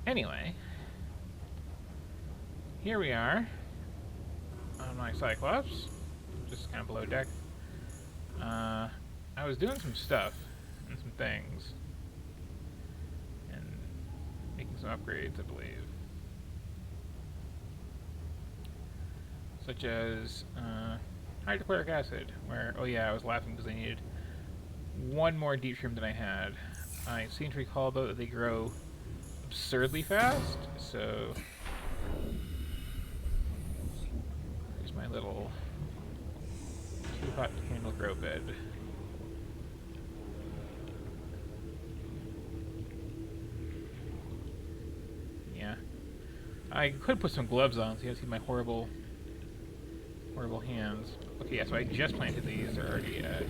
Anyway, here we are on my Cyclops, just kind of below deck. I was doing some stuff and some things, and making some upgrades, I believe. Such as hydrochloric acid, where, oh yeah, I was laughing because I needed one more deep shroom than I had. I seem to recall, though, that they grow absurdly fast, so here's my little too hot to handle grow bed. Yeah. I could put some gloves on so you don't see my horrible hands. Okay, yeah, so I just planted these. They're already at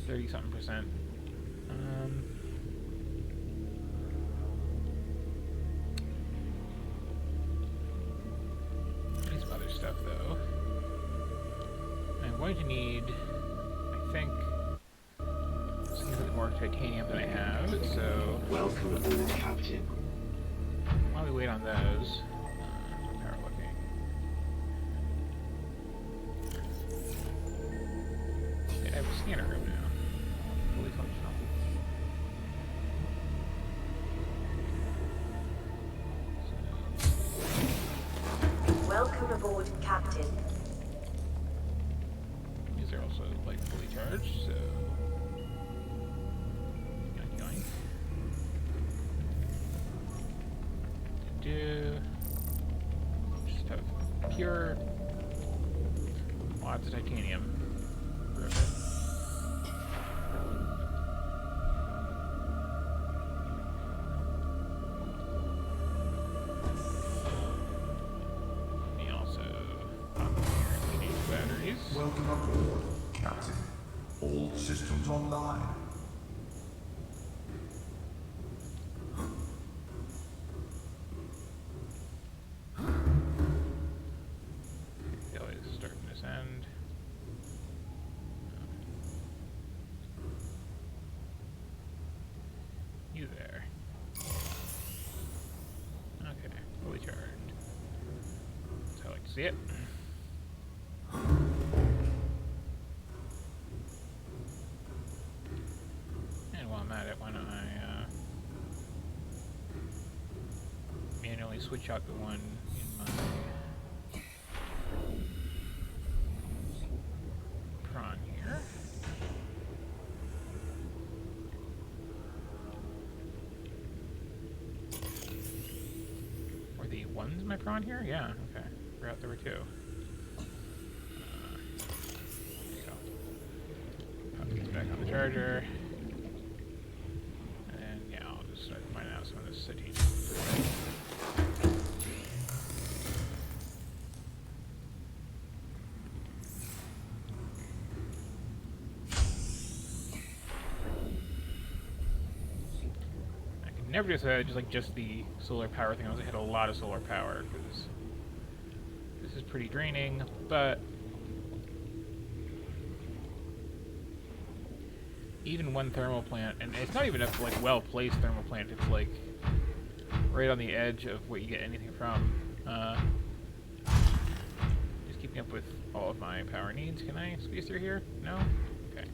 30-something%. Need some other stuff, though. I'm going to need, I think, significantly more titanium than I have, so... Welcome aboard, Captain. While we wait on those... power looking. Okay, I have a scanner room now. Fully functional. Welcome aboard, Captain. These are also, like, fully charged, so... Yoink, yoink. Just have pure... lots of titanium. Perfect. Me also... change batteries. Welcome aboard, Captain. All systems online. They always start from this end. You there. Okay, fully charged. That's how I like to see it. And while I'm at it, why don't I manually switch out the one in my prawn here. Were the ones in my prawn here? Yeah, okay. Forgot there were two. There you go. Pop these back on the charger. And then, yeah, I'll just start finding out some of this city. Never just just the solar power thing. I was hit a lot of solar power because this is pretty draining, but even one thermal plant, and it's not even a like well-placed thermal plant, it's like right on the edge of what you get anything from. Just keeping up with all of my power needs. Can I squeeze through here? No? Okay.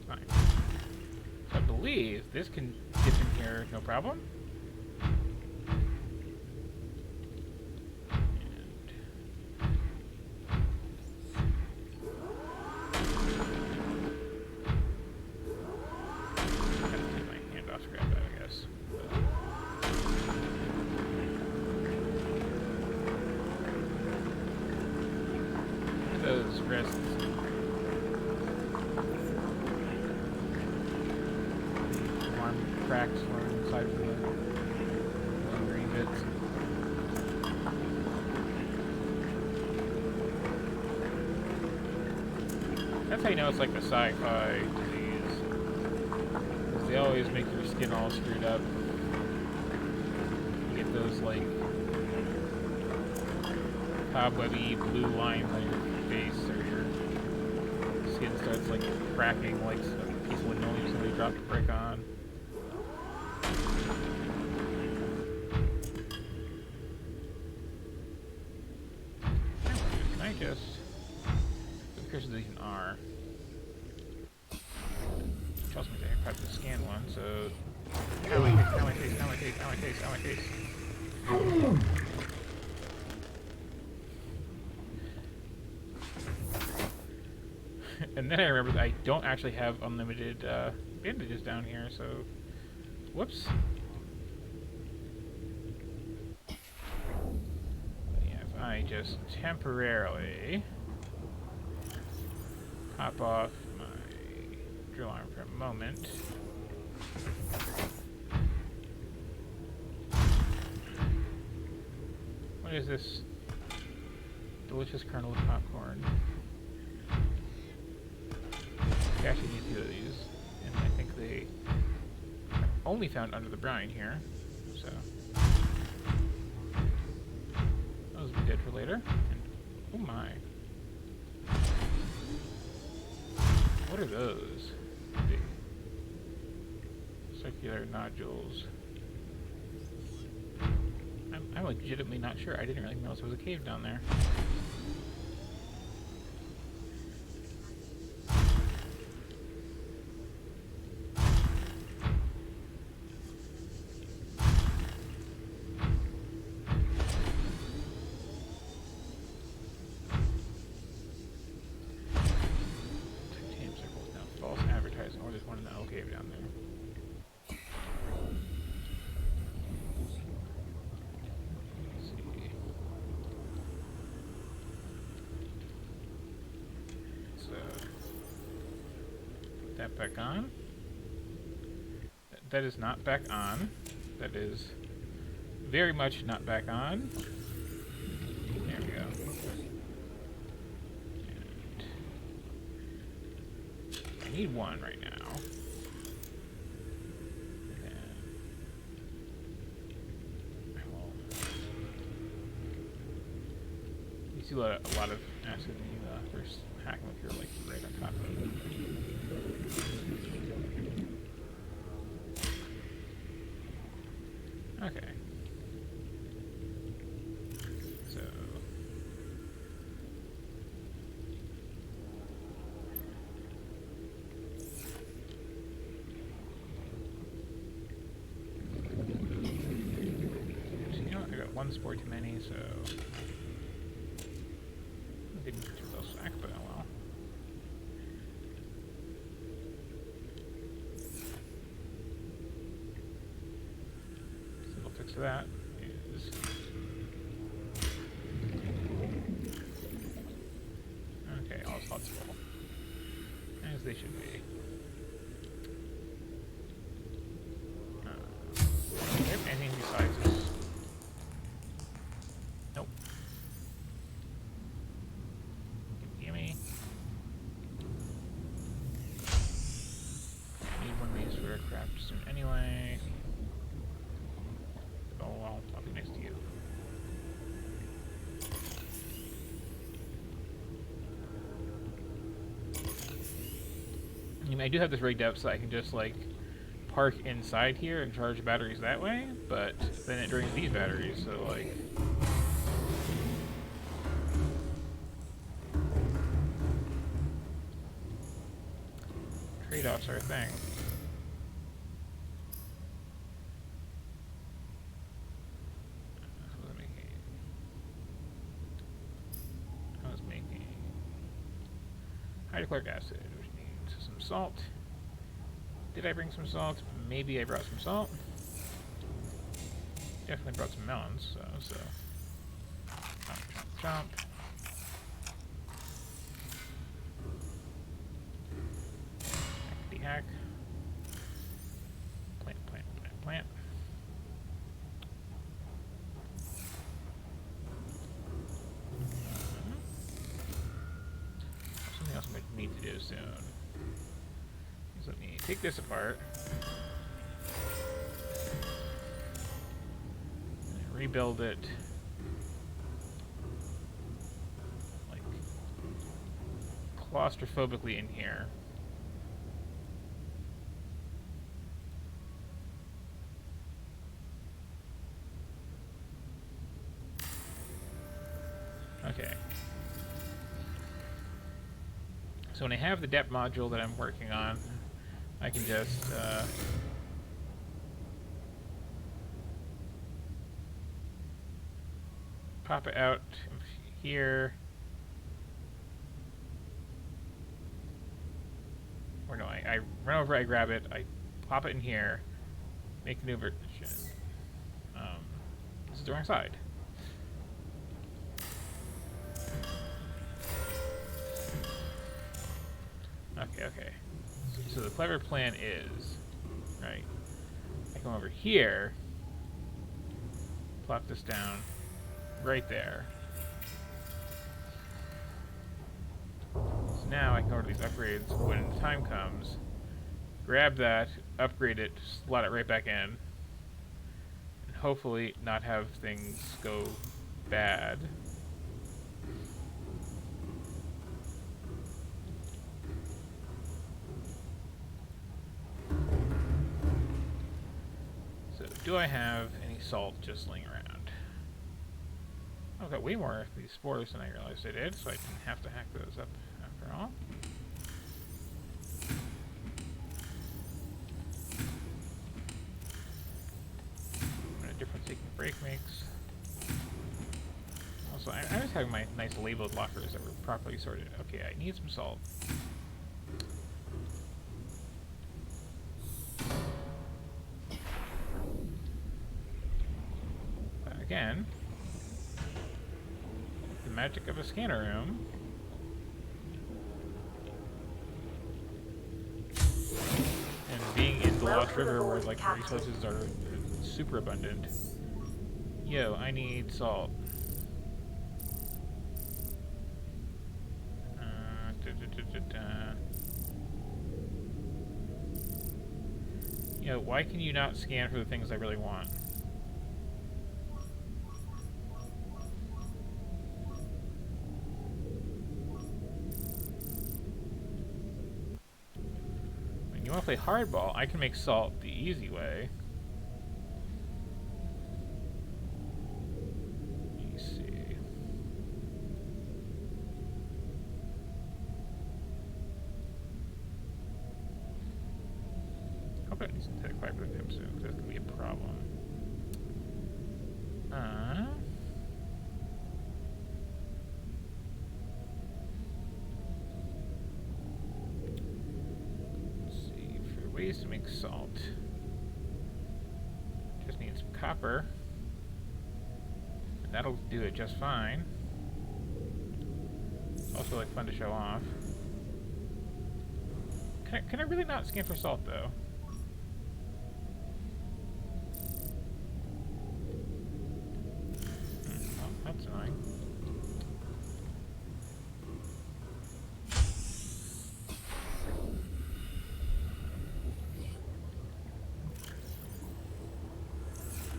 Fine. So I believe this can dip in here no problem. And I have to take my hand off to grab that, I guess. Those rests. Cracks forming inside of the green bits. That's how you know it's like the sci-fi disease. 'Cause they always make your skin all screwed up. You get those like cobwebby blue lines on your face, or your skin starts starts like cracking like a piece of linoleum somebody dropped a brick on. Can I just... I'm curious if these even are. Tells me I have to scan one, so... Ow my face, ow my face, ow my face, ow my face, ow my face. And then I remembered that I don't actually have unlimited bandages down here, so... Whoops. But yeah, if I just temporarily pop off my drill arm for a moment. What is this? Delicious kernel of popcorn. I actually need 2 of these, and I think they are only found under the brine here, so those will be good for later. And oh my, what are those? Big circular nodules. I'm legitimately not sure. I didn't really notice there was a cave down there. Cave down there. Let's see. So put that back on. That is not back on. That is very much not back on. There we go. And I need 1 right now. You see a lot of acid when you first hack them if you're like right on top of it. Okay. So you know what? I got 1 spore too many, so didn't get those back, but oh well. Simple fix to that is okay, all slots full. As they should be. Do I have anything besides this? Nope. Gimme. Need 1 of these for aircraft soon anyway. Oh well, I'll be next to you. I mean, I do have this rigged up so I can just like park inside here and charge batteries that way, but then it drains these batteries, so like trade-offs are a thing. I was making hydrochloric acid, which needs some salt. Did I bring some salt? Maybe I brought some salt. Definitely brought some melons, so chomp, chomp, chomp. Hackety hack. Plant, plant, plant, plant. Something else I'm going to need to do soon. Let me take this apart. And rebuild it. Like claustrophobically in here. Okay. So when I have the depth module that I'm working on, I can just pop it out here. Or no, I run over, I grab it, I pop it in here, make an inversion. This is the wrong side. Okay. So the clever plan is, right, I come over here, plop this down, right there. So now I can order these upgrades when the time comes, grab that, upgrade it, slot it right back in, and hopefully not have things go bad. So do I have any salt just laying around? I've got way more of these spores than I realized I did, so I didn't have to hack those up after all. What a difference taking a break makes. Also, I was having my nice labeled lockers that were properly sorted. Okay, I need some salt. Again, the magic of a scanner room. And being in the Lost River where like resources are super abundant. Yo, I need salt. Yo, why can you not scan for the things I really want? You want to play hardball? I can make salt the easy way. Let me see. Hope it needs to take fiber with him soon, because that's gonna be a problem. Ways to make salt. Just need some copper. And that'll do it just fine. It's also like fun to show off. Can I really not scan for salt though? Well, that's annoying.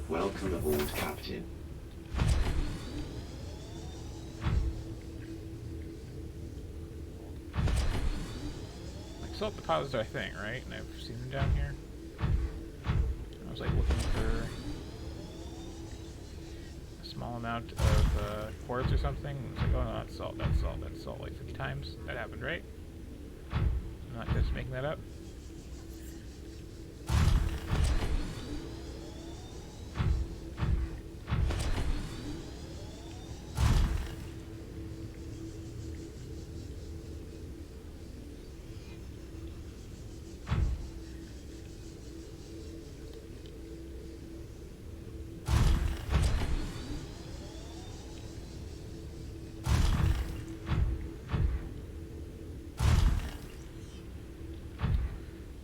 Welcome aboard, Captain. Like salt deposits are a thing, right? And I've seen them down here. I was like looking for a small amount of quartz or something. It's like, oh no, that's salt, that's salt, that's salt. Like 50 times. That happened, right? I'm not just making that up.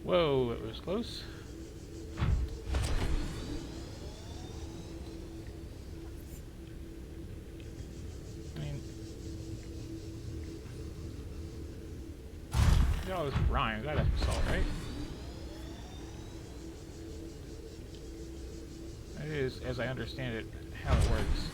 Whoa, it was close. I mean, all this rhymes. That has to be salt, right? That is, as I understand it, how it works.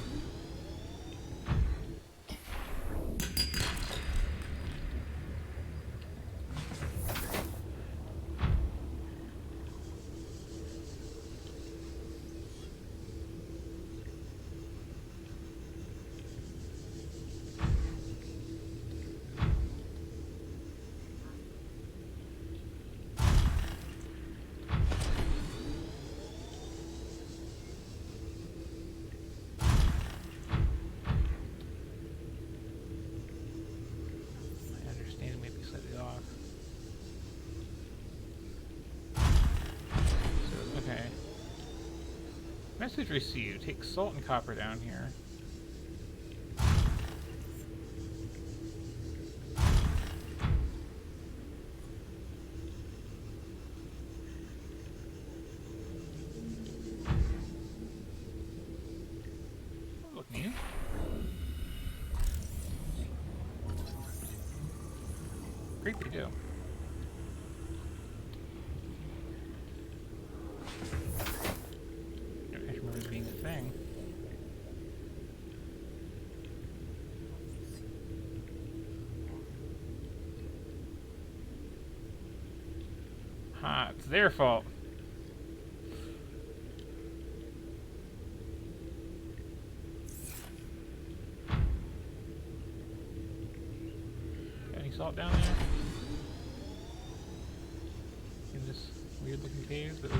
Message received. Take salt and copper down here. Look new. Great they do. I remember this being a thing. Ha, it's their fault. Got any salt down there? In this weird looking cave that we...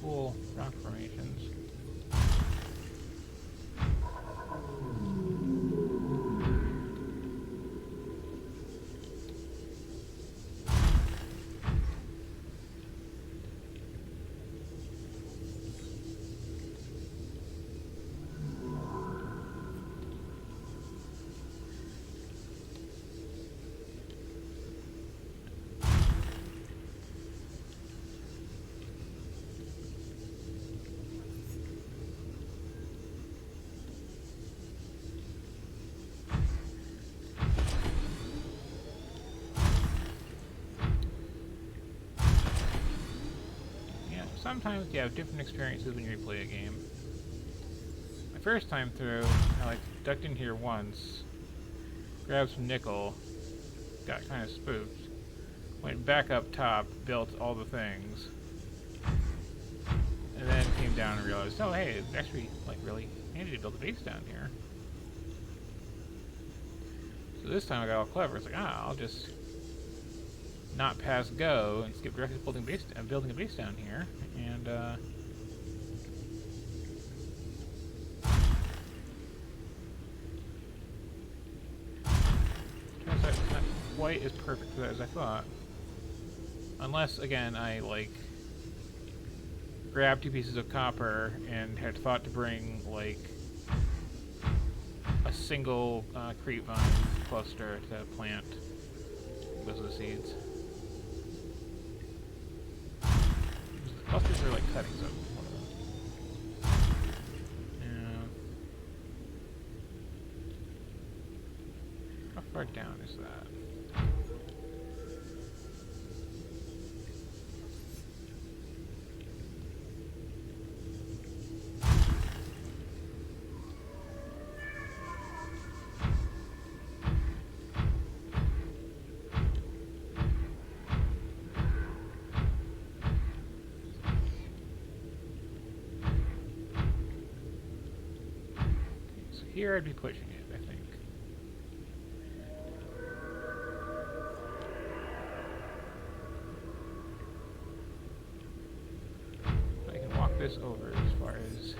cool rock formations. Sometimes you have different experiences when you replay a game. My first time through, I ducked in here once, grabbed some nickel, got kind of spooked, went back up top, built all the things, and then came down and realized, oh hey, it's actually really handy to build a base down here. So this time I got all clever. It's I'll just not pass go and skip directly to building a base down here, and turns out it's not quite as perfect for that as I thought. Unless, again, I grabbed 2 pieces of copper and had thought to bring a single creep vine cluster to plant. Those are the seeds. Clusters are cuttings of one of them. Yeah. How far down is that? Here I'd be pushing it, I think. I can walk this over as far as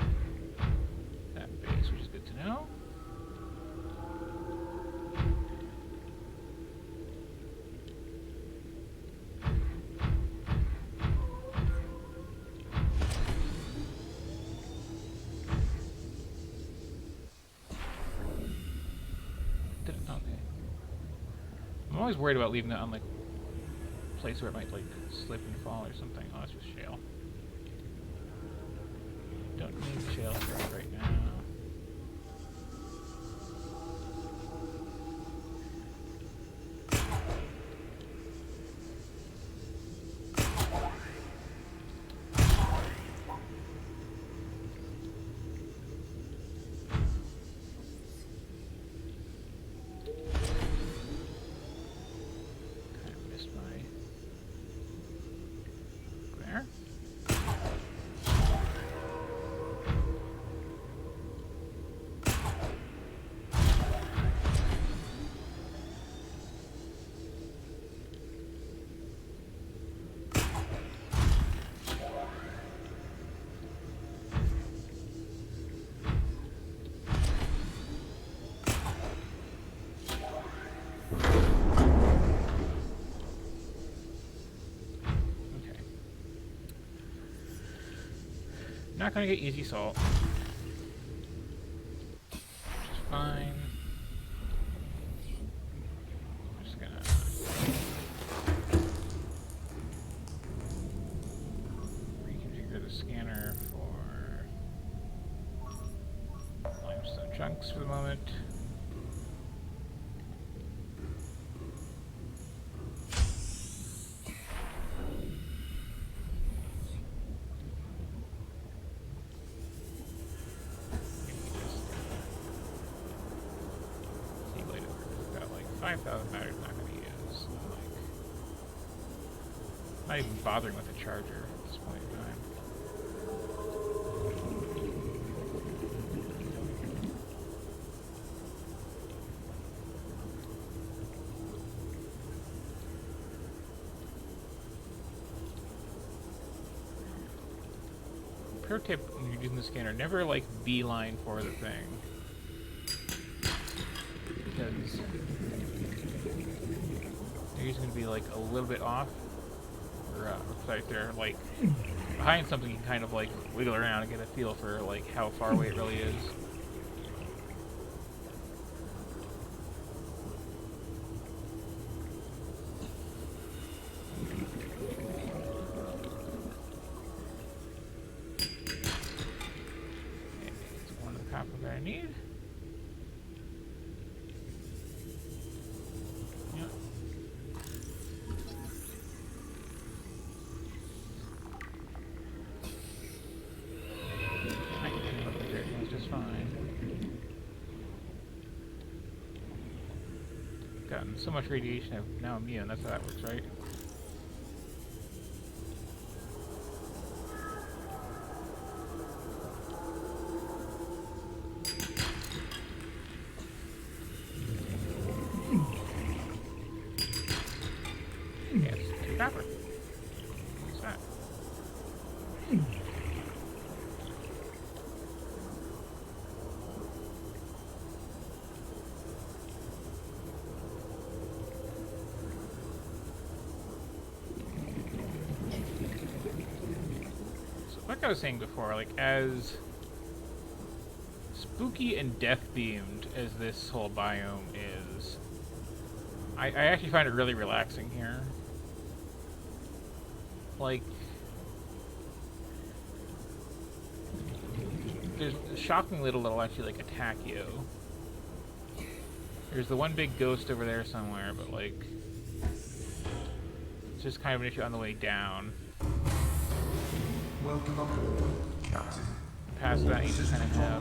that base, which is good to know. I'm always worried about leaving that on a place where it might slip and fall or something. Oh, it's just shale. Don't need shale stuff right now. not gonna get easy salt. Which is fine. I'm just gonna reconfigure the scanner for limestone chunks for the moment. See later. We've got like 5,000 batteries not gonna use. So like, not even bothering with a charger at this point in time. Pro tip when you're using the scanner, never like beeline for the thing. Because you're usually going to be like a little bit off. Or right there, like behind something you can kind of like wiggle around and get a feel for like how far away it really is. I need. Yep. I can clean up the dirt, it's just fine. Gotten so much radiation, I'm now immune. That's how that works, right? Yes, 2 copper. What's that? So, like I was saying before, like as spooky and death-themed as this whole biome is, I actually find it really relaxing here. Like, there's shockingly little that'll actually like attack you. There's the one big ghost over there somewhere, but like, it's just kind of an issue on the way down. Welcome aboard, Captain. Past that, you just kind of have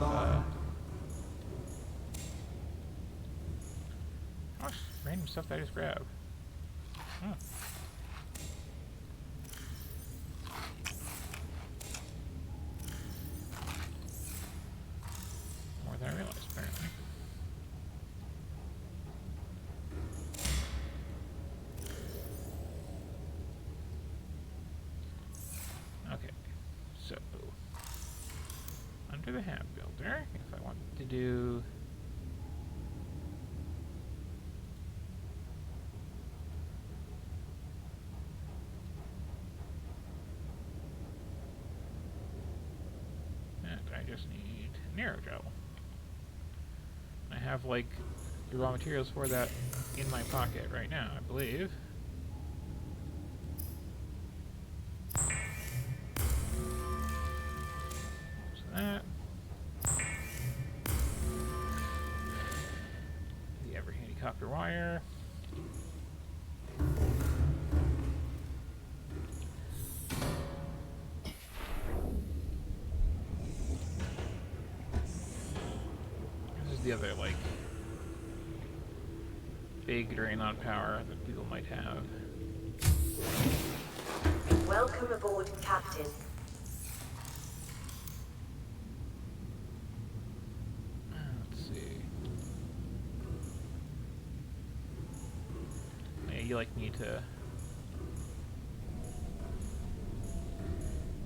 gosh, random stuff that I just grabbed. Oh. More than I realized, apparently. Okay, so under the hab builder, if I want to do and I just need narrow gel. I have like the raw materials for that in my pocket right now, I believe. So that. The ever handy copper wire. This is the other like big drain on power that people might have. Welcome aboard, Captain. Let's see. Yeah, you like me to.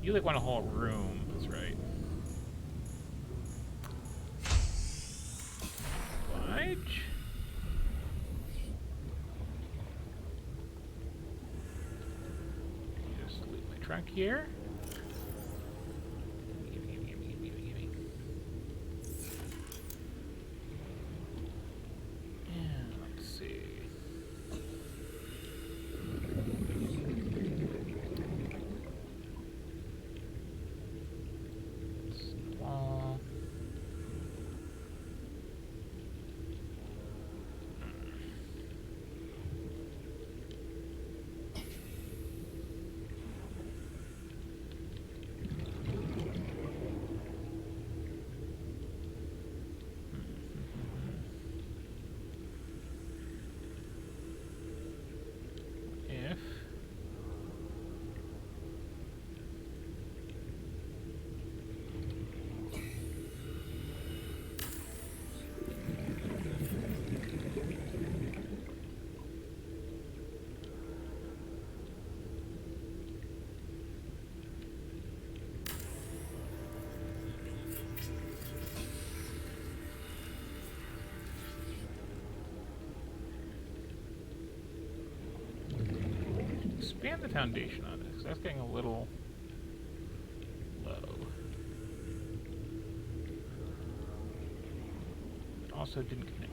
You like want a whole room, that's right. Oblige. Just leave my trunk here. Give me expand the foundation on this, 'cause that's getting a little low. Also didn't connect.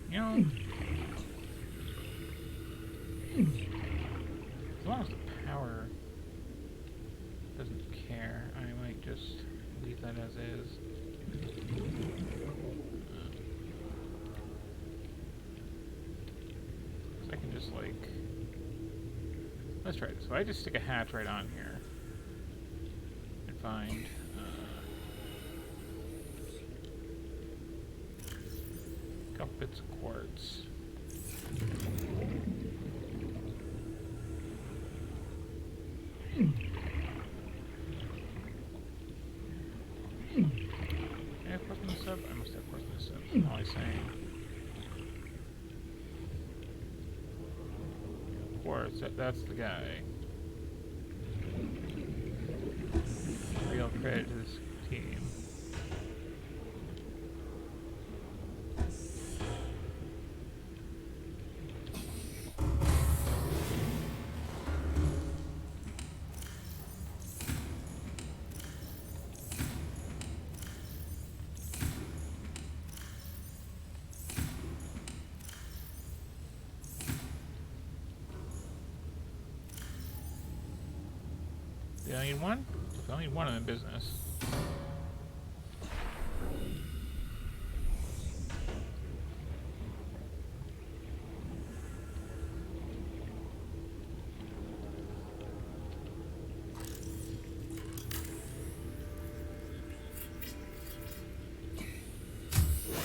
You know, as long as the power doesn't care, I might just leave that as is. So I can just like, let's try this. So I just stick a hatch right on here and find a couple bits of quartz. I have quartz in the sub? I must have quartz in the sub. That's all I'm saying. Quartz, that's the guy. Real credit to this team. Do I need one? If I only need one, I'm in business.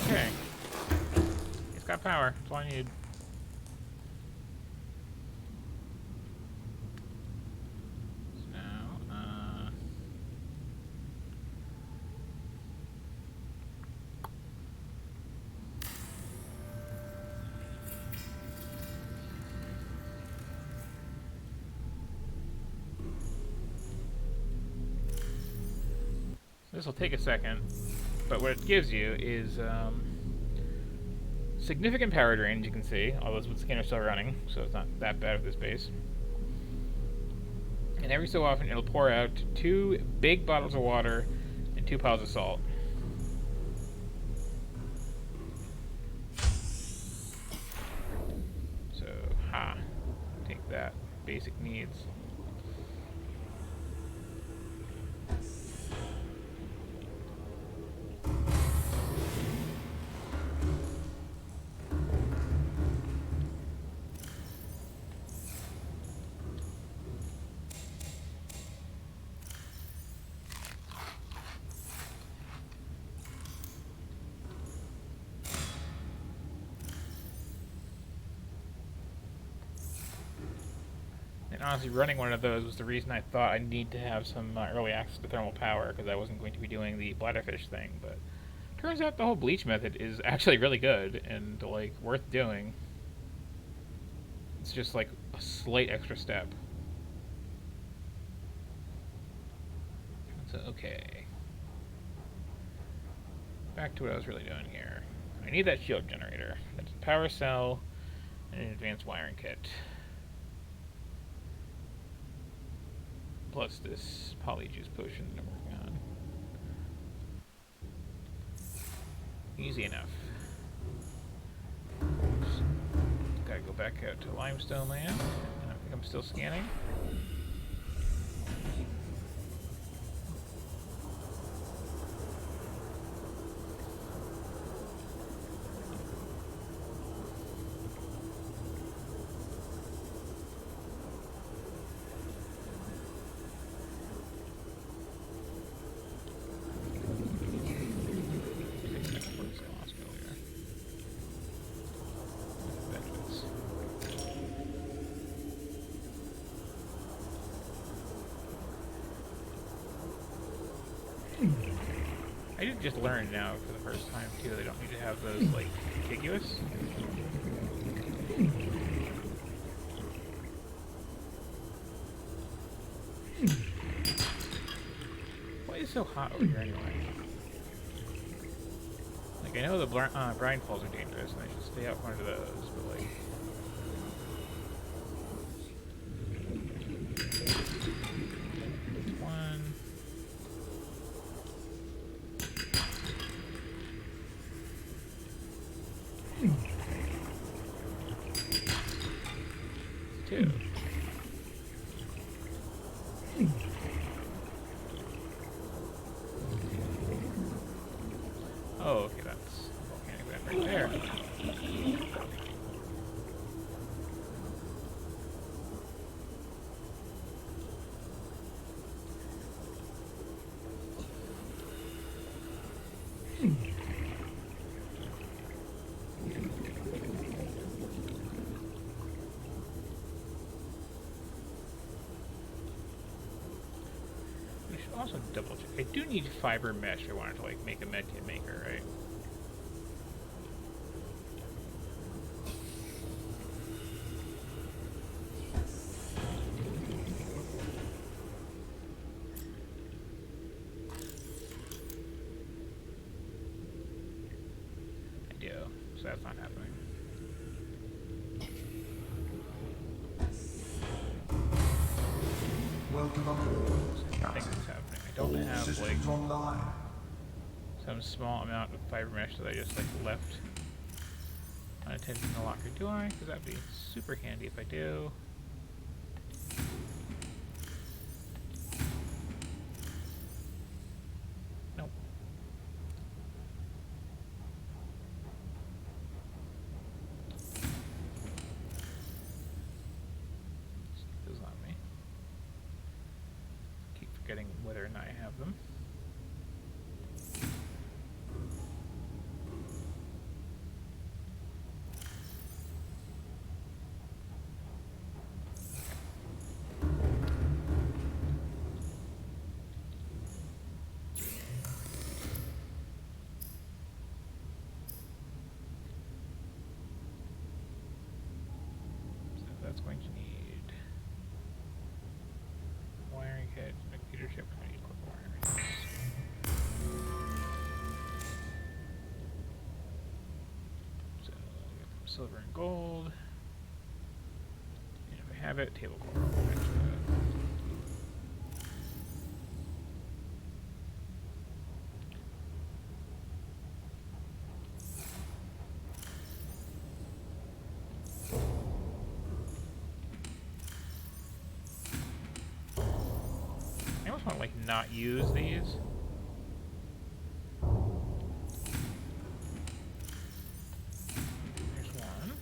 Okay. It's got power. That's all I need. This will take a second, but what it gives you is significant power drain, as you can see, although the scanner's still running, so it's not that bad with this base. And every so often it'll pour out 2 big bottles of water and 2 piles of salt. So, take that. Basic needs. Honestly, running one of those was the reason I thought I need to have some early access to thermal power, because I wasn't going to be doing the bladderfish thing. But turns out the whole bleach method is actually really good and like worth doing. It's just like a slight extra step. So okay, back to what I was really doing here. I need that shield generator. That's a power cell and an advanced wiring kit. Plus this polyjuice potion that I'm working on. Easy enough. Oops. Gotta go back out to limestone land. I think I'm still scanning. I did just learn now for the first time too. They don't need to have those like contiguous. Why is it so hot over here anyway? Like I know the brine falls are dangerous, and I should stay out from under those, but like. One. Two. Oh, okay, that's a volcanic vent right there. We should also double check. I do need fiber mesh. I wanted to like make a medkit maker, right? I do, so that's not happening. Welcome aboard, I think Captain. it's happening. I don't All have like systems online. some small amount of fiber mesh that I just like left unattended in the locker. Do I? Because that'd be super handy if I do. Nope. Stick those on me. Keep forgetting whether or not I have them. So that's going to need wiring kit, a computer chip, we're going to need quick wiring. So we got some silver and gold. And if I have it, table core. I almost want to like not use these. There's one.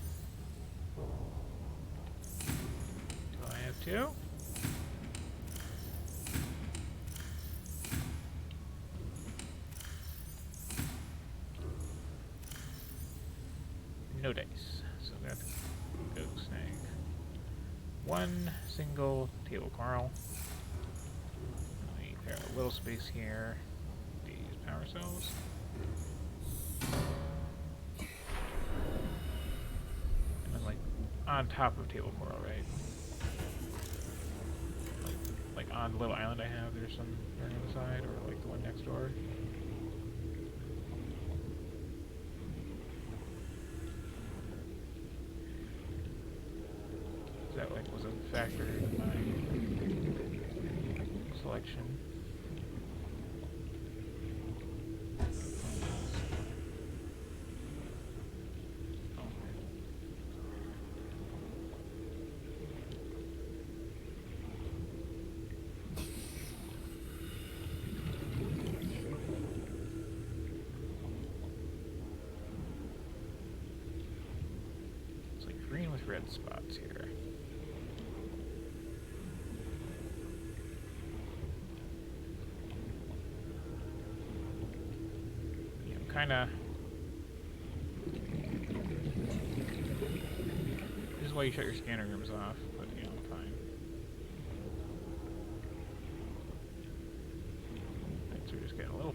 Do I have two? No dice. So that's go snag. One single table coral. Clear a little space here. These power cells. And then like on top of table coral, right? Like on the little island I have, there's some on the side, or like the one next door. That like was a factor in my selection. It's like green with red spots here. Kinda. This is why you shut your scanner rooms off, but you know, fine. Right, so we're just getting a little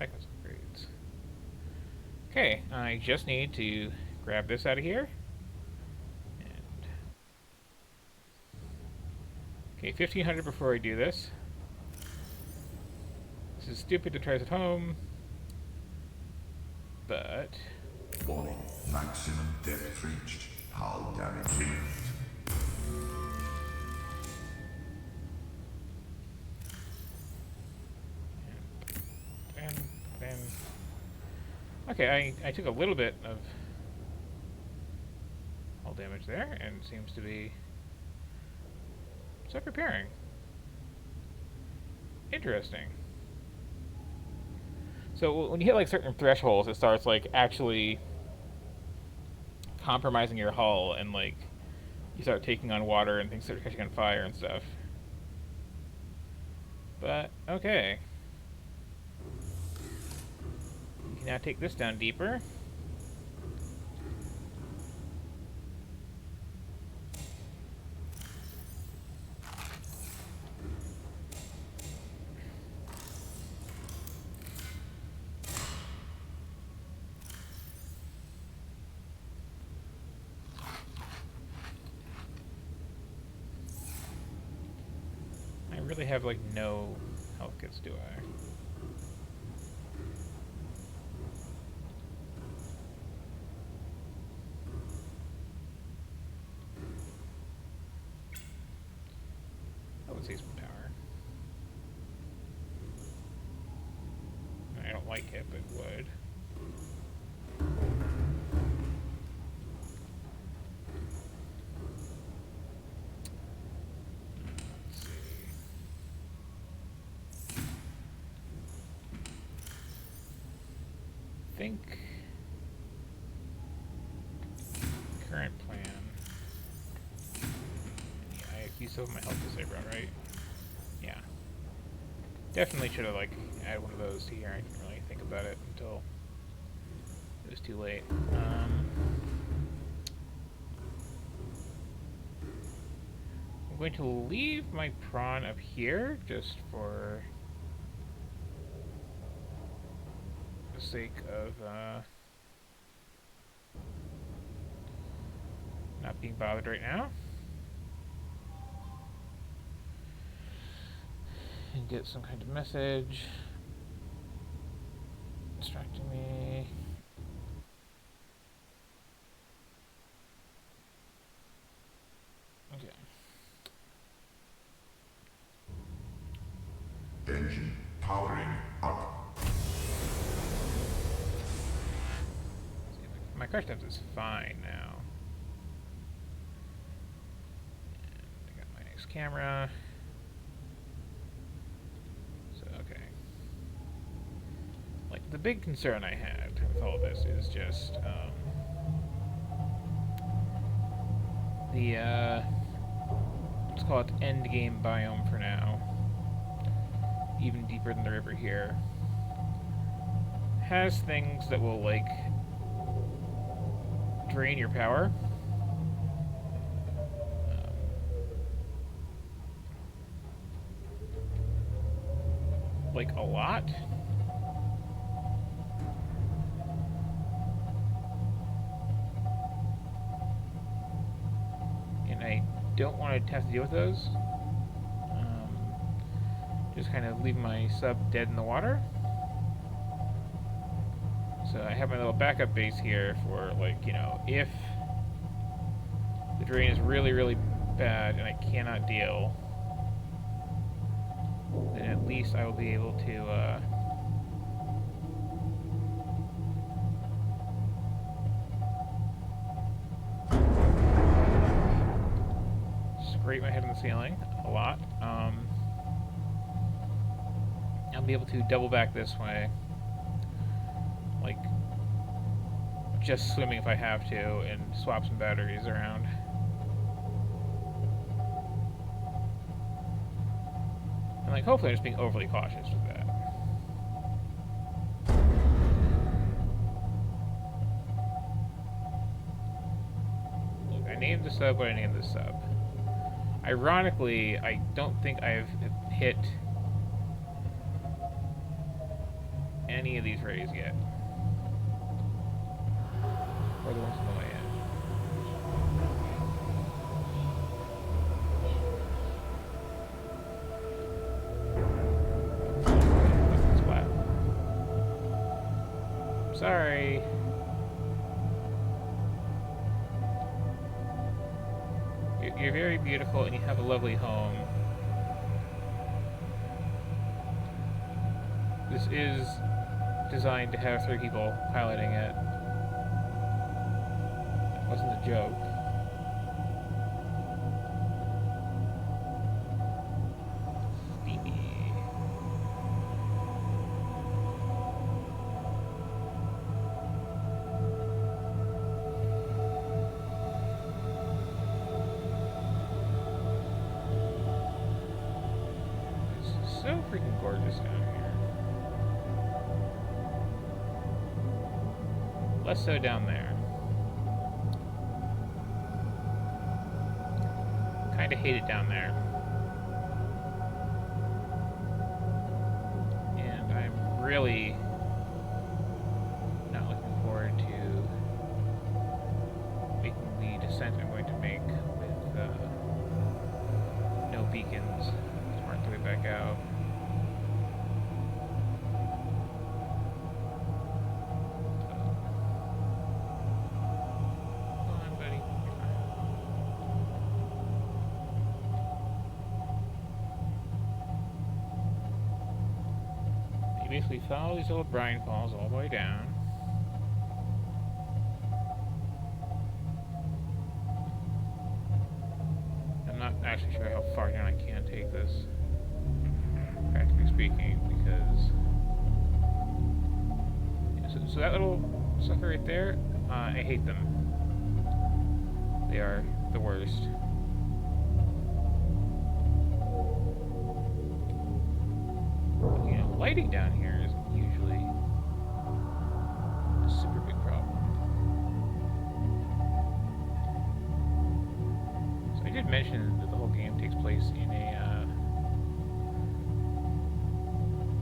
Cycles upgrades. Okay, I just need to grab this out of here. And okay, 1500 before I do this. This is stupid to try this at home, but Warning. Maximum depth reached. Hull damage imminent. and then okay, I took a little bit of hull damage there, and seems to be self-repairing. Interesting. So when you hit like certain thresholds, it starts like actually compromising your hull, and like you start taking on water and things start catching on fire and stuff. But okay, you can now take this down deeper. I really have like no health kits, do I? I would say some power. I don't like it, but would. Let's see. Think current plan. Yeah, I still have my health disabled, right? Yeah. Definitely should have like added one of those to here. I didn't really think about it until it was too late. I'm going to leave my prawn up here just for the sake of not being bothered right now. And get some kind of message distracting me. Okay. Engine powering up. My crash depth is fine now. And I got my next camera. So, okay. Like, the big concern I had with all this is just, let's call it end game biome for now. Even deeper than the river here. Has things that will, like, drain your power. Like, a lot. And I don't want to have to deal with those. Just kind of leave my sub dead in the water. So I have my little backup base here for, like, you know, if the drain is really, really bad and I cannot deal, then at least I will be able to, scrape my head on the ceiling a lot. I'll be able to double back this way. Like, just swimming if I have to, and swap some batteries around. And, like, hopefully I'm just being overly cautious with that. Look, I named the sub what I named the sub. Ironically, I don't think I've hit any of these rays yet. Or the ones on the way in. It's flat. Sorry. You're very beautiful and you have a lovely home. This is designed to have 3 people piloting it. That wasn't a joke. Steamy. It's so freaking gorgeous down here. Less so down there. Kinda hate it down there. And I'm really not looking forward to making the descent I'm going to make with no beacons to mark the way back out. Basically follow these little brine falls all the way down. I'm not actually sure how far down I can take this, practically speaking, because... So that little sucker right there, I hate them. They are the worst. Lighting down here isn't usually a super big problem. So I did mention that the whole game takes place in a,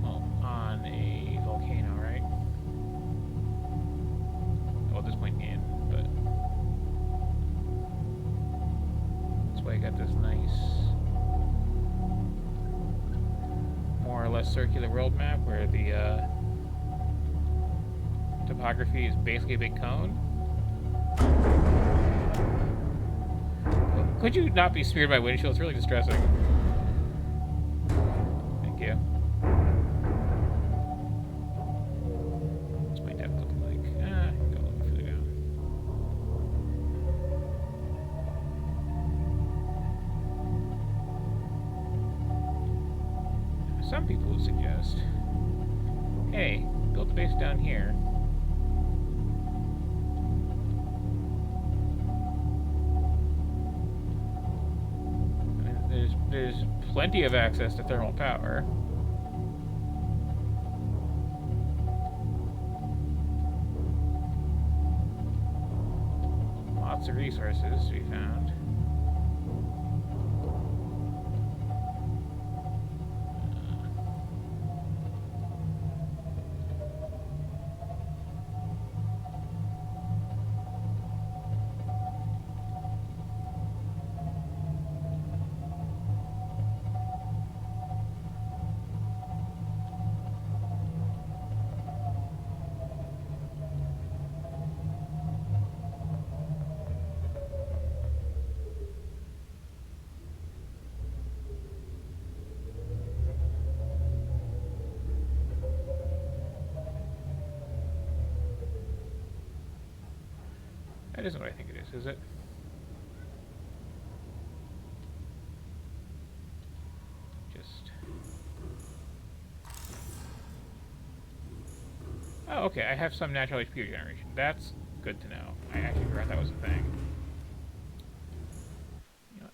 well, on a volcano, right? Well, at this point in, but that's why I got this nice, more or less circular world map where the topography is basically a big cone. Could you not be smeared by windshield? It's really distressing. Thank you. What's my depth looking like? Go a little further down. Some people would suggest, hey, build the base down here. I mean, there's plenty of access to thermal power. Lots of resources to be found. That isn't what I think it is it? Just... Oh, okay, I have some natural HP regeneration. That's good to know. I actually forgot that was a thing. You know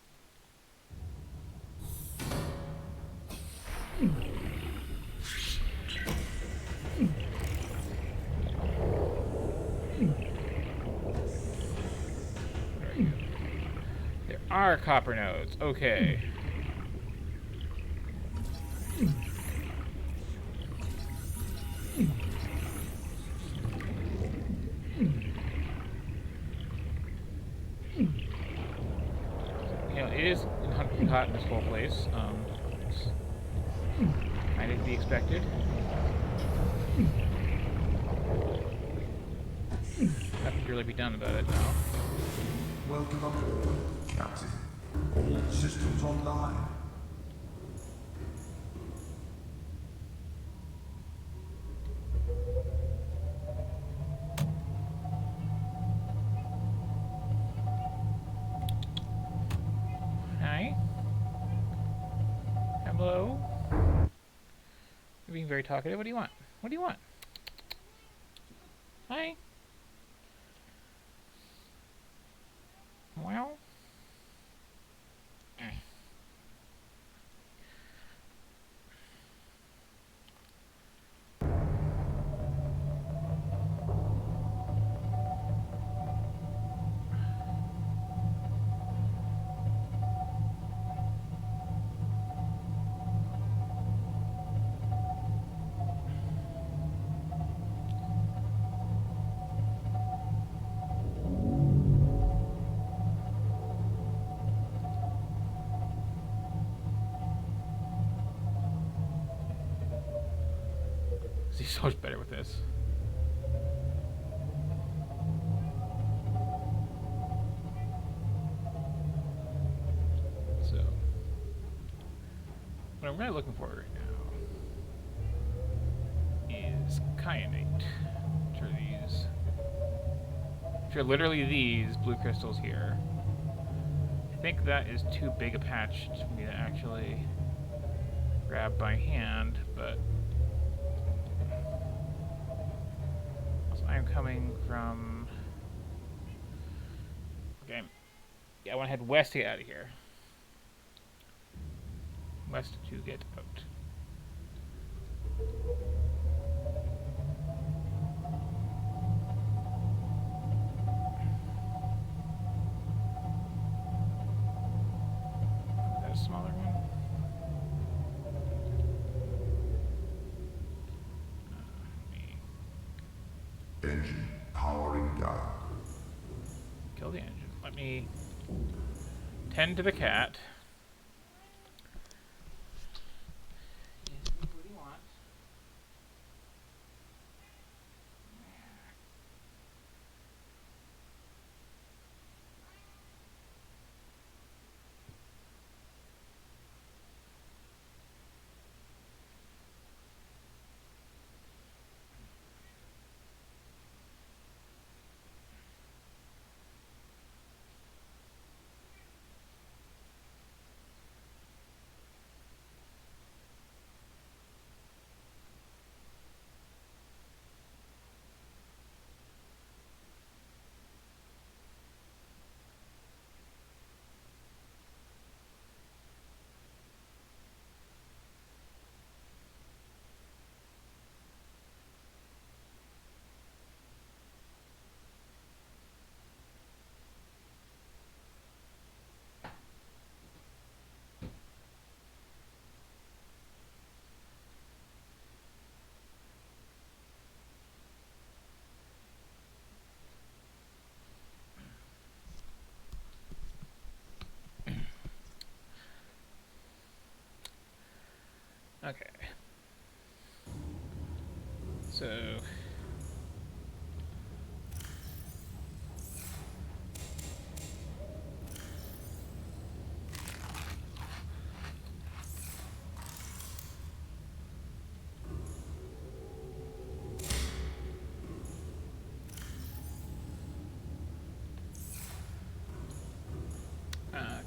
There are copper nodes. Okay. this whole place. It's kind of to be expected. Nothing to really be done about it now. Welcome aboard, Captain. All systems online. Hi. Hello. You're being very talkative. What do you want? What do you want? Hi. Well. See, so much better with this. So, what I'm really looking for right now is kyanite, which are literally these blue crystals here. I think that is too big a patch for me to actually grab by hand, but I'm coming from... Okay. Yeah, I want to head west to get out of here. West to get out. Is that a smaller one? Engine powering down. Kill the engine. Let me tend to the cat. What do you want? Okay. So...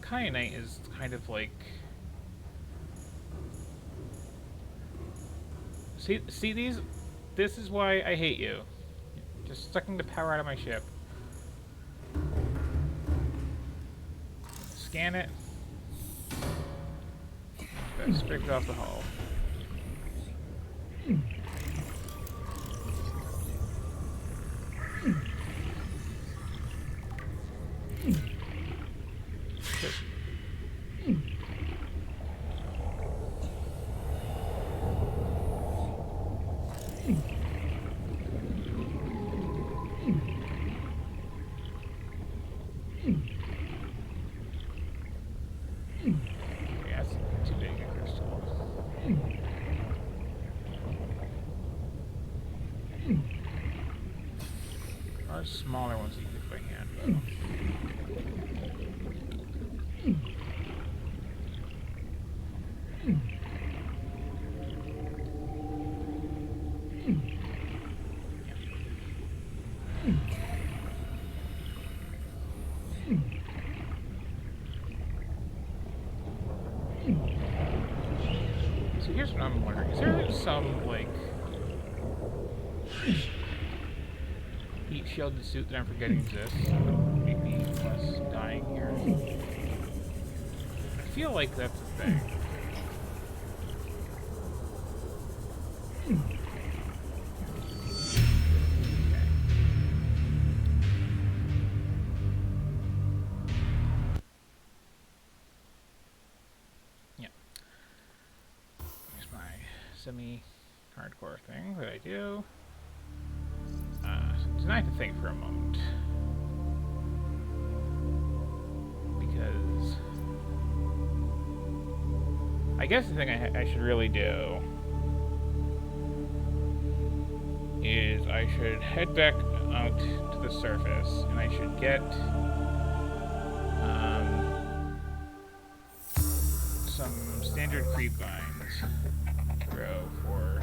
kyanite is kind of like... See these? This is why I hate you. Just sucking the power out of my ship. Scan it. Scrape it off the hull. smaller ones you can by hand, though. So here's what I'm wondering. Is there some, like, heat shielded suit that I'm forgetting exists that would make me less dying here? I feel like that's a thing. Semi-hardcore thing that I do. So I have to think for a moment. Because I guess the thing I should really do is I should head back out to the surface and I should get some standard creep vines grow for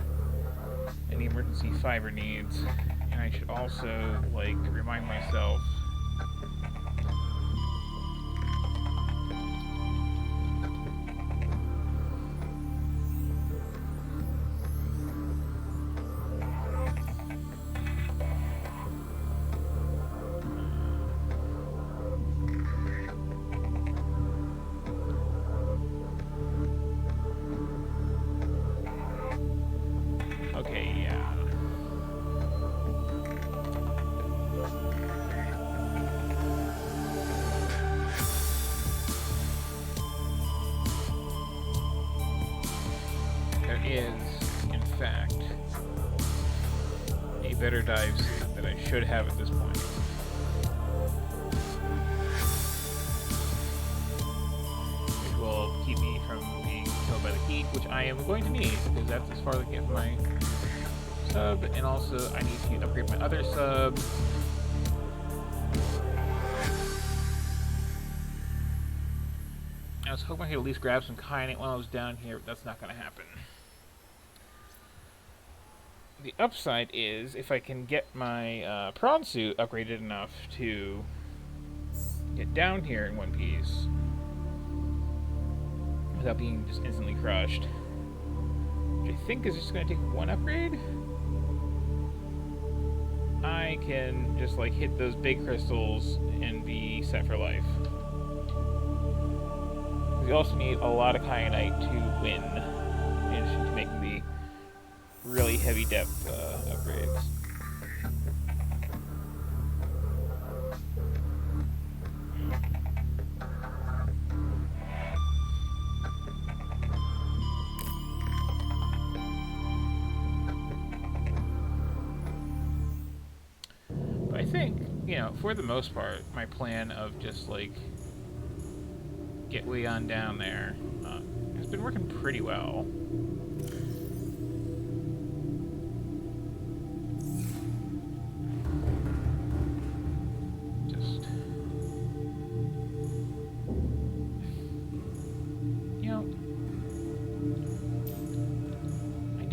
any emergency fiber needs, and I should also like remind myself better dive suit that I should have at this point. Which will keep me from being killed by the heat, which I am going to need, because that's as far as I can get from my sub, and also I need to upgrade my other sub. I was hoping I could at least grab some kyanite while I was down here, but that's not going to happen. The upside is if I can get my prawn suit upgraded enough to get down here in one piece without being just instantly crushed, which I think is just going to take one upgrade, I can just like hit those big crystals and be set for life. We also need a lot of kyanite to win in addition to making the really heavy depth upgrades. But I think, you know, for the most part, my plan of just like get way on down there has been working pretty well.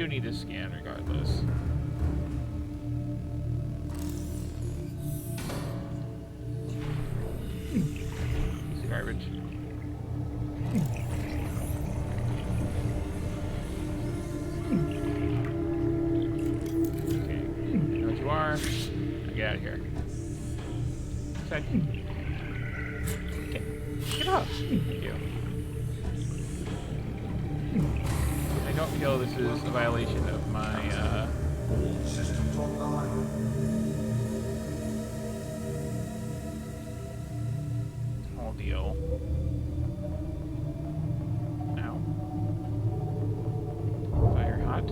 Need to scan regardless. Piece of garbage. Okay, you know what you are. Now get out of here. Okay. Get off. Thank you. I don't feel this is a violation of my, All systems online. whole deal. Ow. Fire hot.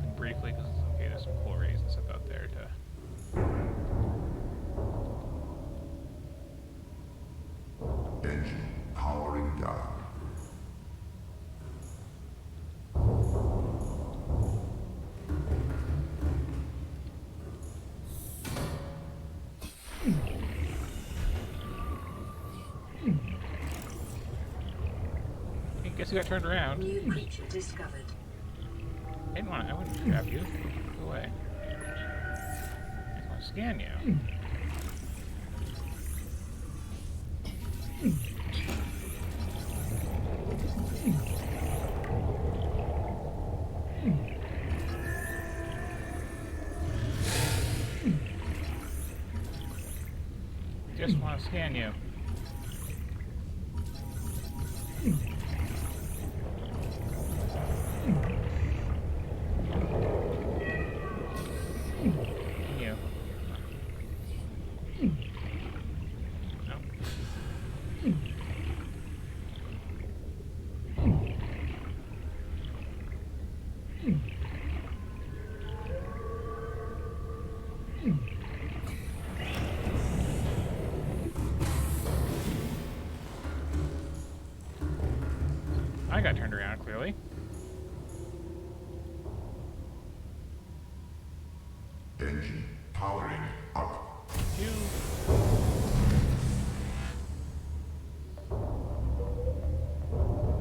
something briefly because okay, there's some cool rays and stuff out there to. Engine powering down. I guess you got turned around. New creature discovered. I didn't want to. I wouldn't grab you. Go away. I just want to scan you. Just want to scan you. You. No. I got turned around, clearly. Engine powering up. You.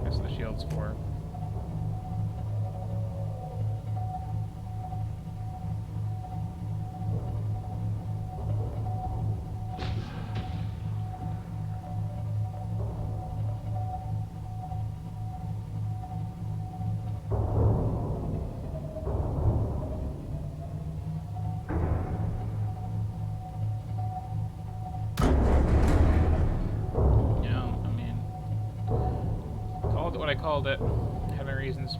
That's what the shield's for. No, I mean, called it what I called it. Had my reasons.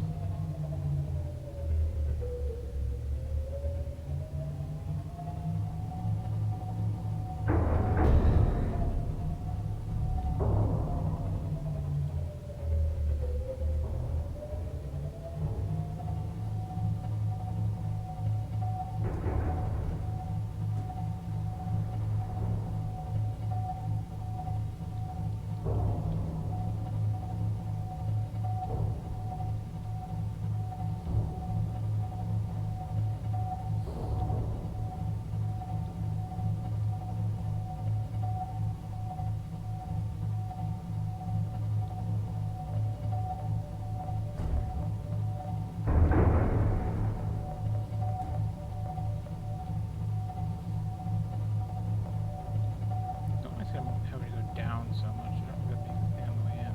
Don't like him having to go down so much. I don't really think the on the way in.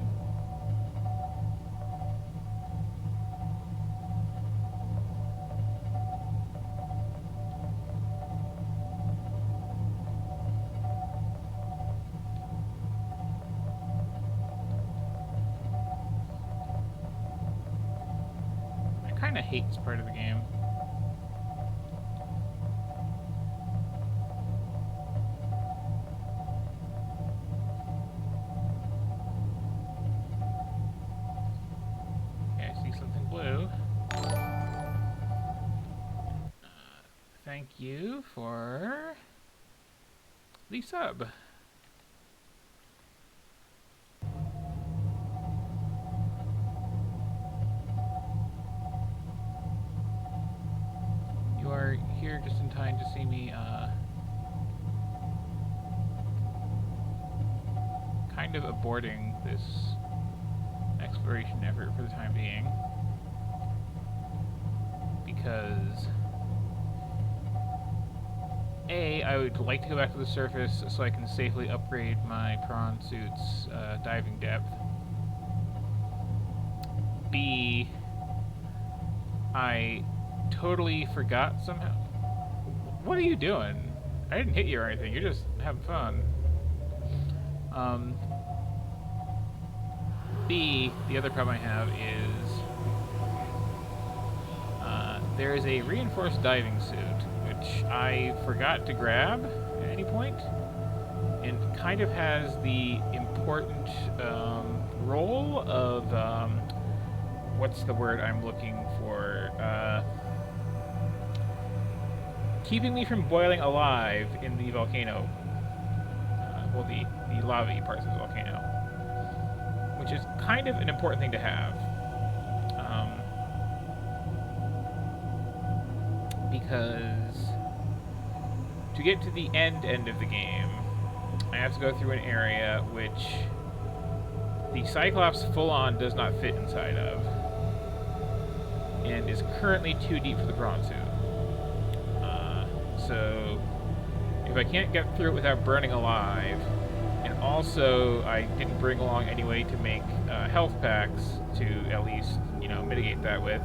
I kind of hate this part of the game. Okay, I see something blue. Thank you for the sub. You are here just in time to see me kind of aborting this exploration effort for the time being. Because A, I would like to go back to the surface so I can safely upgrade my prawn suit's diving depth. B, I totally forgot somehow. What are you doing? I didn't hit you or anything. You're just having fun. B, the other problem I have is there is a reinforced diving suit, which I forgot to grab at any point, and kind of has the important role of what's the word I'm looking for? keeping me from boiling alive in the volcano. Well, the lava parts of the volcano, which is kind of an important thing to have, because to get to the end of the game, I have to go through an area which the Cyclops full-on does not fit inside of, and is currently too deep for the Bronze suit. So if I can't get through it without burning alive, and also I didn't bring along any way to make health packs to at least, you know, mitigate that with,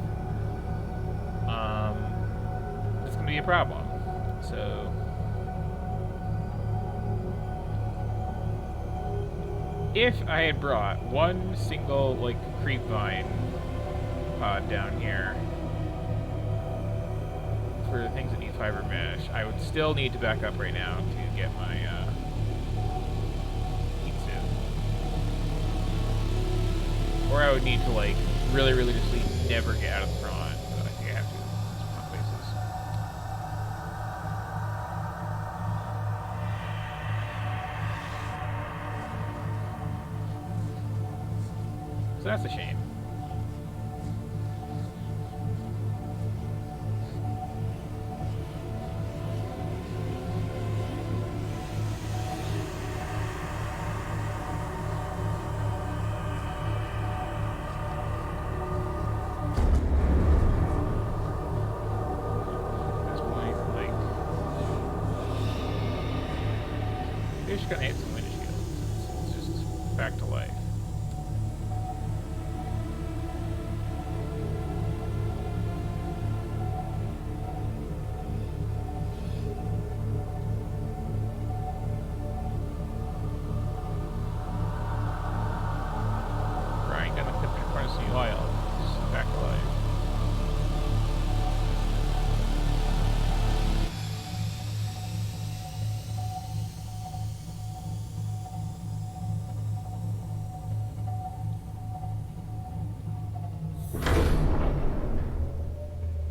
it's going to be a problem. So if I had brought one single, like, creep vine pod down here for the things that need fiber mesh, I would still need to back up right now to get my heat suit. Or I would need to, like, really just never get out of the prawn, but I think I have to in some places. So that's a shame. They're just gonna hit some windshields. It's just back to life. Right, gonna put in front of sea oil. Just back to life.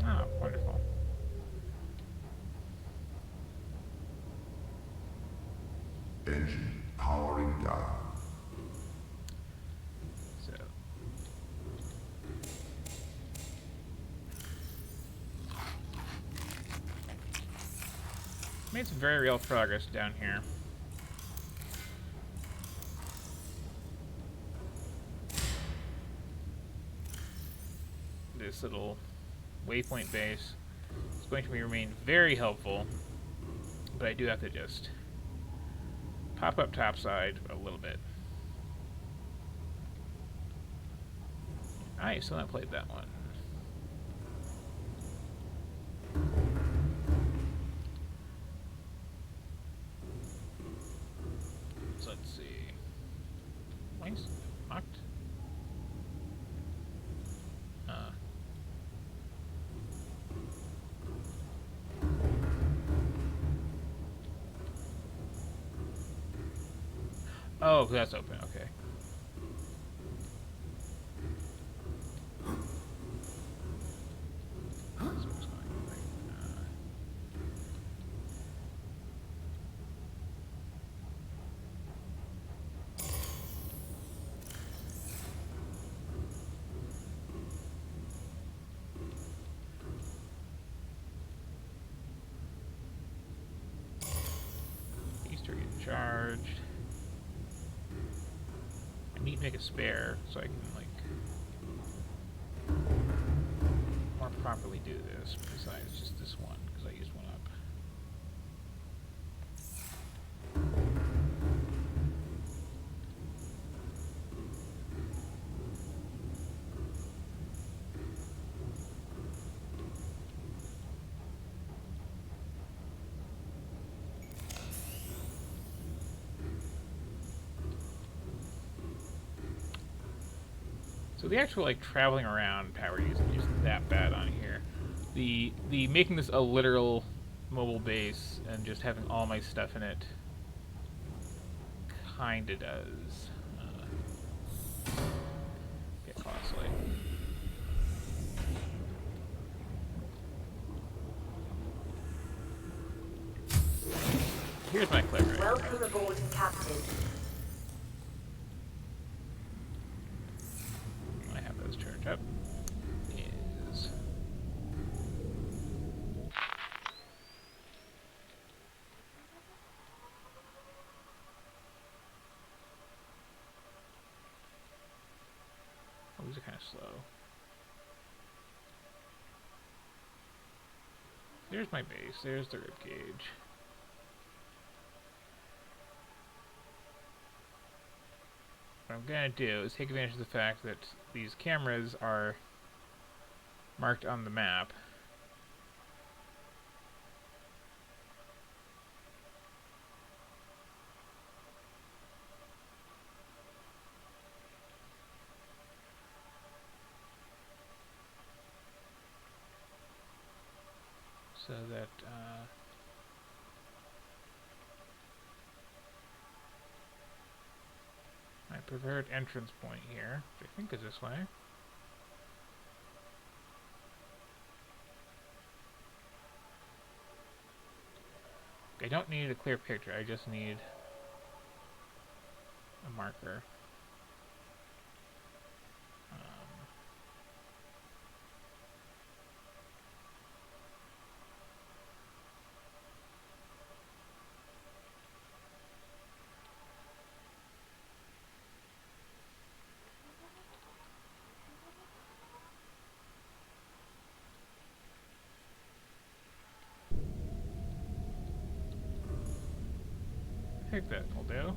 Ah, wonderful. Engine powering down. So. Made some very real progress down here. This little waypoint base is going to remain very helpful, but I do have to just pop up topside a little bit. I still not played that one. So let's see. Nice. Locked. Oh, that's open. Okay. So it's going right. Easter getting charged. I need to make a spare so I can, like, more properly do this besides just this one, because I used one up. So the actual, like, traveling around power usage isn't that bad on here. The making this a literal mobile base and just having all my stuff in it kinda does get costly. here's my clip right. Welcome aboard, Captain. I have those turned up. Is oh, these are kind of slow. There's my base. There's the rib cage. What I'm gonna do is take advantage of the fact that these cameras are marked on the map. So that my preferred entrance point here, which I think is this way. I don't need a clear picture, I just need a marker. I think that will do.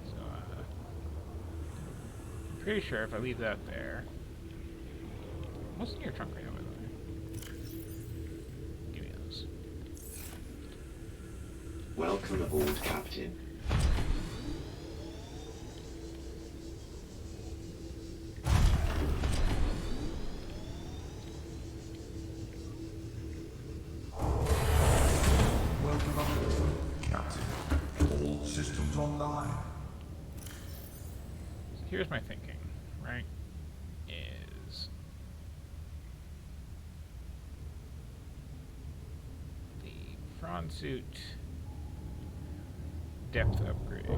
So, I'm pretty sure if I leave that there... What's in your trunk right now, by the way? Give me those. Welcome aboard, Captain. Welcome aboard, Captain. All systems online. So here's my thinking, right? Is the prawn suit depth upgrade.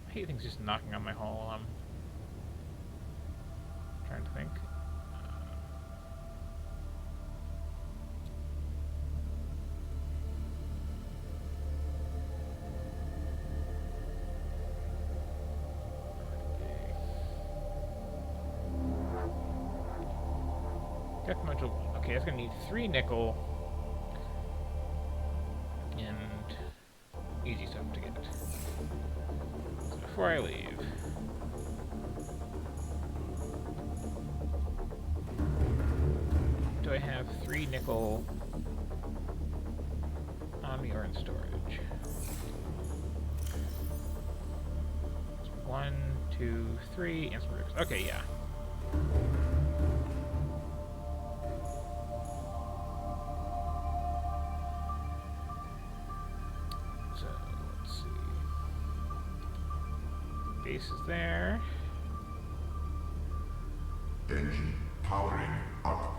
I hate things just knocking on my hull while I'm trying to think. Depth module. Okay, that's gonna need 3 nickel and easy stuff to get. So before I leave, do I have 3 nickel on me or in storage? 1, 2, 3, and some ribs. Okay, yeah. So, let's see. Base is there. Engine powering up.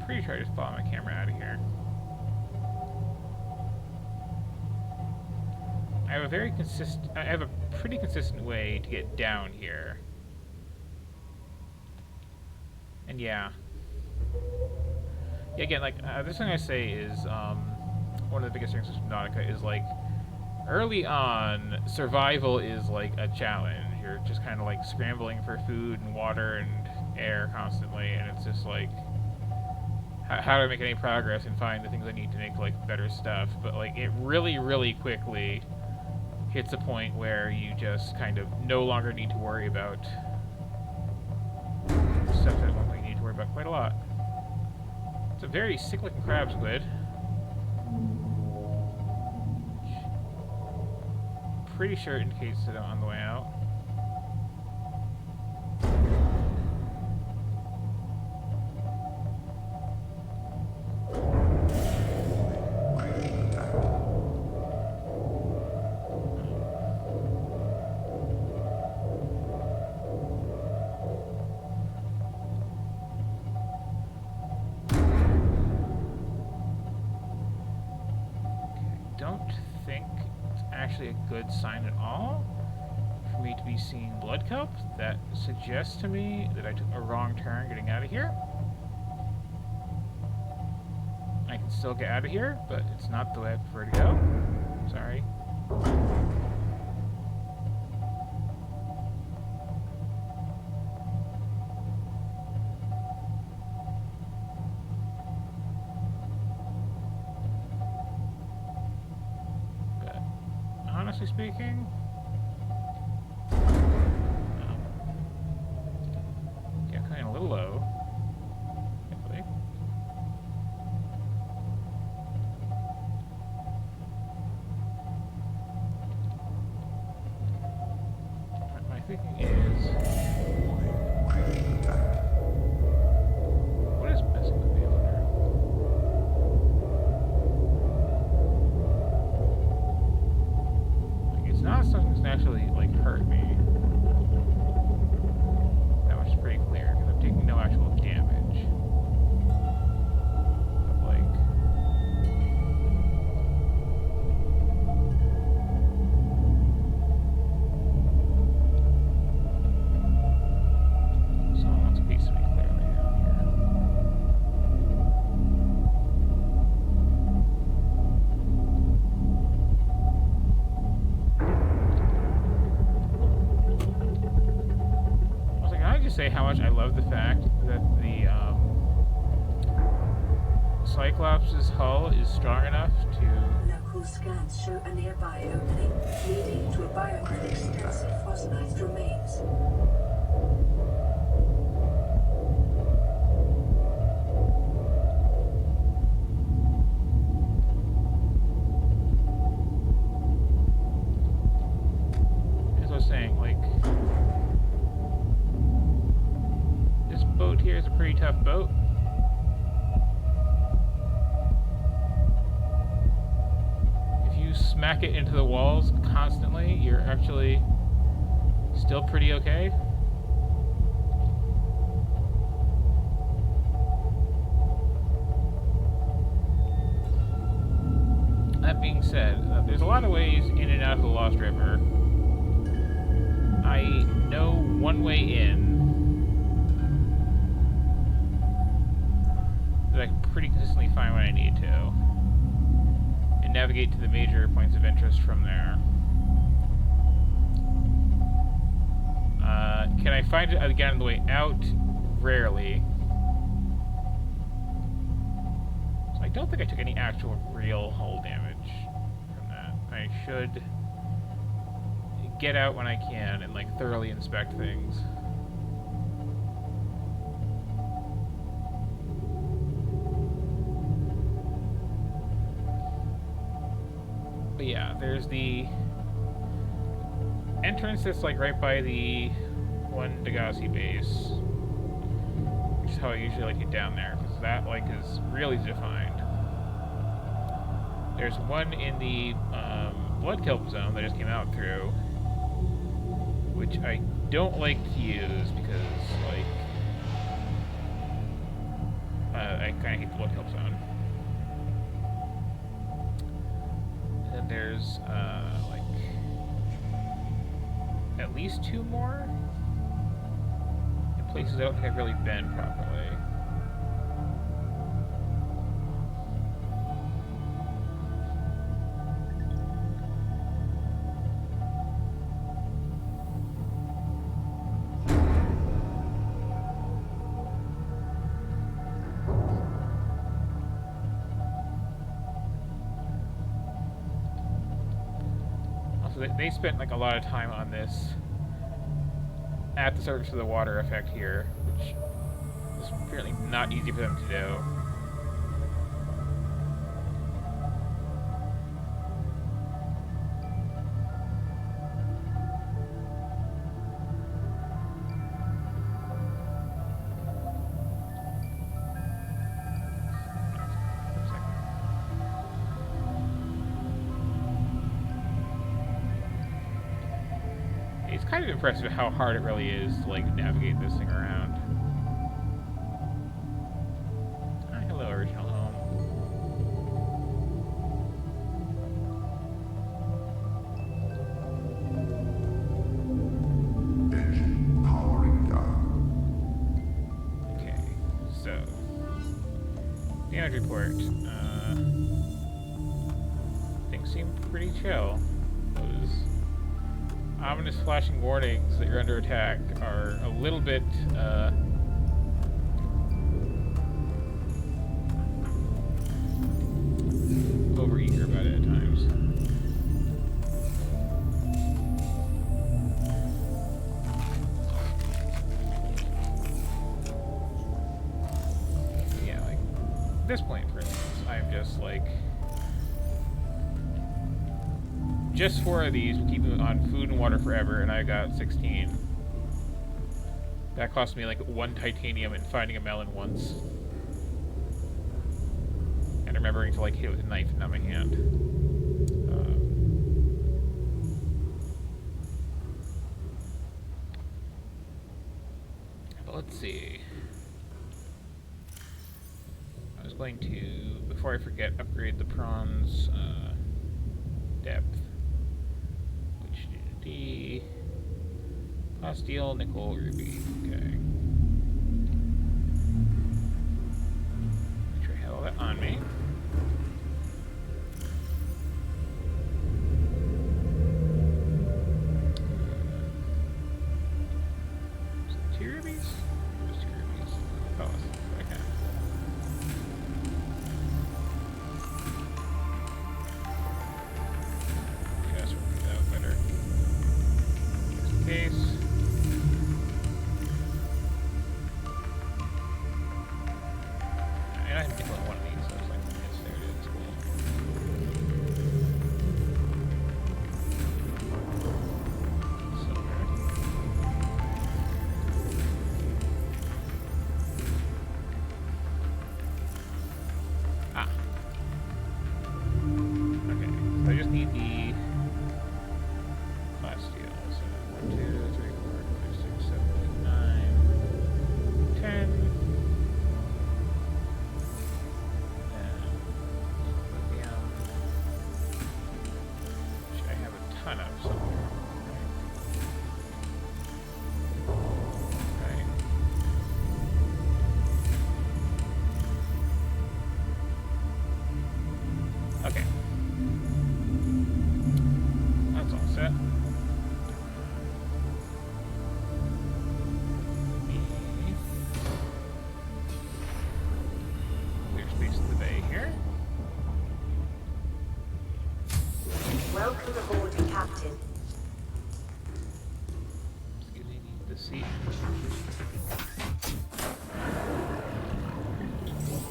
Pretty sure I just follow my camera out of here. I have a pretty consistent way to get down here. And yeah. Yeah, again, like, this thing I say is, one of the biggest things with Subnautica is, like, early on, survival is, like, a challenge. You're just kind of, like, scrambling for food and water and air constantly, and it's just, like, how do I make any progress and find the things I need to make, like, better stuff? But, like, it really, really quickly hits a point where you just kind of no longer need to worry about stuff that at one point you need to worry about quite a lot. It's a very sick-looking crab squid. Pretty sure it indicates that I'm on the way out. Don't think it's actually a good sign at all for me to be seeing blood kelp. That suggests to me that I took a wrong turn getting out of here. I can still get out of here, but it's not the way I prefer to go. Sorry. Honestly speaking, yeah, kind of a little low. Hopefully. My thinking is, what is messing with me over there? It's not something that's actually like hurt me. That much is pretty clear because I'm taking no actual damage. But like, someone wants a piece of me clearly down here. Say how much I love the fact that the Cyclops' hull is strong enough to... Local scans show a nearby opening leading to a biome with extensive fossilized remains. As I was saying, like... boat here is a pretty tough boat. If you smack it into the walls constantly, you're actually still pretty okay. That being said, there's a lot of ways in and out of the Lost River. I know one way in that I can pretty consistently find when I need to, and navigate to the major points of interest from there. Can I find it again on the way out? Rarely. So I don't think I took any actual real hull damage from that. I should get out when I can and like thoroughly inspect things. But yeah, there's the entrance that's like right by the one Degassi base, which is how I usually like get down there, because that like is really easy to find. There's one in the blood kelp zone that I just came out through, which I don't like to use because like I kind of hate the blood kelp zone. And then there's like at least two more in places I don't think I've really been properly. So they spent like a lot of time on this at the surface of the water effect here, which was apparently not easy for them to do. It's kind of impressive how hard it really is to like navigate this thing around. Ah, hello, original home. Engine powering down. Okay, so damage report. Things seem pretty chill. Those ominous flashing warnings that you're under attack are a little bit overeager about it at times. Yeah, like this point, for instance, I'm just like, just 4 of these will keep me on food and water forever, and I got 16. That cost me like 1 titanium and finding a melon once. And remembering to like hit it with a knife and not my hand. But let's see. I was going to, before I forget, upgrade the prawns depth. D, steel, nickel, ruby. Okay. Make sure I have all that on me. Is it 2 rubies? Just 2 rubies. Oh, that's what I have. Just work it out better. Case. And I didn't get one of these, so I was like, yes, there it is, cool. Silver. Ah. Okay, so I just need the class steel, so 1, 2, 3, 4, 5, 6, 7, 8, 9, 10. And lithium, which I have a ton of somewhere. Right. Okay. That's all set. Clear space in the bay here. Welcome aboard, Captain. Excuse me, need the seat.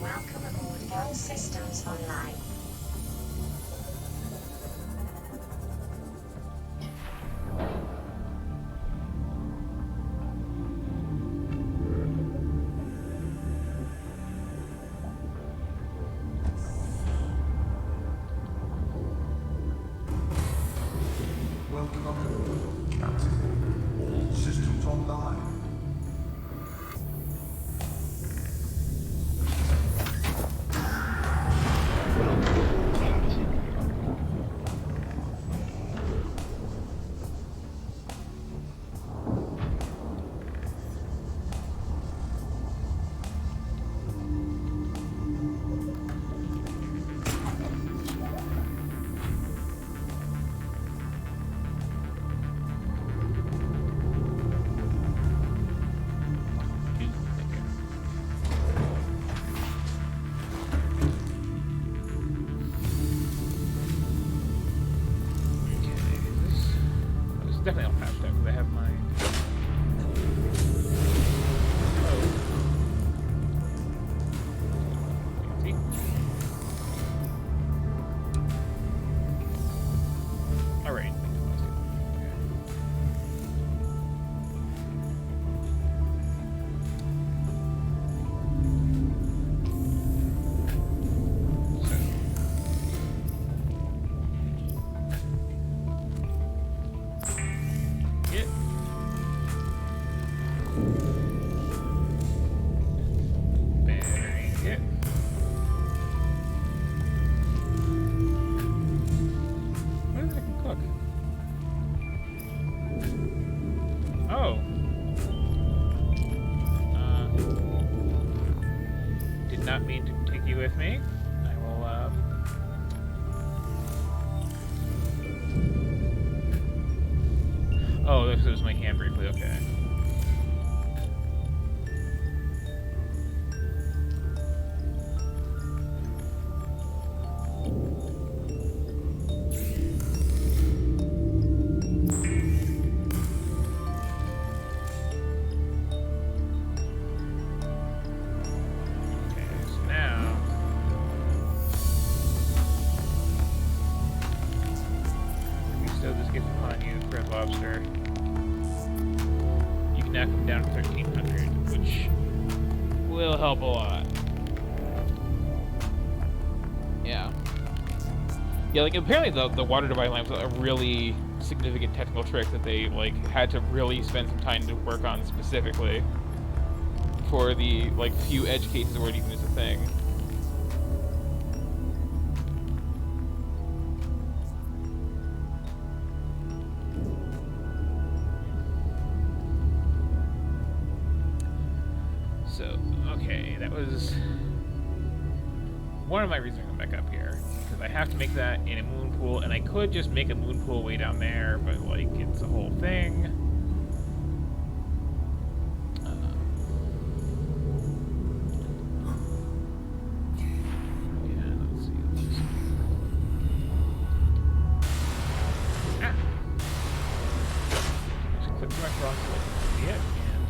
Welcome aboard, all systems online. Welcome aboard, Captain. All systems online. Welcome aboard, Captain. It's definitely all patched up because I have my. Oh. Fancy. Alright. Oh. Did not mean to take you with me. I will, Oh, this was my hand briefly, okay. Lobster. You can knock them down to 1,300, which will help a lot. Yeah. Yeah, like apparently the water divine lamp was a really significant technical trick that they like had to really spend some time to work on specifically for the like few edge cases where it even is a thing. Was one of my reasons to come back up here, because I have to make that in a moon pool, and I could just make a moon pool way down there, but like it's a whole thing. Yeah, let's see. Ah! Just click my cross so I can see it, and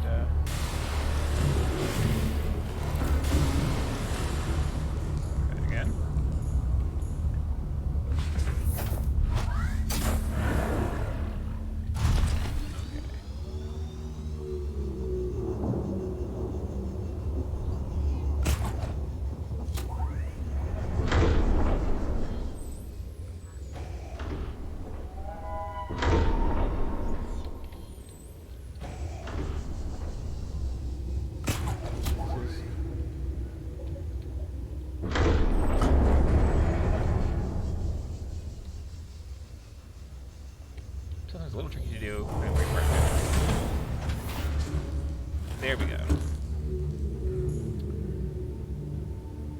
sometimes a little tricky to do. There we go.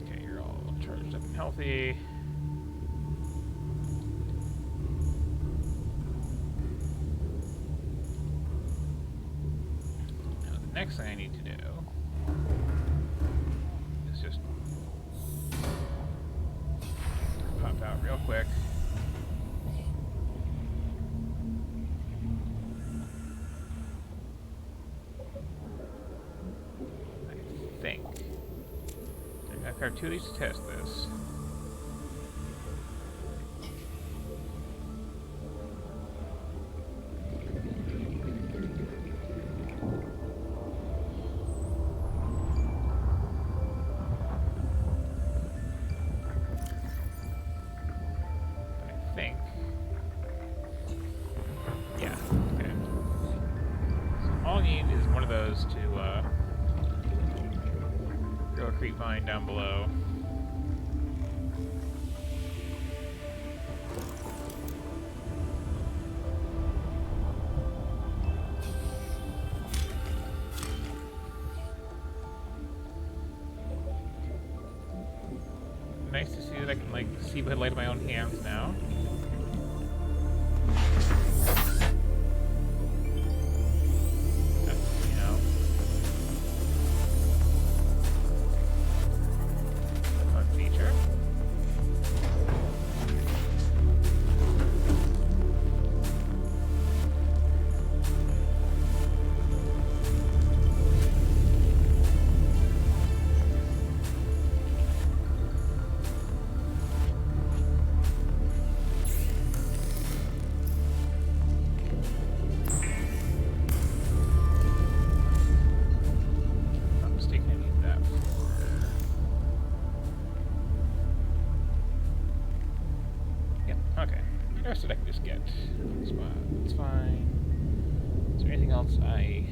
Okay, you're all charged up and healthy. Now the next thing I need to do is just pop out real quick. I've got 2 of these to test this. But I think... Yeah, okay. So all I need is one of those to, grow a creep vine down below. Nice to see that I can like see by the light of my own hands now. The rest of it I can just get on the spot. That's fine. Is there anything else I'm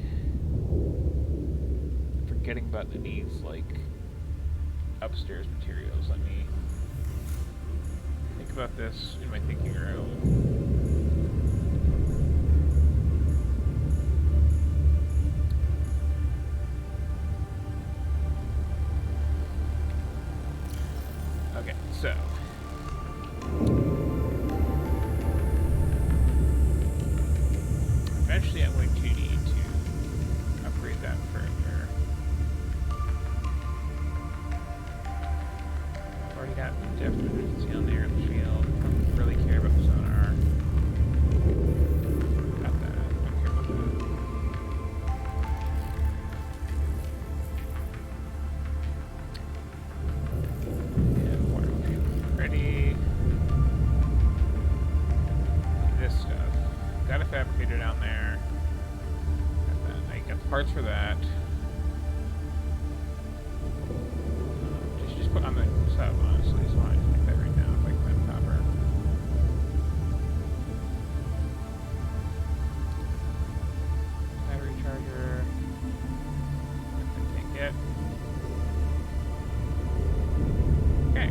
forgetting about that needs, like, upstairs materials? Let me think about this in my thinking room. Okay, so eventually I'm going to need to upgrade that further. I've already got depth of emergency on there in the shield. I don't really care about the sonar. Got that. Don't care about that. Yeah, water shield ready. This stuff. Got a fabricator down there. Got that. I got the parts for that. Just put on the sub, honestly, so I just make that right now, like that copper. Battery charger. I can't get. Okay.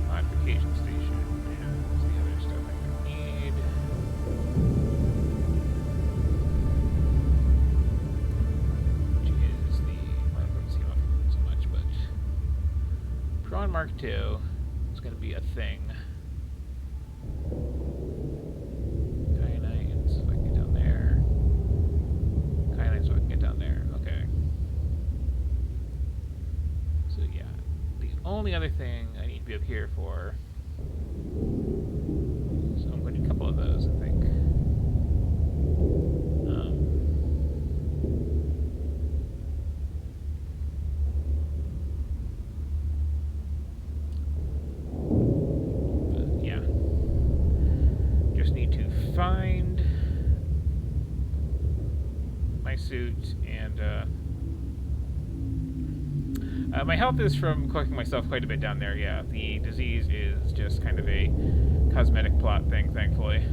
Modification station. And that's the other stuff I need. Which is the, I don't see so much, but Prawn Mark II is going to be a thing. Kyanite, so I can get down there. Kyanite, so I can get down there. Okay. So yeah, the only other thing I need to be up here for. So I'm going to need a couple of those, I think. But yeah, just need to find my suit and my health is from cooking myself quite a bit down there, yeah. The disease is just kind of a cosmetic plot thing, thankfully.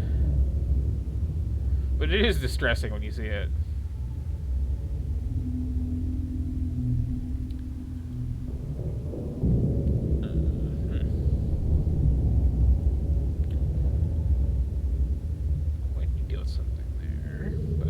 But it is distressing when you see it. I'm going to deal with something there, but...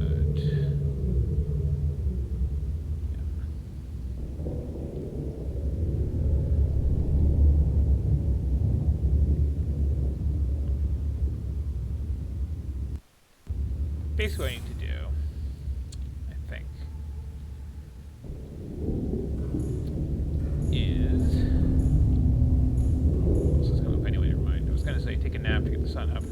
basically what I need to do, I think, is... this is coming up anyway, never mind. I was going to say take a nap to get the sun up.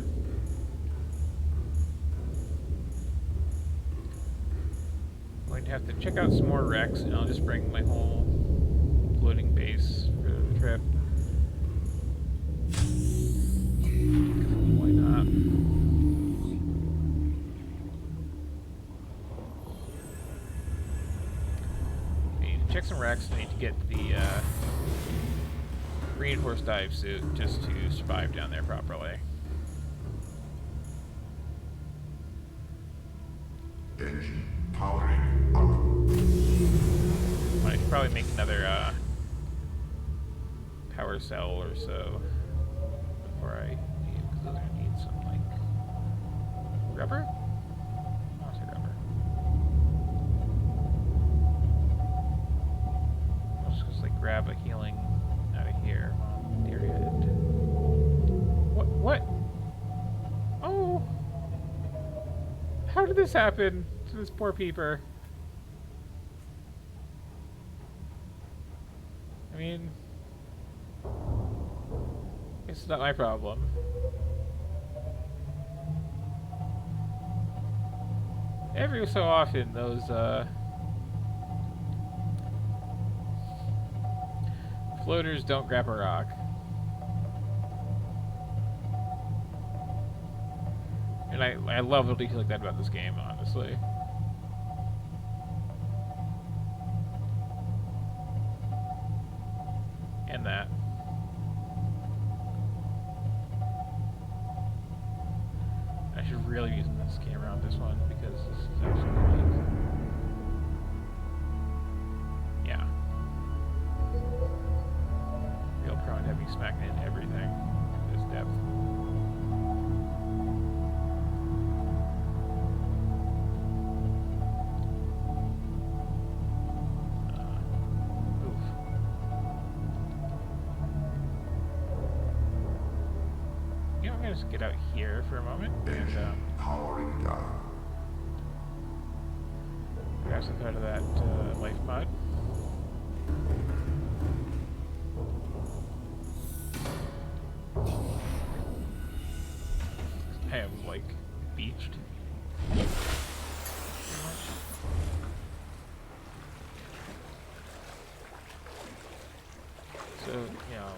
I'm going to have to check out some more wrecks, and I'll just bring my whole floating base for the trip. Why not? Check some wrecks. I need to get the reinforced dive suit just to survive down there properly. Engine powering up. I should probably make another power cell or so before I need, because those are gonna need some like rubber. Oh, I said rubber. Just like grab a healing out of here. Oh, dear head. What? Oh! How did this happen to this poor peeper? I mean, it's not my problem. Every so often, those floaters don't grab a rock. And I love little details like that about this game, honestly. And that. I should really be using this camera on this one because this is actually like, yeah, real prone to having smacking in everything at this depth. Oof. You know, I'm gonna just get out here for a moment and Engine powering down. grab stuff out of that life pod. I am like beached. Pretty much. So, you know,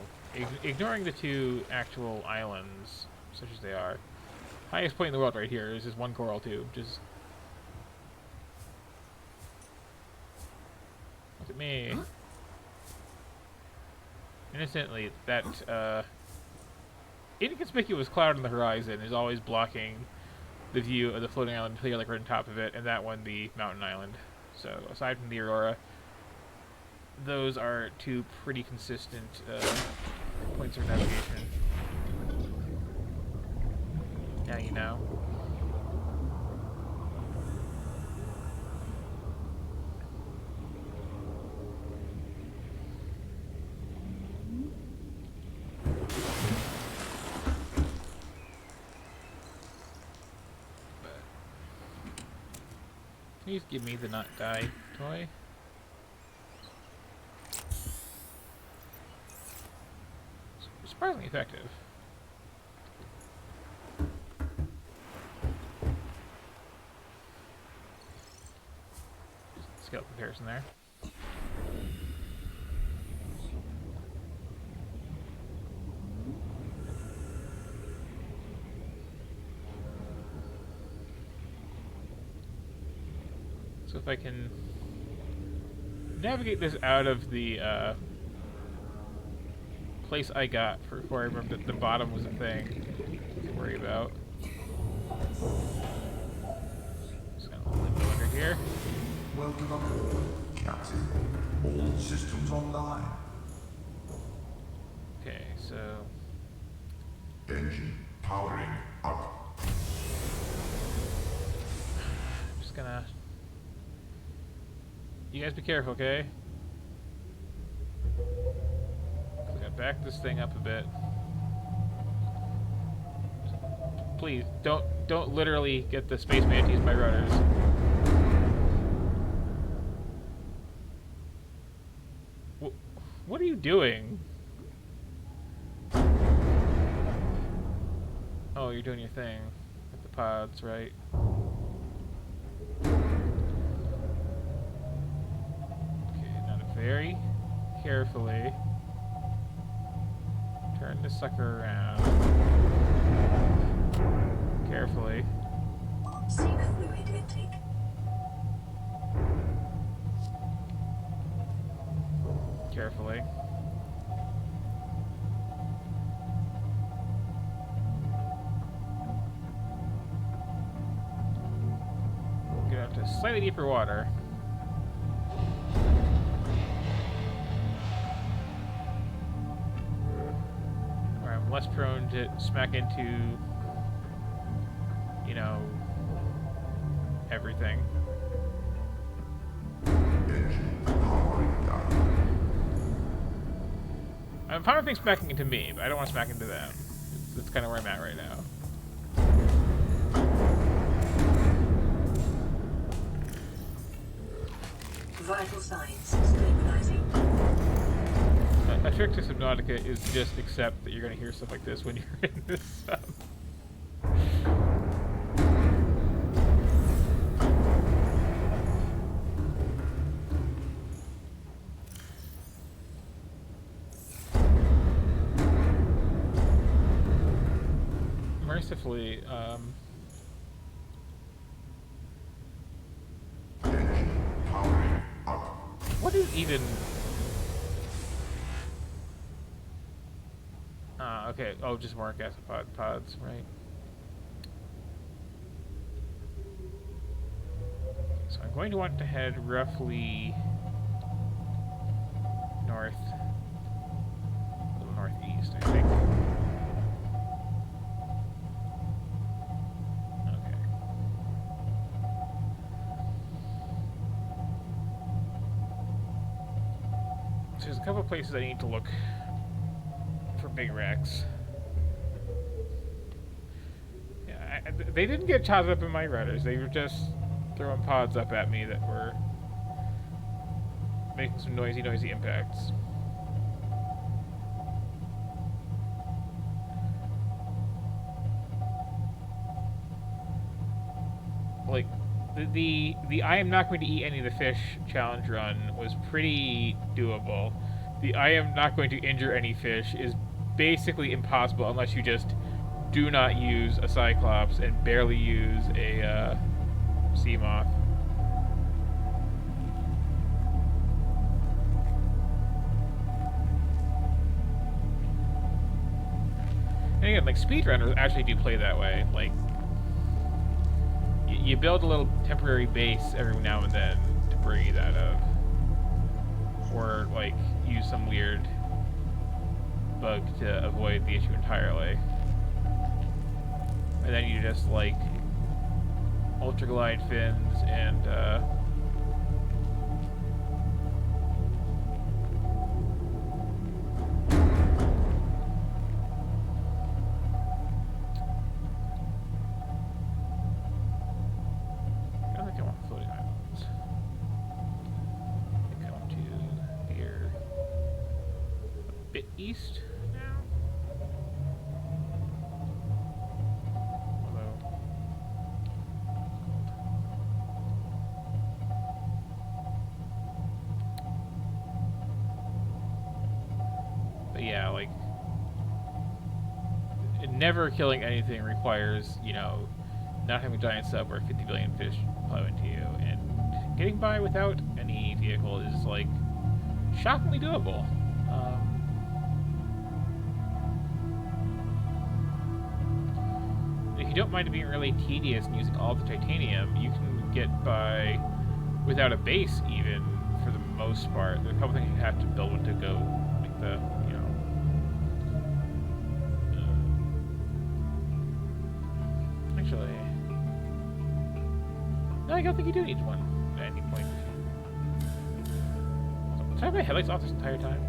ignoring the two actual islands, such as they are, highest point in the world right here is this one coral tube. Just look at me. Innocently, that inconspicuous cloud on the horizon is always blocking the view of the floating island until you're like right on top of it, and that one the mountain island. So aside from the aurora, those are two pretty consistent points of navigation. Now you know. Please give me the not die toy. Surprisingly effective. Scale comparison there. So if I can navigate this out of the place I got for before I remembered that the bottom was a thing to worry about. Just gonna limbo under here. Welcome aboard, Captain. All systems online. Okay, so Engine powering up. I'm just gonna. You guys be careful, okay? I'm gonna back this thing up a bit. Please, don't literally get the space manatees by rudders. What are you doing? Oh, you're doing your thing with the pods, right? Okay, now to very carefully turn the sucker around. Carefully. Seek fluid intake. Carefully. Get up to slightly deeper water. Where I'm less prone to smack into, you know, everything. Engine powering down. I'm fine with things smacking into me, but I don't want to smack into them. That's kind of where I'm at right now. Vital signs stabilizing. A trick to Subnautica is just accept that you're going to hear stuff like this when you're in this sub. Mercifully, Engine powering up. what is even... Okay. Oh, just more gasopod pods, right? So I'm going to want to head roughly north, a little northeast, I think. Okay. So there's a couple of places I need to look for big wrecks. Yeah, they didn't get chopped up in my rudders. They were just throwing pods up at me that were making some noisy impacts. Like, the I am not going to eat any of the fish challenge run was pretty doable. The I am not going to injure any fish is basically impossible unless you just do not use a Cyclops and barely use a sea moth. And again, like, speedrunners actually do play that way. Like, you build a little temporary base every now and then to breathe out of. Or, like, use some weird bug to avoid the issue entirely. And then you just, like, ultra glide fins and, I don't think I want floating islands. I think I want to veer a bit east now. Although, but yeah, like, never killing anything requires, you know, not having a giant sub where 50 billion fish plow into you, and getting by without any vehicle is, like, shockingly doable. If you don't mind it being really tedious and using all the titanium, you can get by without a base, even, for the most part. There are a couple things you have to build one to go, like the, you know, actually, no, I don't think you do need one at any point. Did I have my headlights off this entire time?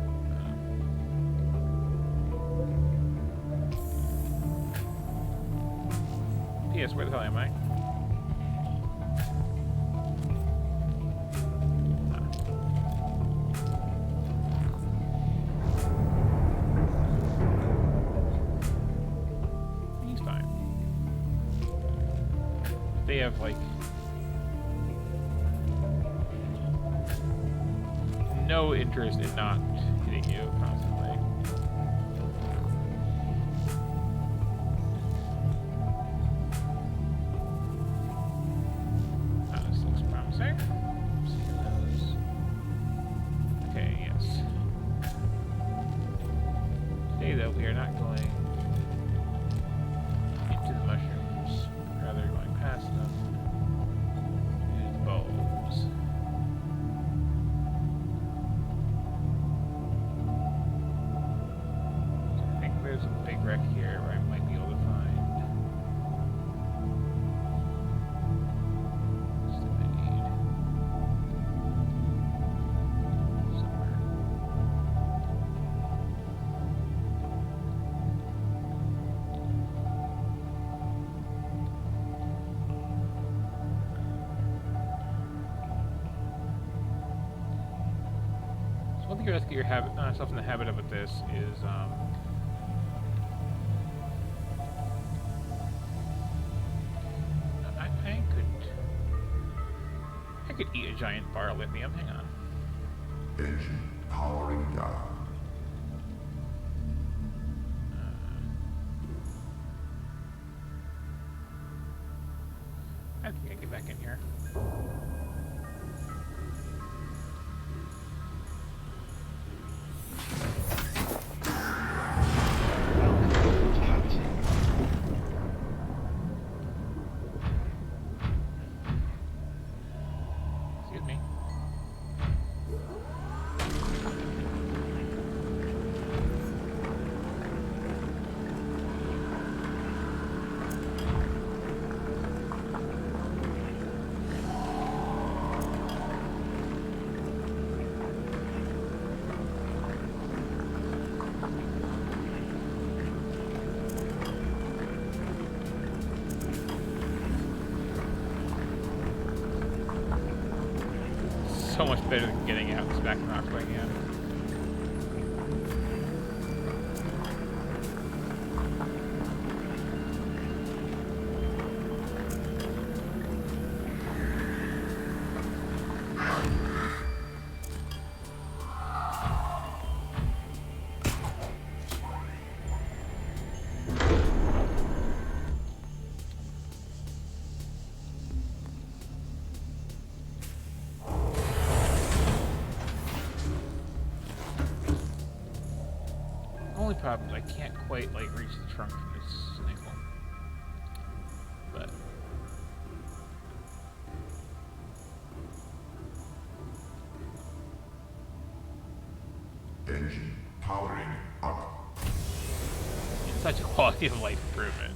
P.S. Where the hell am I? He's fine. They have, like, no interest in not hitting you constantly. This looks promising. See those. Okay, yes. Today, though, we are not going into the mushrooms, but rather going past them into the bulbs. I think there's a big wreck here where I might be able to find stuff I need somewhere. So one thing you have to get yourself in the habit of with this is I could eat a giant bar of lithium. Hang on. Engine powering down. I think I can get back in here. so much better than getting out and smacking rocks by hand. Only problem is I can't quite like reach the trunk from this angle. But Engine powering up. it's such a quality of life improvement.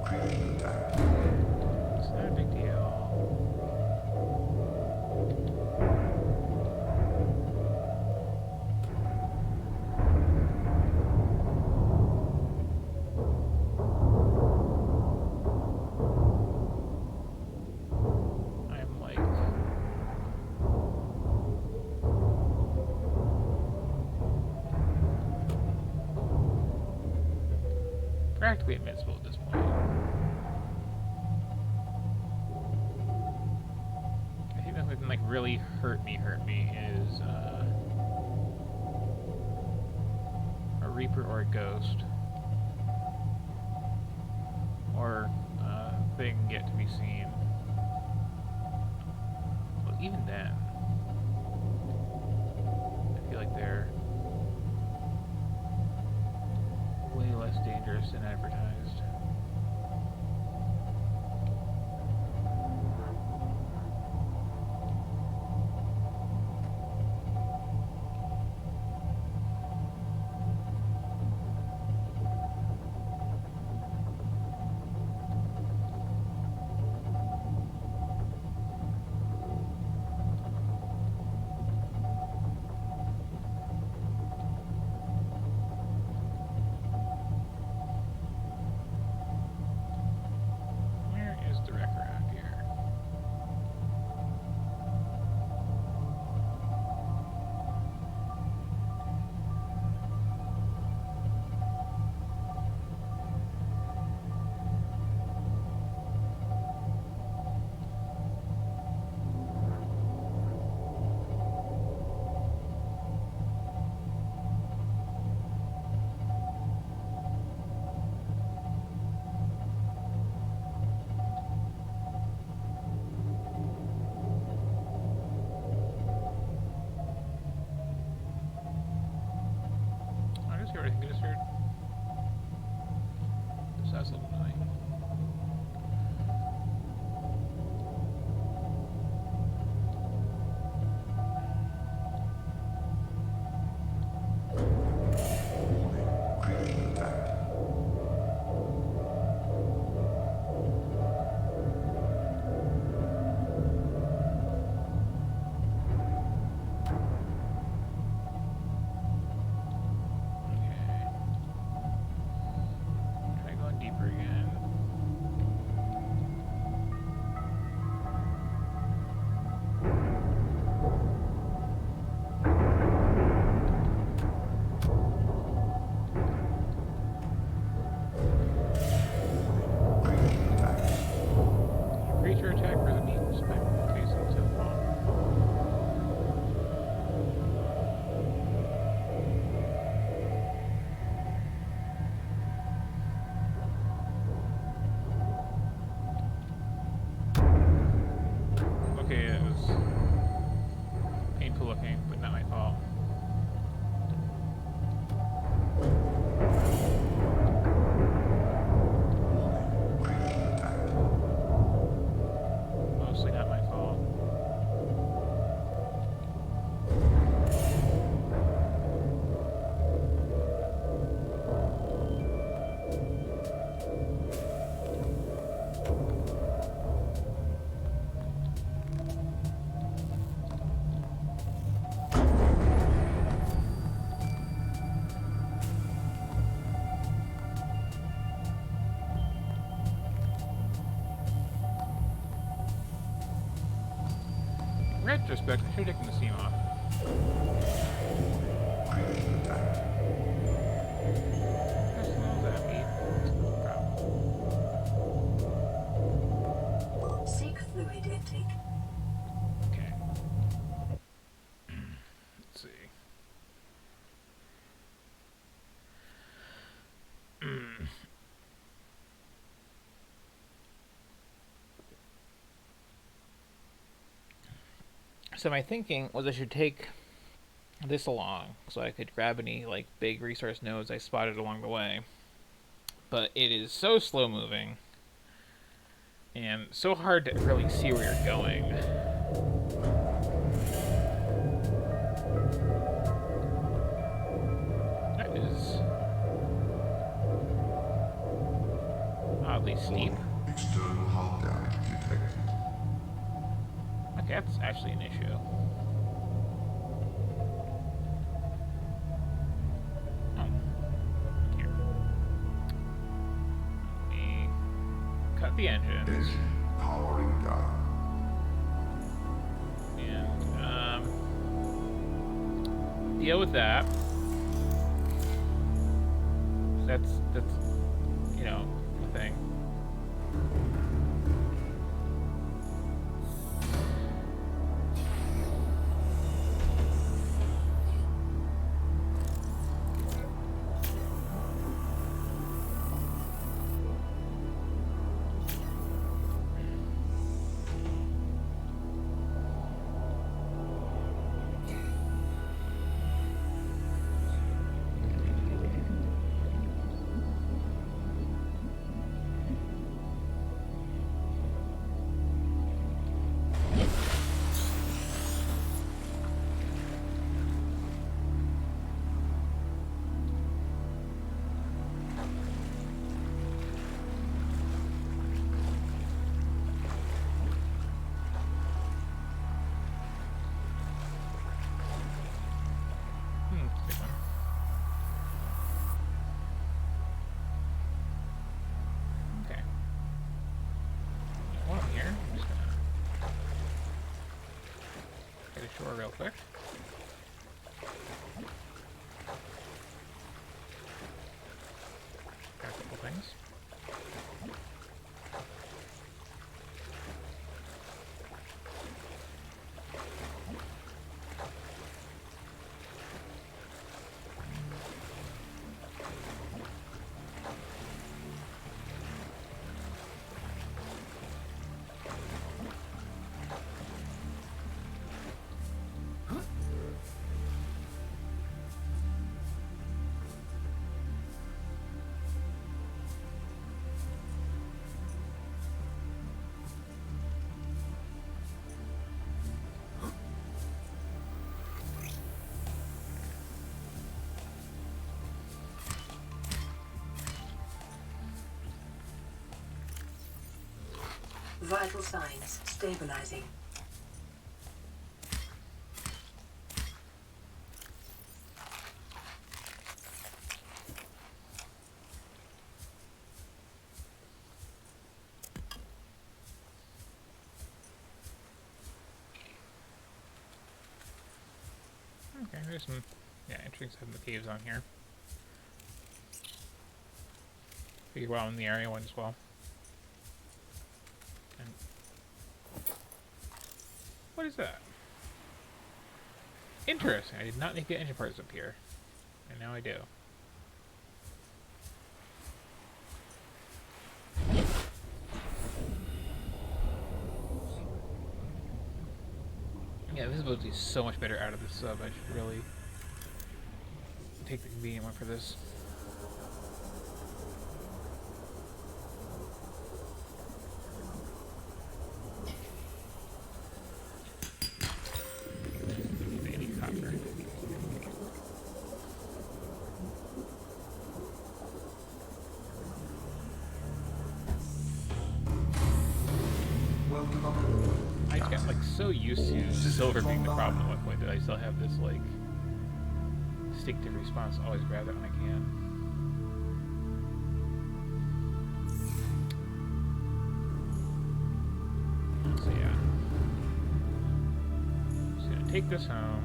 Critical attack. It's not a big deal. I'm like practically invincible at this point. I think the only thing like really hurt me is a Reaper or a Ghost. Or thing yet to be seen. Well, even then, I feel like they're way less dangerous than advertised. Where is the wreck around here? I just hear everything I just heard. This sounds a little annoying. Critical attack. Okay. Try going deeper again. Critical attack. Creature attack for the meat spec facing to the wall. Okay, it was painful looking, but not my fault. Critical retrospect, I should have taken the steam off. How small is that meat? No problem. Seek fluid intake. Okay. Let's see. So my thinking was I should take this along so I could grab any like big resource nodes I spotted along the way. But it is so slow moving and so hard to really see where you're going. That is oddly steep. External hard drive detected. Okay, that's actually an issue. Oh. Here. Let me cut the engines. Engine powering down. And, deal with that. That's, you know, the thing. Big one. Okay. While I'm here, I'm just gonna get ashore real quick. Got a couple things. Vital signs stabilizing. Okay, there's some, yeah, interesting stuff in the caves on here. Figure while I'm in the area one as well. And what is that? Interesting. I did not make the engine parts up here, and now I do. Yeah, visibility is so much better out of this sub. I should really take the convenient one for this. Any copper. I just got like so used to silver being the problem at one point that I still have this like instinctive response to always grab that when I can. So yeah. take this home.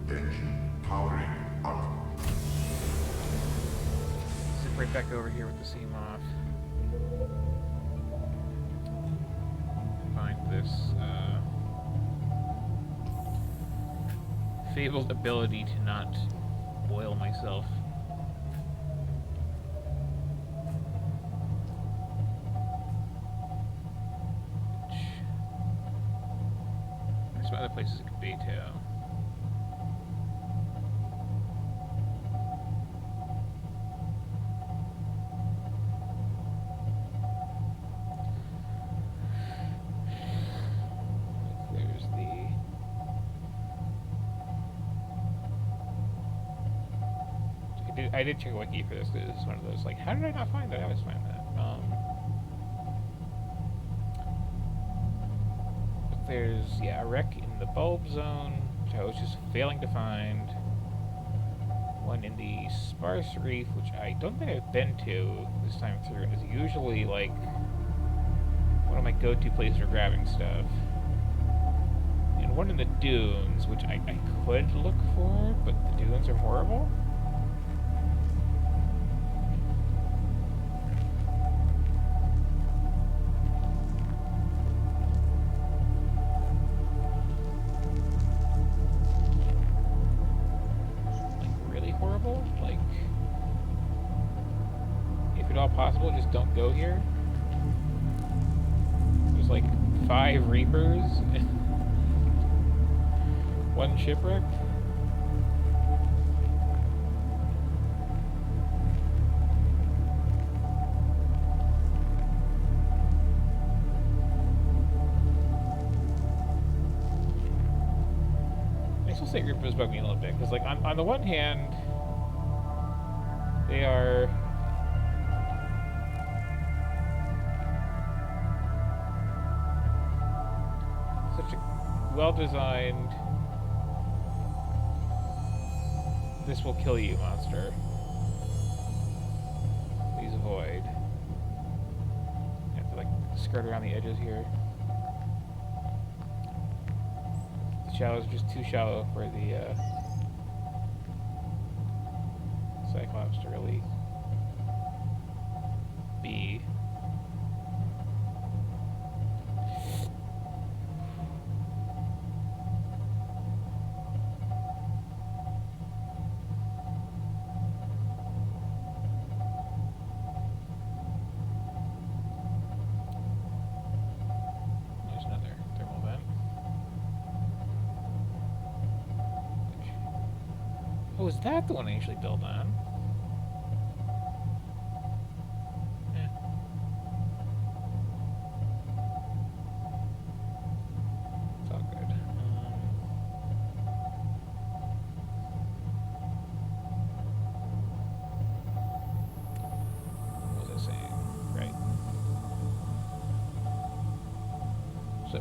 Engine powering up. Zip right back over here with the seam off. Find this fabled ability to not boil myself. There's some other places it could be too. There's the... I did check a wiki for this. It's one of those, like, how did I not find that? I always find that. But there's, yeah, a wreck in the bulb zone, which I was just failing to find. One in the sparse reef, which I don't think I've been to this time through, and is usually, like, one of my go-to places for grabbing stuff. And one in the dunes, which I could look for, but the dunes are horrible. Like, if at all possible, just don't go here. There's like 5 reapers, one shipwreck. I still say reapers bug me a little bit, because like on the one hand, they are such a well-designed "this will kill you" monster. Please avoid. I have to like skirt around the edges here. The shallows are just too shallow for the Cyclops to really be. There's another thermal vent. Oh, is that the one I usually build on?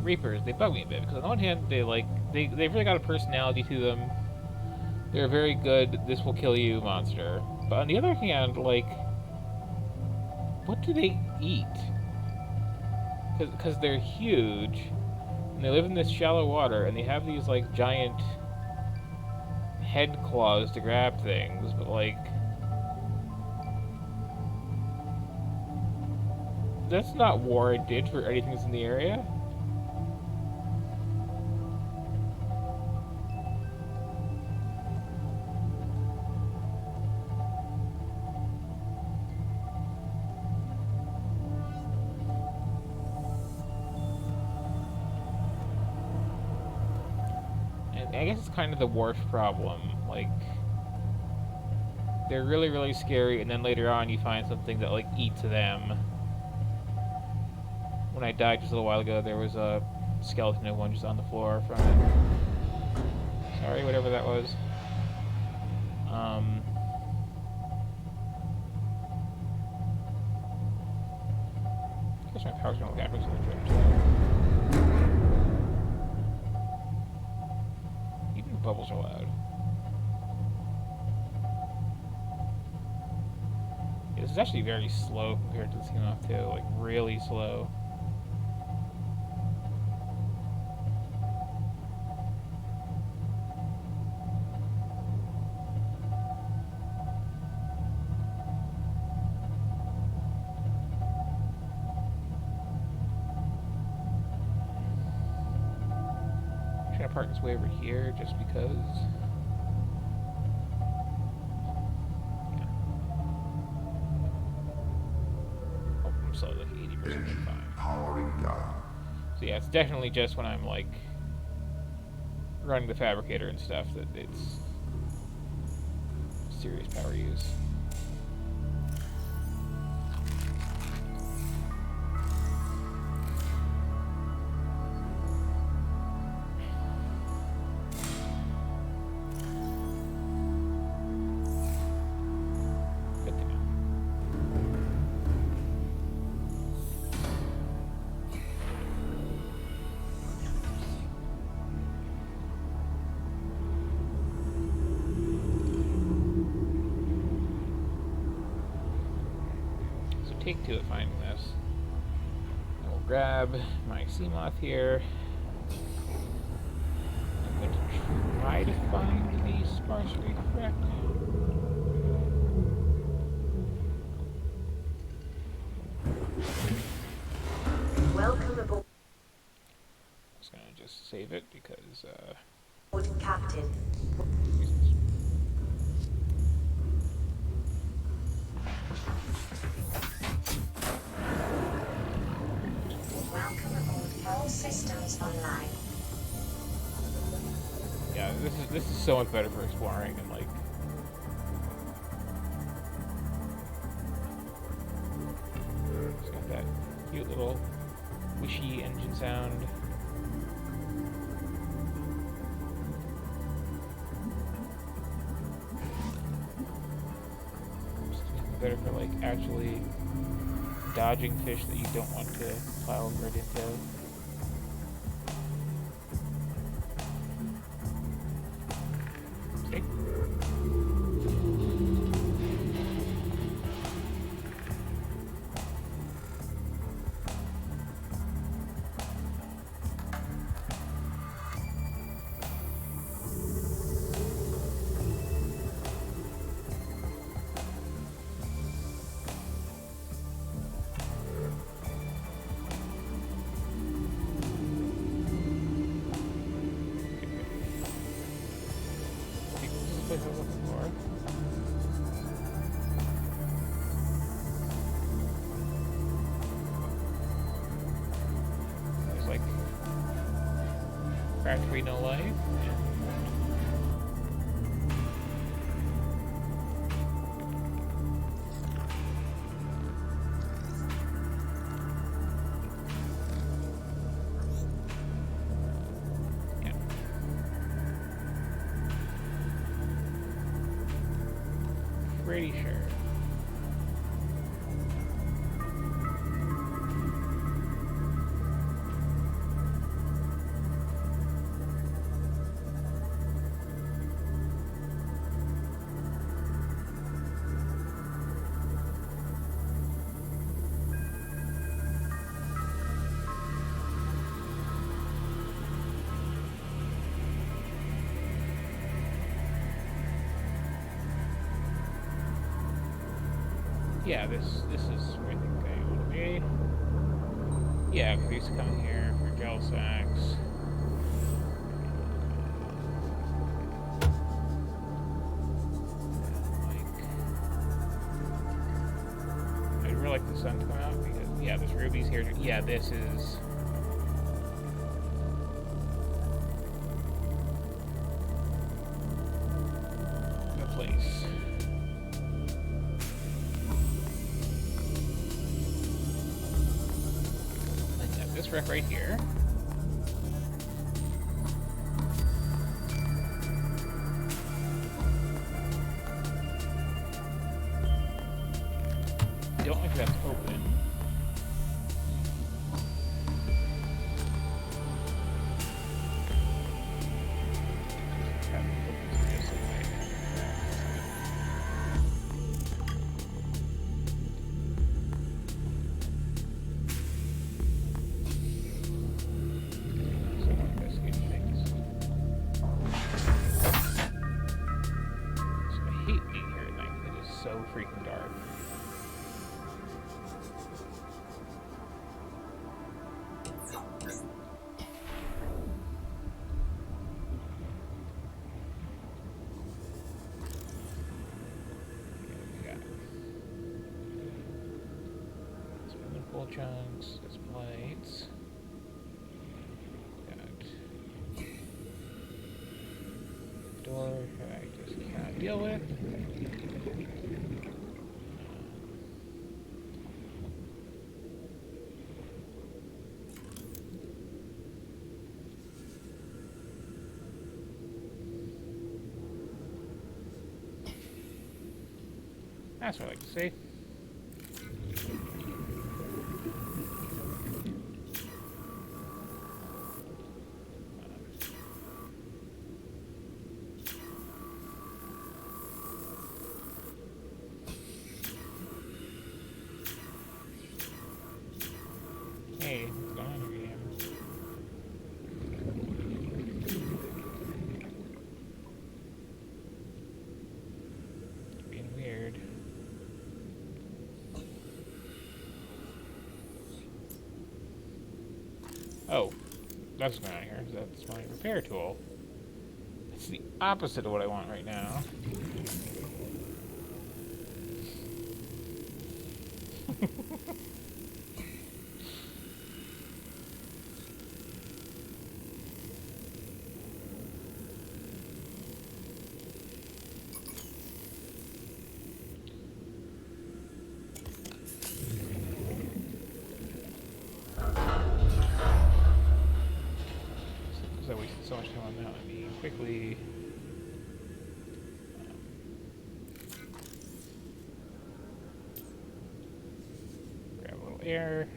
Reapers, they bug me a bit because on the one hand they've really got a personality to them. They're a very good "this will kill you" monster. But on the other hand, like, what do they eat? Because they're huge and they live in this shallow water and they have these like giant head claws to grab things, but like that's not warranted for anything that's in the area. I guess it's kind of the wharf problem. Like, they're really, really scary, and then later on you find something that, like, eats them. When I died just a little while ago, there was a skeleton of one just on the floor from it. Sorry, whatever that was. I guess my power's gonna look after bubbles are loud. Yeah, this is actually very slow compared to the Seamoth too, like really slow. park this way over here just because. Yeah. Oh, I'm still like 80% Engine fine. powering down. So yeah, it's definitely just when I'm like running the fabricator and stuff that it's serious power use. Good to know. So take two at finding this. I will grab my sea moth here. I'm going to try to find the sparse reef wreck. Welcome aboard, I'm just going to just save it because Captain. reasons. Welcome aboard. All systems online. Yeah, this is so much better for exploring and like. It's got that cute little wishy engine sound. Just making it better for like actually dodging fish that you don't want to plow right into. See? This is the place I was looking for. There's like factory no life. Yeah. Pretty sure. Yeah, this is where I think I want to be. Yeah, 'cause I used to come here for gel sacks. I'd really like the sun to come out because yeah, there's rubies here. Yeah, this is. The place. Let's have this wreck right here. Don't know if that's open. Have it open so just like chunks, as plates. Got door I just cannot deal with. That's what I like to see. Hey, what's going on over here? Being weird. Oh, that's what's going on here. That's my repair tool. It's the opposite of what I want right now. Because I wasted so much time on that. Let me quickly grab a little air.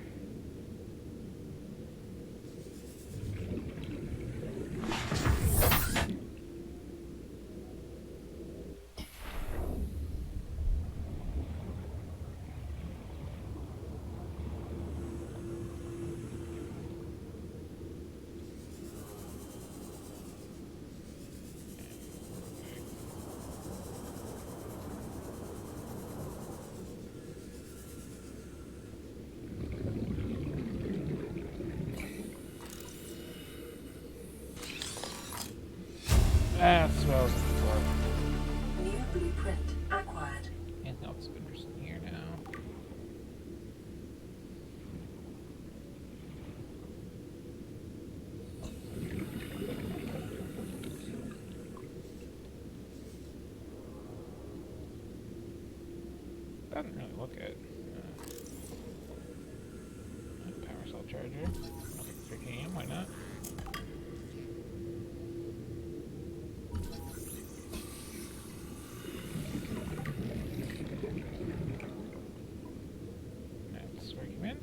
That's what I was looking for. New blueprint acquired. Anything else interesting here now? Doesn't really look it. Power cell charger. Freaking why not? That's where you in.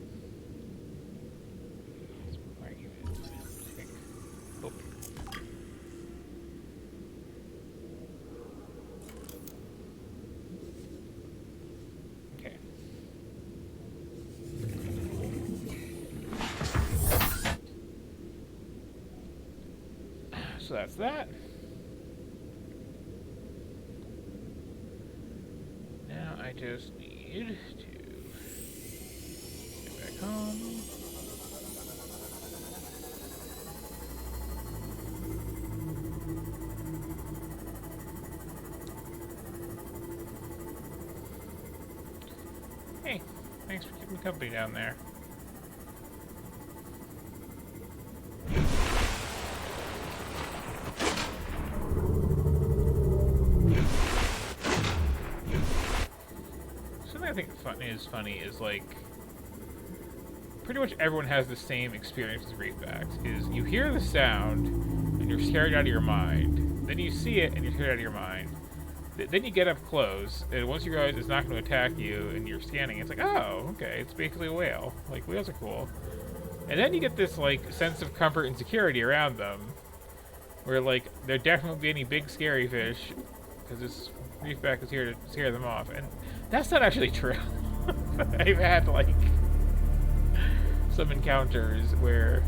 That's where you in. Okay. Oh. Okay. So that's that. Now I just need to get back home. Hey, thanks for keeping me company down there. Something I think is funny is like pretty much everyone has the same experience with reefbacks. Is you hear the sound and you're scared out of your mind. Then you see it and you're scared out of your mind. Then you get up close, and once you realize it's not going to attack you and you're scanning, it's like, oh, okay, it's basically a whale. Like, whales are cool. And then you get this, like, sense of comfort and security around them, where, like, there definitely won't be any big scary fish, because this reefback is here to scare them off. And that's not actually true. I've had, like, some encounters where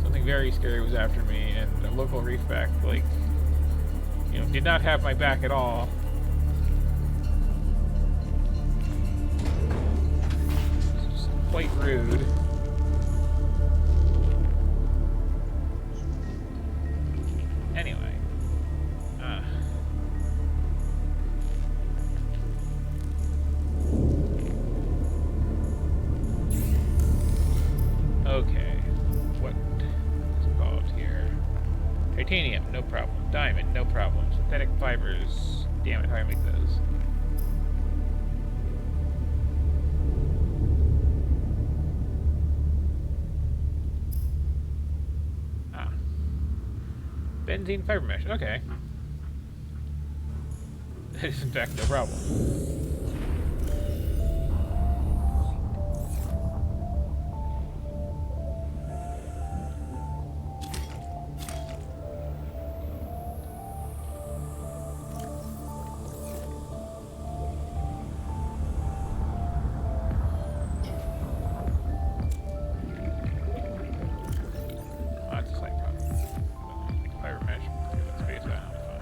something very scary was after me, and a local reefback, like, you know, did not have my back at all. It's just quite rude. Anyway. Titanium, no problem. Diamond, no problem. Synthetic fibers. Damn it, how do I make those? Ah. Benzene fiber mesh, okay. That is in fact no problem. Oh, that's a slight problem. Fiber mesh, get that space out, fine.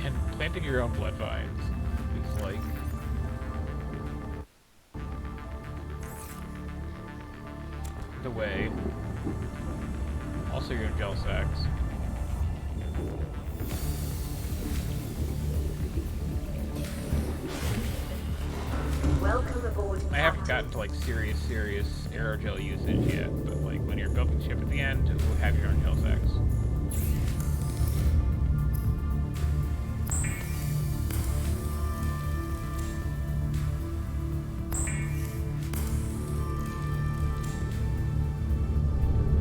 And planting your own blood vines is like the way. Also your own gel sacks. Welcome aboard, I haven't Captain. gotten to like serious aerogel usage yet, but like when you're building the ship at the end, we'll have your own gel sacks.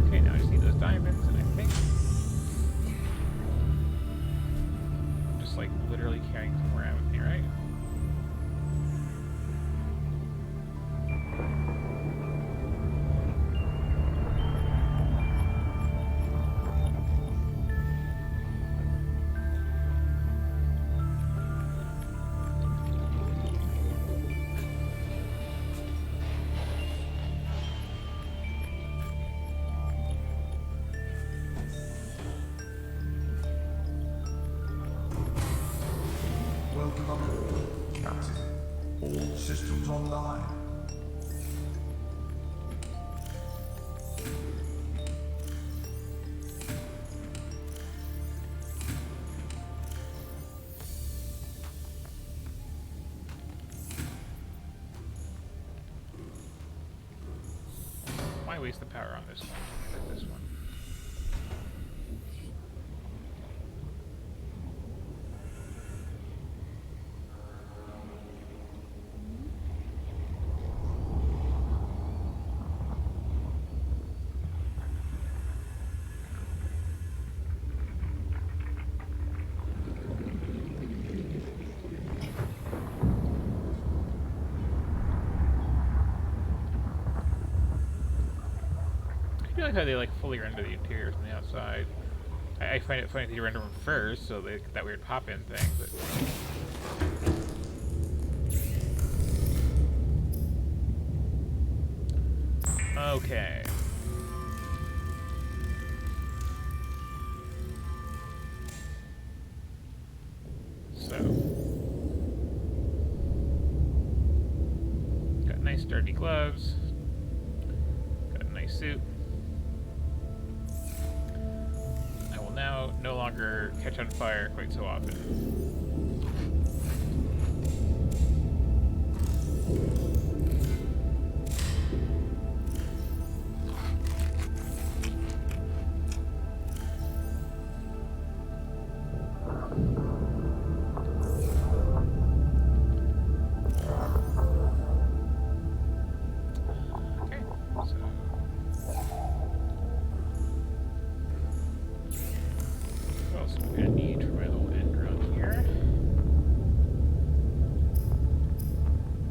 Okay, now I just need those diamonds, and I think just like literally carrying them around with me, right? Welcome aboard, Captain. All systems online. Why waste the power on this one? Get this one. I feel like how they like fully render the interior from the outside. I find it funny that you render them first, so they get that weird pop-in thing, but okay. So got nice sturdy gloves. Got a nice suit. I will now no longer catch on fire quite so often. Okay, so what else am I gonna need for my little end run here?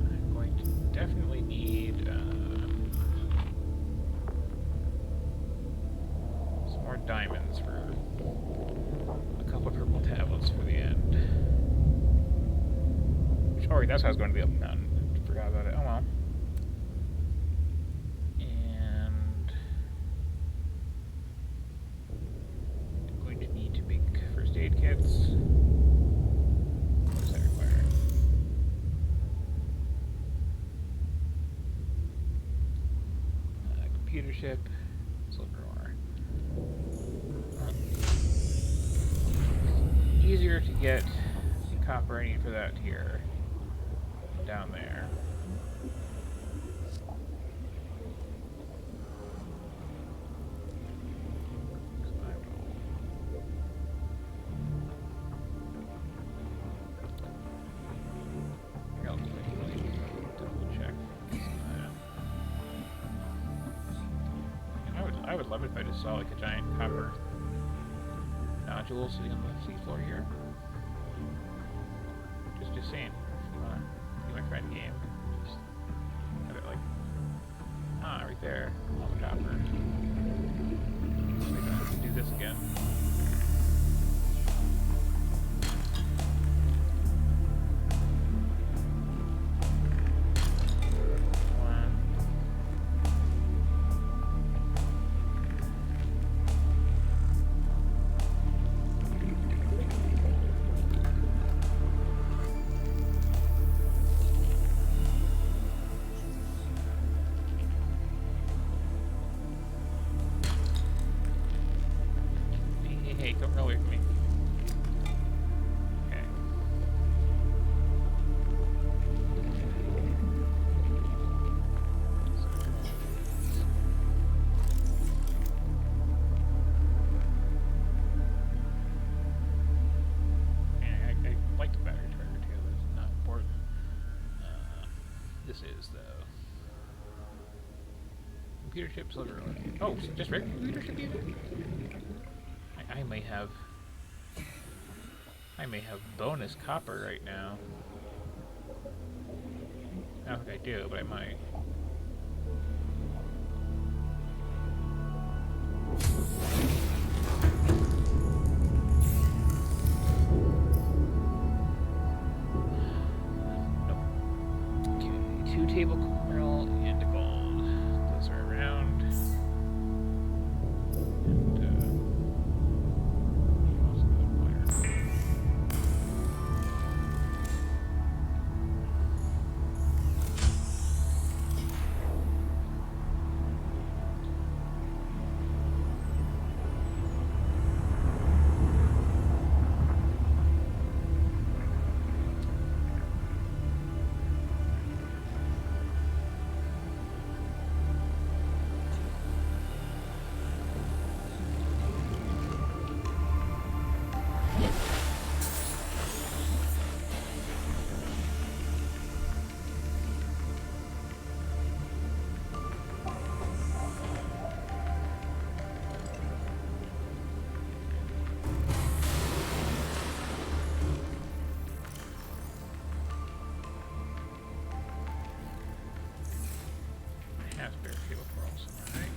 I'm going to definitely need some more diamonds for a couple of purple tablets for the end. Sorry, that's how I was going to be up the mountain. Forgot about it. Oh well. And I'm going to need to make first aid kits. What does that require? computer chip, silver ore. Easier to get the copper I need for that here. Down there. I would love it if I just saw like a giant copper nodule sitting on the seafloor here. Just saying. If you wanna be my friend game, just have it like right there, all the copper. So I have to do this again. Hey, don't run away from me. Okay. I like the battery charger too, but it's not important. This is though. Computer chip, silver. Oh, just regular computer chip even? I may have bonus copper right now. I don't think I do, but I might. Nope. Okay, 2 table coral and gold. Those are around. Spare table coral somewhere, right?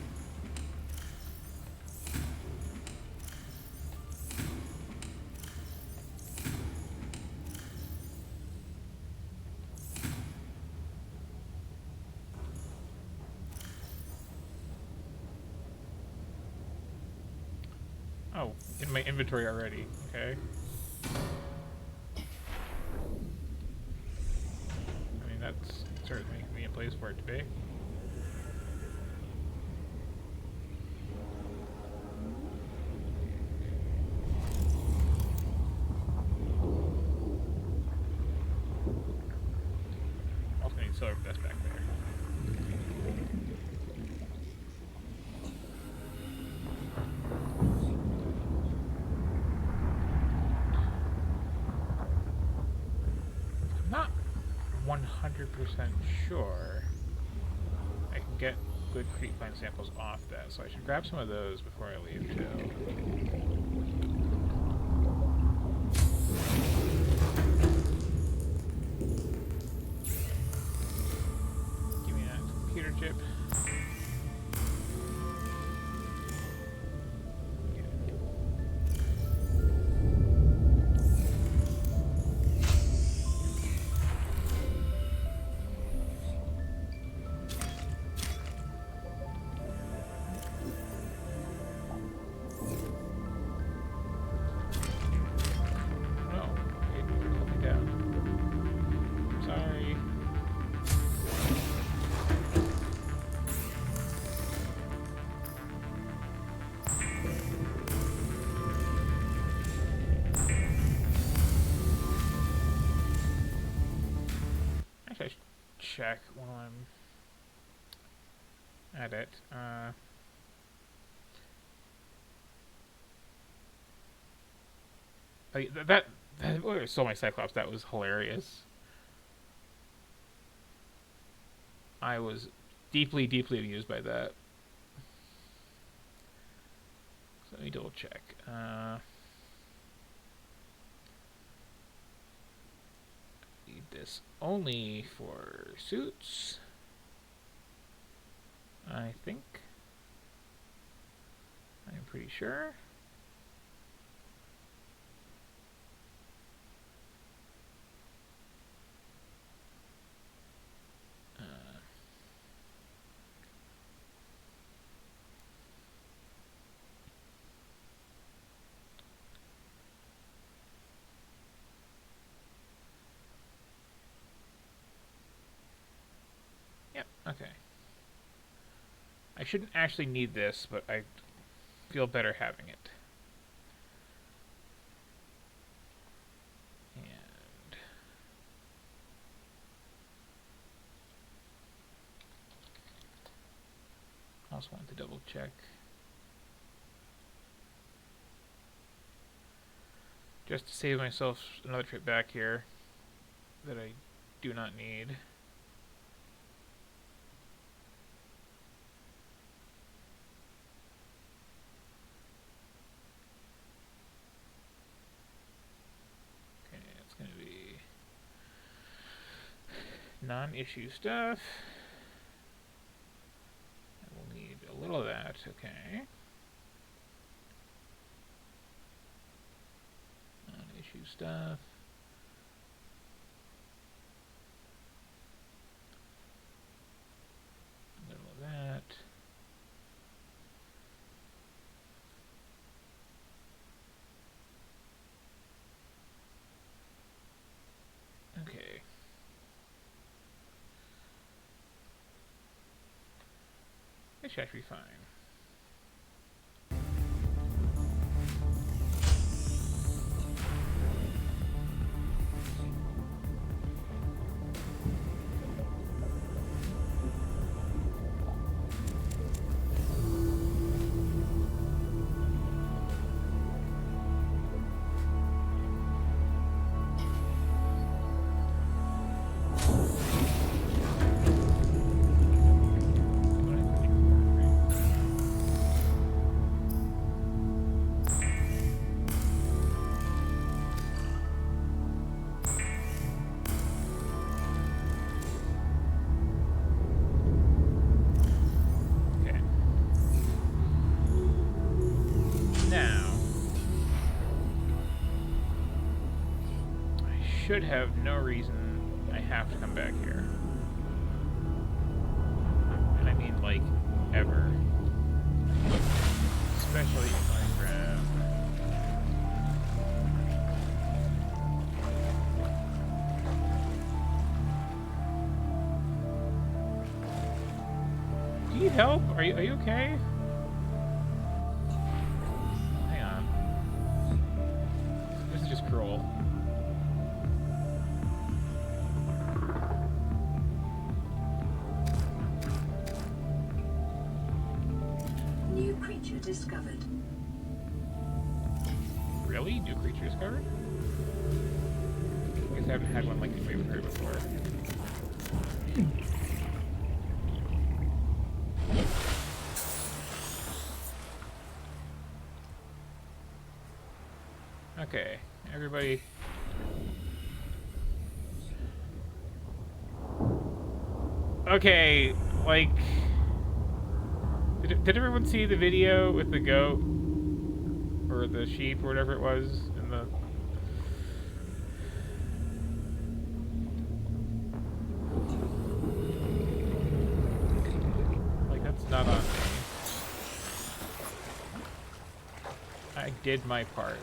Oh, in my inventory already. Okay. I mean, that's certainly a convenient place for it to be. Silver, that's back there. I'm not 100% sure I can get good creep plant samples off that, so I should grab some of those before I leave too. Computer chip. check while I'm at it. That stole my Cyclops. That was hilarious. I was deeply, deeply amused by that. So let me double check. Need this only for suits, I think. I'm pretty sure. Yep, okay. I shouldn't actually need this, but I feel better having it. And I also wanted to double check. Just to save myself another trip back here that I do not need. Okay, it's going to be non-issue stuff. I will need a little of that, okay. Non-issue stuff. A little of that. Okay. It should actually be fine. Should have no reason I have to come back here. And I mean, like, ever. Especially if I grab... Do you need help? Are you okay? Hang on. This is just cruel. New creature discovered. Really? New creature discovered? I guess I haven't had one like this way with her before. Okay, everybody. Okay, like... Did everyone see the video with the goat? Or the sheep, or whatever it was, in the... Like, that's not on me. I did my part.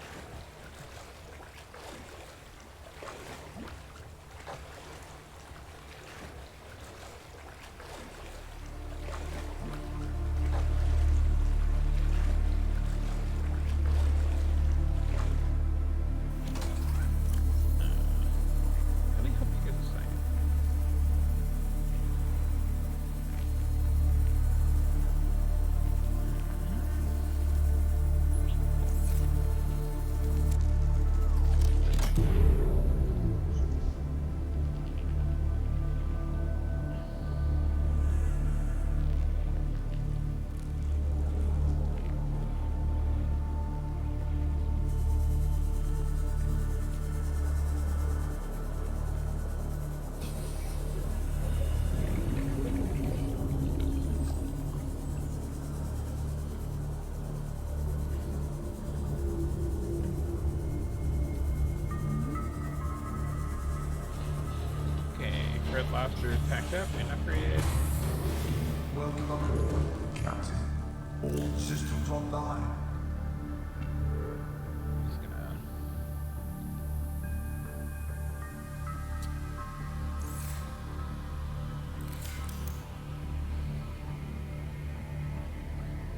red lobster is packed up and upgraded. Welcome, Captain. All systems online. Just gonna.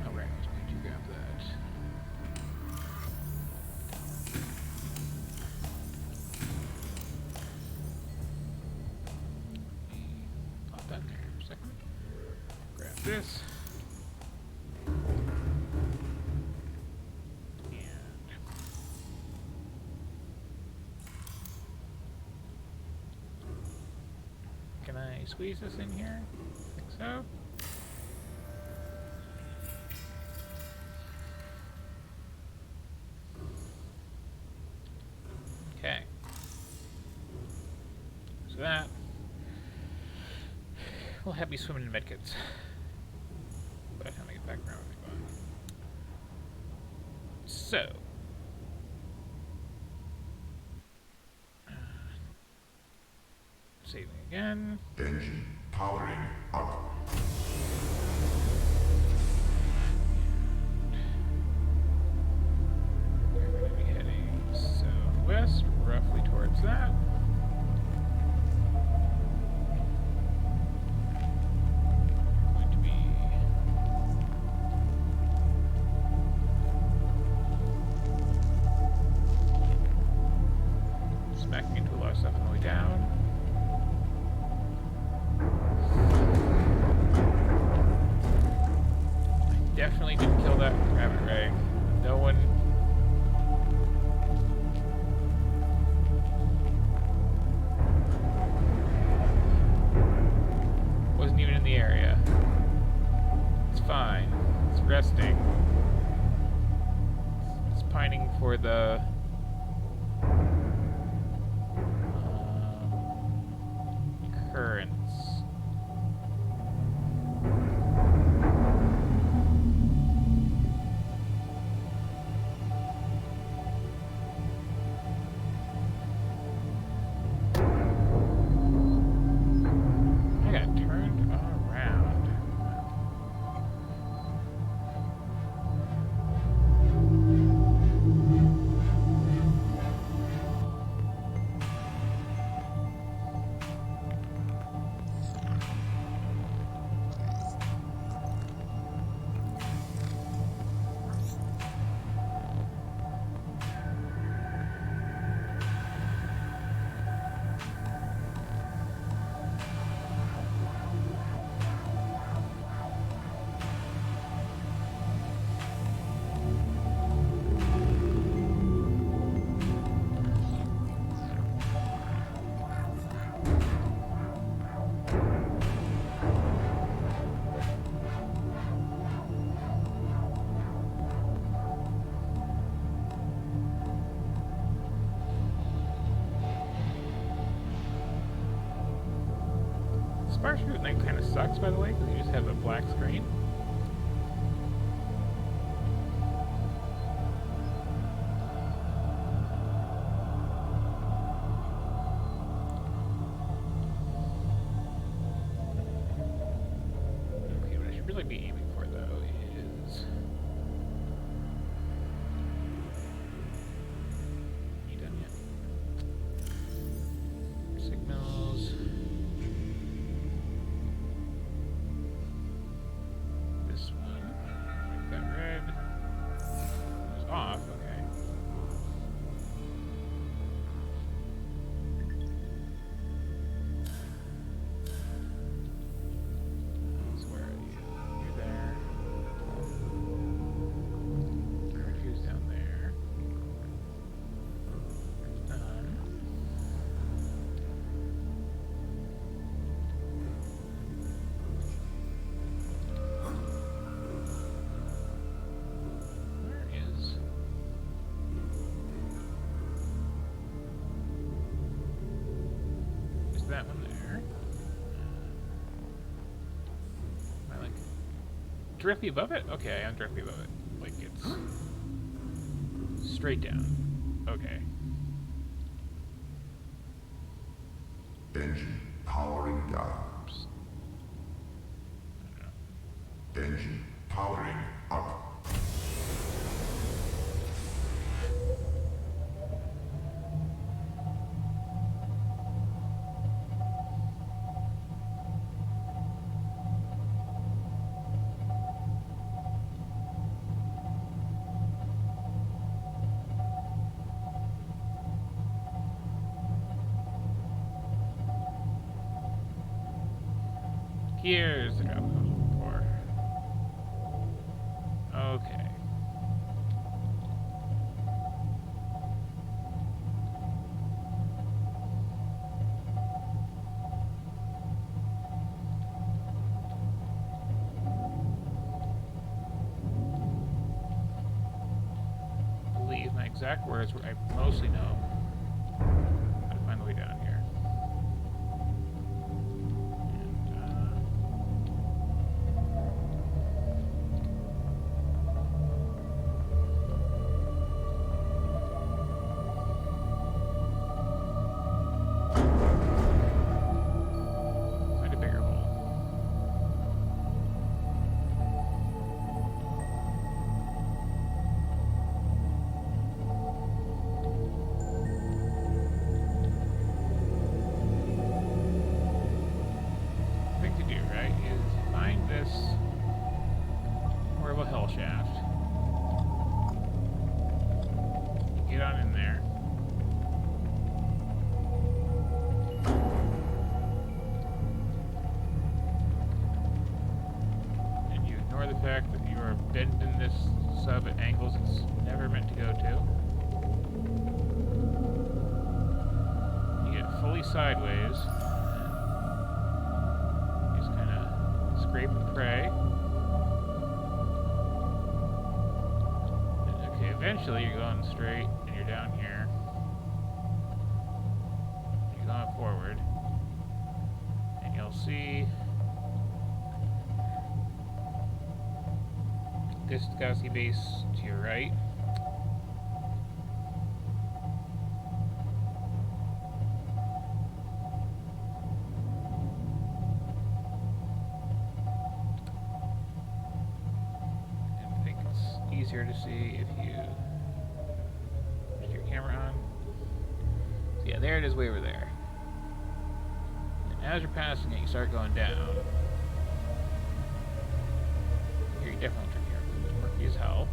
Oh, right, I was going to grab that. Pop that in there for a second. Grab this. Can I squeeze this in here? I think so. Okay. So that will have me swimming in medkits. By the time I get back around with fun. So. Saving again. Engine powering up. We're going to be heading southwest, roughly towards that. Going to be smacking into a lot of stuff on the way down. Definitely didn't kill that rabbit ray. No one. Wasn't even in the area. It's fine. It's resting. It's pining for the. Currents. Spark shoot at night kind of sucks, by the way, because you just have a black screen. Okay, what I should really be aiming for, though, is... You done yet? Signals... This one. Make that red. It's off, okay. So where are you? You're there. Curfew's down there. Done. Where is... Is that one there? Am I like directly above it? Okay, I'm directly above it. Like it's straight down. Okay. Engine powering down. Oops. Engine powering up. Here's the drop I was looking for. Okay. I believe my exact words were I mostly know how to find the way down here. Find a bigger hole. Thing to do, right, is find this horrible hell shaft. Get on in there. And you ignore the fact that you are bending this sub at angles it's never meant to go to. You get fully sideways. Just kind of scrape and pray. And, okay, eventually you're going straight and you're down here. You're going forward. And you'll see this galaxy base to your right. And I think it's easier to see if you put your camera on. So yeah, there it is way over there. And as you're passing it, you start going down. Here, you definitely turn here. It's murky as hell.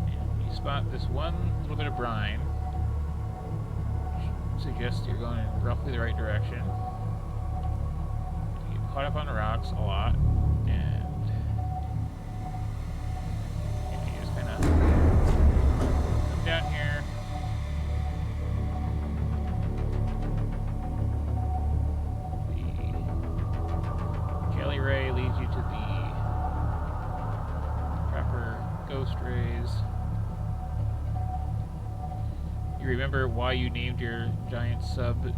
And you spot this one little bit of brine, which suggests you're going in roughly the right direction. You get caught up on the rocks a lot, and you just kind of come down here. The jelly ray leads you to the proper ghost rays. You remember why you named your giant sub the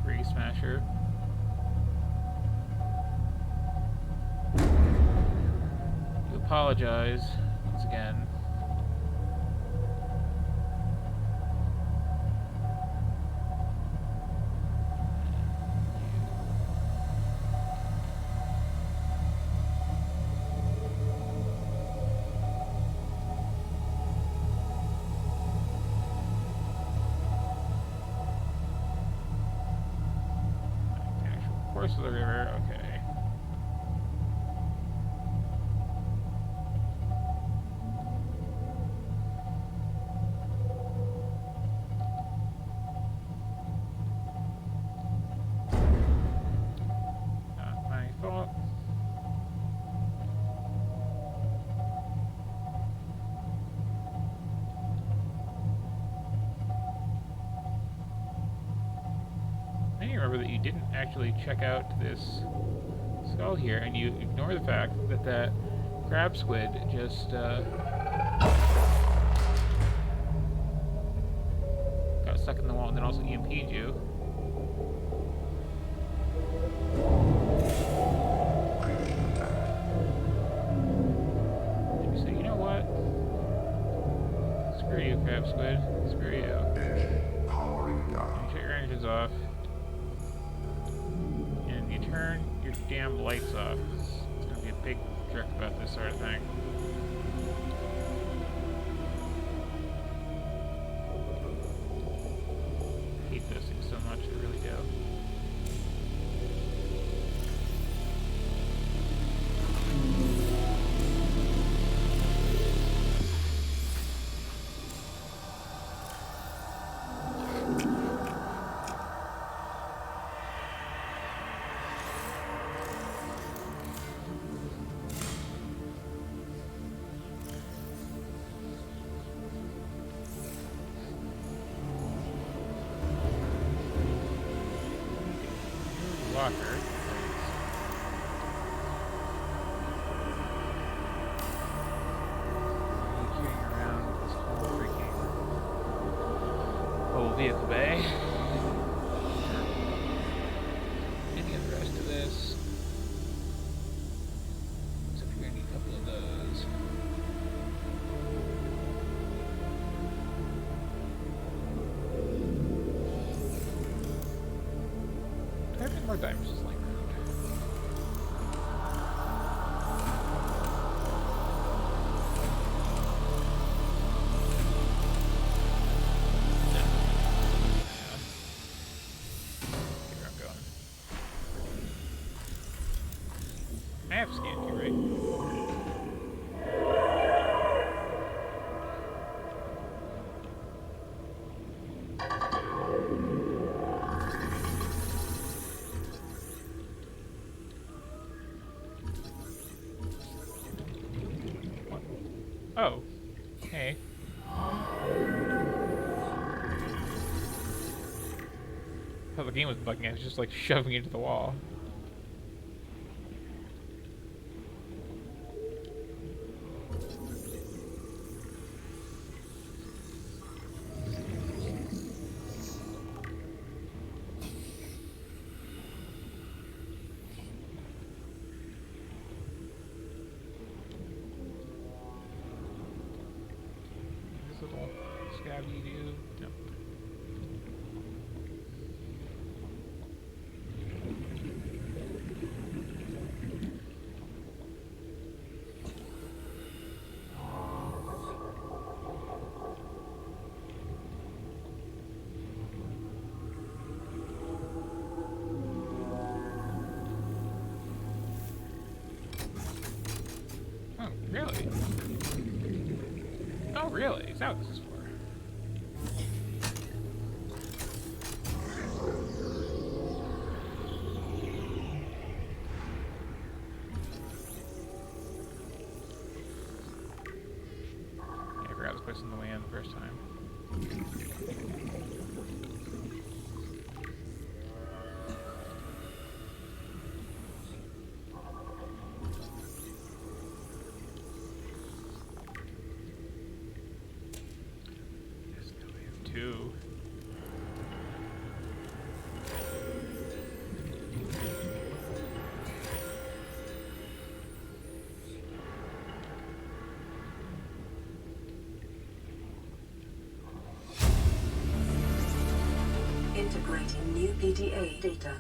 Ray Smasher? You apologize once again. Course of the river, okay. Not my fault. Then you remember that you didn't actually check out this skull here, and you ignore the fact that that crab squid just got stuck in the wall and then also EMP'd you. And you say, you know what? Screw you, crab squid. Screw you. Engine powering You down. shut your engines off. And you turn your damn lights off. It's gonna be a big jerk about this sort of thing. I hate those things so much, I really do. Locker. Carrying around this whole freaking whole vehicle bay. Any of the rest of this. Except we're gonna need a couple of those. Do I have any more diamonds just laying around? No. Here I'm going. I have scanned you, right? What? Oh. Hey. I thought the game was bugging. I was just like shoving it into the wall. This little scabby dude. No. Oh, really? Oh, really? Is that what this is for? Yeah, I forgot I was placing the way in the first time. Yes, now we have two. Integrating new PDA data.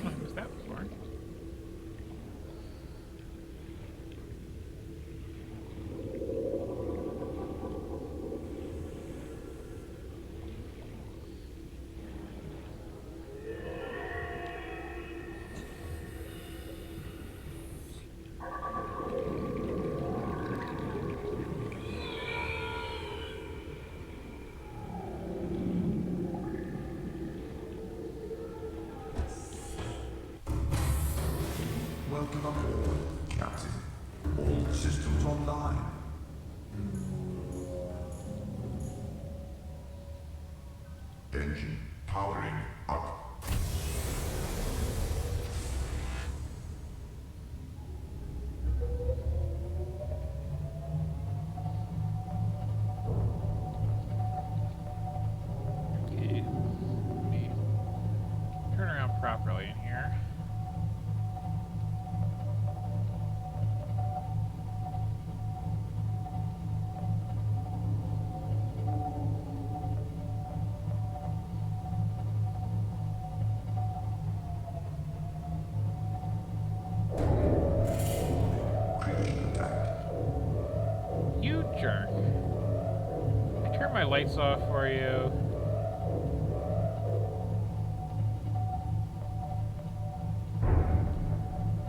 What was that before? Welcome aboard, Captain. All systems online. Engine powering up. Okay. Let me turn around properly in here. lights off for you.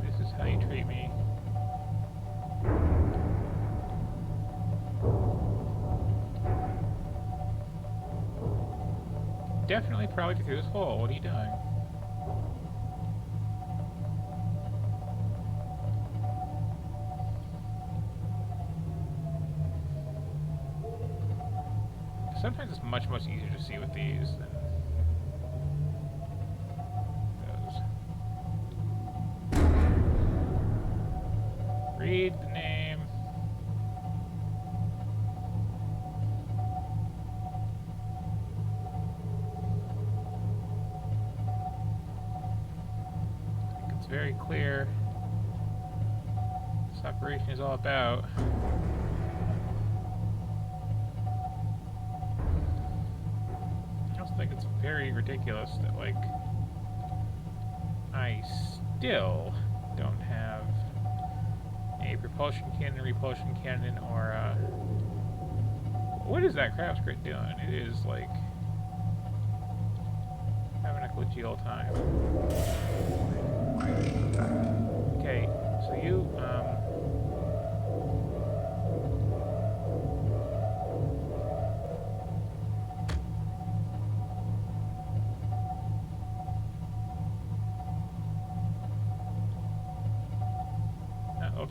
This is how you treat me. Definitely probably through this hole. What are you doing? Sometimes it's much, much easier to see with these than those. Read the name. I think it's very clear what this operation is all about. I think it's very ridiculous that, like, I still don't have a propulsion cannon, repulsion cannon, or what is that crab squid doing? It is, like, having a glitchy old time. Okay, so you,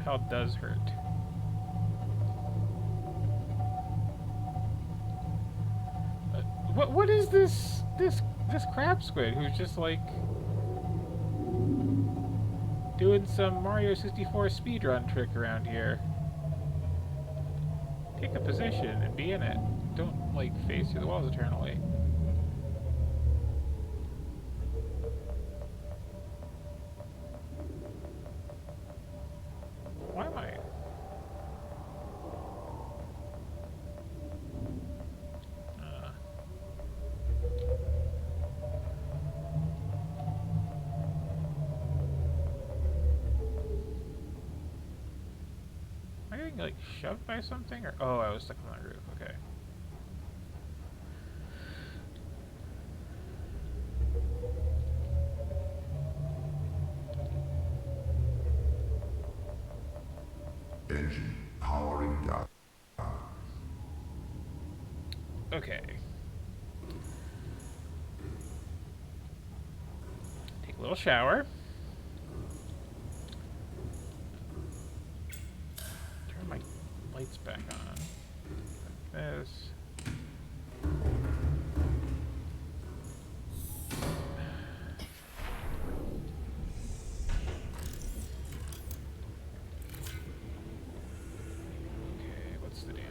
how does hurt. What is this crab squid who's just like doing some Mario 64 speedrun trick around here? Take a position and be in it. Don't like face through the walls eternally. Why am I? Am I getting like shoved by something, or oh, I was stuck on that roof. Okay. Engine powering down. Okay. Take a little shower. Turn my lights back on. Like this. Okay, what's the damage?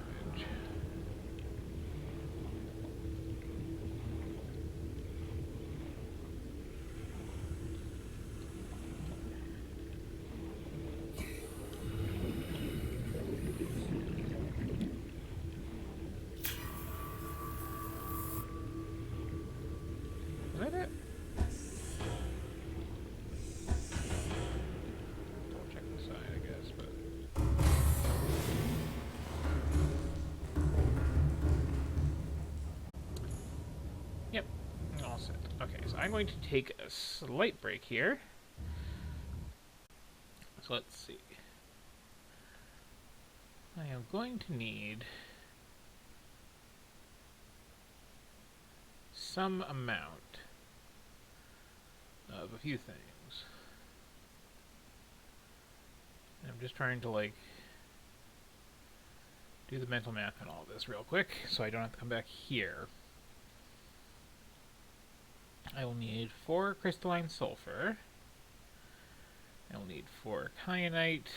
Is that it? Double check the side, I guess, but. Yep, all set. Okay, so I'm going to take a slight break here. So let's see. I am going to need some amount of a few things. And I'm just trying to, like, do the mental math on all this real quick so I don't have to come back here. I will need 4 crystalline sulfur. I will need 4 kyanite,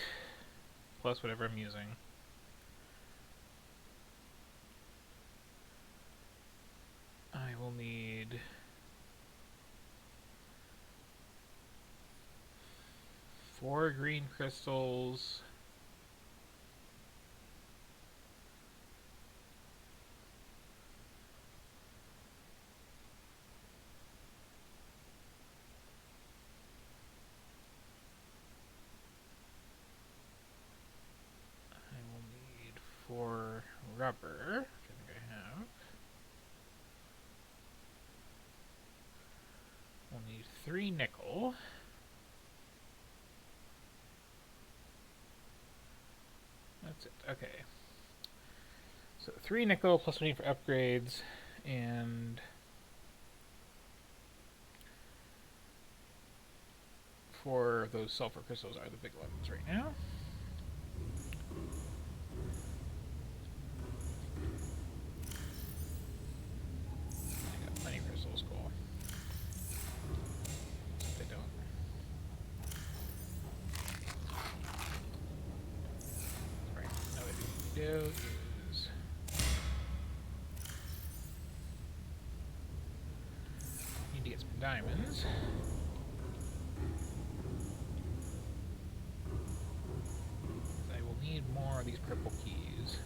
plus whatever I'm using. I will need 4 green crystals. I will need 4 rubber, which I think I have. 3 nickel. That's it. Okay. So 3 nickel plus we need for upgrades, and for those sulfur crystals are the big ones right now. I got plenty of crystals, cool. Except they don't. Right, now what we do is need to get some diamonds. I will need more of these purple keys.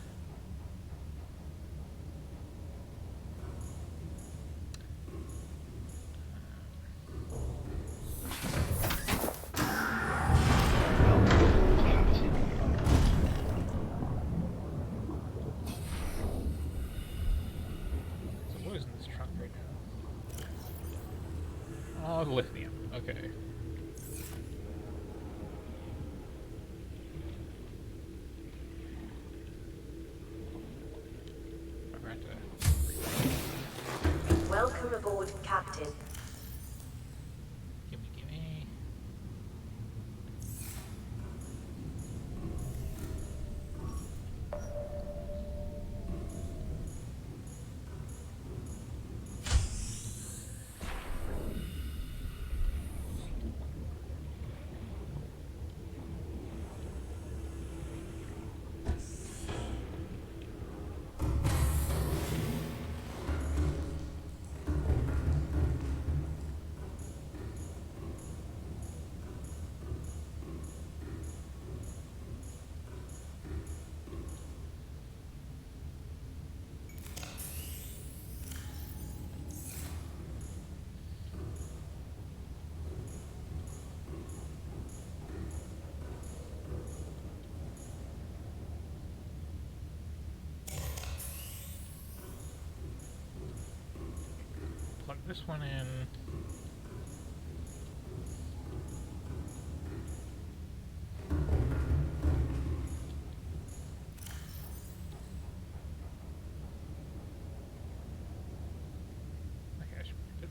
So what is in this trunk right now? Oh, the lithium. Okay. I forgot to... Welcome aboard, Captain. Gimme, gimme. Plug this one in. Okay, I should be good.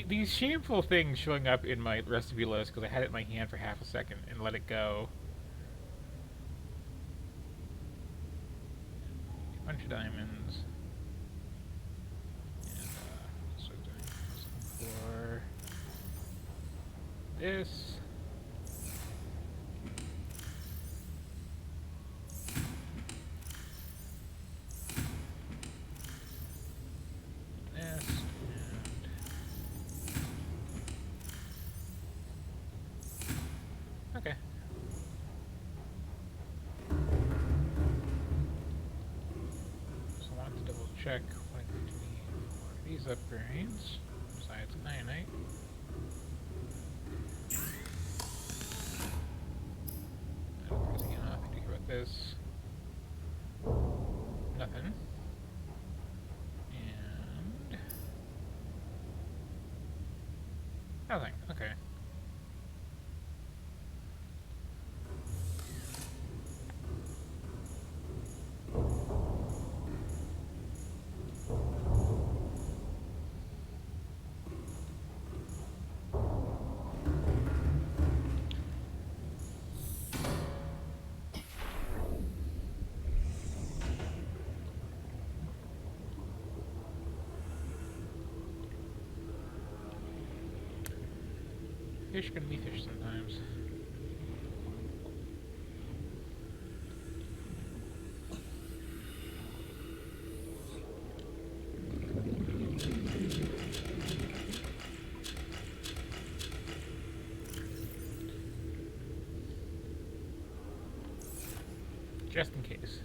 These shameful things showing up in my recipe list because I had it in my hand for half a second and let it go. A bunch of diamonds. And, so doing for this. This. Okay. So I want to double check what I need for these upgrades, besides ironite. I don't think there's enough. I do care about this. Nothing. And nothing. Okay. Fish can be fish sometimes. Just in case.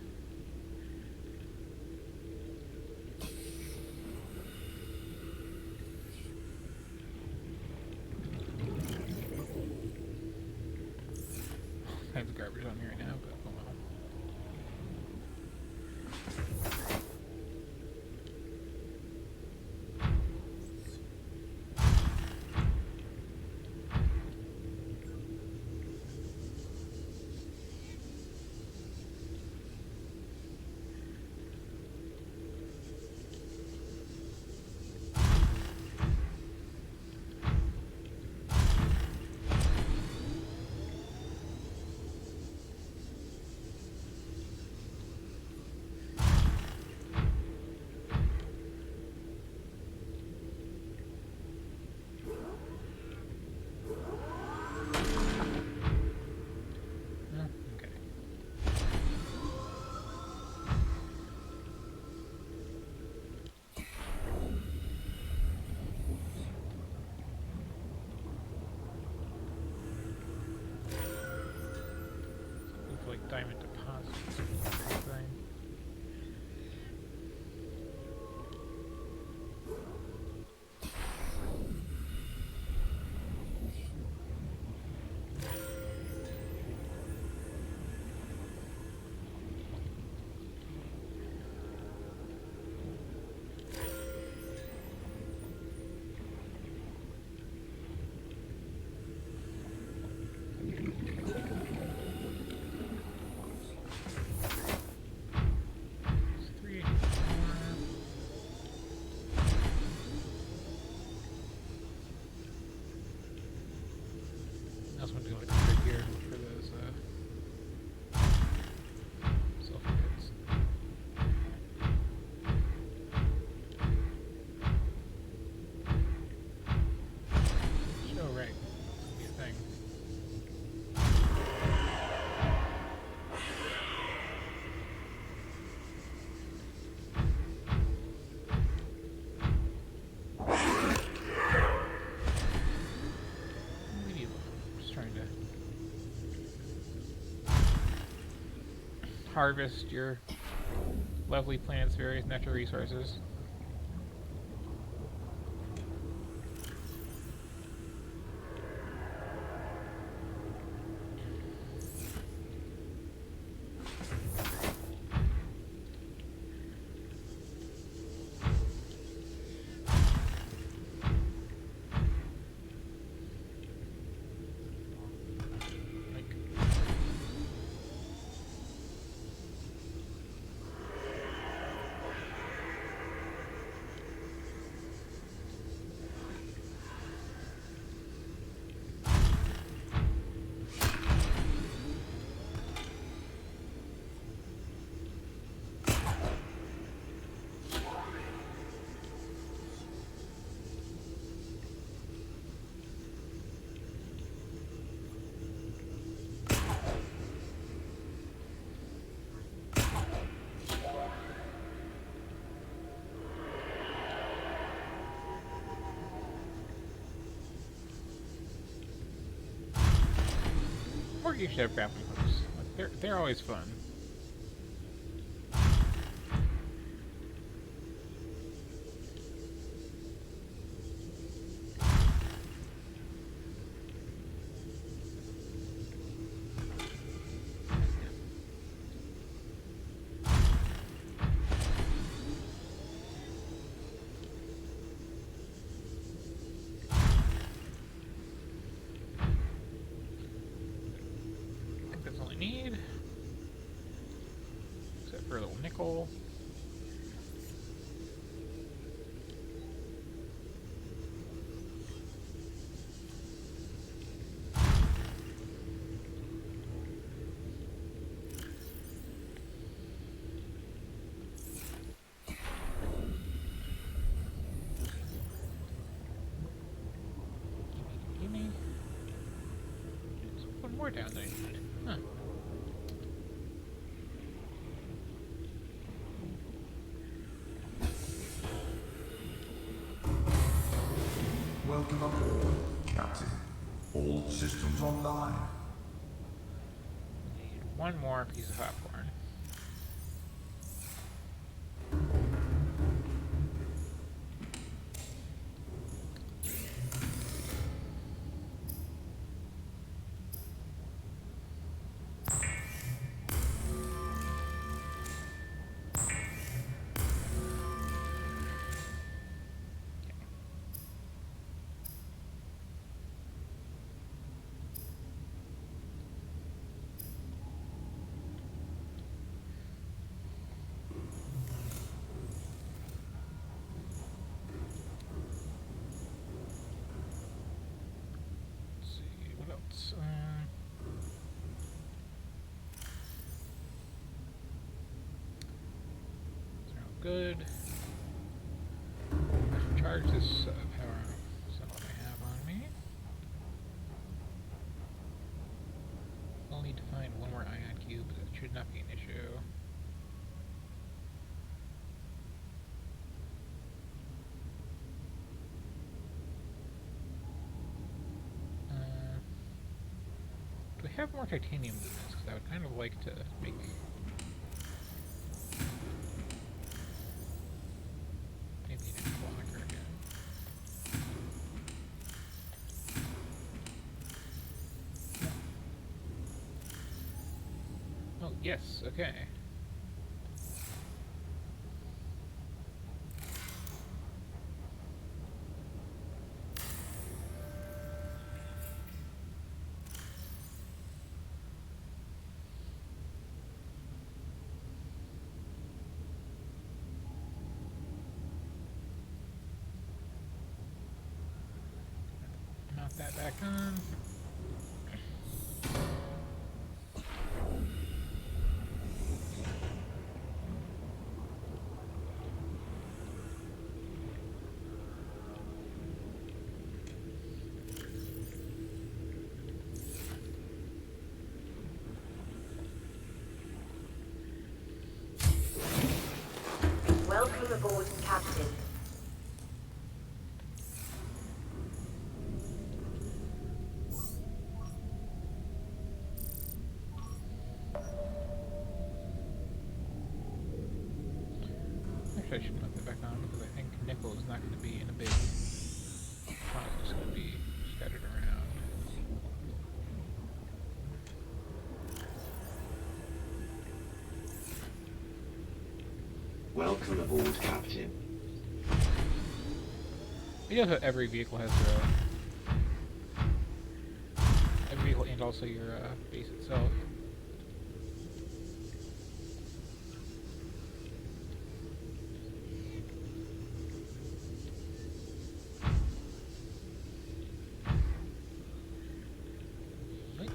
diamond deposits. Thing. Harvest your lovely planet's various natural resources. Or you should have grappling hooks. Like, they're always fun. Need, except for a little nickel. Gimme. There's one more down there. Huh. Welcome aboard, Captain. All systems online. Need one more piece of popcorn. Good. I should charge this power cell I have on me. I'll need to find one more ion cube, but that should not be an issue. Do I have more titanium than this? Because I would kind of like to make... maybe an blocker again. Oh, yes, okay. Mount that back on. Welcome aboard, Captain. Actually, I should mount that back on because I think nickel is not going to be in a big pot. It's just going to be scattered around. Welcome aboard, Captain. You know how every vehicle has every vehicle and also your base itself. Like,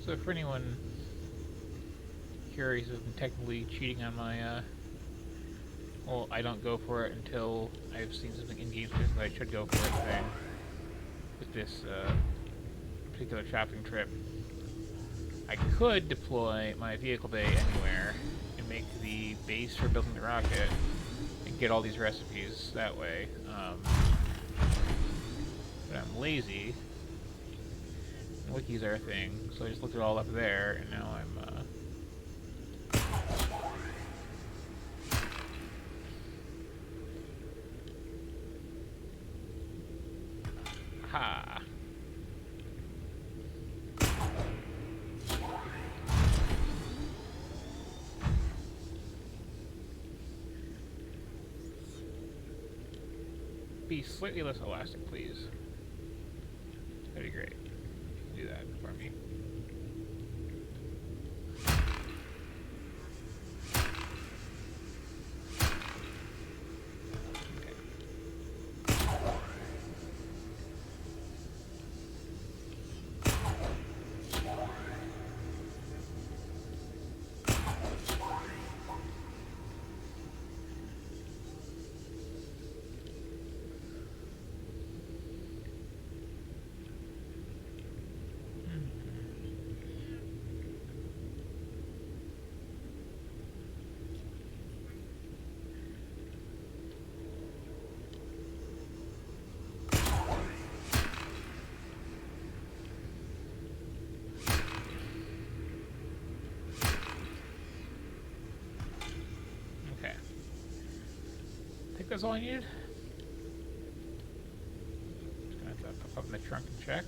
so for anyone curious, I've been technically cheating on my, well, I don't go for it until I've seen something in-game that I should go for it thing with this, particular shopping trip. I could deploy my vehicle bay anywhere and make the base for building the rocket and get all these recipes that way, but I'm lazy. Wikis are a thing, so I just looked it all up there, and now I'm, ha! Be slightly less elastic, please. That'd be great. Do that for me. that's all I needed. Just gonna have to pop up in the trunk and check.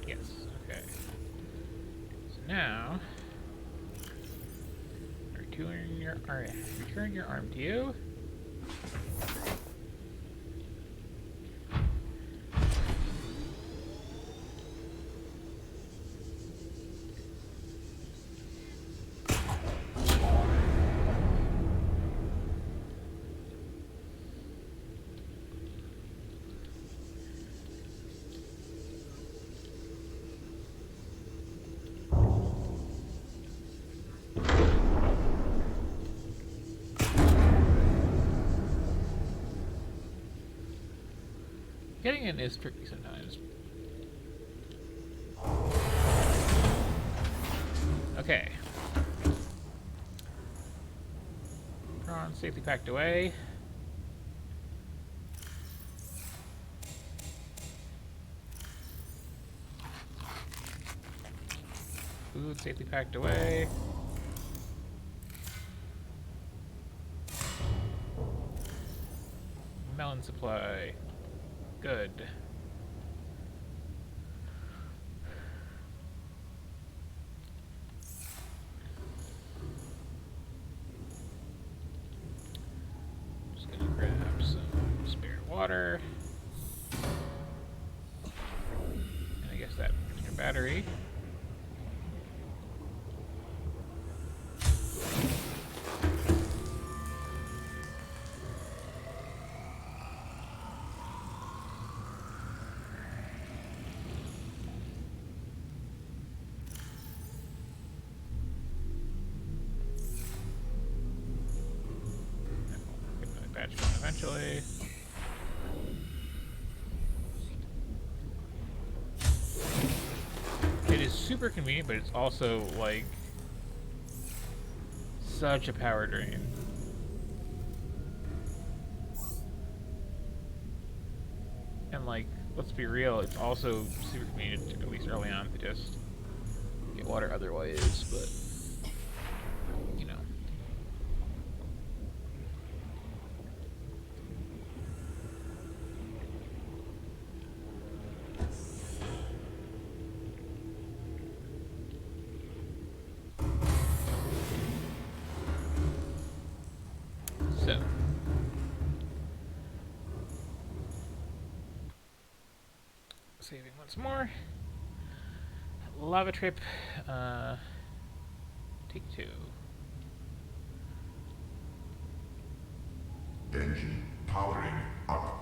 Yes, okay. So now, return your arm to you. Getting in is tricky sometimes. Okay. Prawn safely packed away. Food safely packed away. Melon supply. Good. Just gonna grab some spare water. And I guess that extra battery. Batch one eventually. It is super convenient, but it's also like such a power drain. And like, let's be real, it's also super convenient, at least early on, to just get water otherwise, but you know. So, saving once more. Lava trip, take 2. Engine powering up.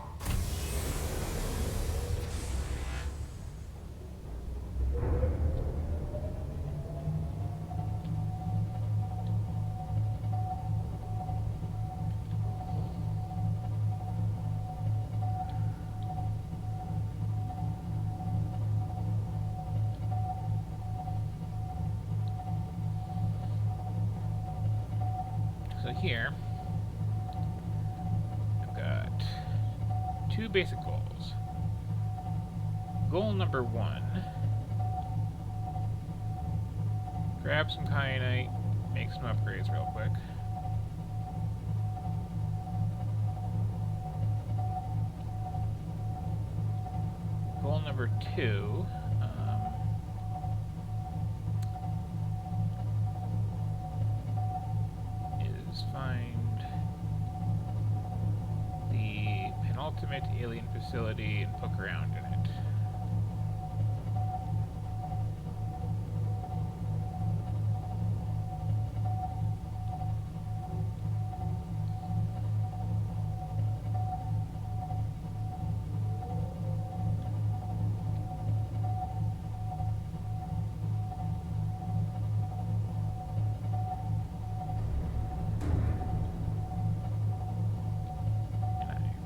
So here, I've got 2 basic goals. Goal number 1, grab some kyanite, make some upgrades real quick. Goal number 2, is find the penultimate alien facility and poke around in it.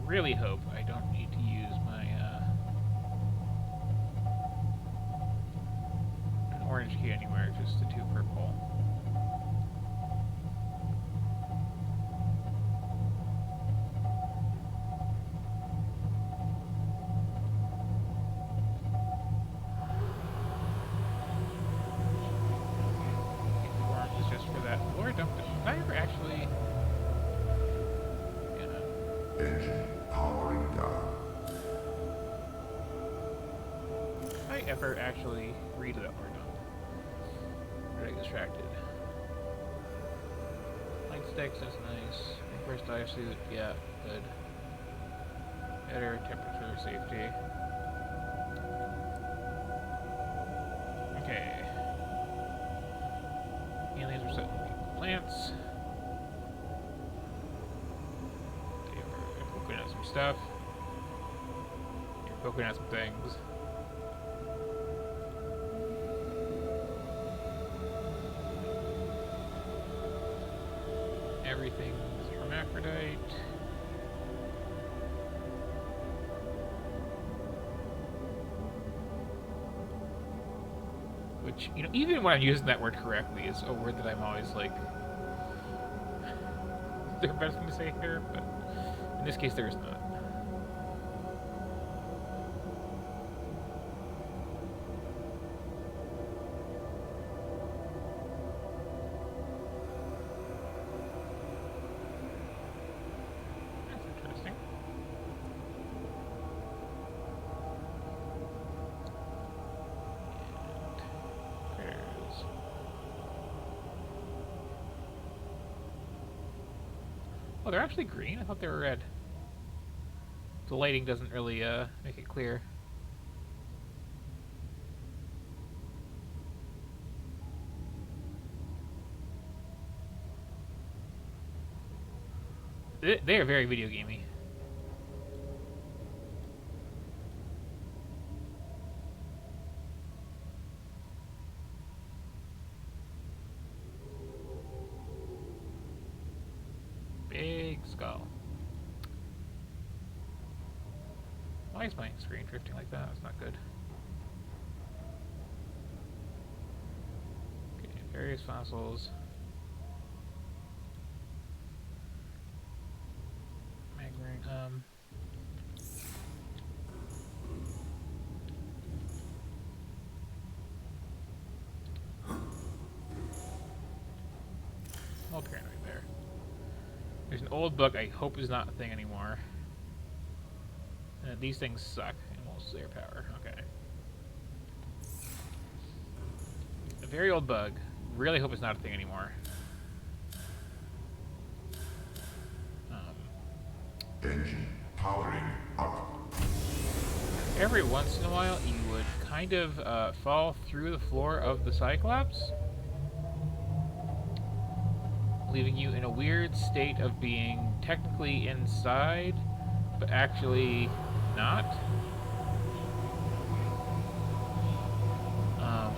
Really hope I don't need to use my an orange key anywhere, just the 2 purple. ever actually read that word on. Or get distracted. Light sticks, that's nice. First dive suit, yeah, good. Better temperature safety. Okay. Aliens are setting plants. They are poking at some stuff. You're poking at some things. Everything's hermaphrodite. Which, you know, even when I'm using that word correctly, is a word that I'm always like, there's a better thing to say here, but in this case there is not. That's interesting. Critters. Oh, they're actually green? I thought they were red. The lighting doesn't really make it clear. They are very video gamey. Big skull. Why is my screen drifting like that? That's not good. Okay, various fossils. Magmarine, oh, paranoid there. There's an old bug I hope is not a thing anymore. These things suck and will lose their power. Okay. A very old bug. Really hope it's not a thing anymore. Engine powering up. Every once in a while, you would kind of fall through the floor of the Cyclops, leaving you in a weird state of being technically inside, but actually not.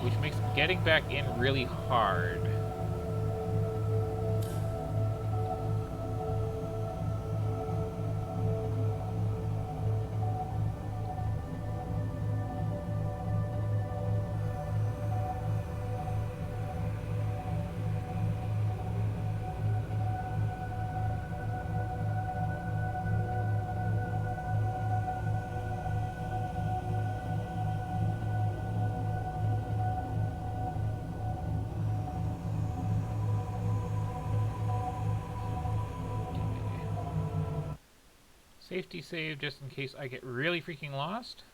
Which makes getting back in really hard. Safety save just in case I get really freaking lost.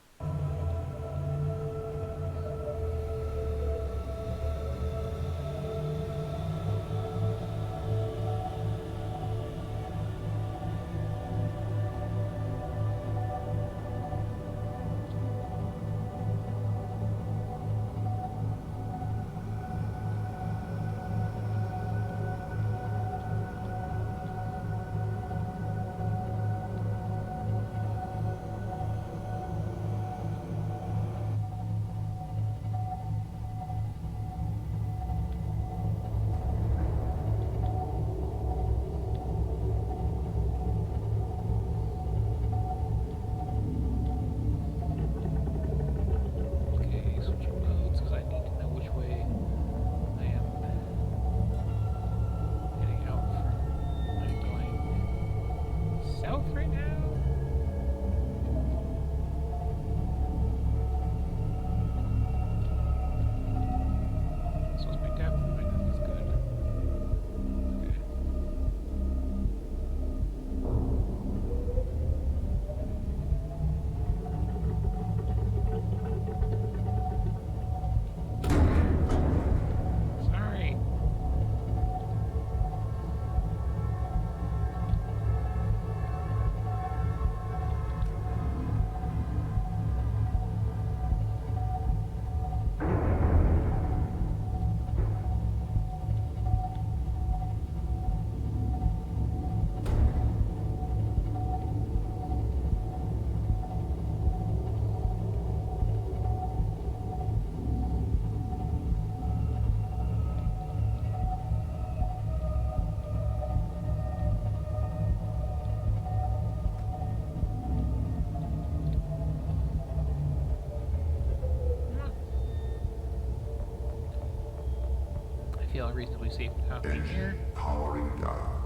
feel reasonably safe and confident here. Engine powering down.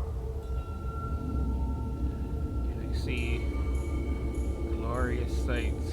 And I see glorious sights.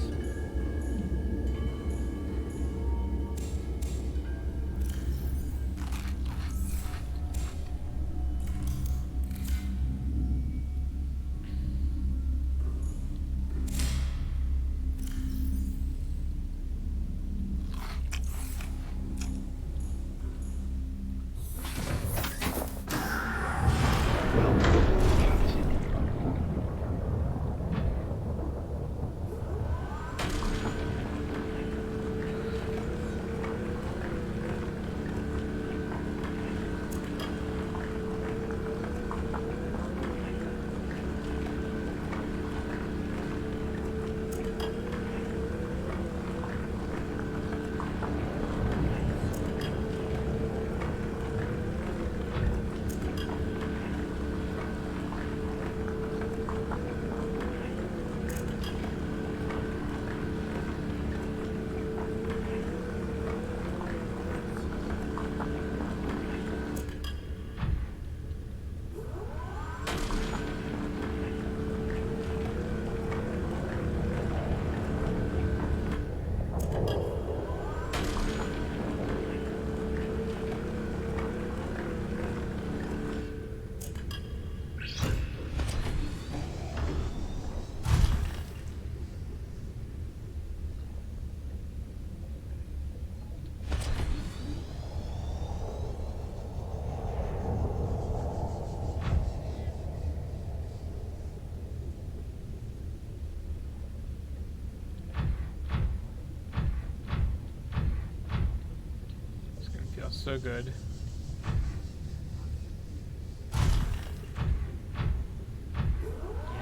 Feels so good.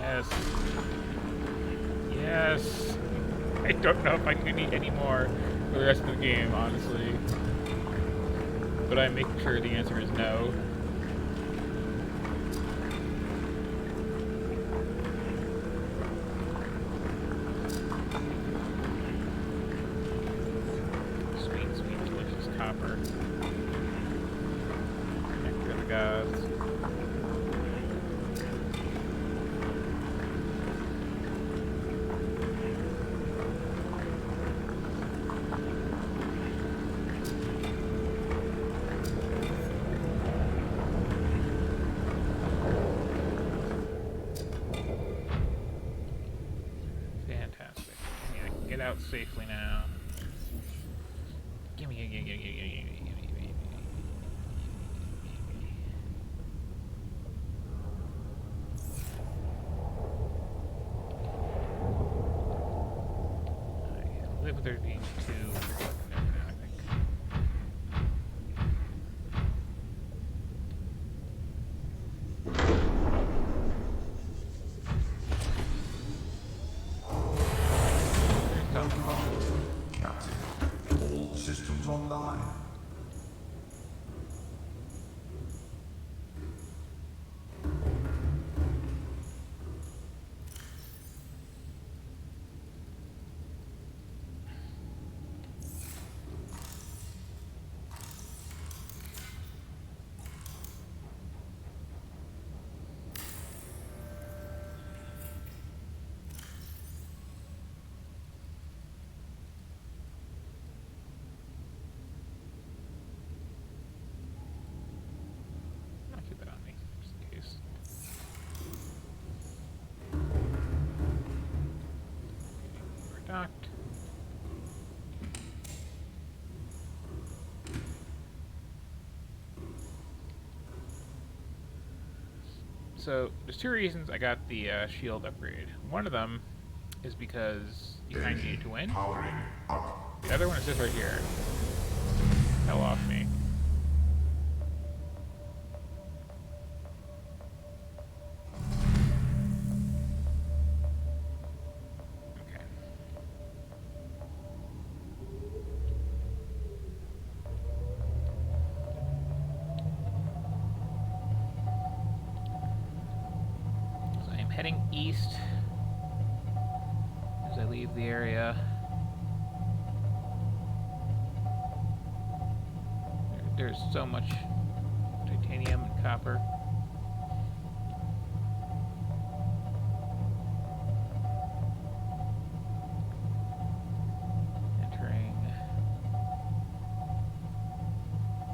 Yes. Yes. I don't know if I can eat any more for the rest of the game, honestly. But I'm making sure the answer is no. Sweet, sweet, delicious copper. Nectar of the gods. Fantastic. Yeah, I can get out safely now. Gimme, gimme, gimme, gimme, gimme, gimme, gimme, gimme, gimme. I live with there being two. Now, I think. Captain, all systems online. I'll keep it on me, just in case. We're docked. So, there's two reasons I got the shield upgrade. One of them is because you kind of need to win. Powering up. The other one is this right here. Hell off me. Okay. So I'm heading east as I leave the area. there's so much titanium and copper. Entering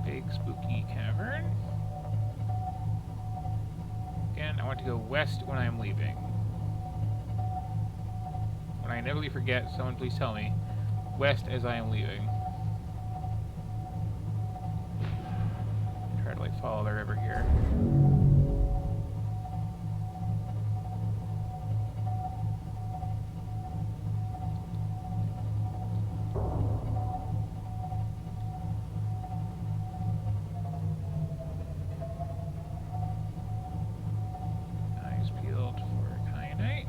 big spooky cavern. Again, I want to go west when I am leaving. When I inevitably forget, someone please tell me. West as I am leaving. Try to like follow the river here. Eyes peeled for kyanite.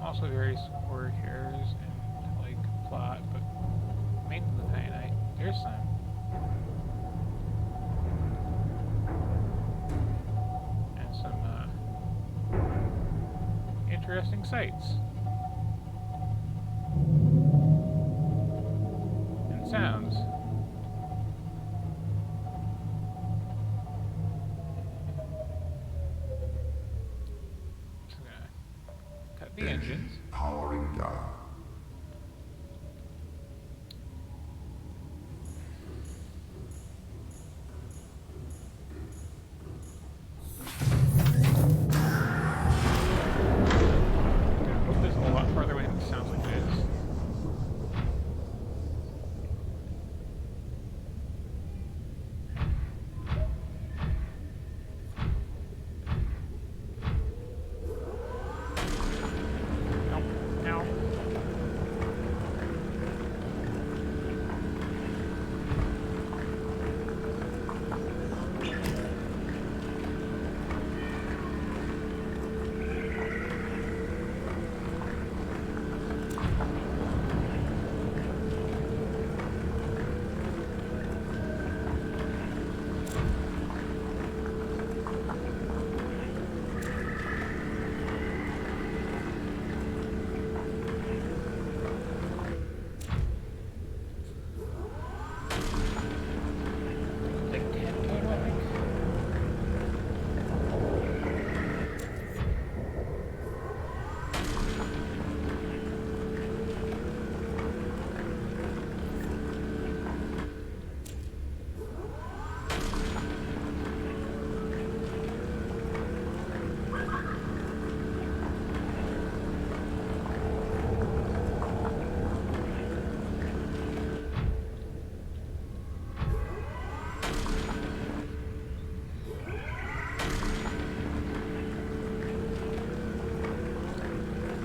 Also various ore hairs and like plot, but mainly the kyanite. There's some. And some interesting sights. And sounds. The engines. Powering down. I hope this is a lot farther away than it sounds like it is.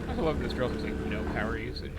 I love this drill. There's like no power usage.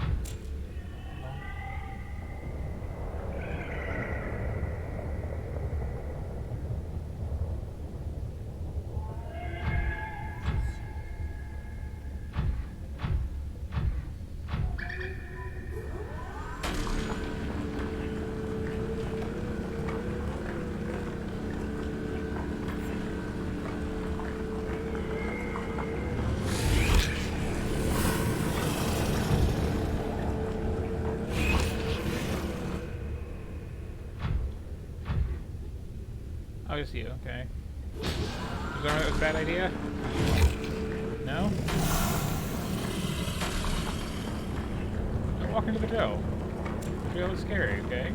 Oh, I see you. Okay. Was that a bad idea? No? Don't walk into the drill. The drill is scary, okay?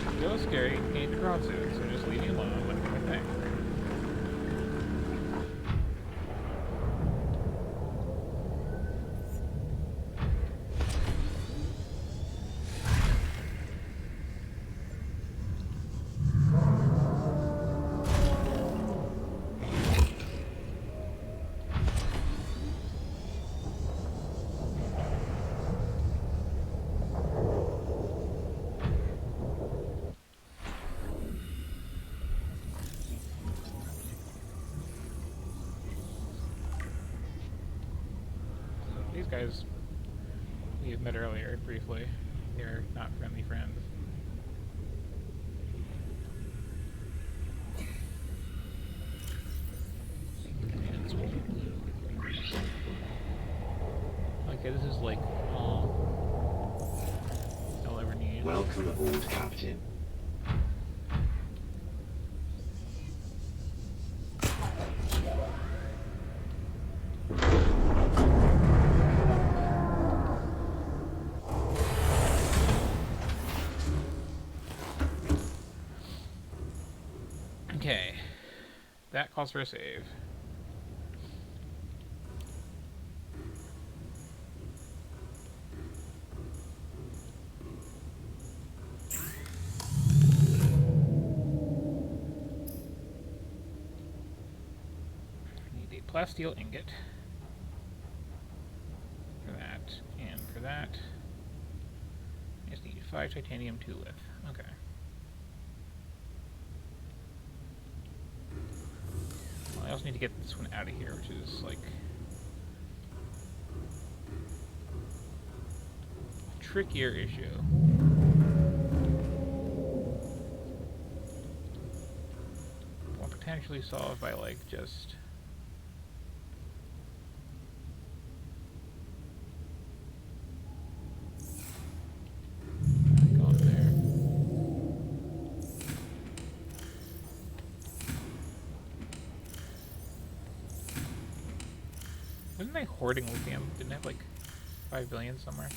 The drill is scary. You need to crawl to it, so just leave me alone and let me do my thing. guys we've met earlier briefly. They're not friendly friends. Okay, this is like all I'll ever need. Welcome aboard, Captain. Okay, that calls for a save. Need a plasteel ingot for that, and for that, I just need 5 titanium 2 lith. Okay. I also need to get this one out of here, which is like a trickier issue. One potentially solved by like just going there. Wasn't I hoarding lithium? Didn't I have like 5 billion somewhere?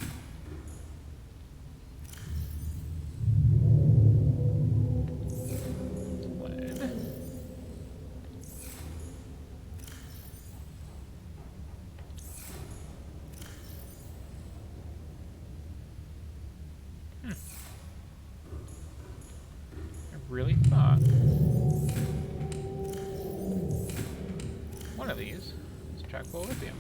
Lead. I really thought one of these is chock full of lithium.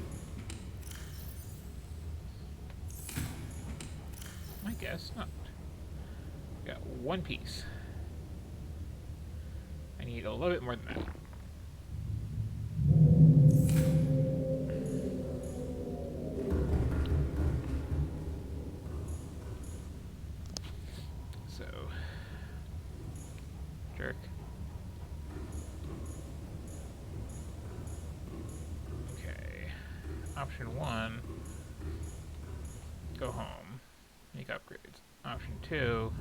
I guess not. Got one piece. I need a little bit more than that. So, jerk. Okay. Option 1, go home. Make upgrades. Option 2,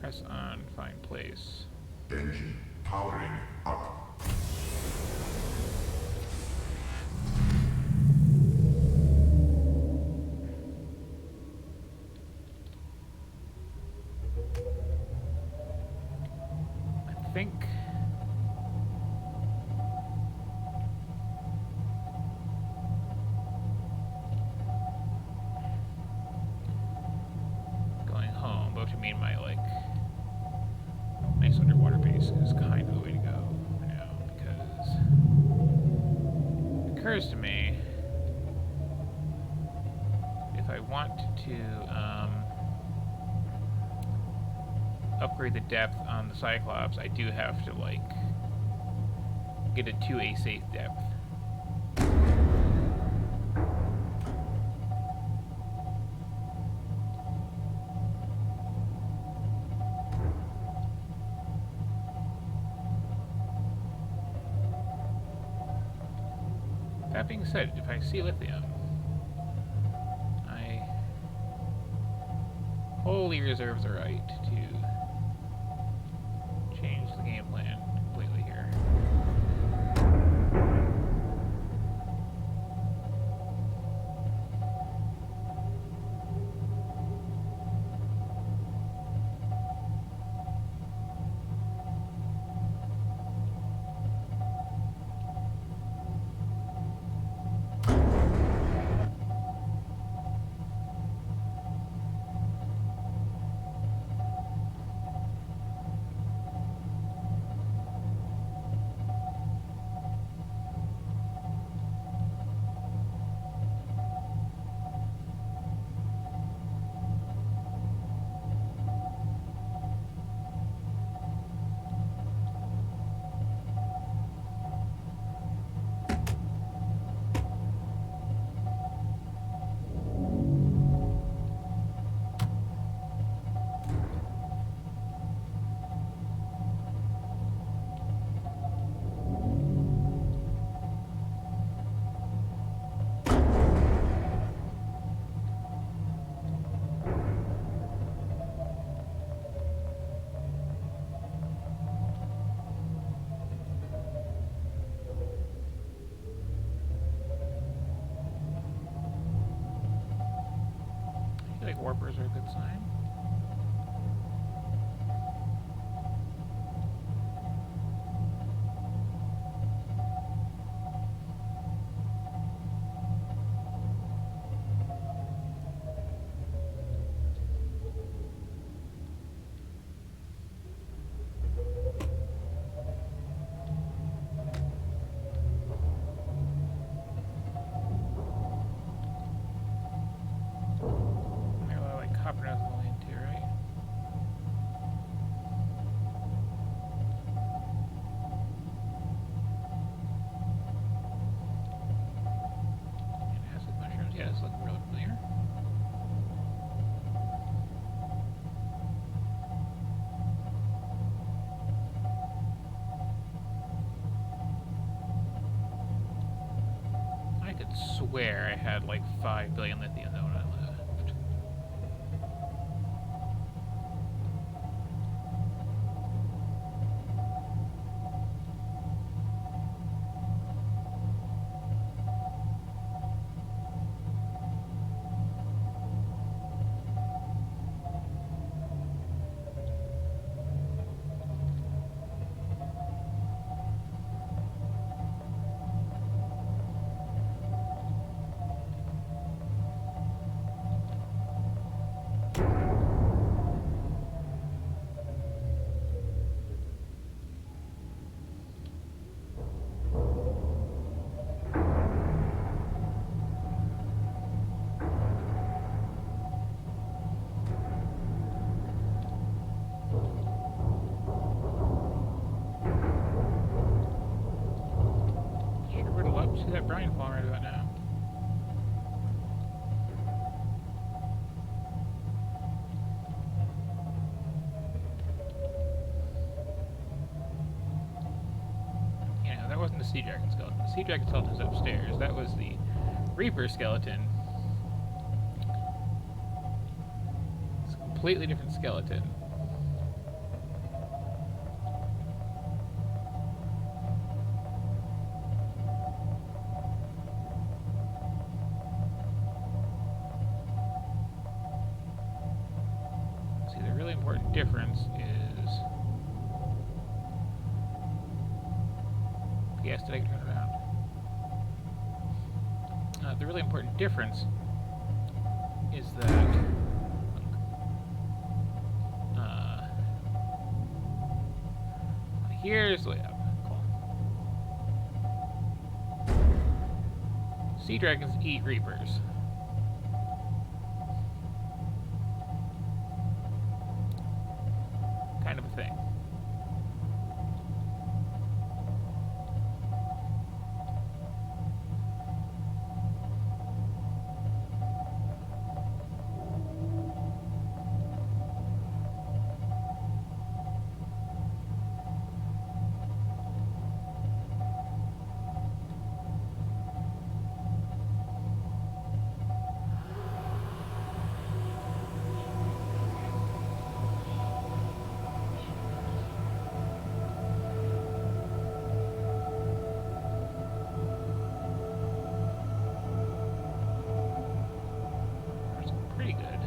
press on find place. Engine powering up. I think going home, but to mean my like nice underwater base is kind of the way to go for now, because it occurs to me if I want to upgrade the depth on the Cyclops, I do have to like get it to a safe depth. That being said, if I see lithium, I wholly reserve the right to change the game plan completely here. warpers are a good sign. There are a lot of like copper nodes in the land too, right? And acid mushrooms, yeah, this looks really familiar. I could swear I had like 5 billion lithium though when I left. Sure would have loved to see that brine fall right about now. You know, that wasn't the sea dragon skeleton. The sea dragon skeleton was upstairs. That was the reaper skeleton. It's a completely different skeleton. See, the really important difference is... Yes, did I turn around? The really important difference is that... here's the way up. Cool. Sea dragons eat reapers. Kind of a thing. Pretty good.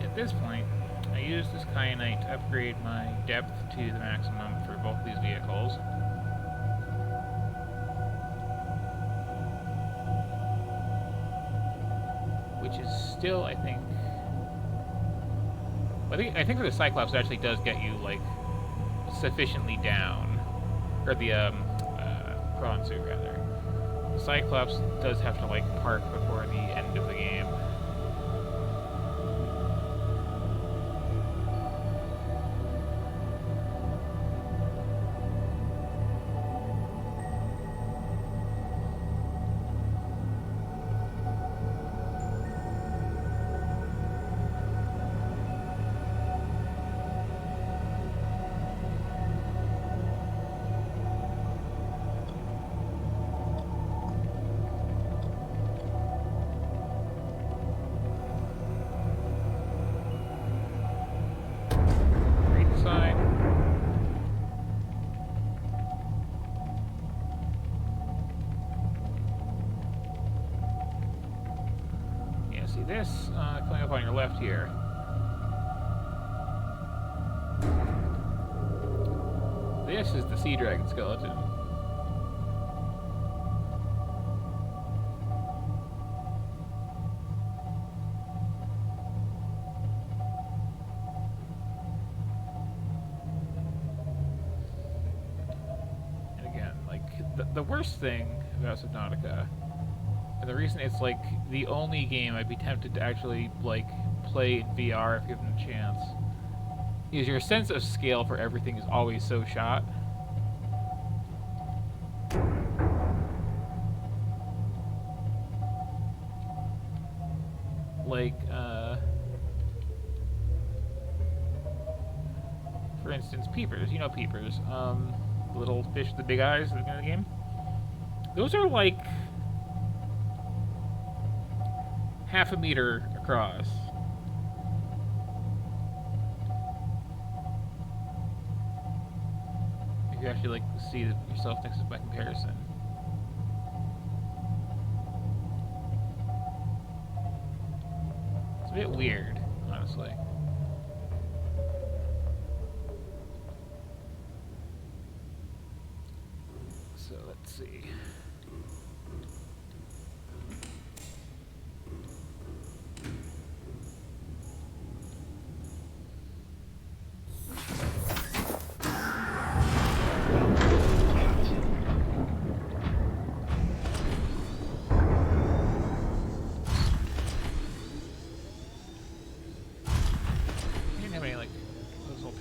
At this point, I used this kyanite to upgrade my depth to the maximum for both these vehicles. Which is still, I think... I think for the Cyclops it actually does get you, like, sufficiently down. Or the, prawn suit, rather. The Cyclops does have to, like, park before the end of the game. see this coming up on your left here. This is the sea dragon skeleton. And again, like, the worst thing about Subnautica, and the reason it's like the only game I'd be tempted to actually like play in VR if given a chance, is your sense of scale for everything is always so shot. Like, for instance, peepers. You know peepers. The little fish with the big eyes at the beginning of the game. Those are like half a meter across. If you actually like see yourself next to it by comparison. It's a bit weird, honestly. So let's see.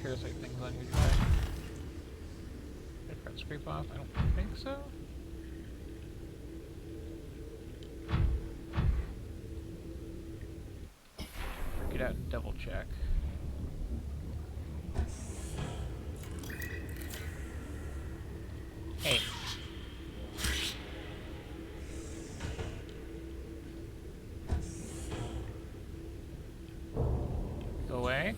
Parasite things on your drive. Did I try to scrape off? I don't think so. Get out and double check. Hey. Go away.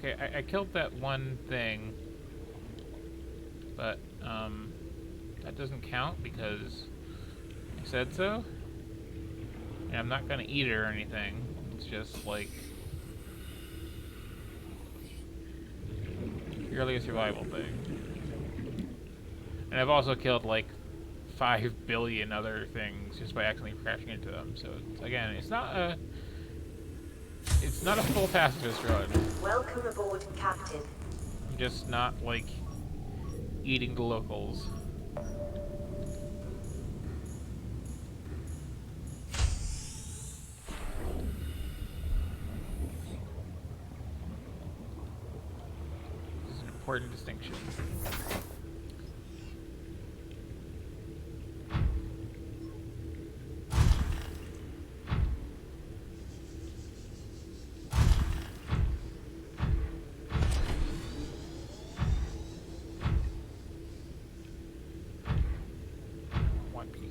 Okay, I killed that one thing, but that doesn't count because I said so. And I'm not gonna eat it or anything. It's just like purely a survival thing. And I've also killed like 5 billion other things just by accidentally crashing into them. So it's, again, it's not a full pacifist run. Welcome aboard, Captain. I'm just not like eating the locals. This is an important distinction.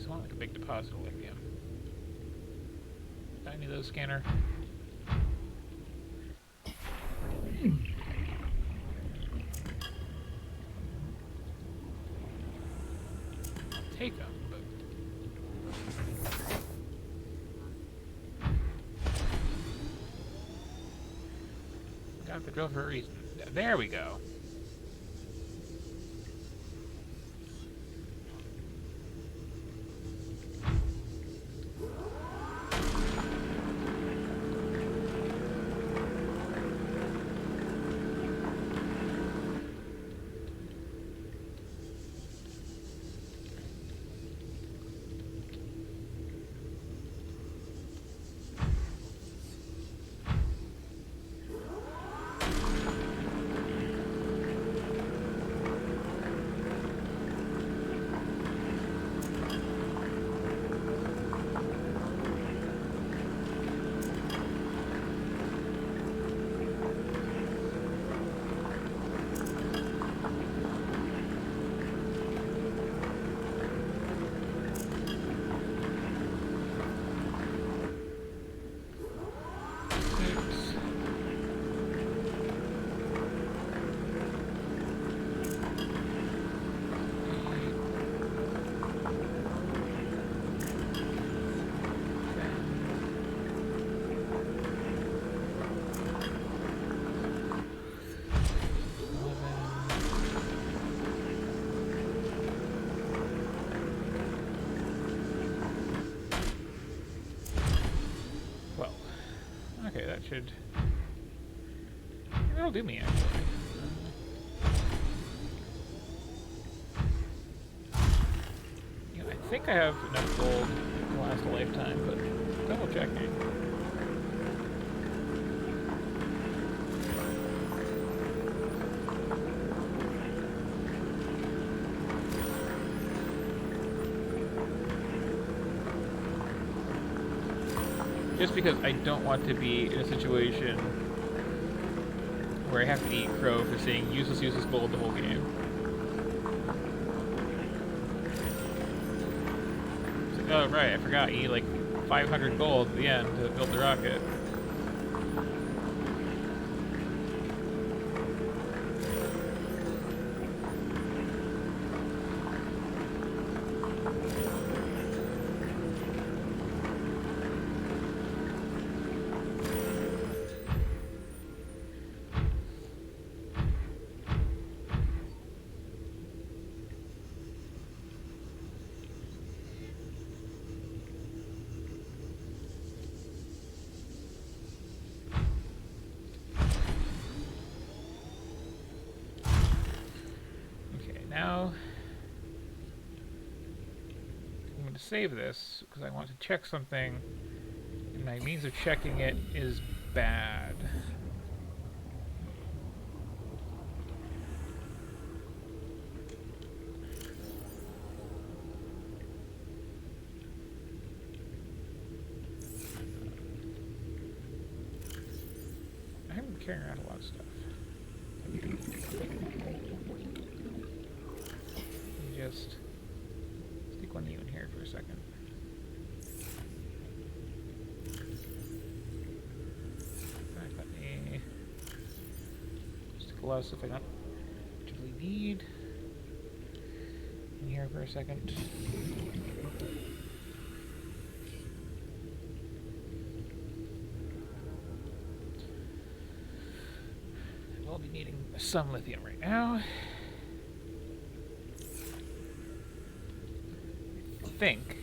I want like a big deposit of lithium. Got any of those, scanner? I'll take them, but got the drill for a reason. There we go. should... That'll do me, actually. You know, I think I have enough gold to last a lifetime, but double checking. Just because I don't want to be in a situation where I have to eat crow for seeing useless gold the whole game. It's like, oh right, I forgot, you need like 500 gold at the end to build the rocket. Now, I'm going to save this because I want to check something, and my means of checking it is bad. I'm carrying around a lot of stuff. Just stick one of you in here for a second. Let me stick a lot of stuff I don't particularly need in here for a second. I'll be needing some lithium right now. Think.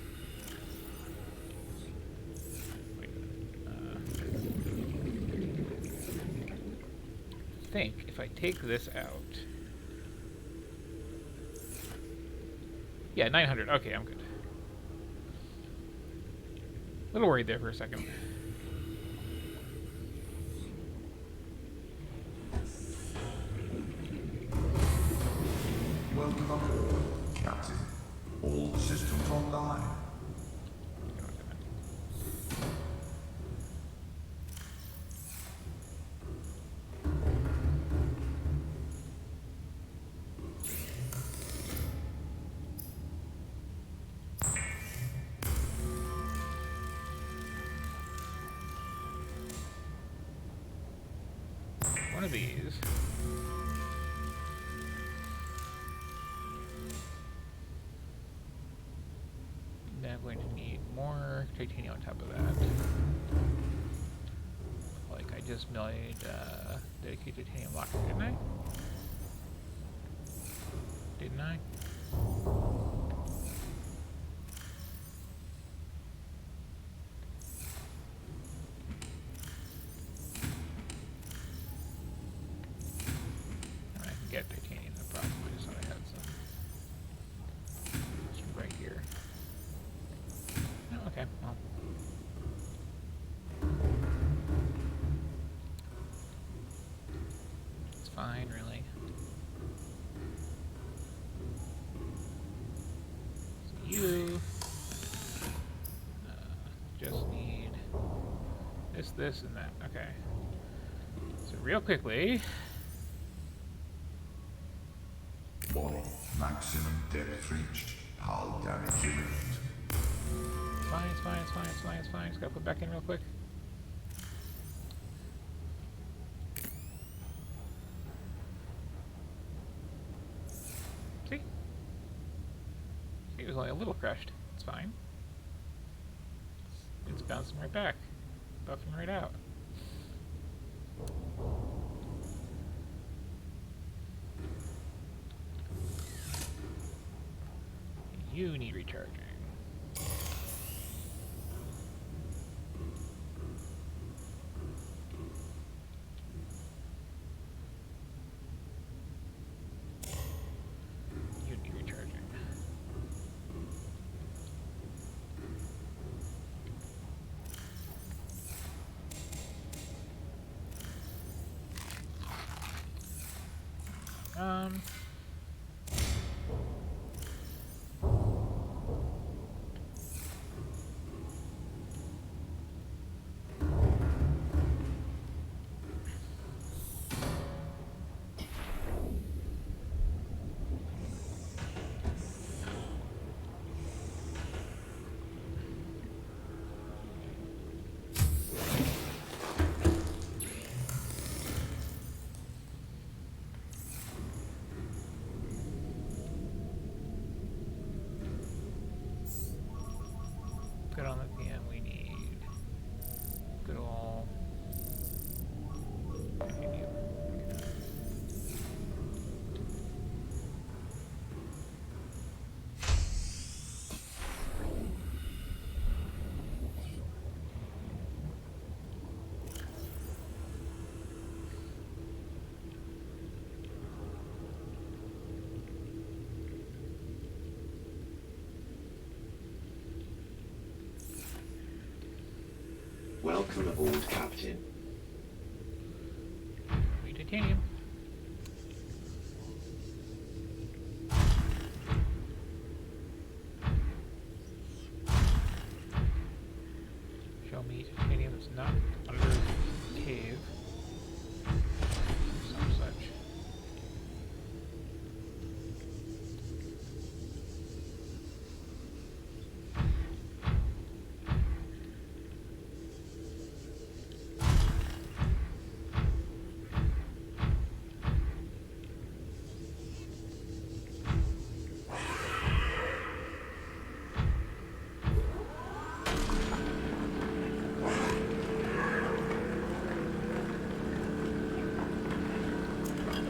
Wait a minute. Think if I take this out. Yeah, 900. Okay, I'm good. A little worried there for a second. Welcome aboard, Captain. All systems online. One of these. Then I'm going to need more titanium on top of that. Like I just made dedicated titanium locker, didn't I? Didn't I? I can get titanium, no problem. I just thought I had some right here. Oh, okay, well. It's fine, really. So you just need this, and that. Okay. So real quickly. Body maximum depth reached. Hull damage removed. It's fine, it's fine, it's fine, it's fine, it's fine. Just gotta put back in real quick. See? See, it was only a little crushed. It's fine. It's bouncing right back. Buffing right out. You need recharging. Welcome aboard, Captain. We titanium. Show me titanium that's not under the cave. Some such.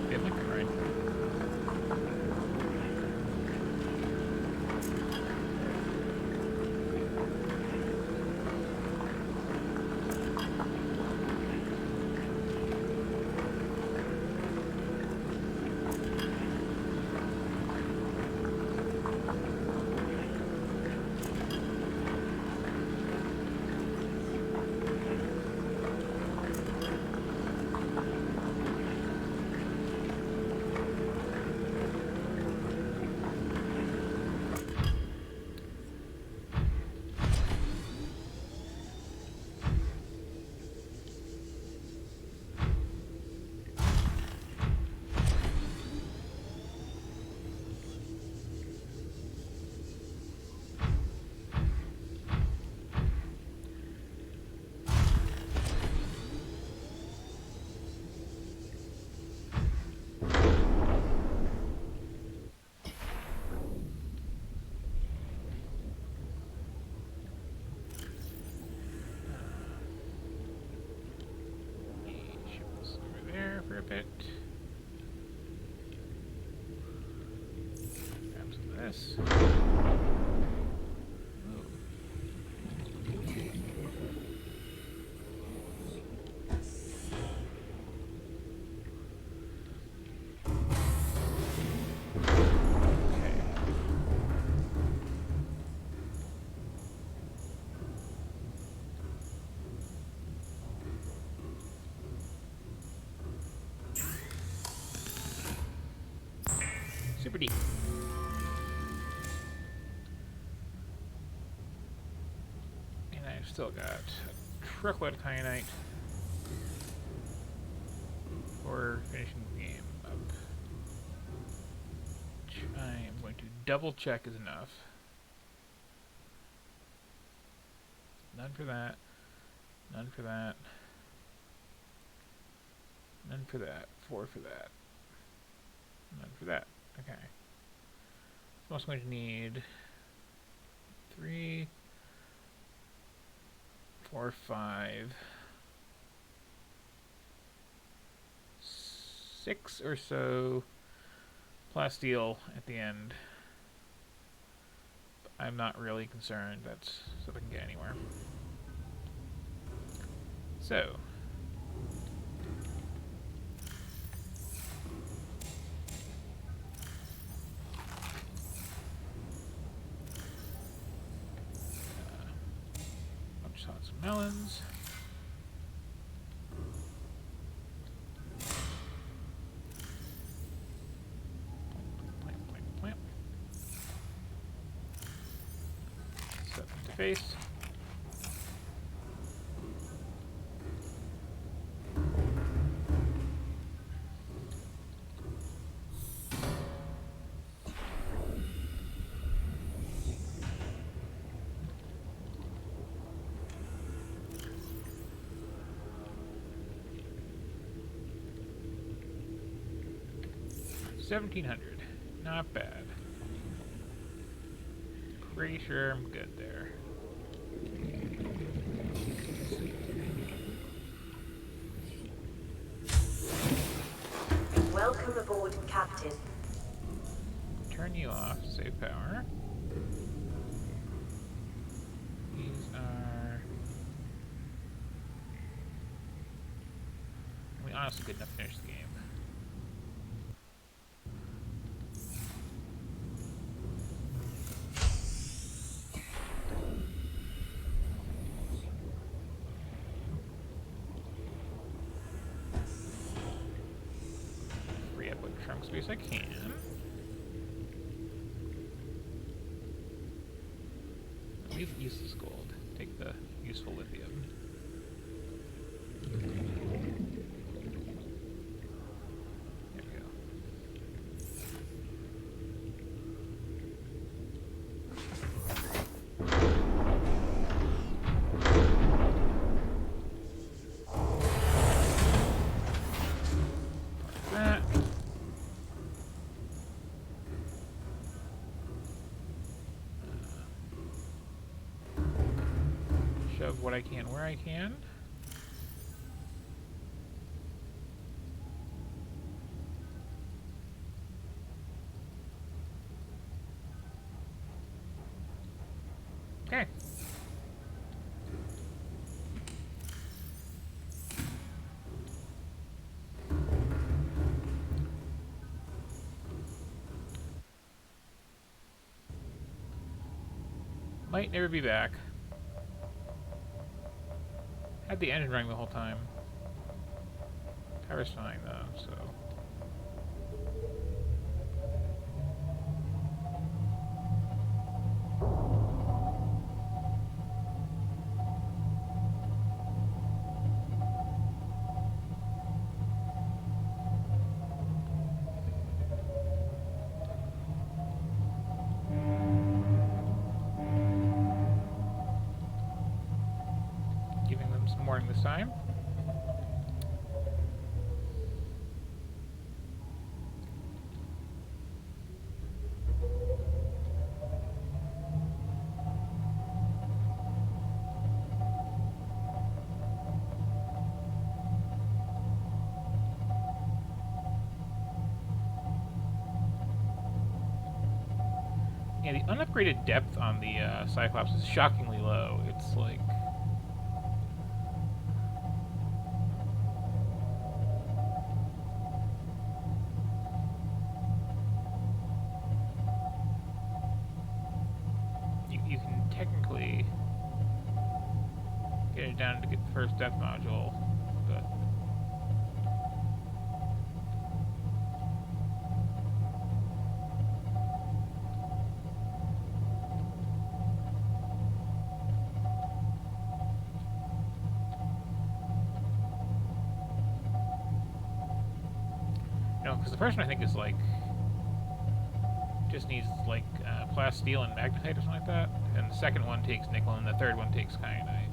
Good looking, right? Over there for a bit. Grab some of this. Okay. Super deep. And I've still got a truckload of kyanite for finishing the game up. Which I am going to double check is enough. None for that. None for that. None for that. 4 for that. None for that. Okay. So I'm also going to need 3, 4, 5, 6 or so plasteel at the end. But I'm not really concerned. That's so I can get anywhere. So. Some melons. Plant. Set them to face. $1,700. Not bad. Pretty sure I'm good there. Welcome aboard, Captain. Turn you off. Save power. These are... I mean, honestly good enough to finish the game. space I can. Leave useless gold. Take the useful lithium. There we go. That. Shove what I can where I can. Okay. Might never be back. Had the engine running the whole time. Power's fine though, so. Giving them some warning this time. Yeah, the unupgraded depth on the Cyclops is shockingly low. It's like... You can technically get it down to get the first depth module, but... No, because the first one I think is like... just needs like plasteel and magnetite or something like that, and the second one takes nickel, and the third one takes kyanite.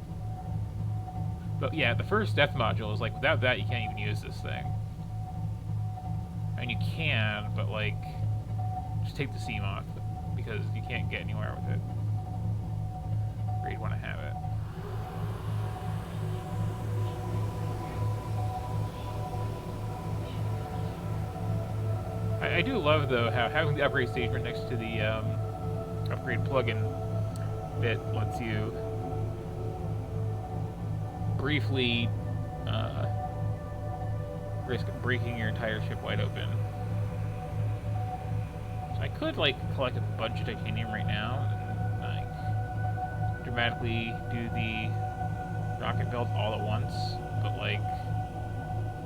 But yeah, the first depth module is like, without that you can't even use this thing. I mean, you can, but like, just take the seam off, because you can't get anywhere with it where you'd want to have it. I do love, though, how having the upgrade stage right next to the upgrade plugin that lets you briefly risk breaking your entire ship wide open. So I could, like, collect a bunch of titanium right now and, like, dramatically do the rocket build all at once, but, like,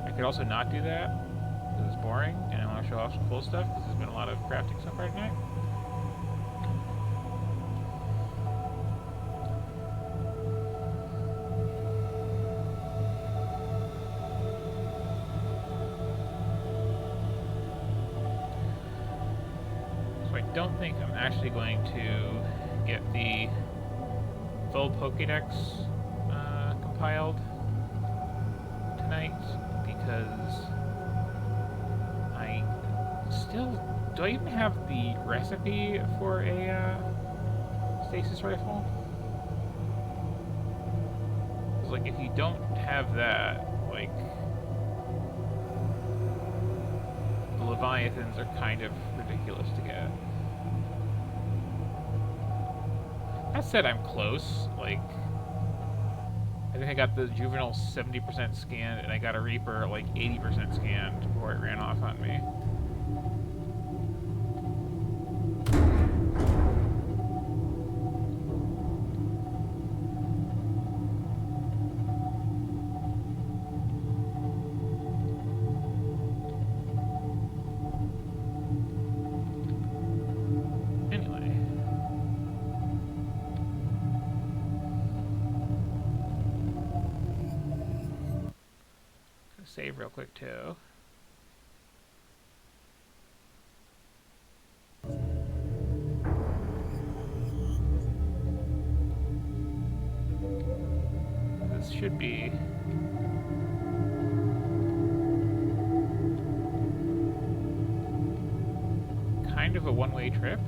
I could also not do that. This is boring, and I want to show off some cool stuff because there's been a lot of crafting so far tonight. So I don't think I'm actually going to get the full Pokédex compiled tonight because do I even have the recipe for a stasis rifle? Because, like, if you don't have that, like, the Leviathans are kind of ridiculous to get. That said, I'm close. Like, I think I got the Juvenile 70% scanned, and I got a Reaper, like, 80% scanned before it ran off on me. save real quick too. This should be kind of a one-way trip.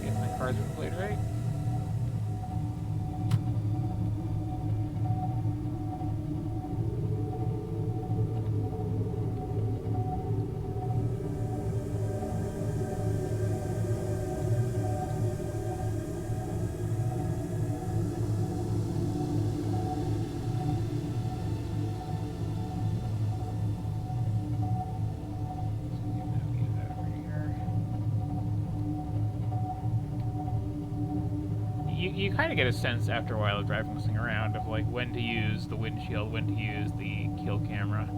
If my cards were played right. You kind of get a sense after a while of driving this thing around of like when to use the windshield, when to use the kill camera.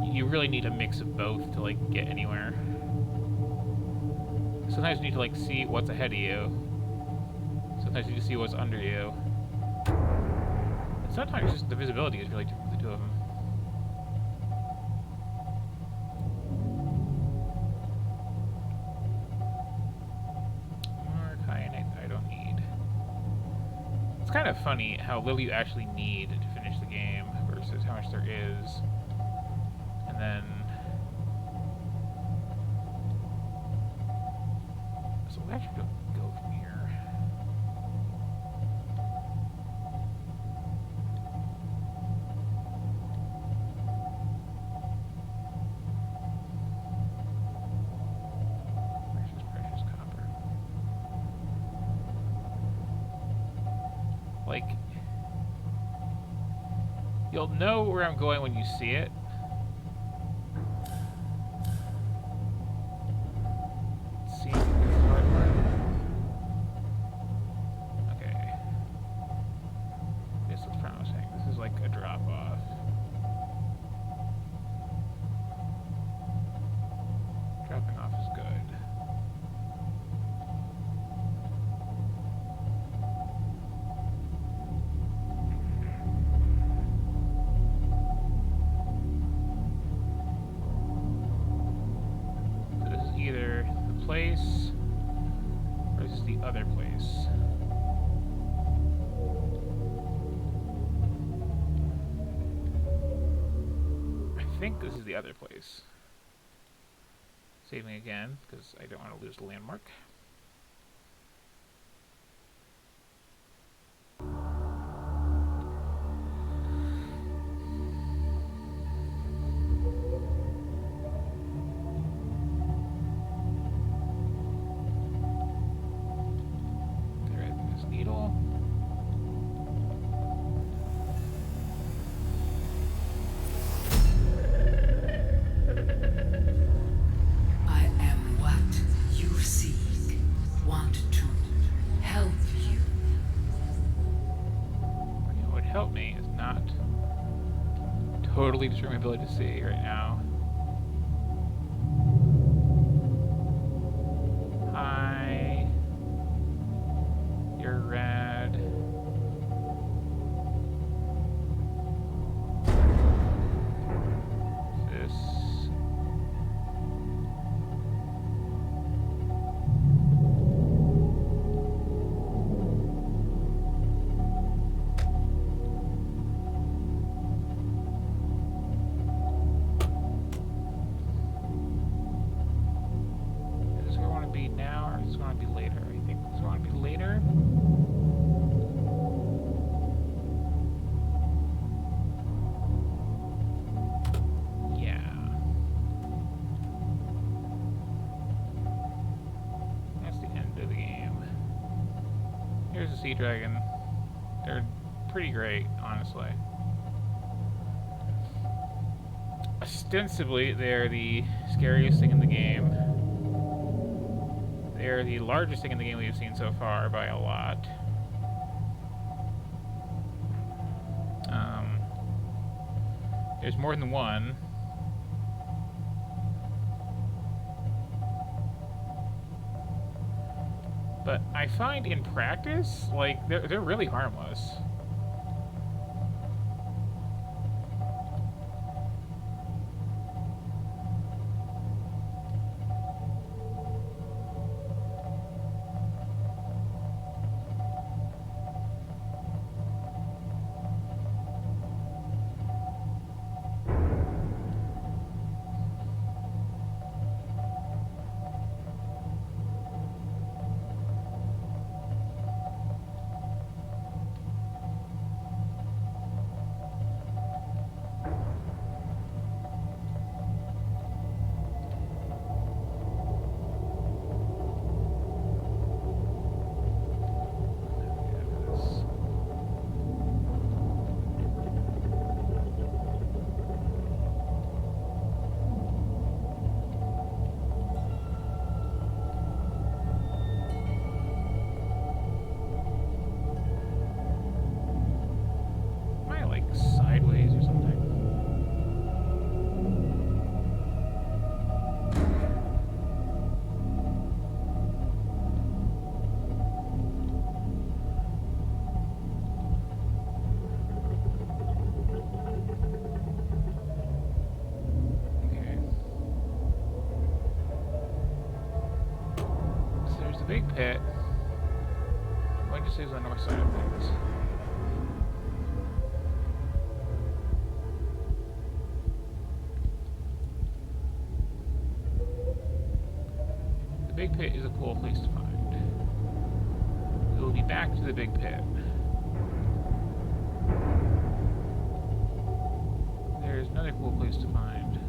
You really need a mix of both to like get anywhere. Sometimes you need to like see what's ahead of you. Sometimes you need to see what's under you. And sometimes just the visibility is really different with the two of them. It's kind of funny how little you actually need to finish the game versus how much there is. And then... So we actually don't go from here. Precious copper. Like, you'll know where I'm going when you see it. See, okay. This looks promising. This is like a drop off. Dropping off is good. Either the place or this is the other place. I think this is the other place. Saving again because I don't want to lose the landmark. Help me is not totally destroying my ability to see right now. Hi. You're rad. This. Here's a sea dragon. They're pretty great, honestly. Ostensibly, they're the scariest thing in the game. They're the largest thing in the game we've seen so far by a lot. There's more than one. But I find in practice, like, they're really harmless. Am I, like, sideways or something? Okay. So there's the big pit. What did you say is on the north side of things? The big pit is a cool place to find. We will be back to the big pit. There's another cool place to find.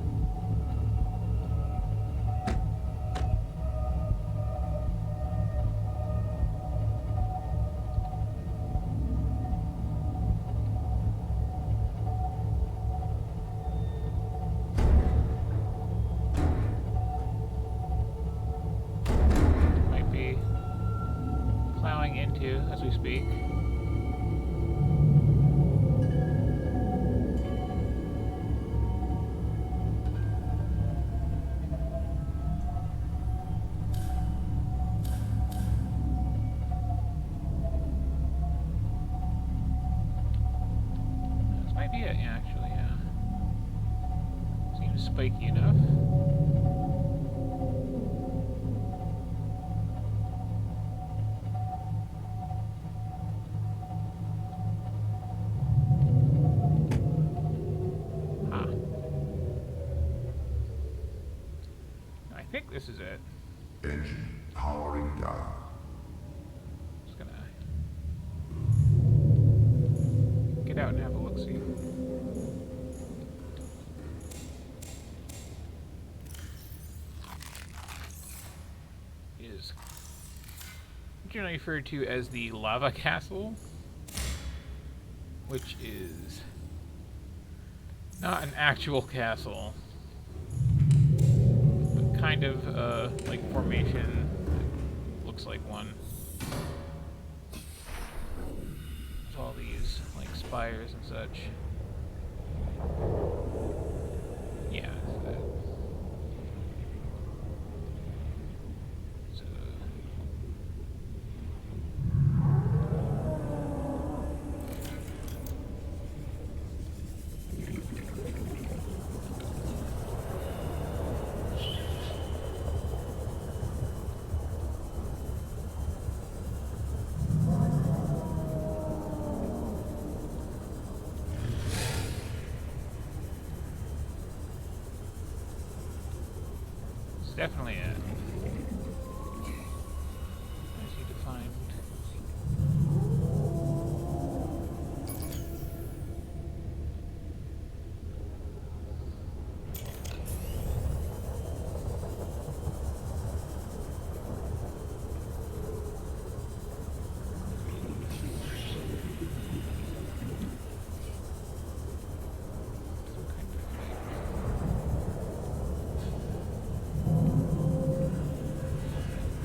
Might be plowing into as we speak. This might be it, yeah, actually, yeah. Seems spiky enough. Huh. I think this is it. Engine powering down. Just gonna get out and have a look-see. It is generally referred to as the lava castle, which is not an actual castle, but kind of like formation that looks like one. With all these like spires and such. Yeah, that's that. So it's definitely it. I just need to find. Some kind of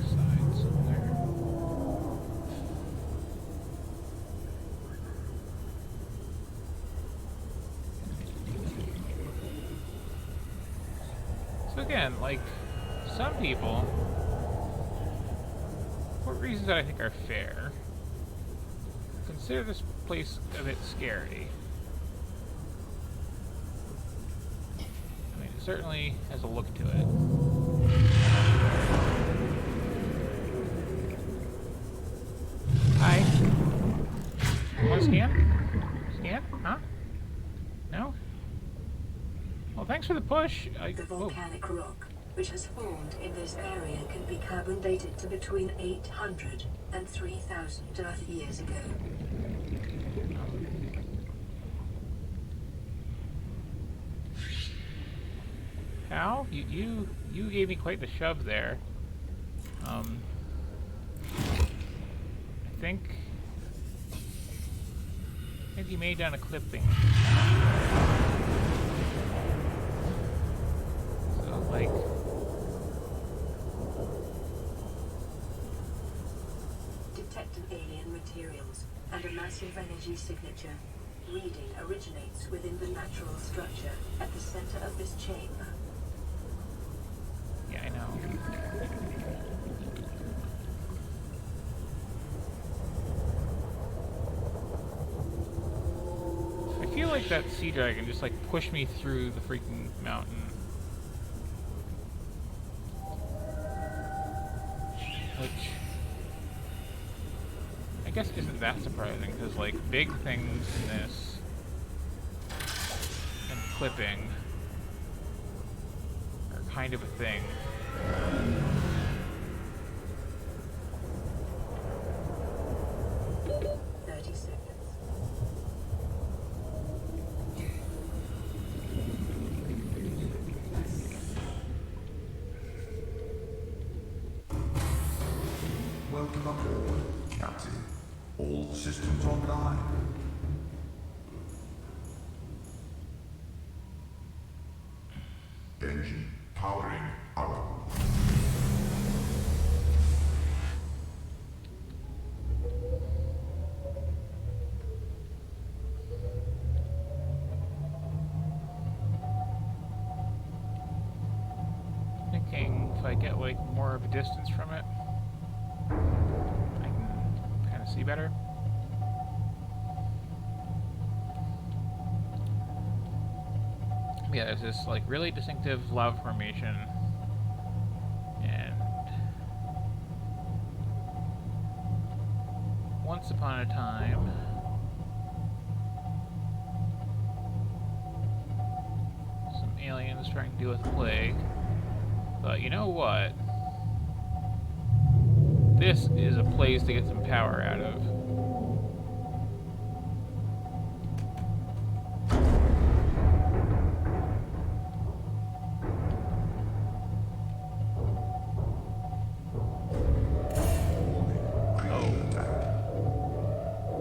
side somewhere. So again, like some people, what reasons that I think are fair. Consider this place a bit scary. I mean, it certainly has a look to it. Hi. Want to scan? Scan? Huh? No? Well, thanks for the push. The volcanic rock, which has formed in this area, can be carbon dated to between 800 and 3,000 Earth years ago. How? You gave me quite the shove there. I think you made down a clipping. So like Detected alien materials and a massive energy signature. Reading originates within the natural structure at the center of this chamber. yeah, I know. I feel like that sea dragon just like pushed me through the freaking mountain. Which I guess isn't that surprising because like big things in this and clipping are kind of a thing. Welcome aboard, Captain. All systems online. Engine powering up. Thinking if I get like more of a distance from it, I can kind of see better. Yeah, there's this like really distinctive lava formation, and once upon a time, some aliens trying to deal with the plague. But you know what? This is a place to get some power out of.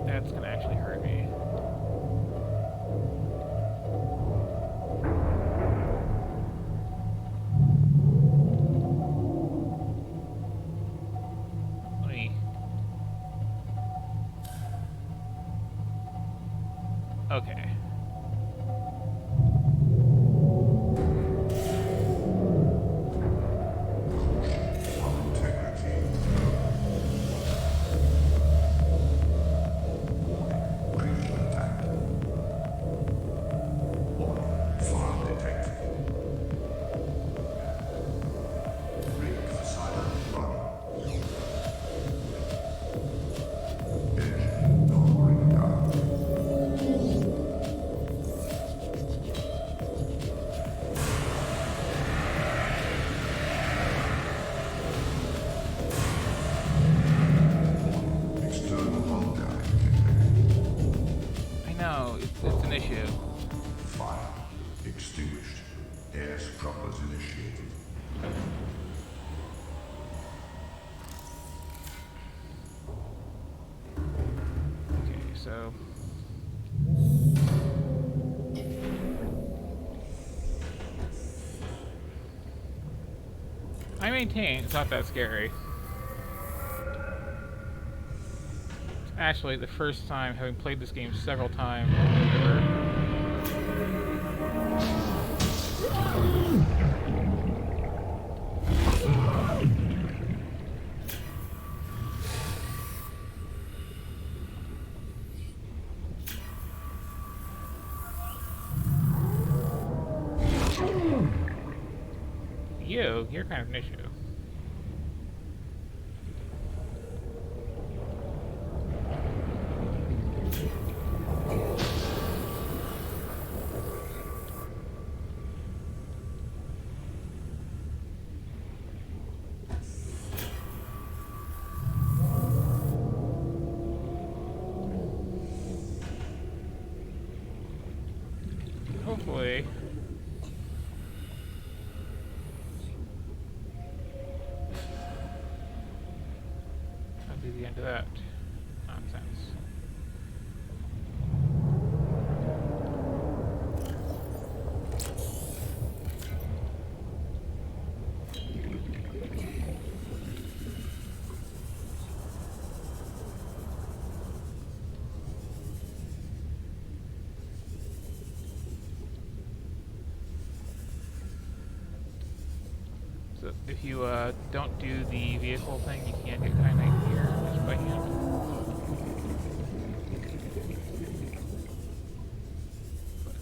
That's gonna actually hurt me. Let me... Okay. It's an issue. Fire extinguished. Air scrubbers initiated. Okay, so... I maintain it's not that scary. Actually, the first time, having played this game several times, you're kind of an issue. Hopefully. That'll be the end of that nonsense. So if you don't do the vehicle thing, you can't get kyanite here just by hand. But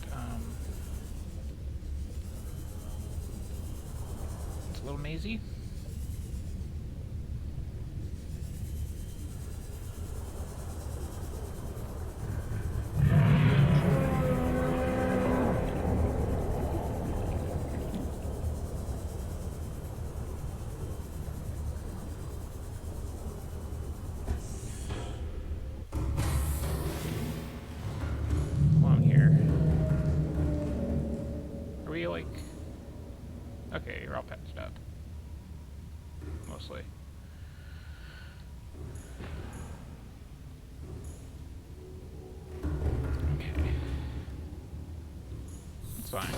it's a little mazy. Like, okay, you're all patched up, mostly. Okay, that's fine.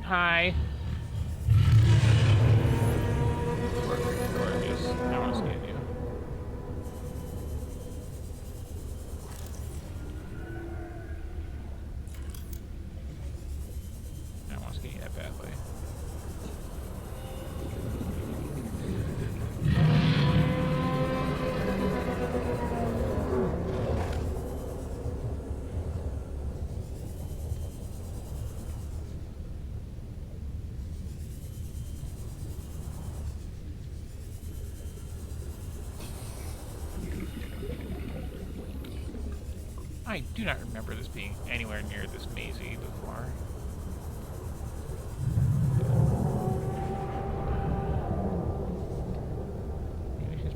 Hi. Gorgeous. I want to scan you. That pathway. I do not remember this being anywhere near this mazy before.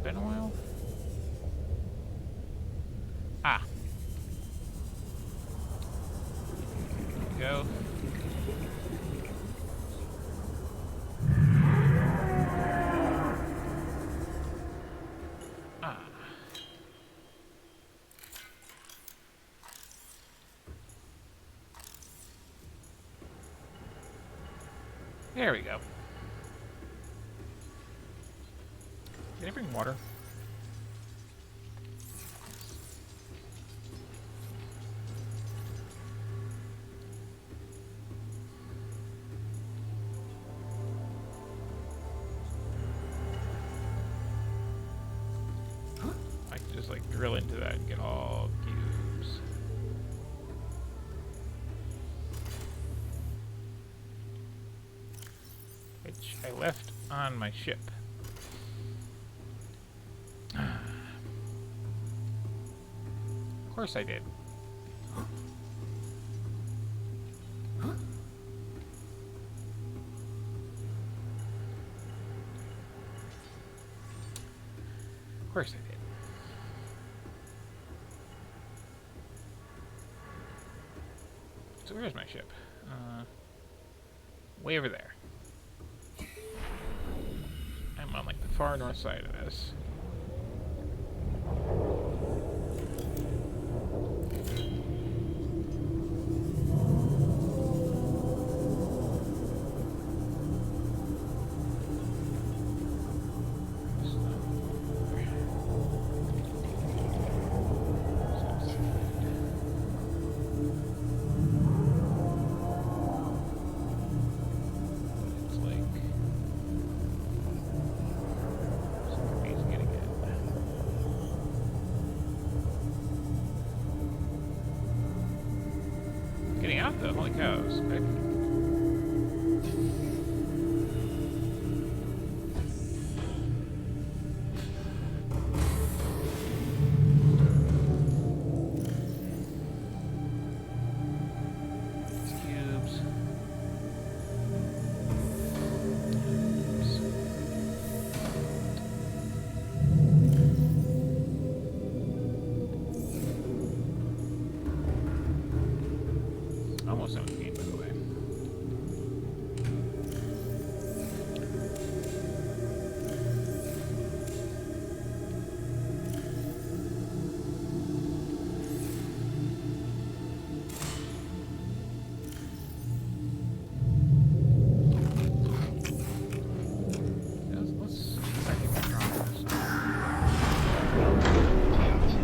Been a while. Ah. There we go. Ah. There we go. Can I bring water? I can just like drill into that and get all cubes. Which I left on my ship. Of course I did. Of course I did. So where's my ship? Way over there. I'm on like the far north side of this. Getting out though, holy cows. Okay. almost done with the game, by the way. Let's try to get back on this. Welcome, Captain.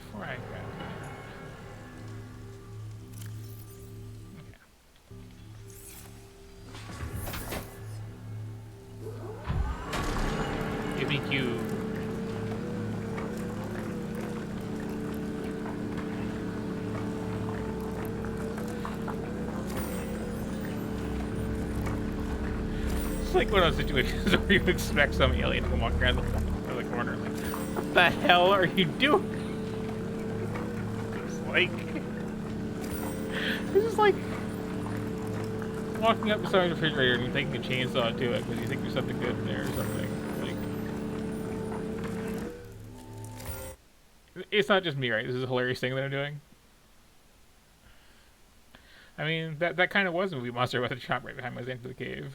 Before I grab that. Okay. Give me Q. It's like one of those situations where you expect some alien to walk around the corner like, what the hell are you doing? It's like... It's just like... walking up to someone's refrigerator and you're taking a chainsaw to it because you think there's something good in there or something. Like... It's not just me, right? This is a hilarious thing that I'm doing. I mean, that kind of was a movie monster with a chop right behind my into the cave.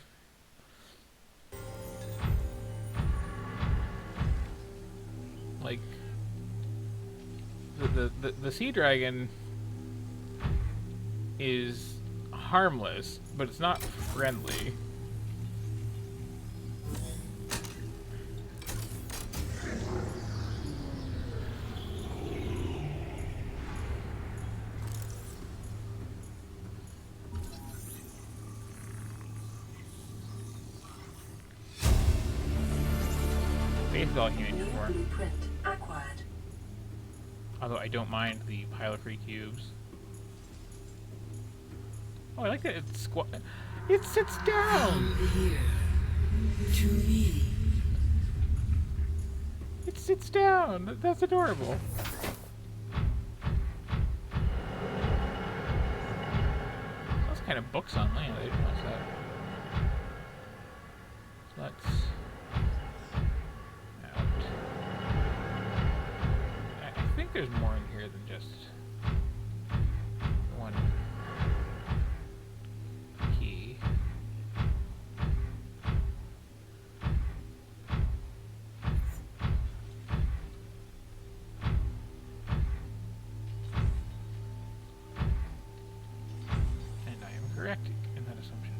Like, the sea dragon is harmless, but it's not friendly. Basically all human New before. blueprint acquired. Although I don't mind the pile of free cubes. Oh, I like that it's it sits down! Here to me. It sits down! That's adorable. Those kind of books on land, I didn't watch that. So let's... out. I think there's more in here than just one key. And I am correct in that assumption.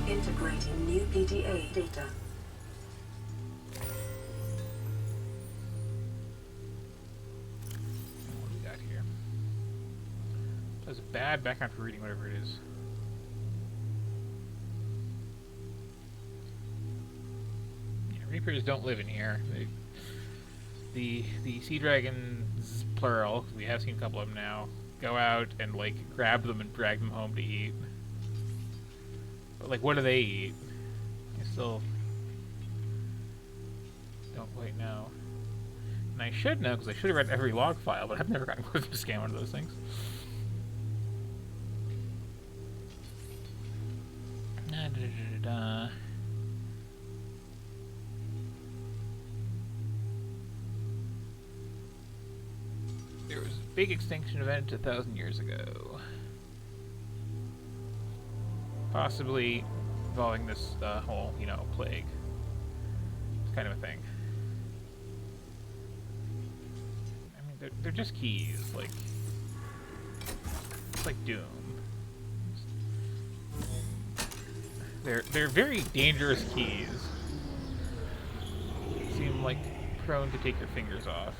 Integrating new PDA data. What do we got here? That's a bad background for reading whatever it is. Yeah, Reapers don't live in here. The sea dragons, plural, 'cause we have seen a couple of them now, go out and like grab them and drag them home to eat. But like, what do they eat? I still don't quite know. And I should know because I should have read every log file, but I've never gotten close to scan one of those things. there was a big extinction event 1,000 years ago. Possibly involving this whole, you know, plague. It's kind of a thing. I mean, they're just keys, like... It's like Doom. They're very dangerous keys. Seem like prone to take your fingers off.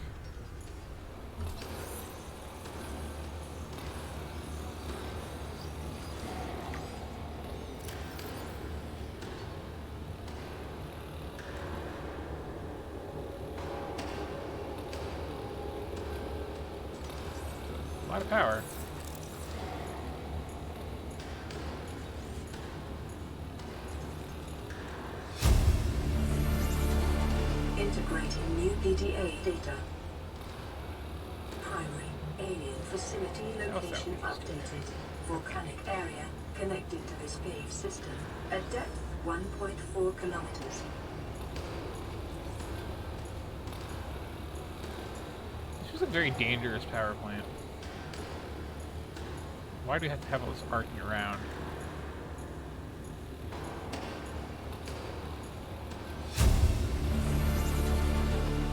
A lot of power. Integrating new PDA data. Primary alien facility location updated. Volcanic area connected to this cave system. At depth 1.4 kilometers. This was a very dangerous power plant. Why do we have to have all this arcing around?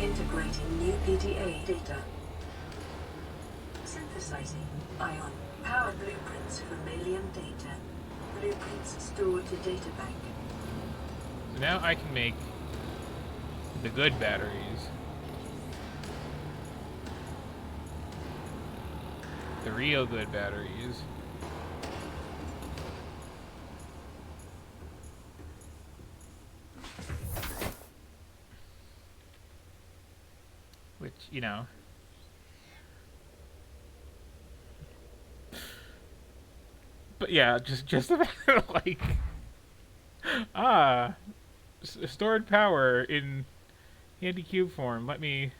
Integrating new PDA data. Synthesizing ion power blueprints from alien data. Blueprints stored to data bank. So now I can make the good batteries. The real good batteries. Which, you know. But yeah, just about like stored power in handy cube form. Let me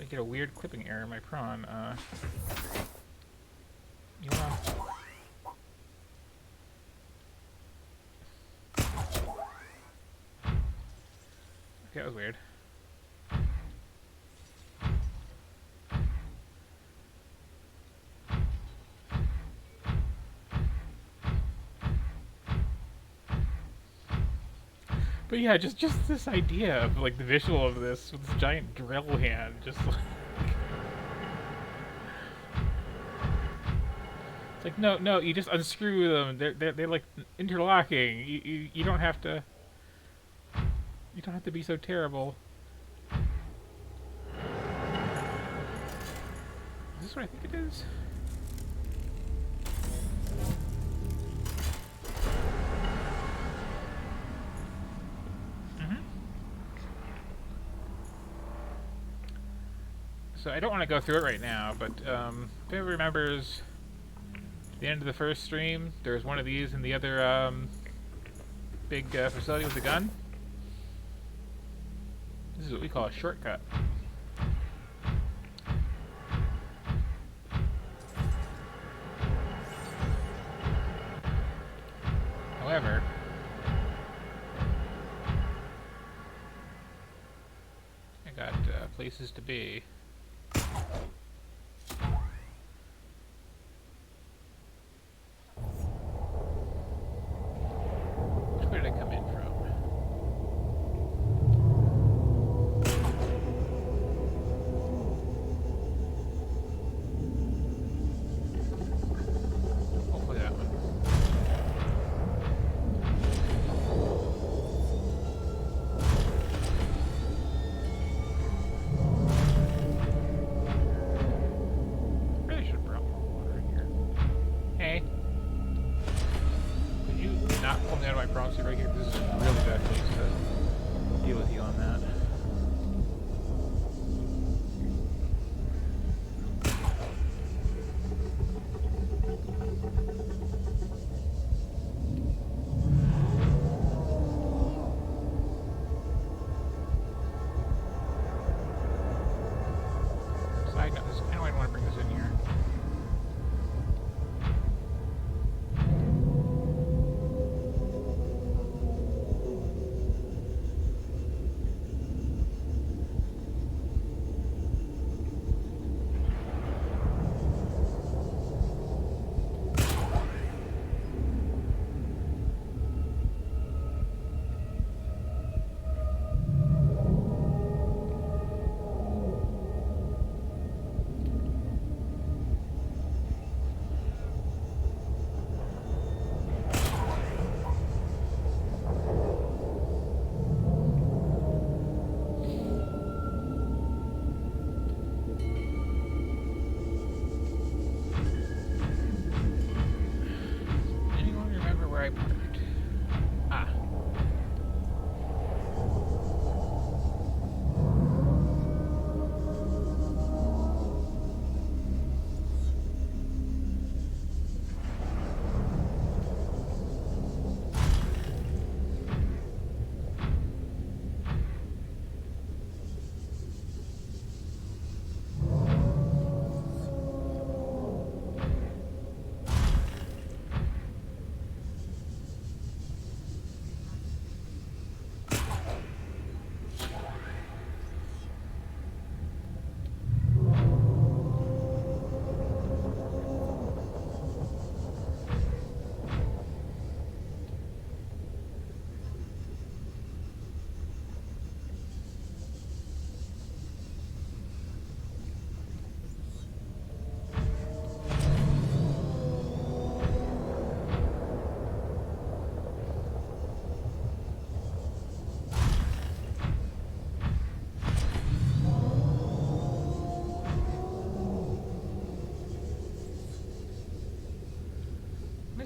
get a weird clipping error in my prawn. You wanna... Okay, that was weird. But yeah, just this idea of like the visual of this with this giant drill hand, just like it's like no, you just unscrew them. They're like interlocking. You don't have to. You don't have to be so terrible. Is this what I think it is? So I don't want to go through it right now, but if anyone remembers the end of the first stream, there was one of these in the other big facility with the gun. This is what we call a shortcut. However, I got places to be. Which way did I come in from? Hopefully that one.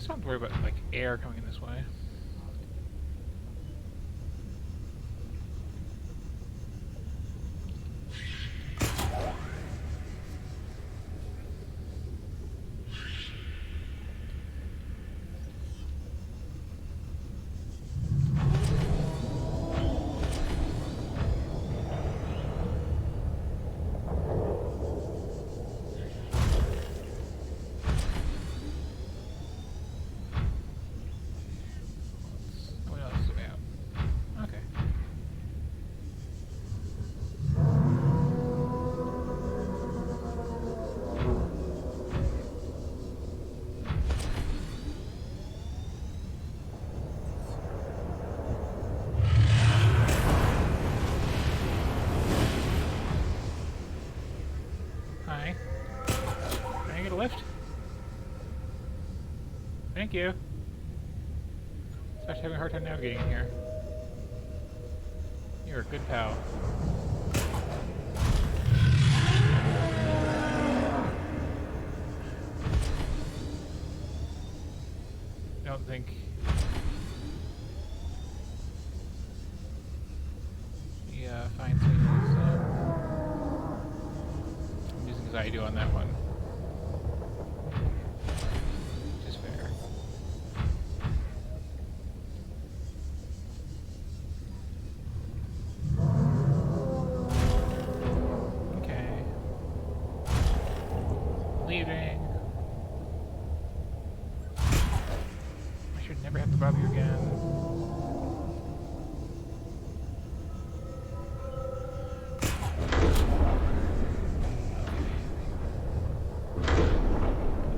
just don't have to worry about like air coming in this way. What else is about? Okay. Hi. Can I get a lift? Thank you. Starts having a hard time navigating in here. You're a good pal. Don't think. Yeah, finds me. I'm using his IDO on that one. Which is fair. Okay. Leaving. I should never have to bother you again.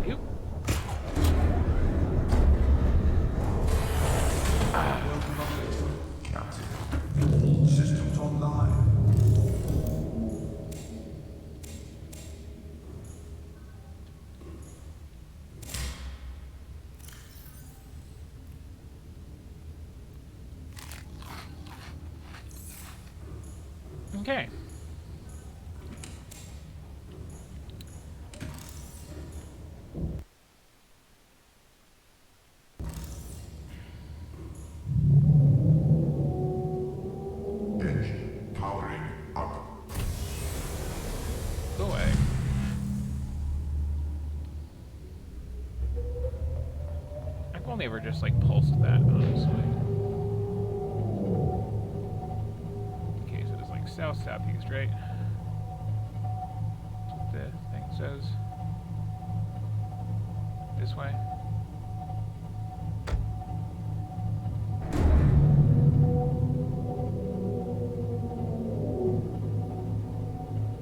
Yep. Captain, all systems online. Okay. Engine powering up. Go away. I've only ever just like pulsed that, honestly. Okay, so it's like southeast, right? That's what the thing says. This way.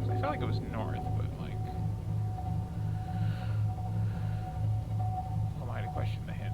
I felt like it was north, but like, who am I to question the hint?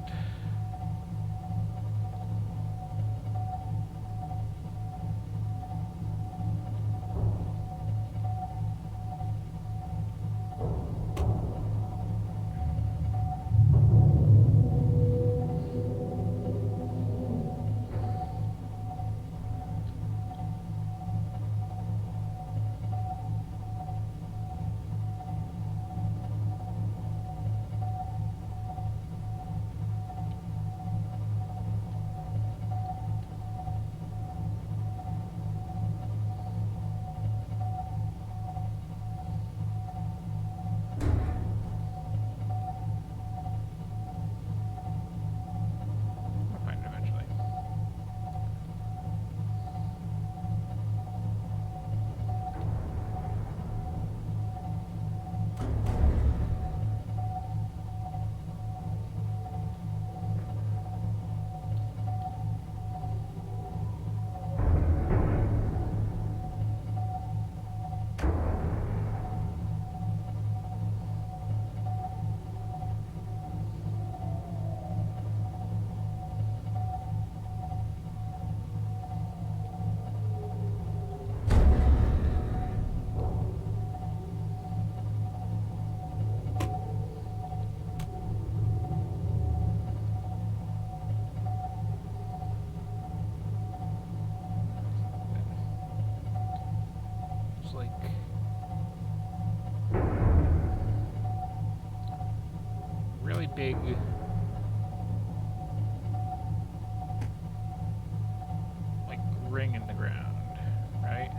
We'll find it eventually. It's like really big ring in the ground, right?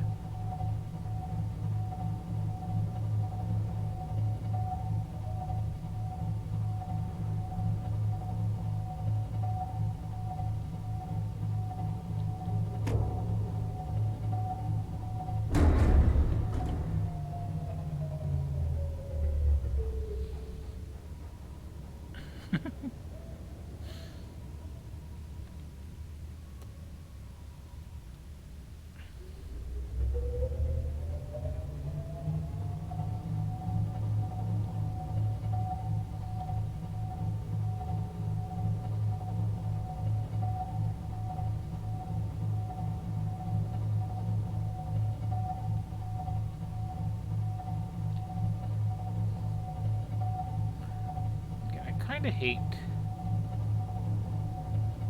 I kind of hate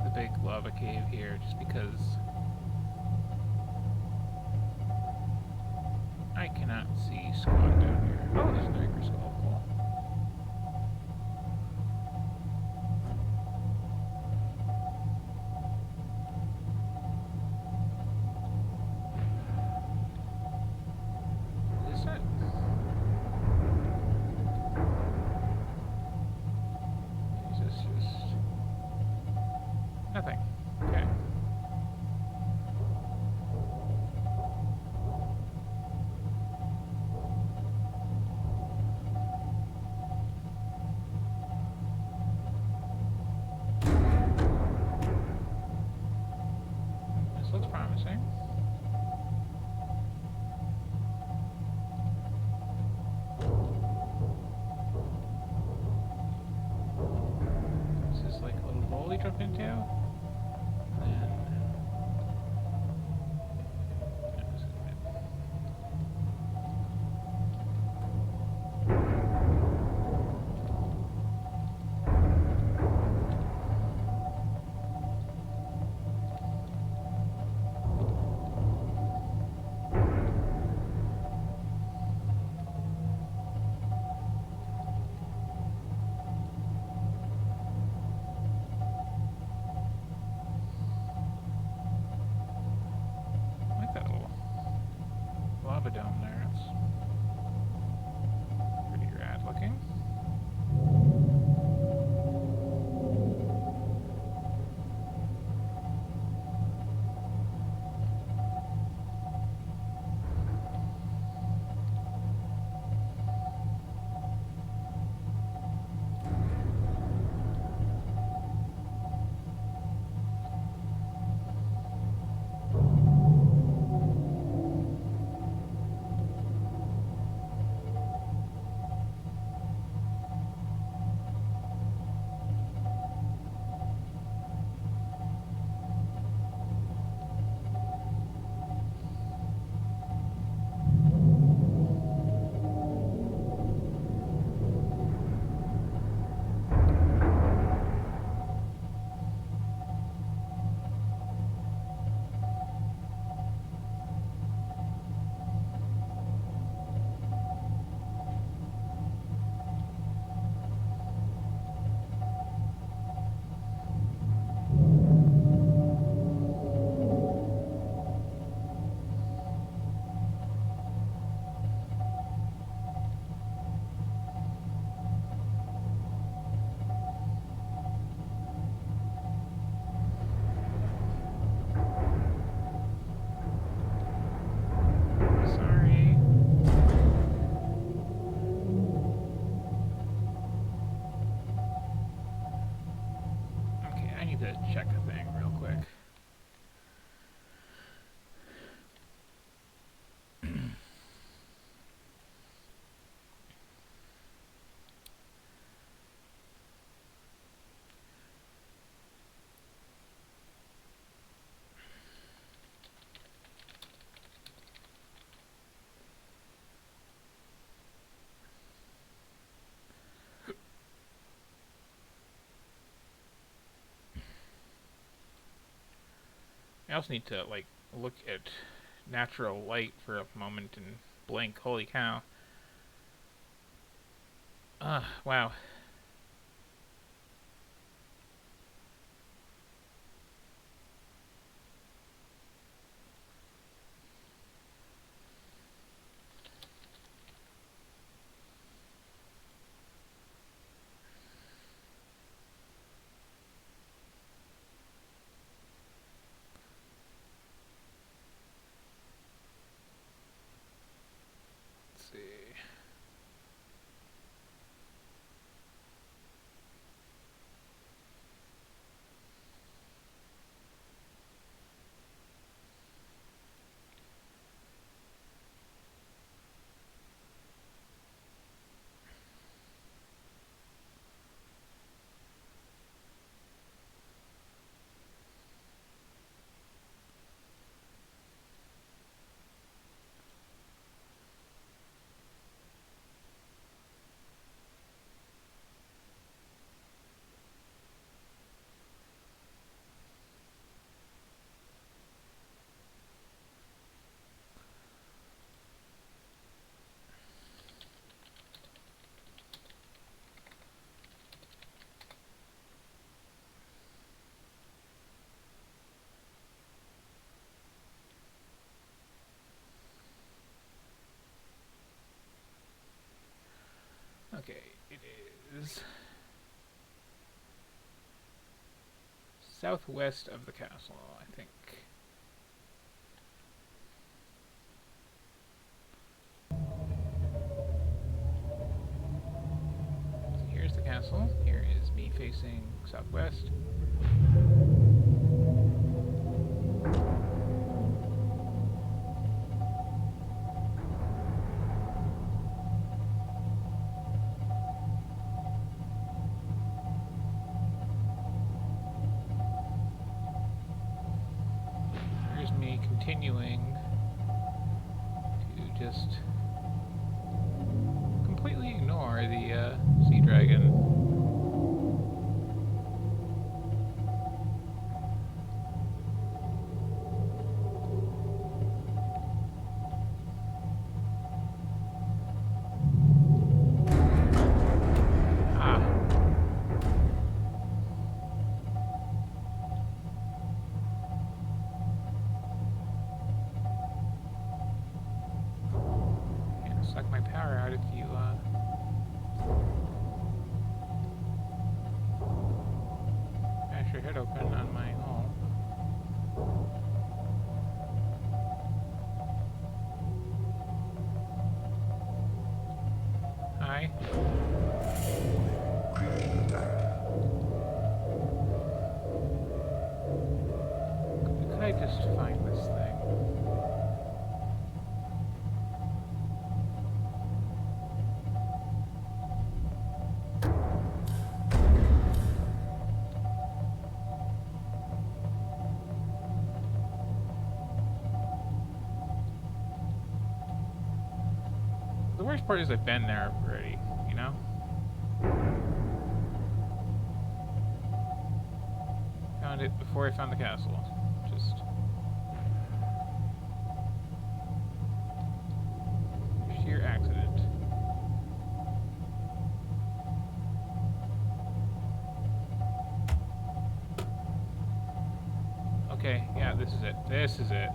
the big lava cave here just because I cannot see squat down here. Oh, there's an anchor skull. Cool. What is that? Is this just nothing? Okay. This looks promising. This is like a little bowl you jump into. And yeah, this is good. I like that little lava dome there. It's pretty rad looking. Sorry. Okay, I need to check a thing real quick. I also need to like look at natural light for a moment and blink. Holy cow. Wow. southwest of the castle, I think. So here's the castle. Here is me facing southwest. Here's me continuing to just completely ignore the sea dragon. Ah. Can't suck my power out if you bash your head open on my hull. Hi. Creature attack. Could I just find this thing? The worst part is I've been there already, you know? Found it before I found the castle. Just sheer accident. Okay, yeah, this is it. This is it.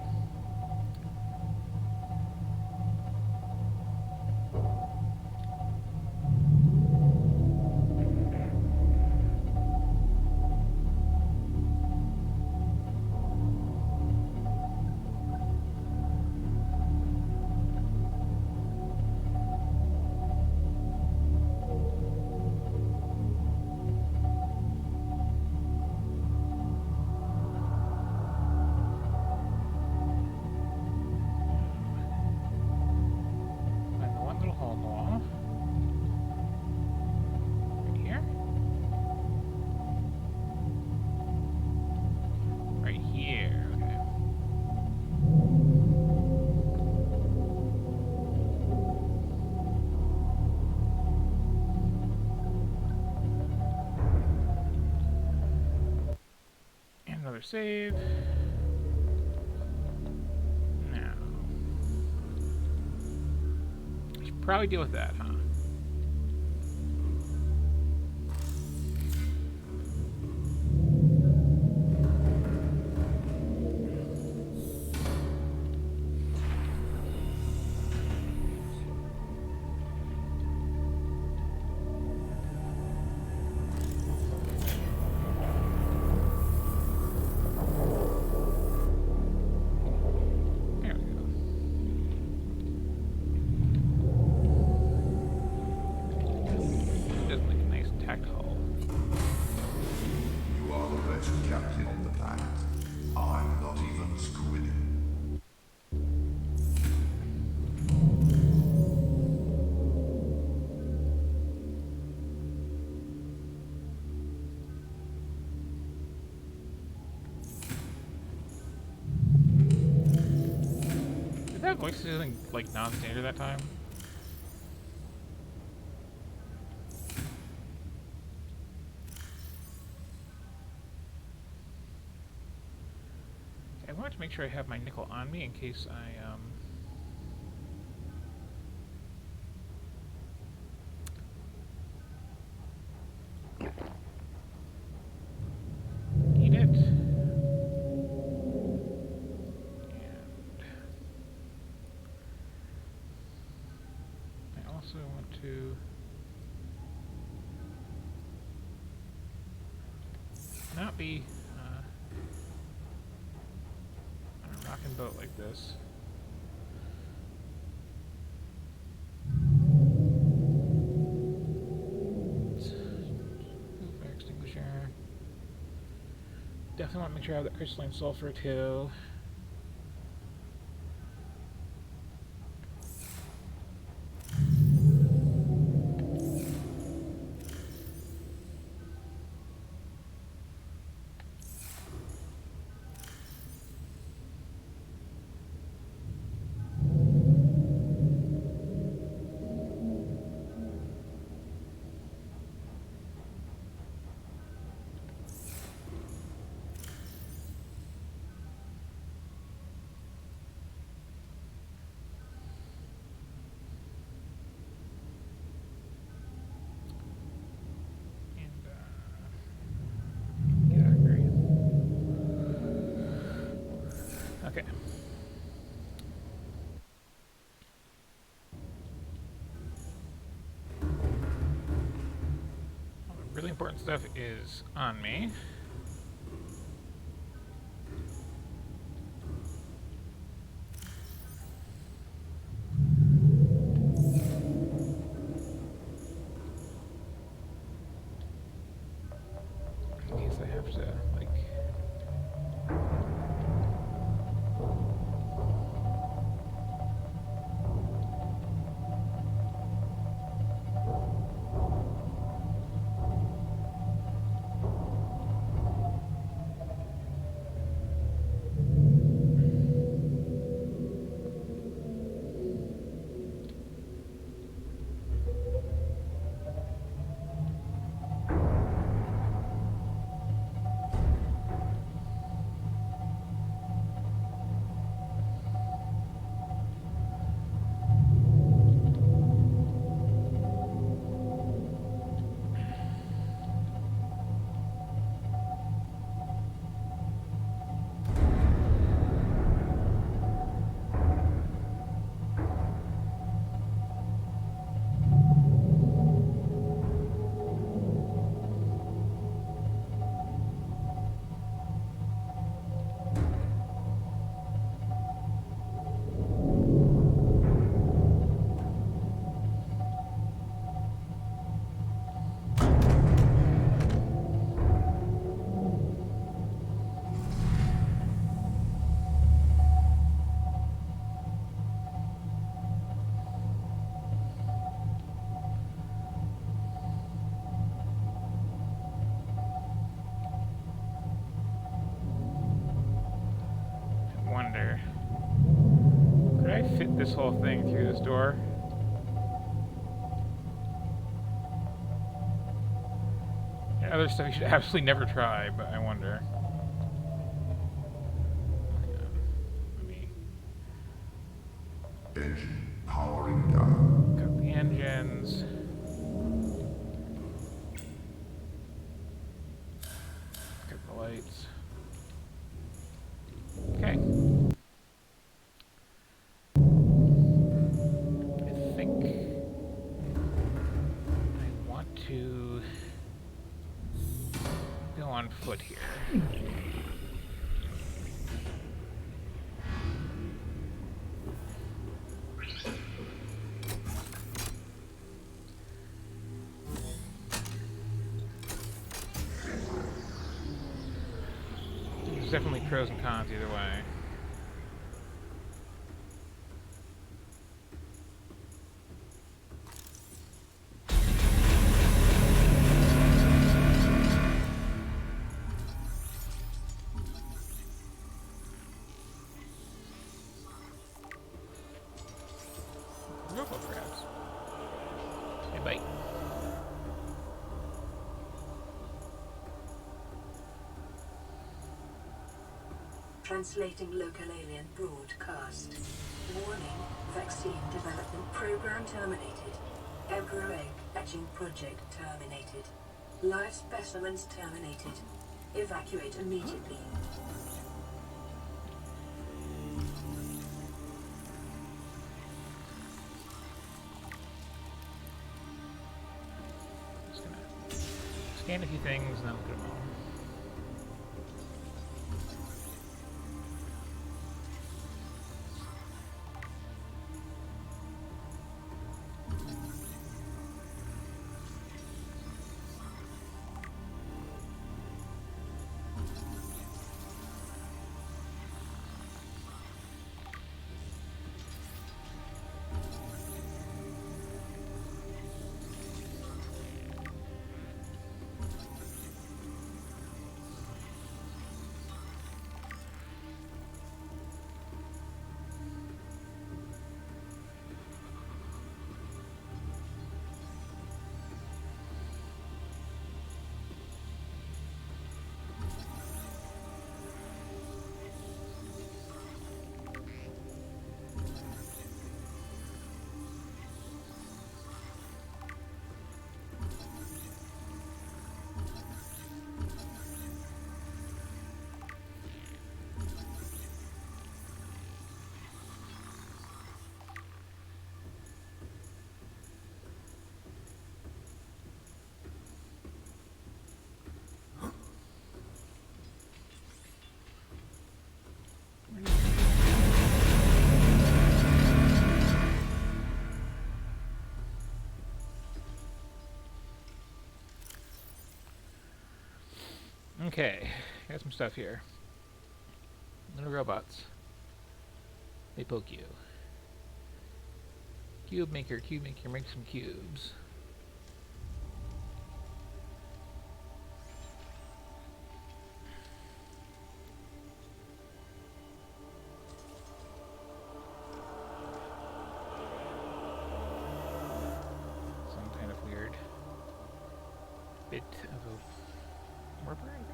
Find the one little hole in the wall. Right here. Right here. Okay. And another save. Now, I should probably deal with that, huh? There we go. Does make a nice tacked hull. You are the best captain on the planet. I'm not even squiddy. Did that voice do something like non-standard that time? I wanted to make sure I have my nickel on me in case I need it. And I also want to not be boat like this. Fire extinguisher. Definitely want to make sure I have that crystalline sulfur too. Okay. All the really important stuff is on me. I guess I have to, like... wonder, could I fit this whole thing through this door? And other stuff you should absolutely never try, but I wonder. Let me Engine powering down. cut the engines. Cut the lights. Okay. I think I want to go on foot here. There's definitely pros and cons either way. Robo crabs. Hey, bite. Translating local alien broadcast. Warning, vaccine development program terminated. Emperor egg hatching project terminated. Live specimens terminated. Evacuate immediately. Just gonna scan a few things and then look at them all. Okay, got some stuff here. Little robots. They poke you. Cube maker, make some cubes. Some kind of weird bit of a warper, I think.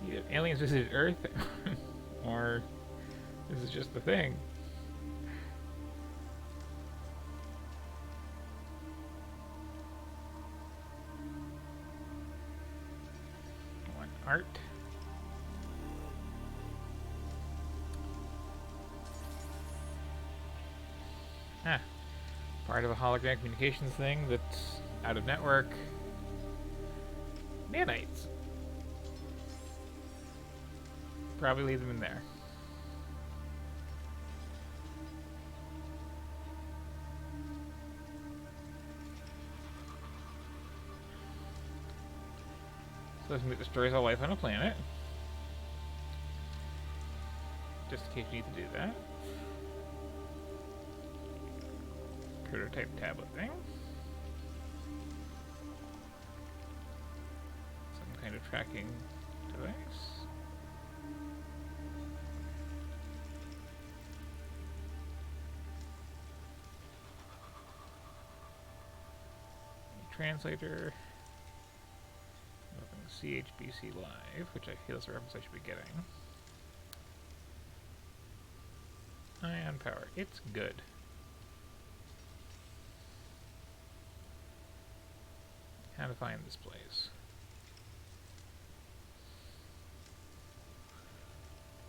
Either aliens visited Earth, or this is just the thing. One art. Ah, part of a hologram communications thing that's out of network. Nanites. Probably leave them in there. So this destroys all life on a planet. Just in case you need to do that. Prototype tablet thing. Some kind of tracking device. Translator. CHBC Live, which I feel is a reference I should be getting. Ion power. It's good. How to find this place.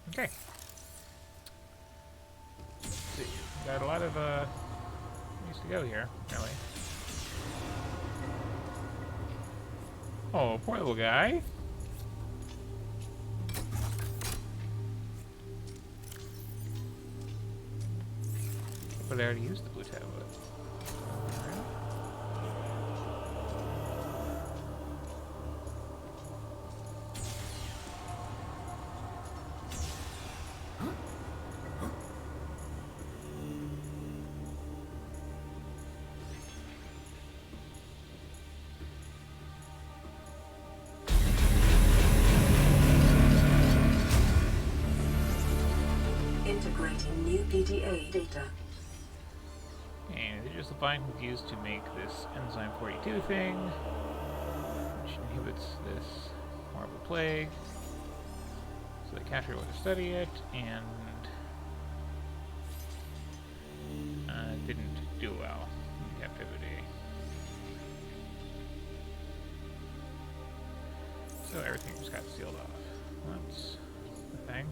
Okay. Let's see. Got a lot of ways to go here, really. Oh, poor little guy. But I already used the blue tablet. Integrating new PDA data. And the digital bind was used to make this enzyme 42 thing, which inhibits this horrible plague. So they captured what to study it, and didn't do well in captivity. So everything just got sealed off. That's the thing.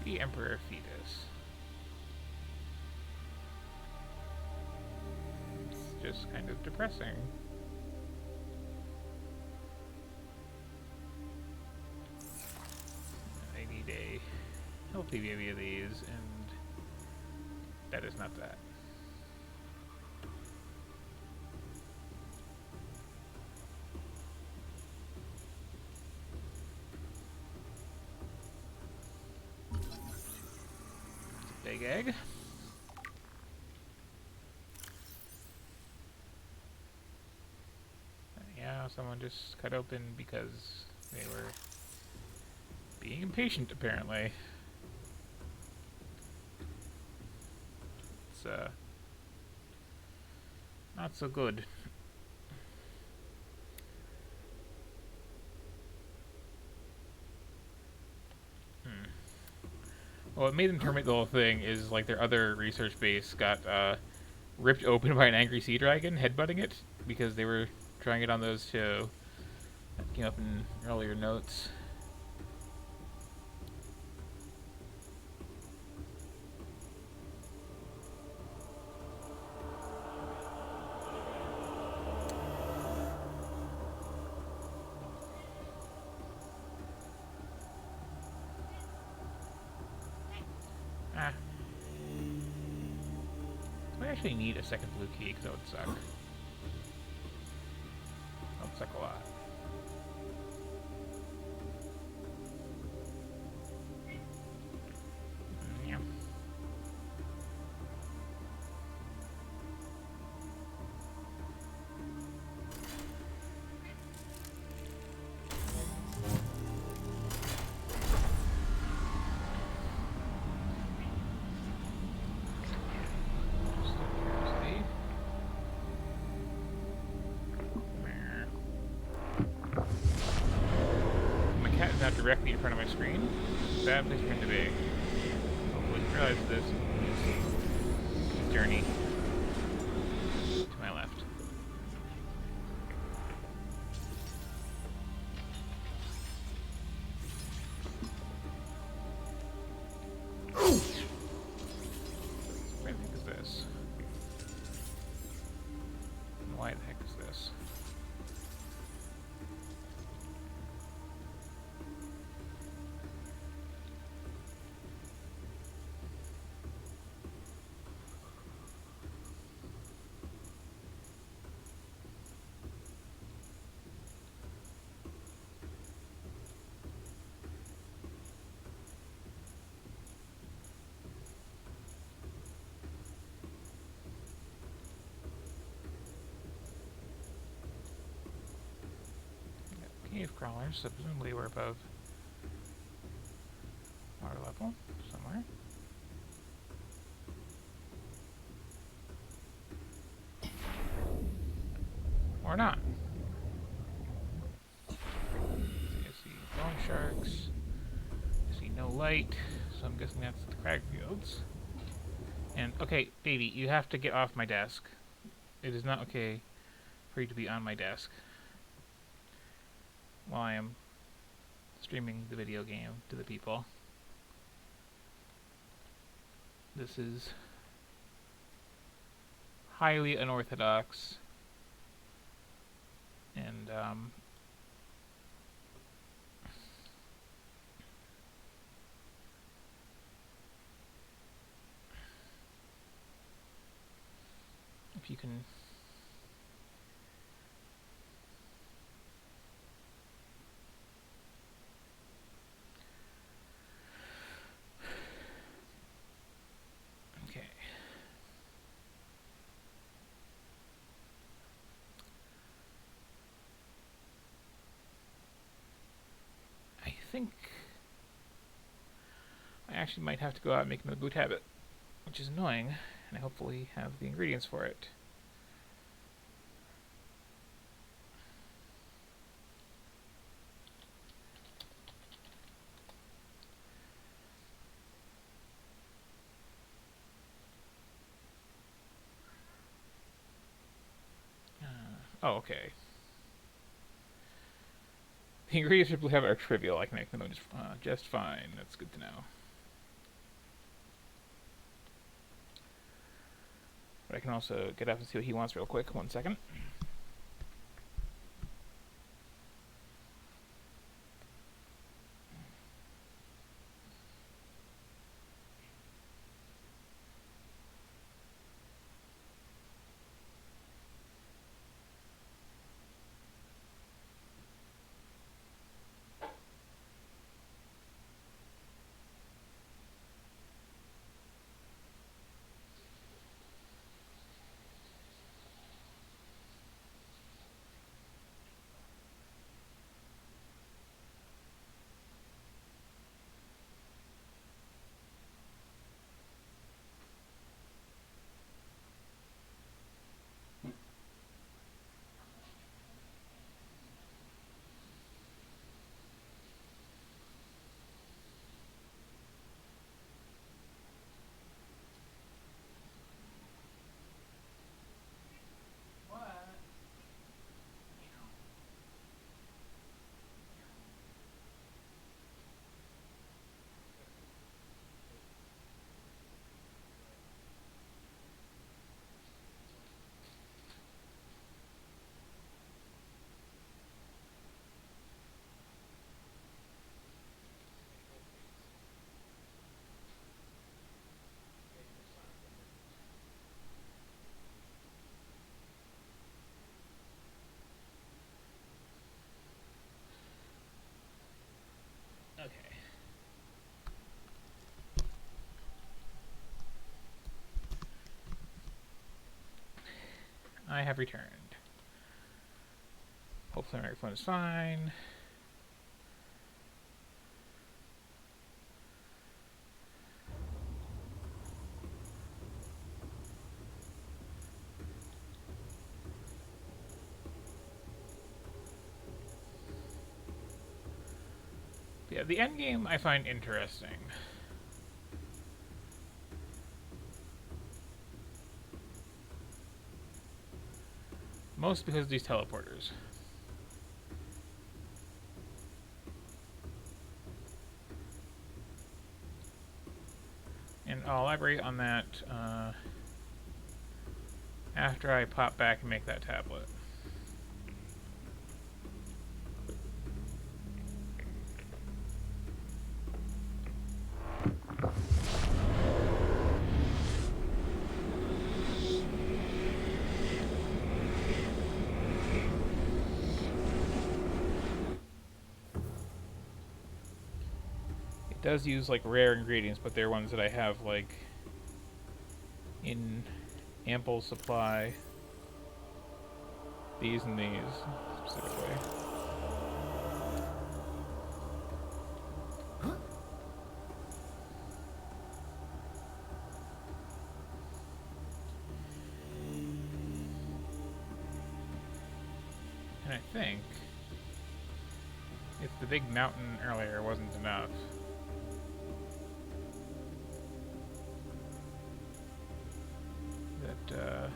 The Emperor Fetus. It's just kind of depressing. I need a healthy baby of these, and that is not that. Big egg. Yeah, someone just cut open because they were being impatient, apparently. It's, not so good. Well, what made them terminate the whole thing is, like, their other research base got ripped open by an angry sea dragon, headbutting it, because they were trying it on those too. That came up in earlier notes. actually need a second blue key, because that would suck. That would suck a lot. Yeah. My cat is now directly in front of my screen. Bad place for him to be. Hopefully he realizes this his journey to my left. What the heck is this? And why the heck is this? Cave crawlers, so presumably we're above water level somewhere. Or not. I see bone sharks. I see no light, so I'm guessing that's the crag fields. And, okay, baby, you have to get off my desk. It is not okay for you to be on my desk while I am streaming the video game to the people. This is highly unorthodox, and if you can okay. I think I actually might have to go out and make another boot habit, which is annoying, and I hopefully have the ingredients for it. Oh, okay. The ingredients for blue habit are trivial. I can make them just fine. That's good to know. But I can also get up and see what he wants real quick. 1 second. I have returned. Hopefully my microphone is fine. Yeah, the end game I find interesting. Most because of these teleporters. And I'll elaborate on that after I pop back and make that tablet. It does use like rare ingredients, but they're ones that I have like in ample supply. These and these specifically. And I think if the big mountain earlier wasn't enough, that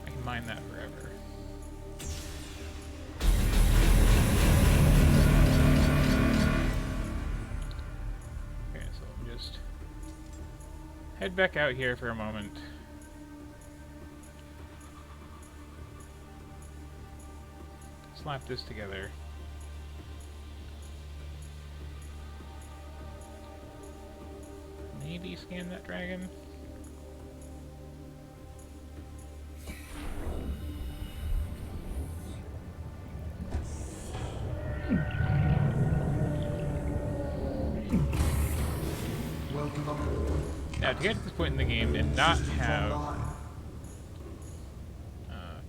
I can mine that forever. Okay, so let me just head back out here for a moment. Slap this together. Maybe scan that dragon? Now, to get to this point in the game and not have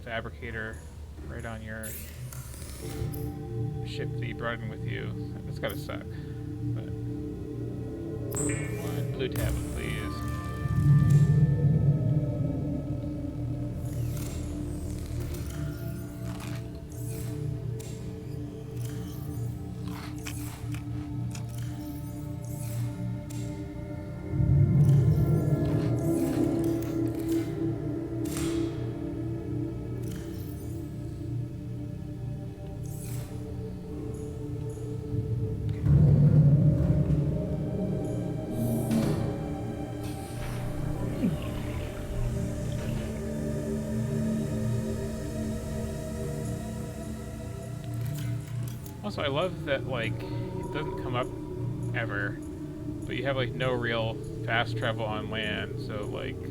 Fabricator right on your ship that you brought in with you, that's gotta suck. But one blue tablet, please. Also, I love that, like, it doesn't come up ever, but you have, like, no real fast travel on land, so, like...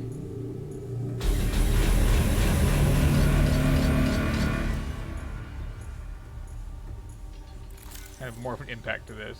kind of more of an impact to this.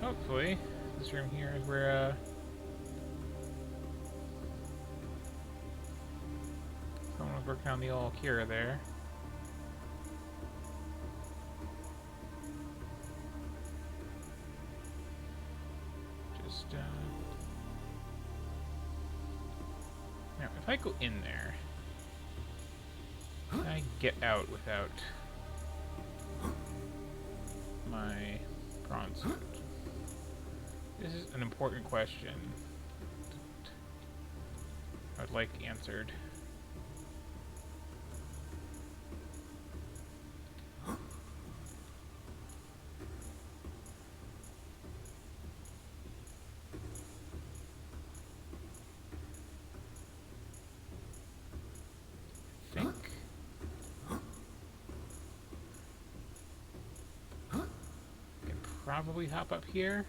Hopefully, this room here is where, someone was working on the old cure there. Just, now, if I go in there, can I get out without my prawn suit? This is an important question I'd like answered. probably hop up here.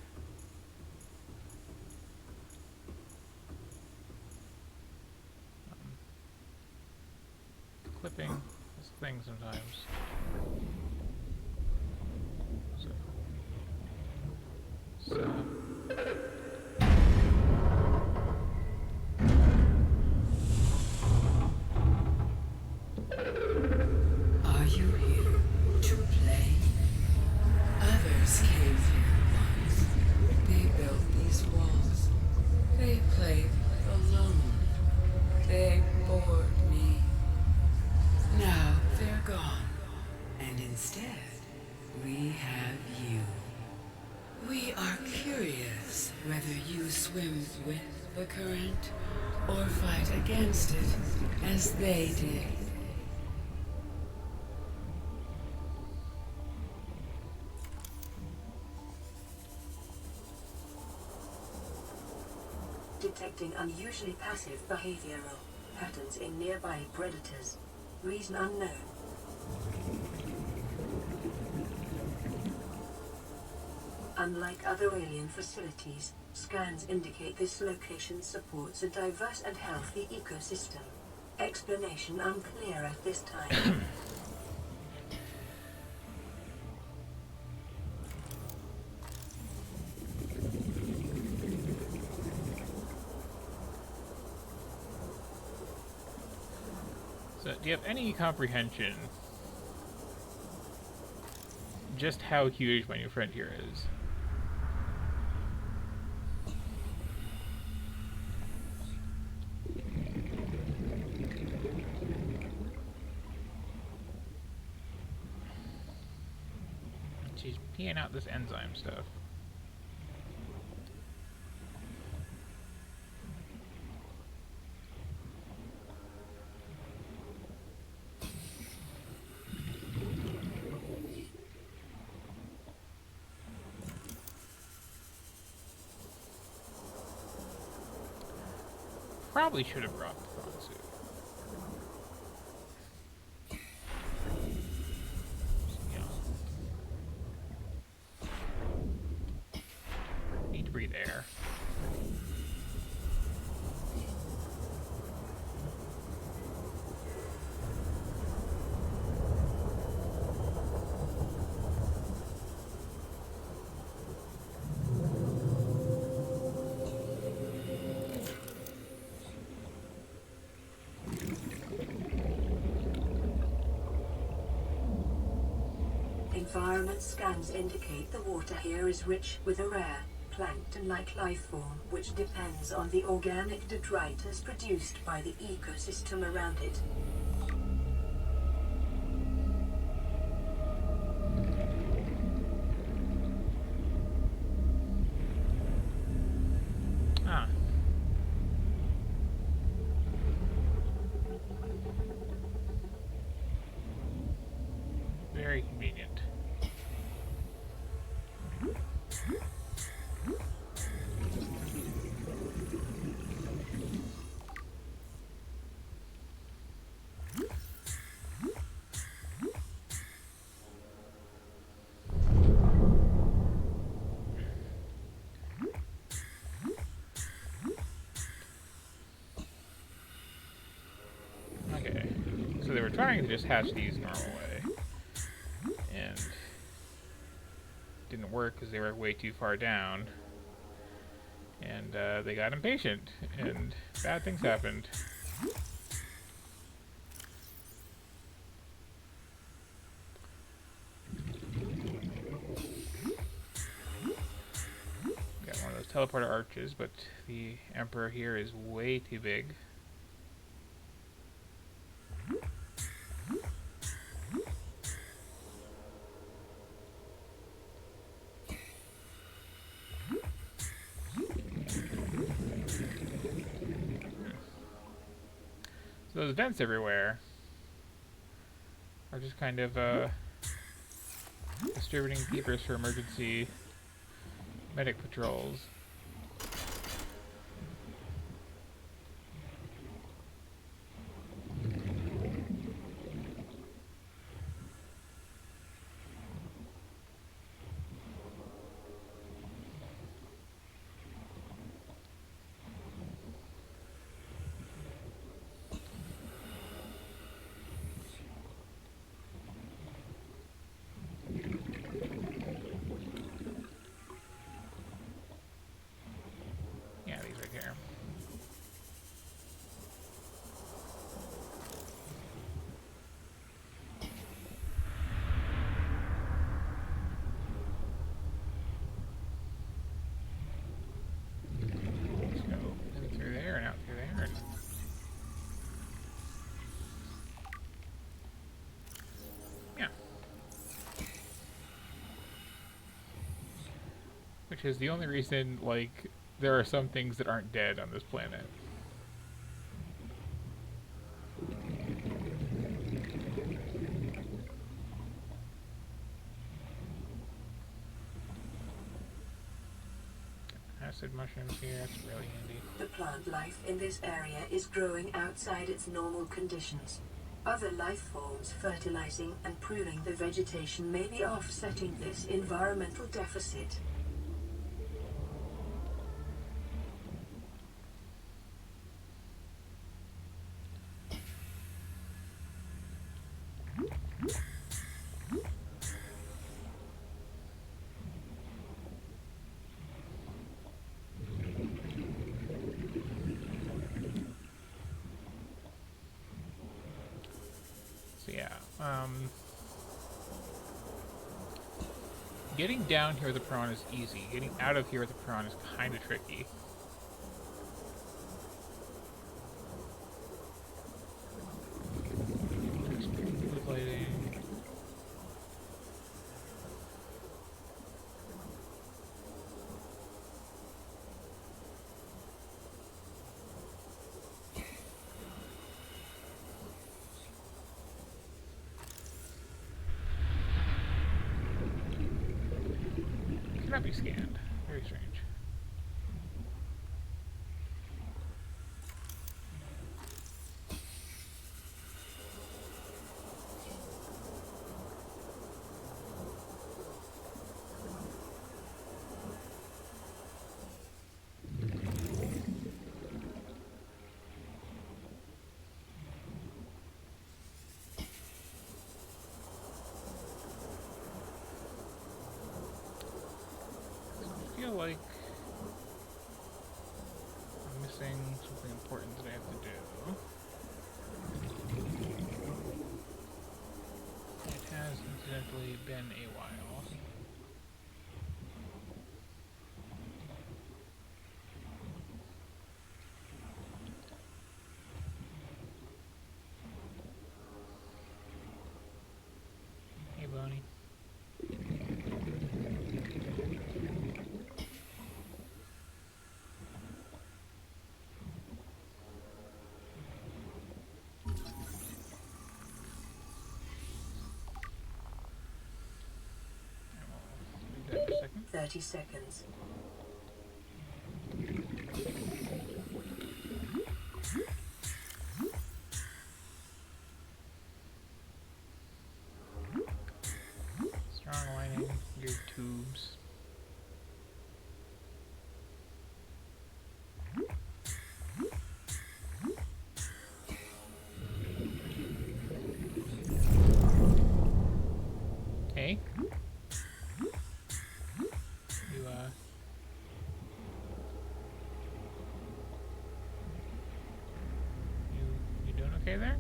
Clipping this thing sometimes. So. Are you here to play? Others came here once. They built these walls. They played alone. They bored me. Now they're gone. And instead, we have you. We are curious whether you swim with the current or fight against it as they did. Detecting unusually passive behavioral patterns in nearby predators. Reason unknown. Unlike other alien facilities, scans indicate this location supports a diverse and healthy ecosystem. Explanation unclear at this time. So, do you have any comprehension just how huge my new friend here is? She's peeing out this enzyme stuff. Probably should have brought the prawn suit. Need to breathe air. Environment scans indicate the water here is rich with a rare, plankton-like life form which depends on the organic detritus produced by the ecosystem around it. Ah. Very convenient. Okay, so they were trying to just hatch these normal way, and didn't work because they were way too far down, and they got impatient, and bad things happened. Got one of those teleporter arches, but the Emperor here is way too big. So those vents everywhere are just kind of distributing beepers for emergency medic patrols. which is the only reason, like, there are some things that aren't dead on this planet. Acid mushrooms here, that's really handy. The plant life in this area is growing outside its normal conditions. Other life forms fertilizing and pruning the vegetation may be offsetting this environmental deficit. So yeah, getting down here with the prawn is easy. Getting out of here with the prawn is kind of tricky. Blue lighting. Cannot be scanned. Very strange. I feel like I'm missing something important that I have to do. It has incidentally been a while. Hey, Bonnie. Leave that for a second. 30 seconds. Strong lining, geared tubes. Hey. You doing okay there?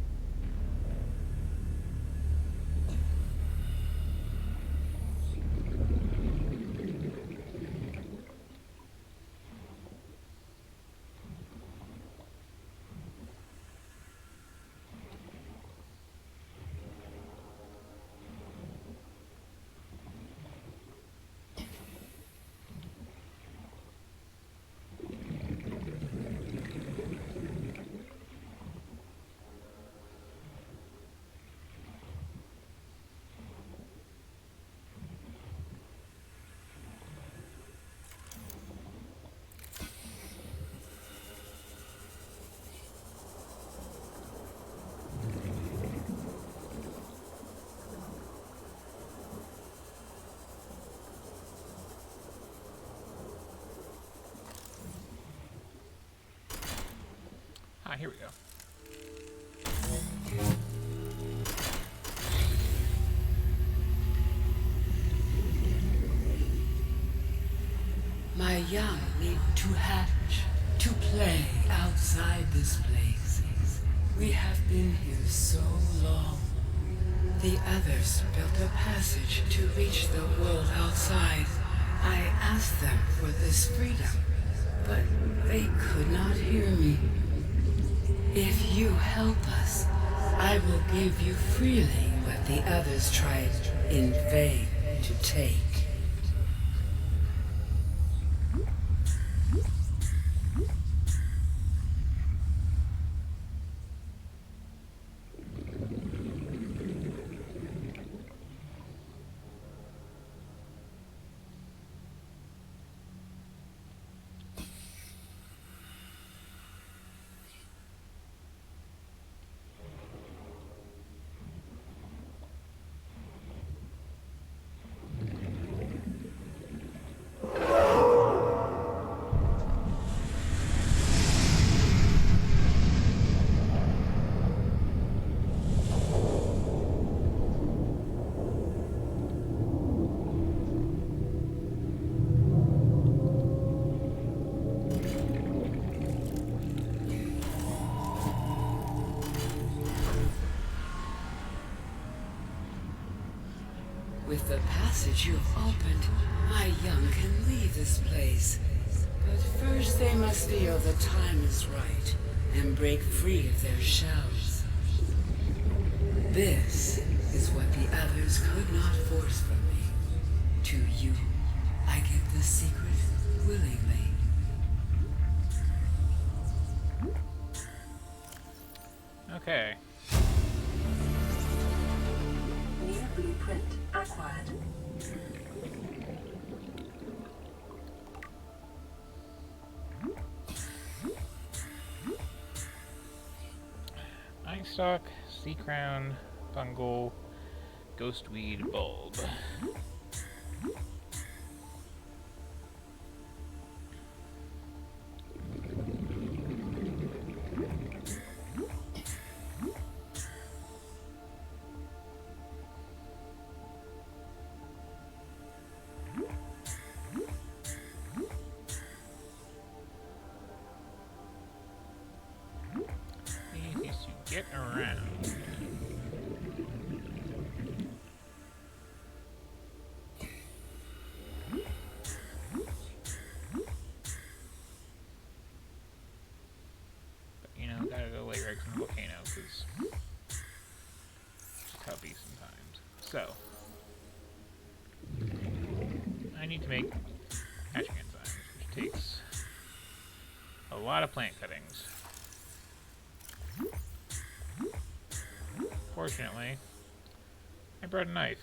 Ah, here we go. My young need to hatch, to play outside this place. We have been here so long. The others built a passage to reach the world outside. I asked them for this freedom, but they could not hear me. If you help us, I will give you freely what the others tried in vain to take. With the passage you have opened, my young can leave this place. But first they must feel the time is right and break free of their shells. This is what the others could not force from me. To you, I give the secret willingly. Okay. New blueprint acquired. Stalk, sea crown, fungal, ghostweed bulb. Easiest to get around. But you know, gotta go lay eggs in the volcano because it's how it be sometimes. So I need to make hatching enzymes, which takes a lot of plant cuttings. Fortunately, I brought a knife.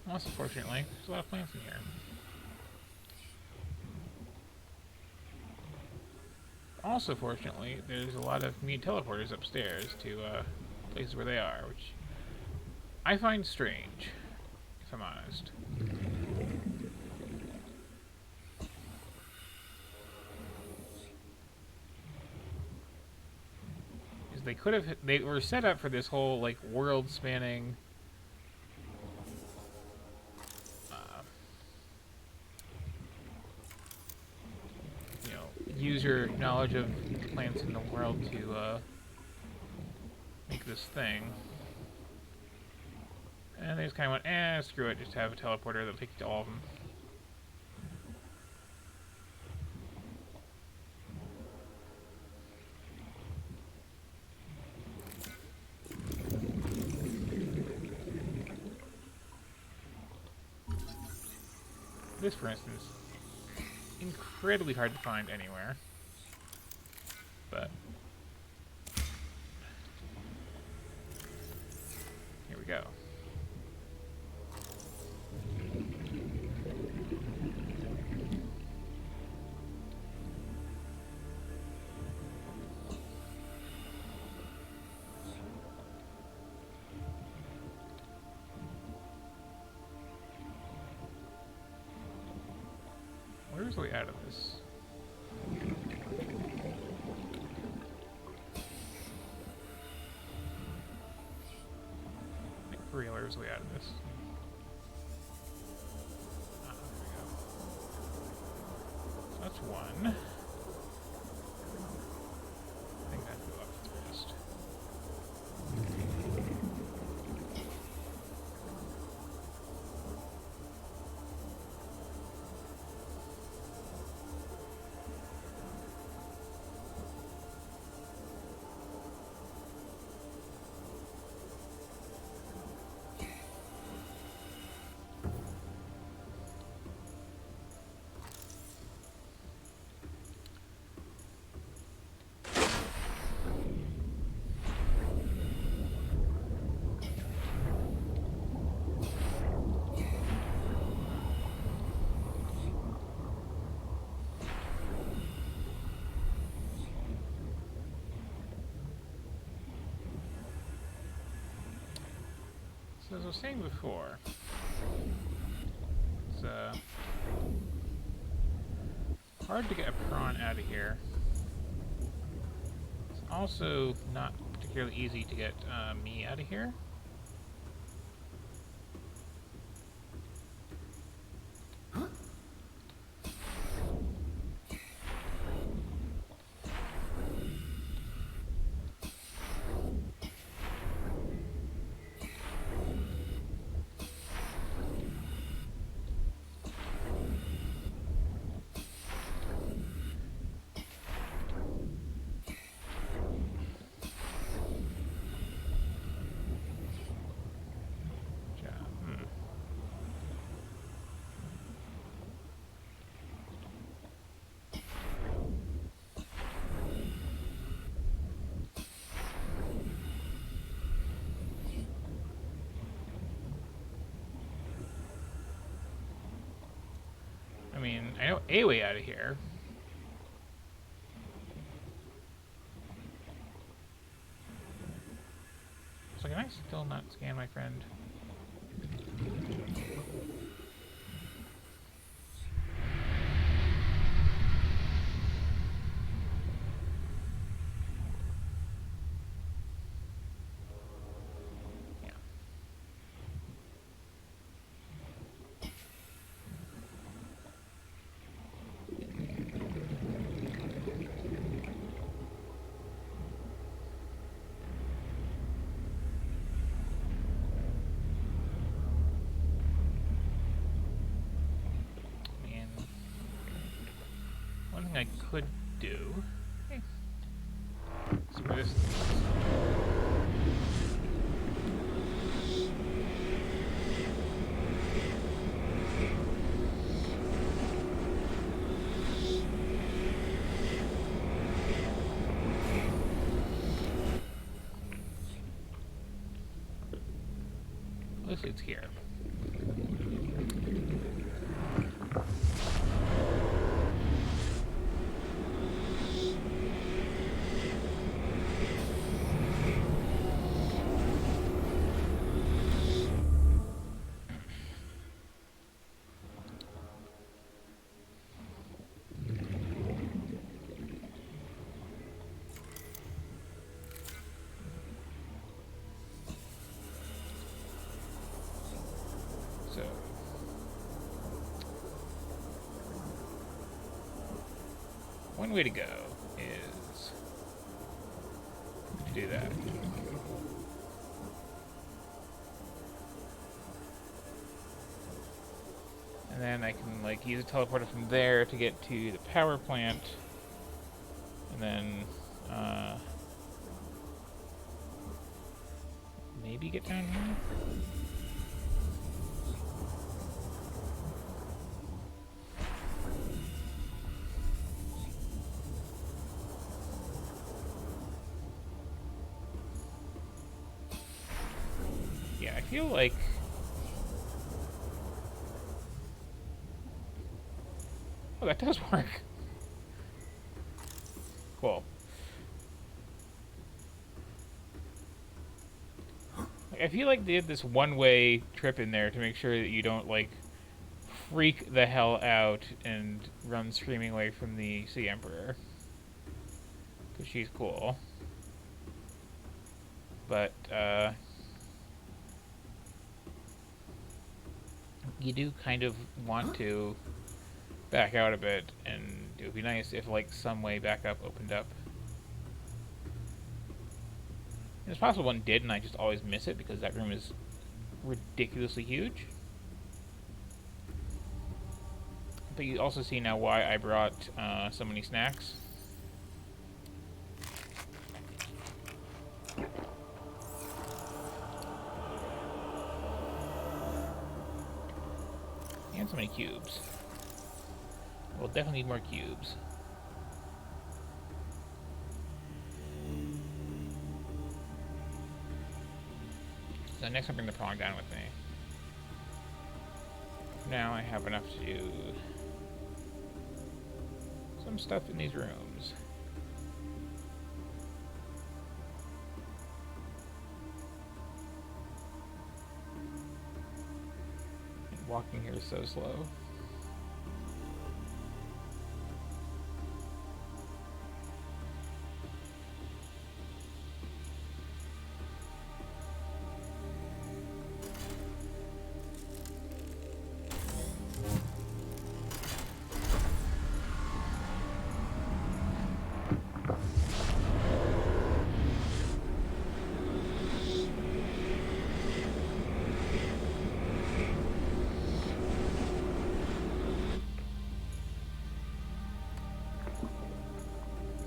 Also, fortunately, there's a lot of plants in here. Also, fortunately, there's a lot of mutant teleporters upstairs to places where they are, which I find strange, if I'm honest. Because they were set up for this whole, like, world-spanning use your knowledge of plants in the world to make this thing. And they just kind of went, screw it, just have a teleporter that'll take you to all of them. This, for instance, incredibly hard to find anywhere. But here we go. Where's the way out of this? For real, where's the way out of this? Ah, there we go. So that's one. I think that'd go up first. So as I was saying before, it's hard to get a prawn out of here. It's also not particularly easy to get me out of here. mean, I know a way out of here. So can I still not scan my friend? Yeah. And one thing I could do. Okay. See where this. This is here. So one way to go is to do that. And then I can like use a teleporter from there to get to the power plant. And then maybe get down here. Yeah, I feel like oh, that does work. Cool. Like, I feel like they did this one-way trip in there to make sure that you don't like freak the hell out and run screaming away from the Sea Emperor. Because she's cool. But, you do kind of want to back out a bit, and it would be nice if, like, some way back up opened up. And it's possible one did, and I just always miss it because that room is ridiculously huge. But you also see now why I brought so many snacks. And so many cubes. We'll definitely need more cubes. So next I'll bring the prong down with me. Now I have enough to do some stuff in these rooms. And walking here is so slow.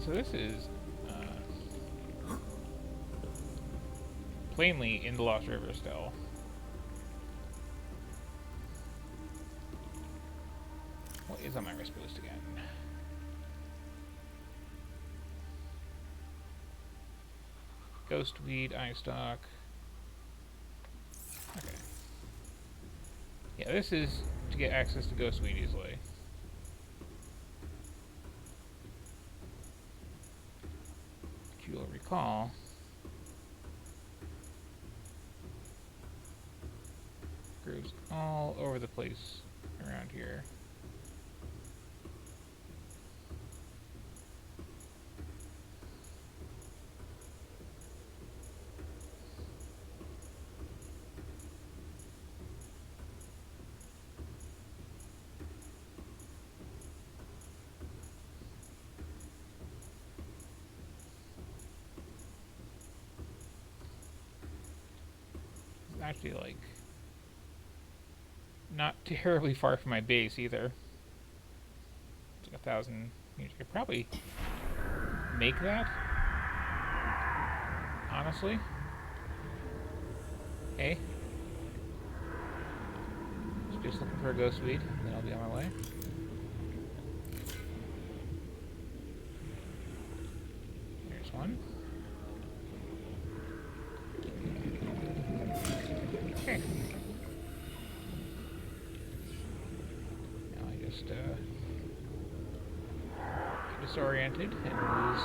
So this is plainly in the Lost River still. What is on my wrist boost again? Ghostweed, eye stalk. Okay. Yeah, this is to get access to Ghostweed easily. recall. Grows all over the place around here. It's actually like not terribly far from my base either. It's like 1,000 meters. I could probably make that, honestly. Okay. Just looking for a ghost weed, then I'll be on my way. There's one. Okay. Now I just get disoriented and lose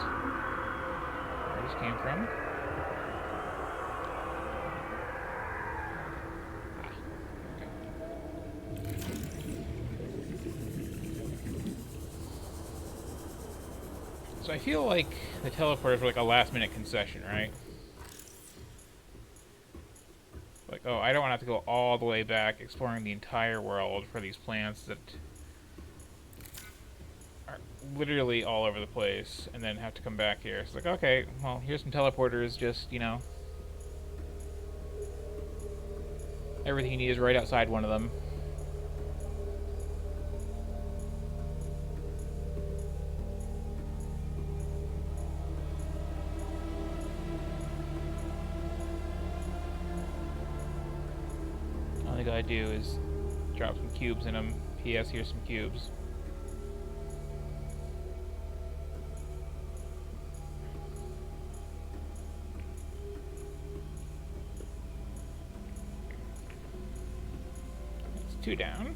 where I just came from. So I feel like the teleporters were like a last-minute concession, right? Like, oh, I don't want to have to go all the way back exploring the entire world for these plants that are literally all over the place, and then have to come back here. It's like, okay, well, here's some teleporters, just, you know, everything you need is right outside one of them. All I gotta do is drop some cubes in them. P.S. Here's some cubes. That's 2 down.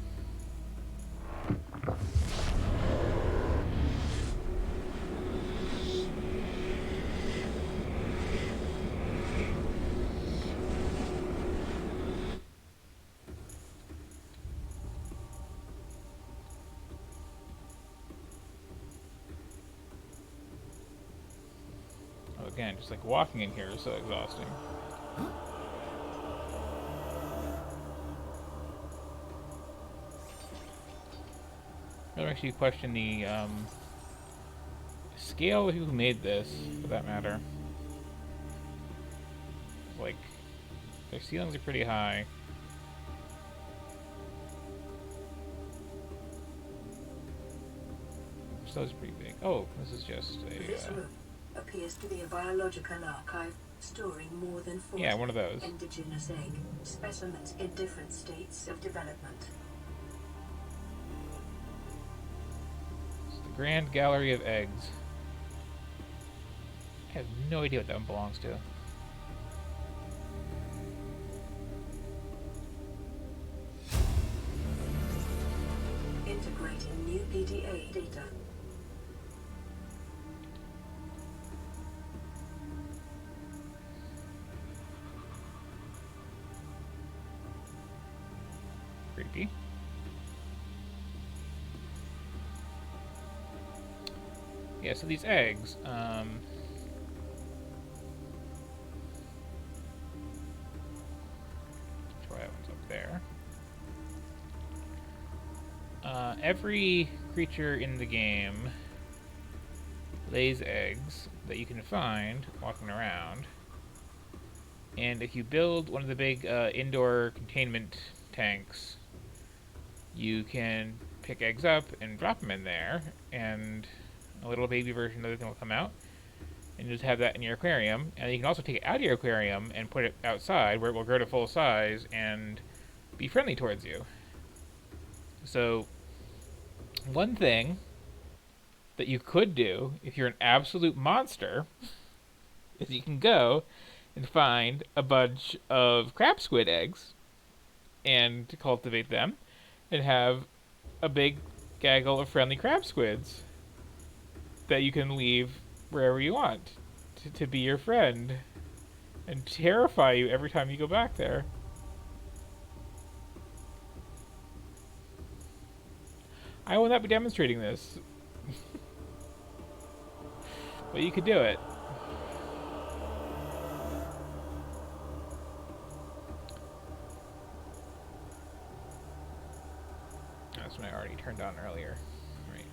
Again, just like walking in here is so exhausting. That makes you question the scale of who made this, for that matter. Like, their ceilings are pretty high. So it's pretty big. Oh, this is just This a room appears to be a biological archive storing more than 40 yeah, one of those. indigenous egg specimens in different states of development. It's the Grand Gallery of Eggs. I have no idea what that one belongs to. Integrating new PDA data. Creepy. Yeah, so these eggs, try that one's up there. Every creature in the game lays eggs that you can find walking around. And if you build one of the big indoor containment tanks, you can pick eggs up and drop them in there, and a little baby version of the thing will come out, and you just have that in your aquarium. And you can also take it out of your aquarium and put it outside, where it will grow to full size and be friendly towards you. So, one thing that you could do, if you're an absolute monster, is you can go and find a bunch of crab squid eggs and cultivate them and have a big gaggle of friendly crab squids that you can leave wherever you want to be your friend and terrify you every time you go back there. I will not be demonstrating this. But you could do it. That's what I already turned on earlier. Right.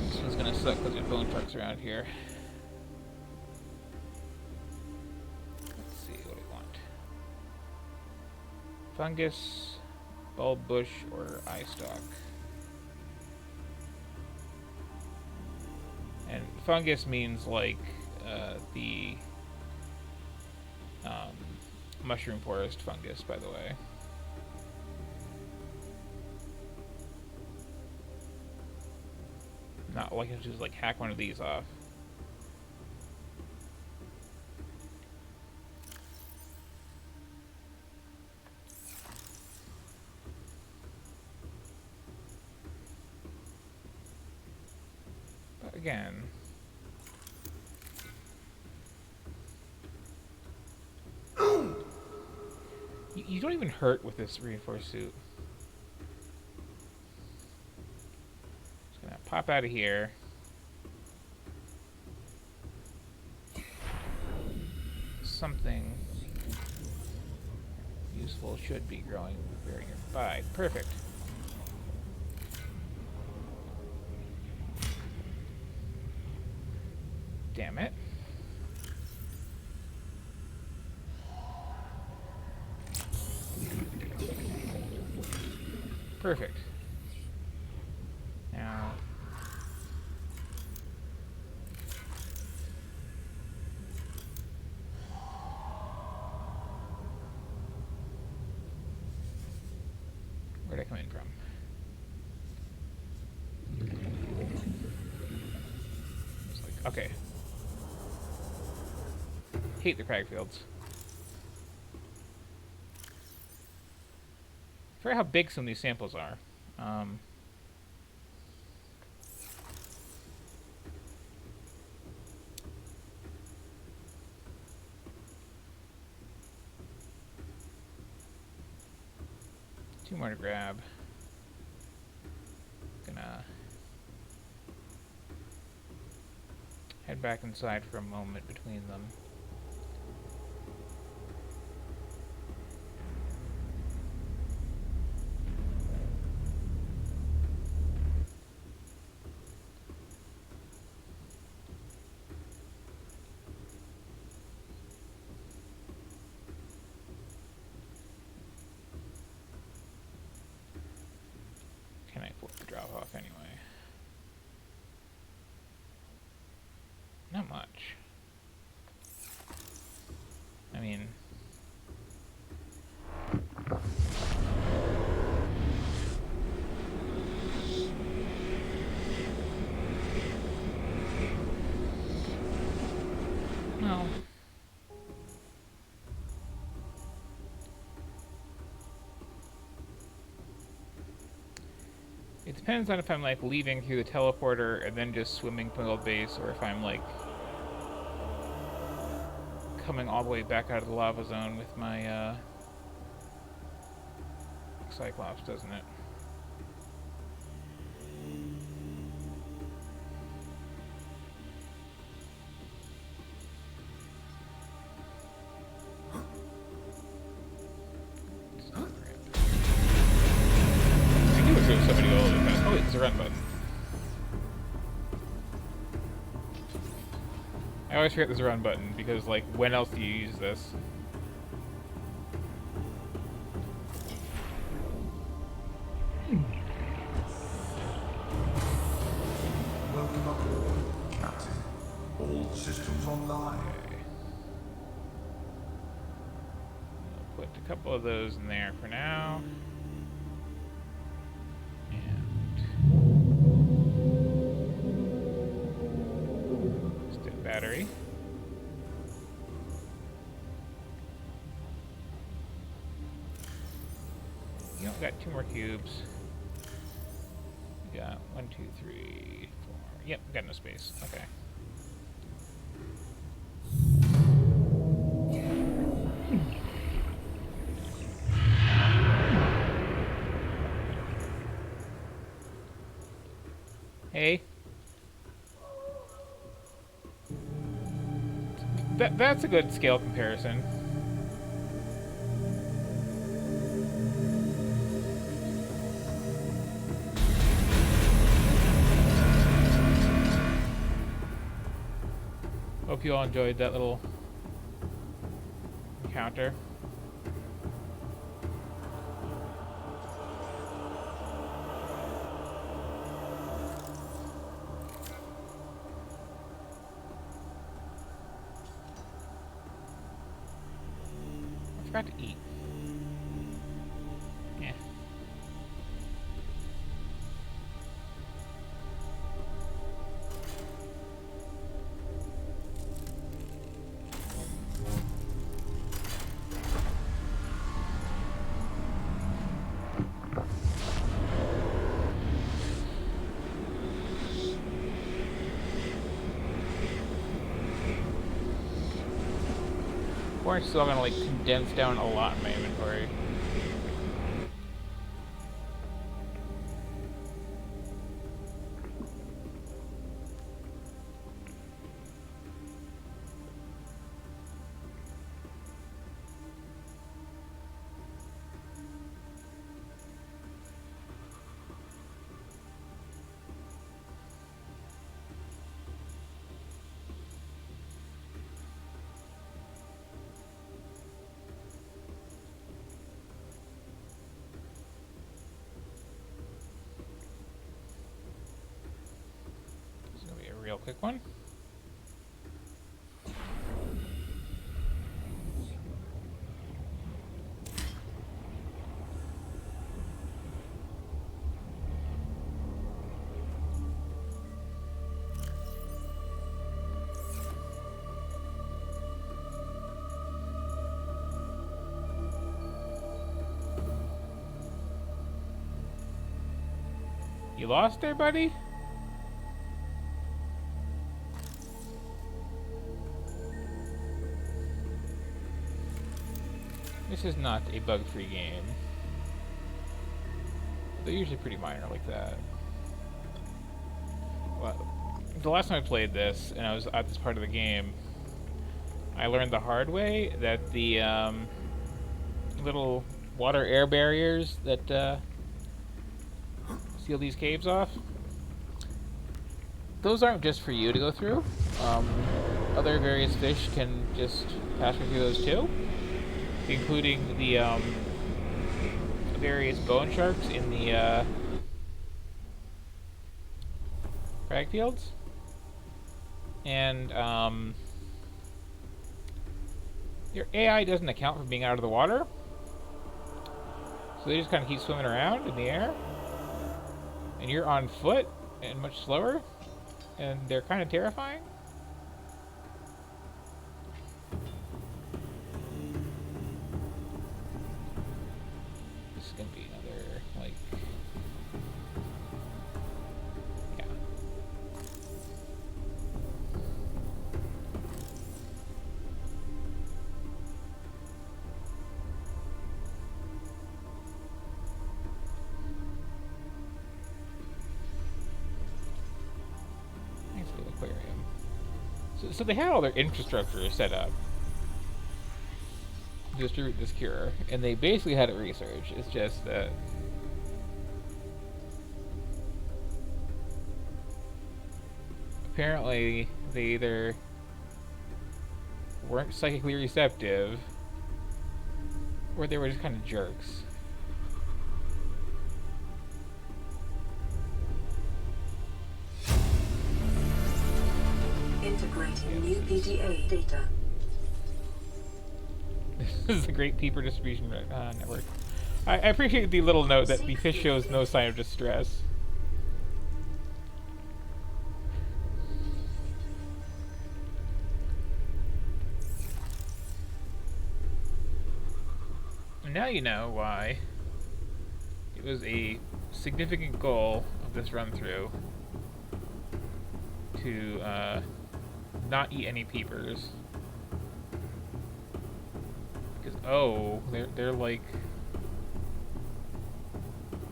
This one's gonna suck because there's bone trucks around here. Let's see what we want. Fungus, bulb bush, or eye stalk. And fungus means like the mushroom forest fungus, by the way. Not like I just like hack one of these off. But again, you don't even hurt with this reinforced suit. Just gonna pop out of here. Something useful should be growing very nearby. Perfect. Damn it. Perfect. Now, where'd I come in from? It's like, okay. Hate the cragfields. I forget how big some of these samples are. Two more to grab. Gonna head back inside for a moment between them. Can I afford to drop off anyway? Not much. I mean, no. It depends on if I'm like leaving through the teleporter and then just swimming from the base, or if I'm like coming all the way back out of the lava zone with my Cyclops, doesn't it? I knew it was somebody go a little bit fast. Oh wait, there's a run button. I always forget there's a run button because, like, when else do you use this? Welcome aboard, Captain. All systems online. Okay. I'll put a couple of those in there for now. Battery. You don't got 2 more cubes. We got 1, 2, 3, 4. Yep, we got no space. Okay. Hey. That's a good scale comparison. Hope you all enjoyed that little encounter. I forgot to eat. Yeah. Or I'm still gonna like condense down a lot in my inventory. This is gonna be a real quick one. You lost there, buddy? This is not a bug-free game. They're usually pretty minor like that. Well, the last time I played this, and I was at this part of the game, I learned the hard way that the little water-air barriers that seal these caves off, those aren't just for you to go through. Other various fish can just pass through those too, including the various bone sharks in the frag fields. And your AI doesn't account for being out of the water, so they just kind of keep swimming around in the air. And you're on foot and much slower, and they're kind of terrifying. This is gonna be another, like, yeah. Nice little aquarium. So they had all their infrastructure set up to distribute this cure, and they basically had it researched. It's just that apparently they either weren't psychically receptive or they were just kind of jerks. Integrating new PDA data. This is a great peeper distribution network. I appreciate the little note that the fish shows no sign of distress. And now you know why it was a significant goal of this run through to not eat any peepers. Because they're like,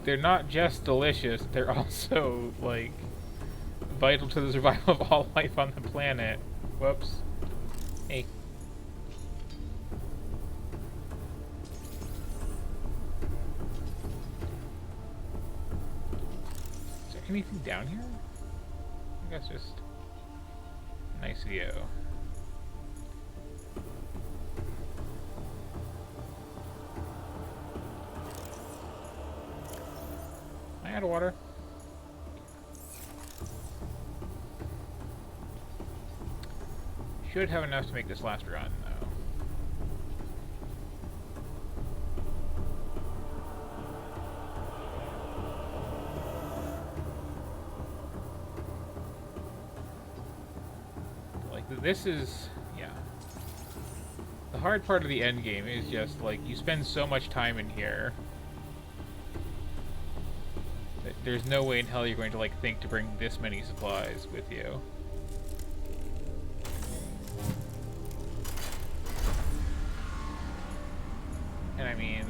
they're not just delicious, they're also like vital to the survival of all life on the planet. Whoops. Hey. Is there anything down here? I think that's just a nice view. Am I out of water? Should have enough to make this last run, though. Like, this is... yeah. The hard part of the end game is just, like, you spend so much time in here that there's no way in hell you're going to, like, think to bring this many supplies with you. And I mean,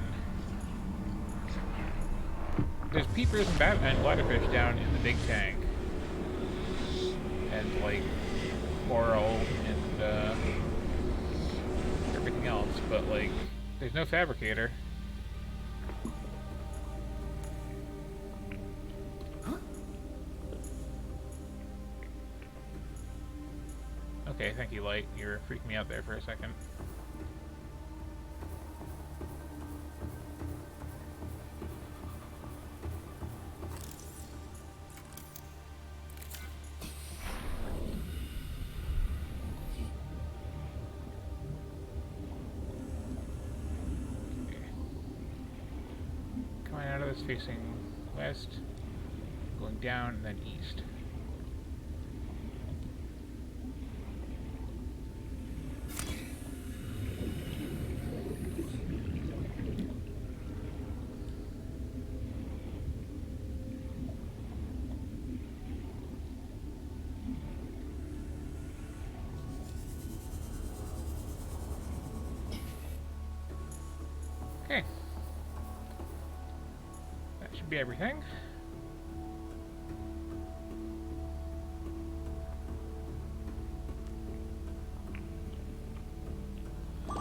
there's peepers and bladderfish down in the big tank, and like coral and everything else, but like, there's no fabricator. Okay, thank you, Light. You were freaking me out there for a second. Coming out of this facing west, going down, and then east. Okay. That should be everything.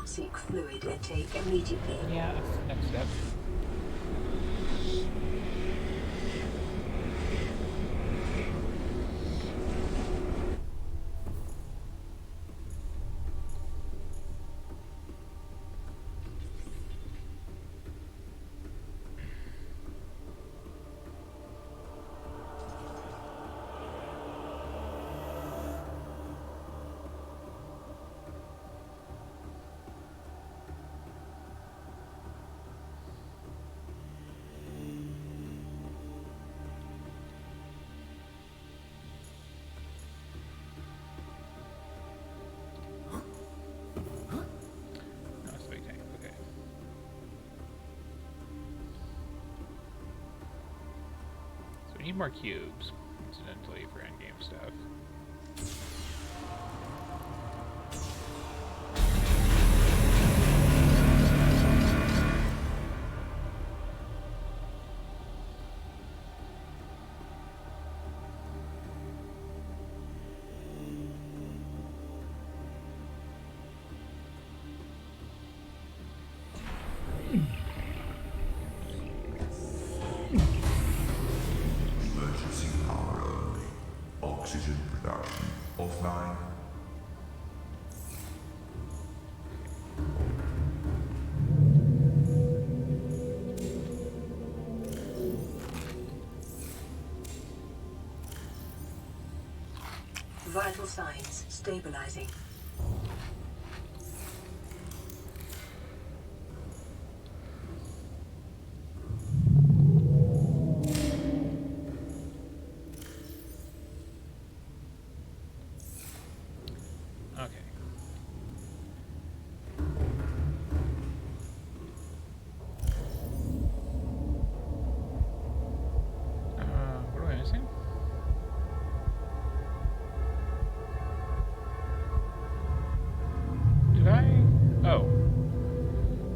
Seek fluid intake immediately. Yeah, that's the next step. That's the big tank, okay. So we need more cubes, incidentally, for endgame stuff. Emergency power only. Oxygen production offline. Vital signs stabilizing. Okay.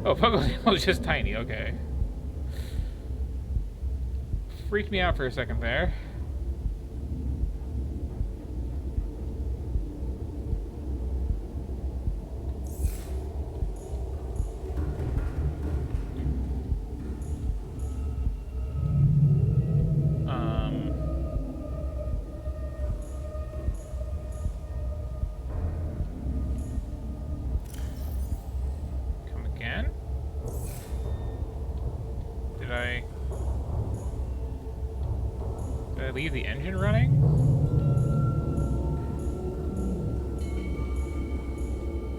Oh, Fungal was just tiny, okay. Freaked me out for a second there. Come again? Did I leave the engine running?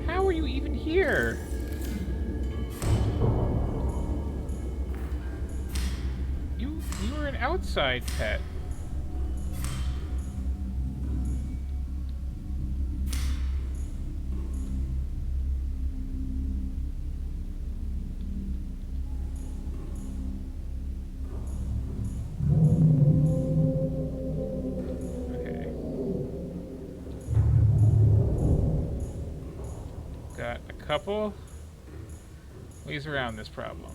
How are you even here? You were an outside pet. Okay. Got a couple ways around this problem.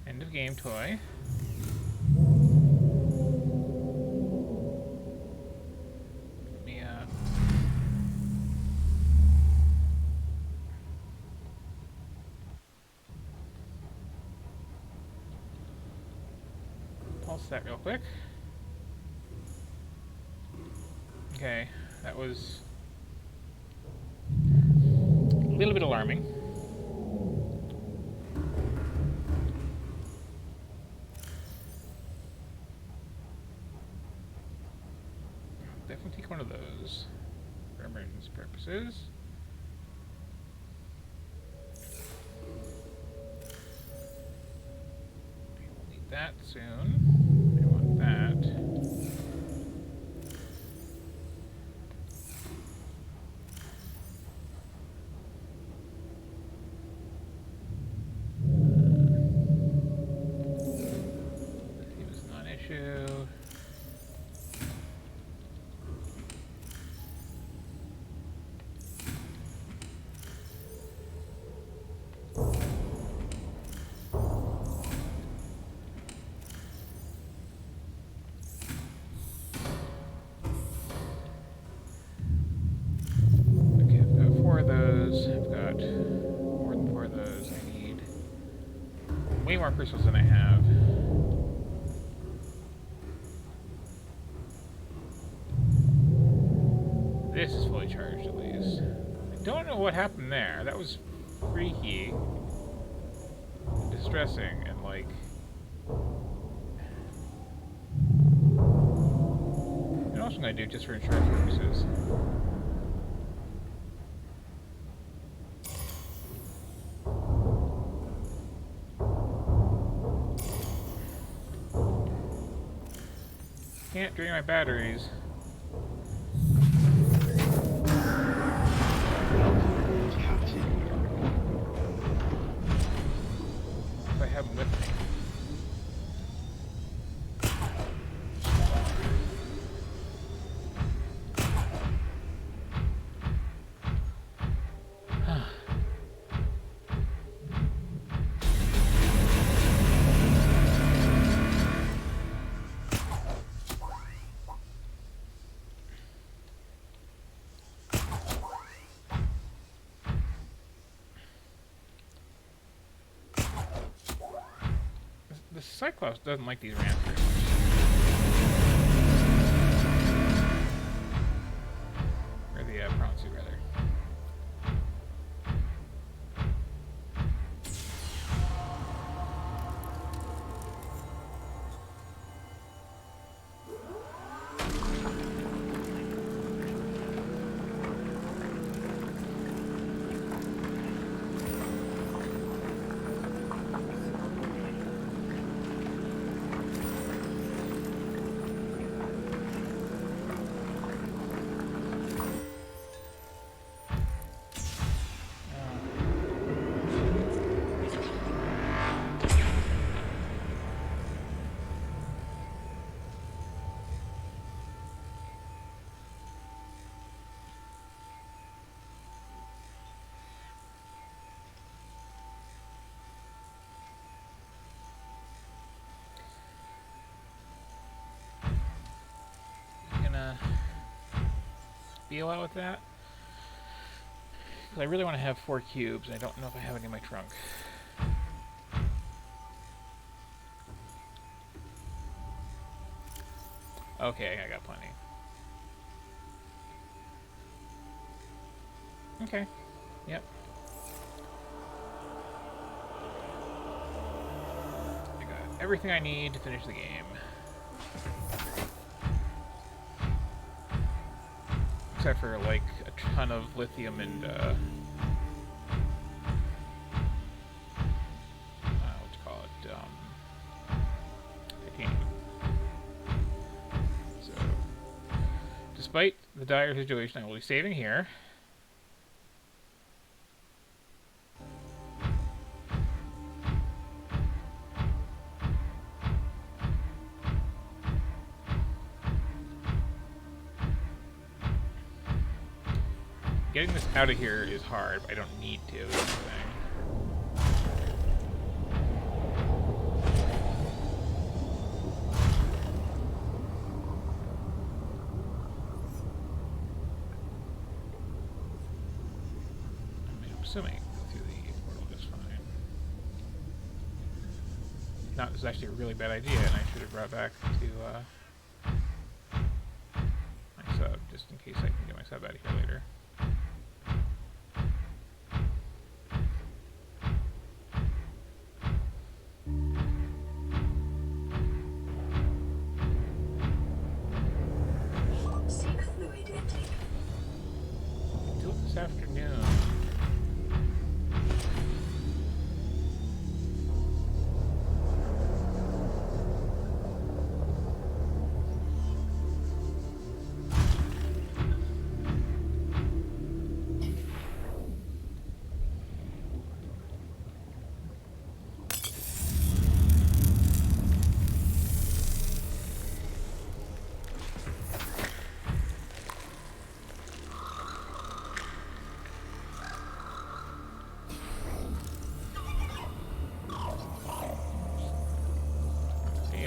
End of game toy. Let me pulse that real quick. Okay, that was a little bit alarming. Definitely take one of those for emergency purposes. Okay, we'll need that soon. I want that. He was not an issue. I've got more than 4 of those. I need way more crystals than I have. This is fully charged at least. I don't know what happened there. That was freaky. Distressing and like... What else am I gonna do just for insurance purposes? Can't drain my batteries. If I have them with me. the Cyclops doesn't like these ramps very much. Or the prawn suit, rather. Be a lot with that. Because I really want to have 4 cubes, and I don't know if I have any in my trunk. Okay, I got plenty. Okay. Yep. I got everything I need to finish the game. Except for, like, a ton of lithium and, what you call it, titanium. So, despite the dire situation, I will be saving here. Getting this out of here is hard, but I don't need to. That's the thing. I mean, I'm assuming go through the portal just fine. No, this is actually a really bad idea, and I should have brought back to my sub, just in case I can get my sub out of here later. This afternoon.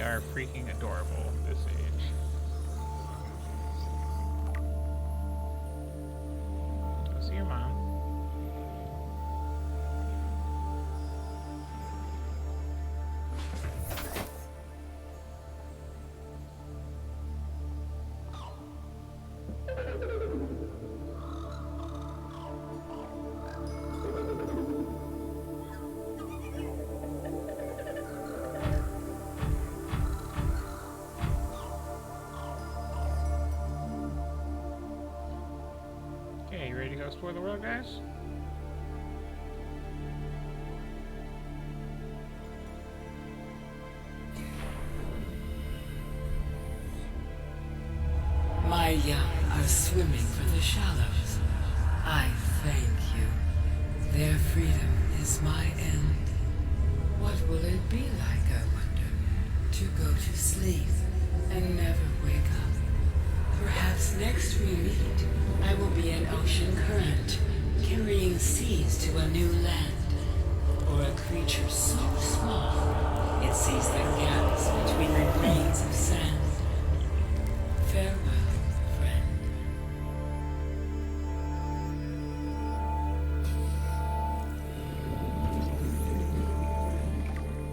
Are freaking adorable this age. Go see your mom. Okay, you ready to go explore the world, guys? My young are swimming for the shallows. I thank you. Their freedom is my end. What will it be like, I wonder, to go to sleep and never wake up? Perhaps next we meet, I will be an ocean current, carrying seas to a new land. Or a creature so small, it sees the gaps between the grains of sand. Farewell, friend.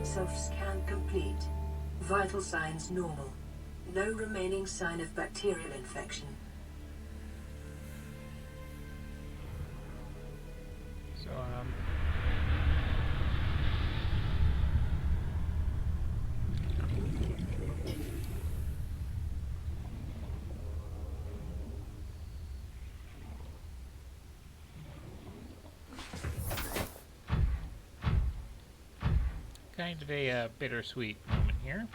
Self-scan complete. Vital signs normal. No remaining sign of bacterial infection. So, kind of a bittersweet moment here.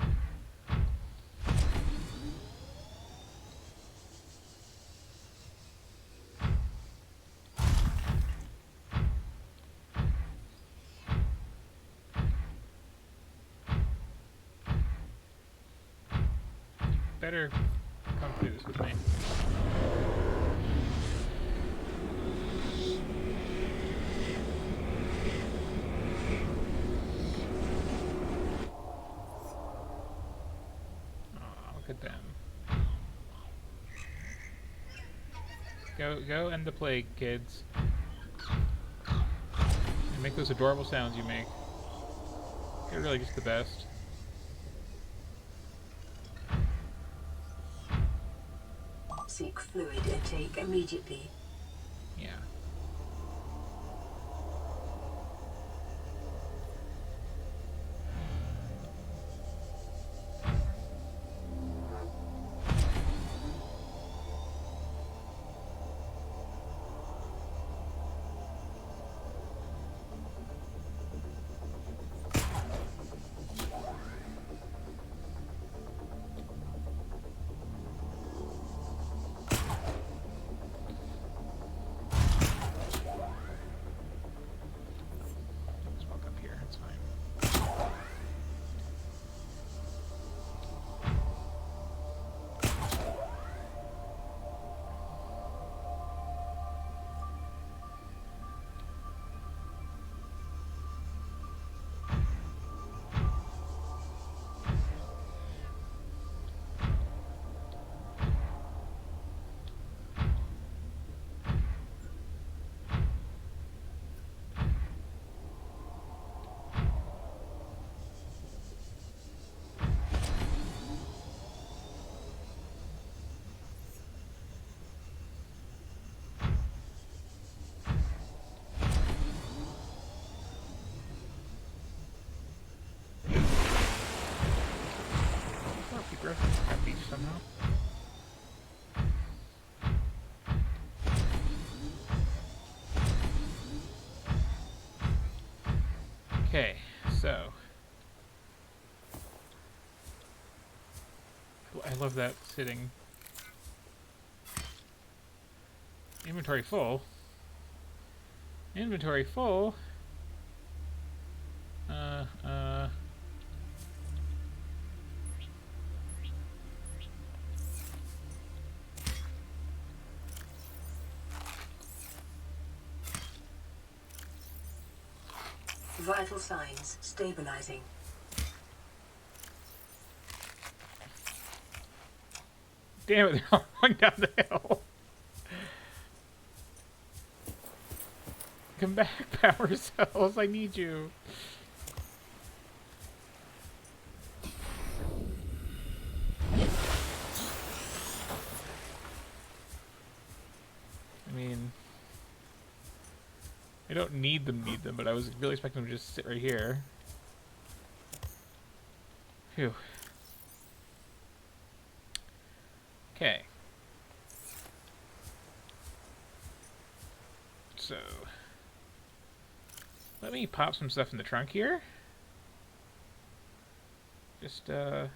Better come through this with me. Oh, look at them. Go end the plague, kids. And make those adorable sounds you make. You're really just the best. Seek fluid intake immediately. Yeah. Let's walk up here. That's fine. Oh, keep growing. Got beach somehow. Okay, so I love that sitting. Inventory full. Inventory full. Vital signs stabilizing. Damn it, they're all going down the hill. Come back, power cells. I need you. I mean, I don't need them, but I was really expecting them to just sit right here. Phew. Okay. So, let me pop some stuff in the trunk here. Just, some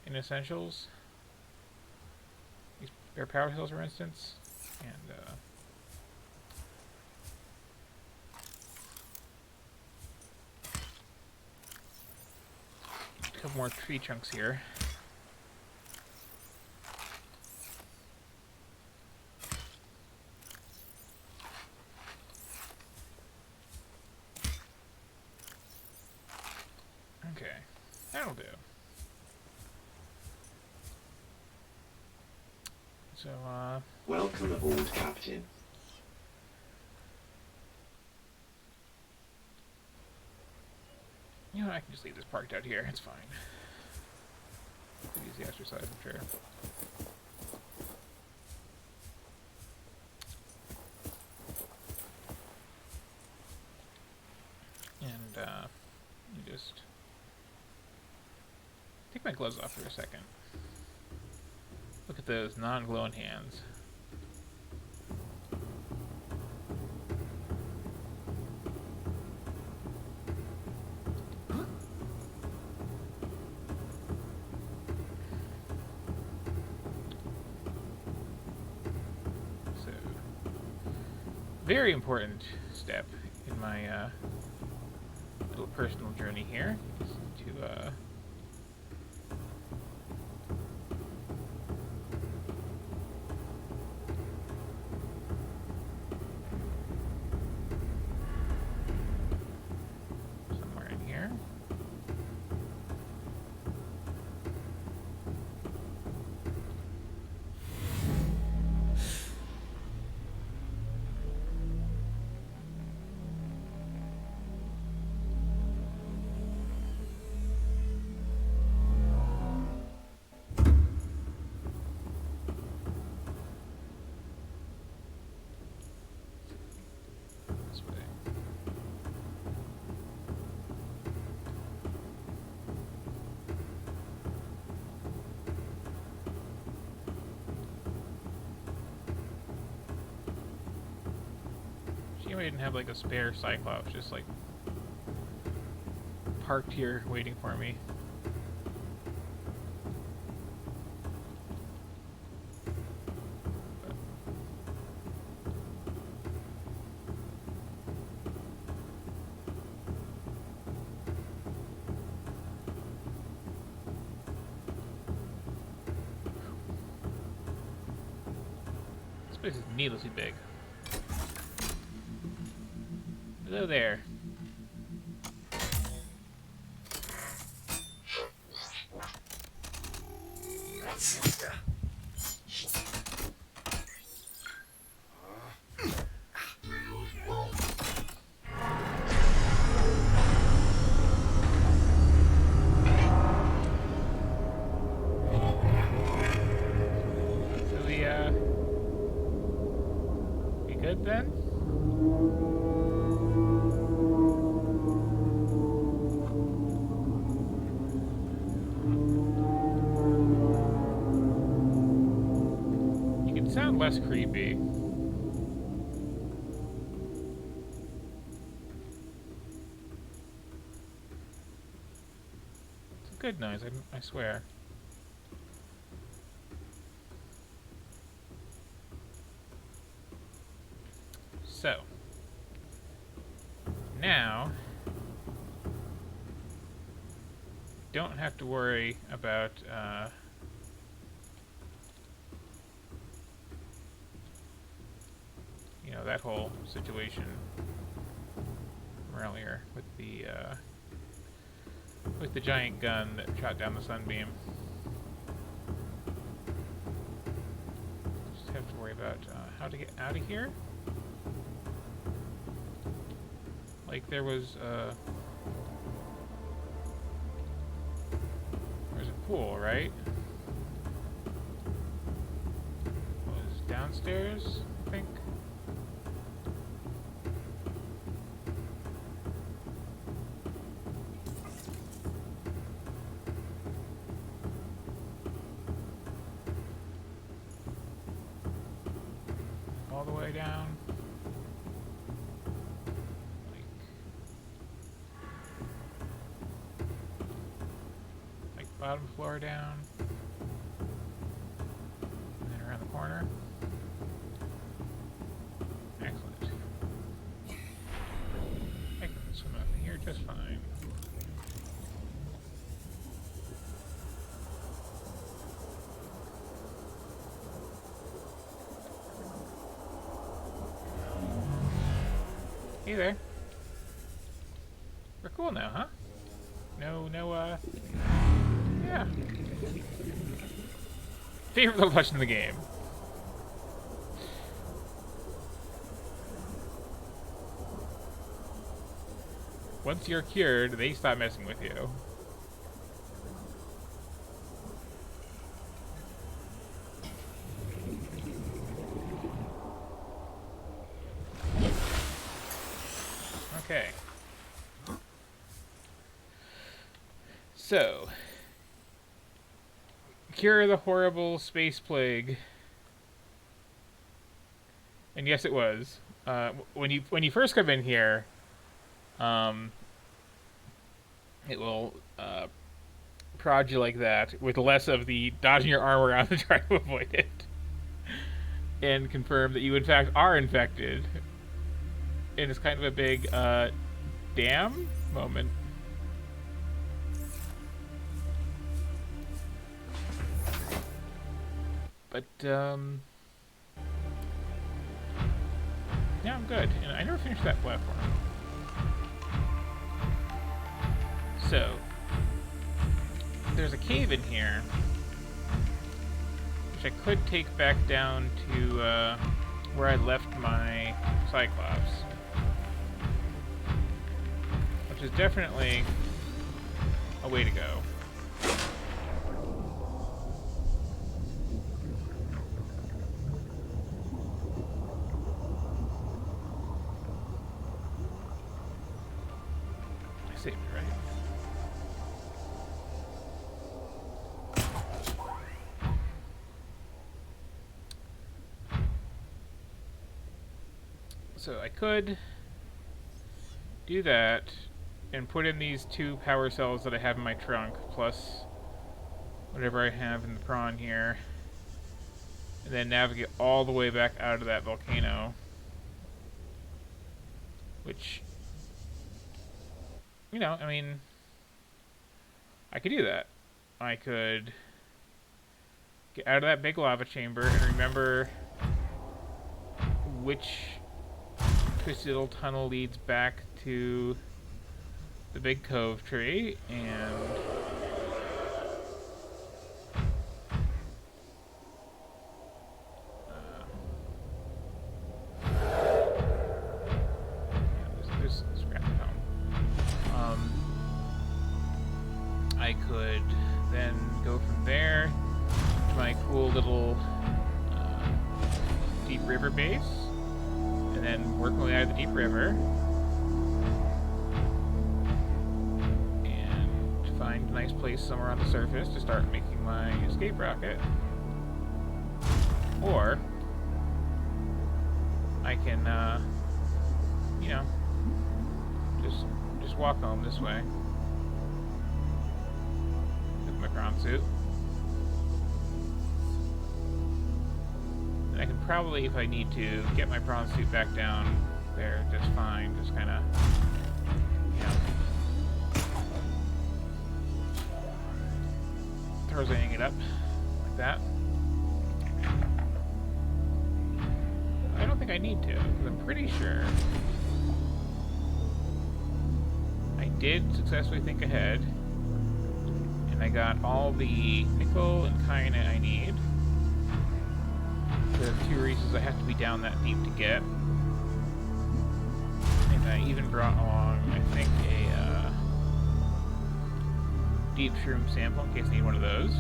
inessentials. These spare power cells, for instance. And, a couple more tree chunks here. Okay, that'll do. So, Welcome aboard, Captain. I can just leave this parked out here. It's fine. Could use the exercise, I'm sure. And, let me just take my gloves off for a second. Look at those non-glowing hands. So, very important step in my little personal journey here is to somewhere in here. This way. Shame I didn't have like a spare Cyclops just like parked here waiting for me. This place is needlessly big. Hello there. So we good then? You can sound less creepy. It's a good noise, I swear. So, now, don't have to worry about, you know, that whole situation from earlier with the giant gun that shot down the sunbeam. Just have to worry about how to get out of here. Like there was a pool, right? It was downstairs, I think. All the way down. Bottom floor down, and then around the corner. Excellent. I can swim out in here just fine. Hey there. We're cool now, huh? No, yeah. Favorite little touch in the game. Once you're cured, they stop messing with you. Okay. So, cure the horrible space plague. And yes, it was. When you first come in here, it will prod you like that, with less of the dodging your arm around to try to avoid it, and confirm that you in fact are infected. And it's kind of a big damn moment. But yeah, I'm good. And I never finished that platform. So there's a cave in here, which I could take back down to where I left my Cyclops, which is definitely a way to go. I saved it, right? So I could do that and put in these 2 power cells that I have in my trunk, plus whatever I have in the prawn here, and then navigate all the way back out of that volcano, which, you know, I mean, I could do that. I could get out of that big lava chamber and remember which twisted little tunnel leads back to the big cove tree, and there's scrap at home. I could then go from there to my cool little deep river base, and then work my way out of the deep river and find a nice place somewhere on the surface to start making my escape rocket. Or I can, you know, just walk home this way with my prawn suit. And I can probably, if I need to, get my prawn suit back down there just fine. Just kind of, you know, Tarzan it up like that. I don't think I need to, because I'm pretty sure I did successfully think ahead, and I got all the nickel and kyanite I need. The 2 reasons I have to be down that deep to get. And I even brought along, I think, a deep shroom sample in case I need one of those.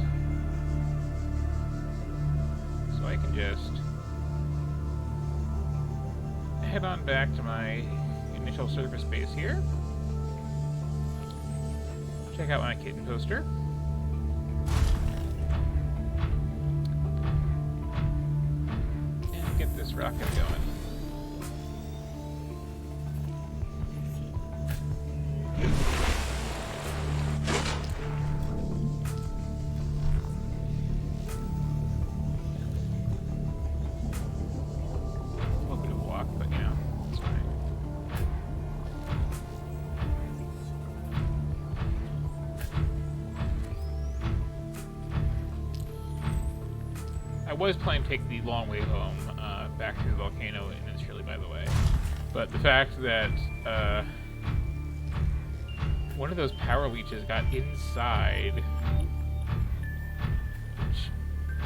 So I can just head on back to my initial surface base here. Check out my kitten poster. And get this rocket going. I was planning to take the long way home, back to the volcano initially, by the way. But the fact that one of those power leeches got inside, which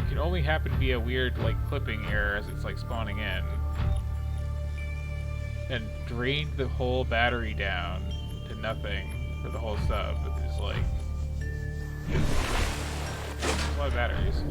can only happen via weird, like, clipping error as it's, like, spawning in, and drained the whole battery down to nothing for the whole sub. It's like a lot of batteries.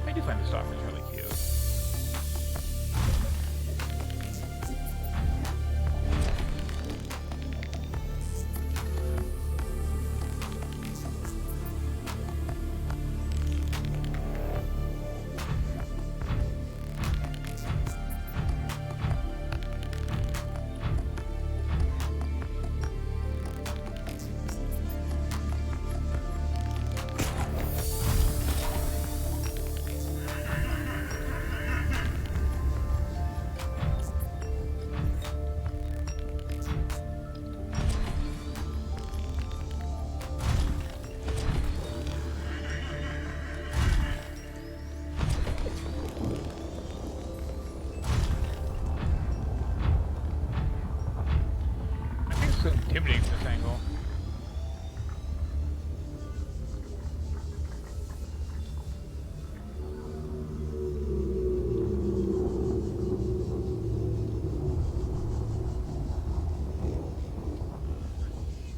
I do find the stalkers really cute. I think it's so intimidating from this angle.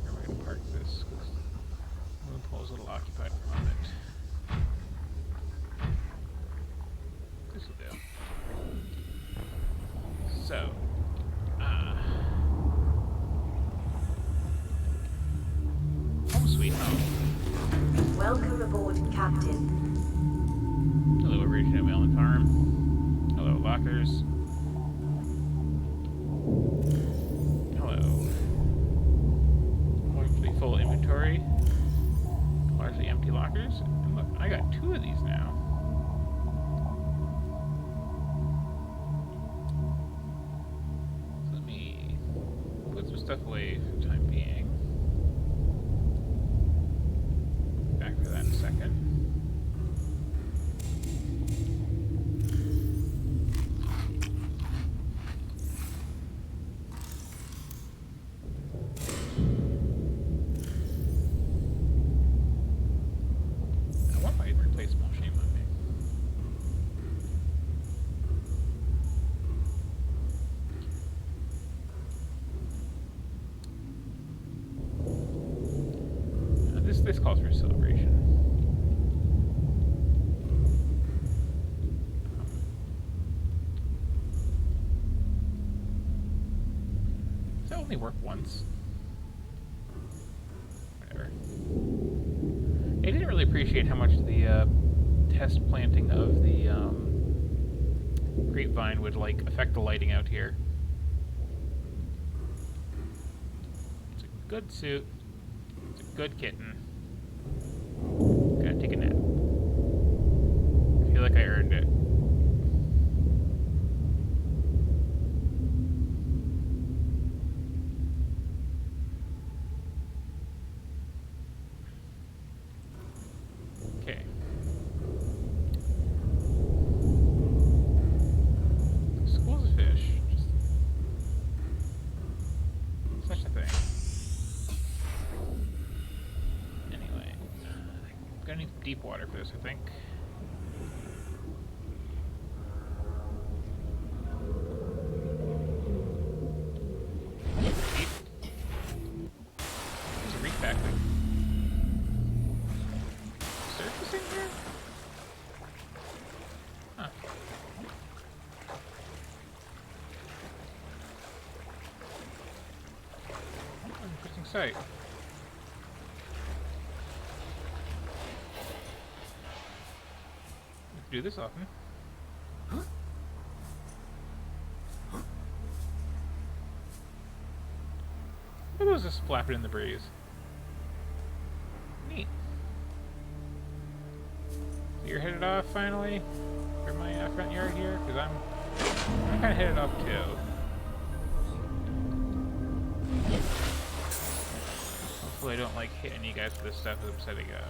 Where am I going to park this? 'Cause the moon pool's a little occupied for a moment. This will do. So, home sweet home. Welcome aboard, Captain. Hello, origin at Melon Farm. Hello, lockers. Hello. Largely full inventory. Largely empty lockers. And look, I got 2 of these now. So let me put some stuff away for the time being. Back for that in a second. I want my replaceable, shame on me. This calls for a celebration. Does that only work once? Whatever. I didn't really appreciate how much the test planting of the grapevine would like affect the lighting out here. It's a good suit. It's a good kitten. Gotta take a nap. I feel like I earned it. Okay. Schools of fish. Just such a thing. Anyway, I'm gonna need deep water for this, I think. Deep. There's a reefback like surfacing here? Huh. Interesting sight. Do this often. Look at those just flapping in the breeze. Neat. So you're headed off finally for my front yard here, because I'm kind of headed off too. Hopefully I don't like hitting you guys with this stuff as I'm setting up.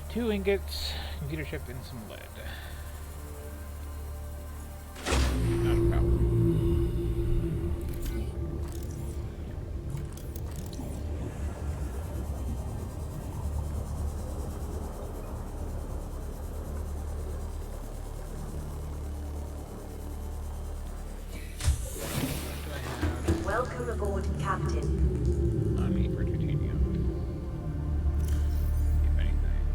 2 ingots, computer chip, and some lead. Not a problem. Welcome aboard, Captain. On me for titanium. If anything.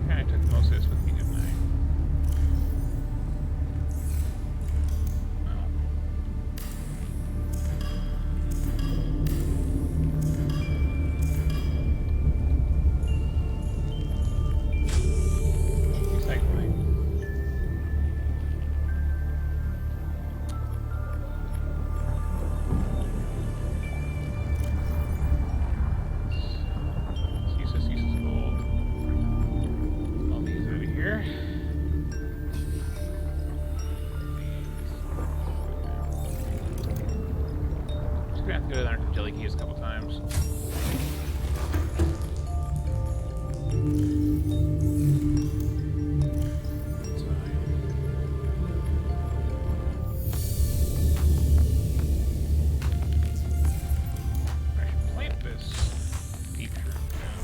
Kinda took most of this with me, didn't I? Well. Recycling. Useless gold. All these over here. Just gonna have to go down to Jelly Keys a couple times. That's fine. I should plant this deep shroom now.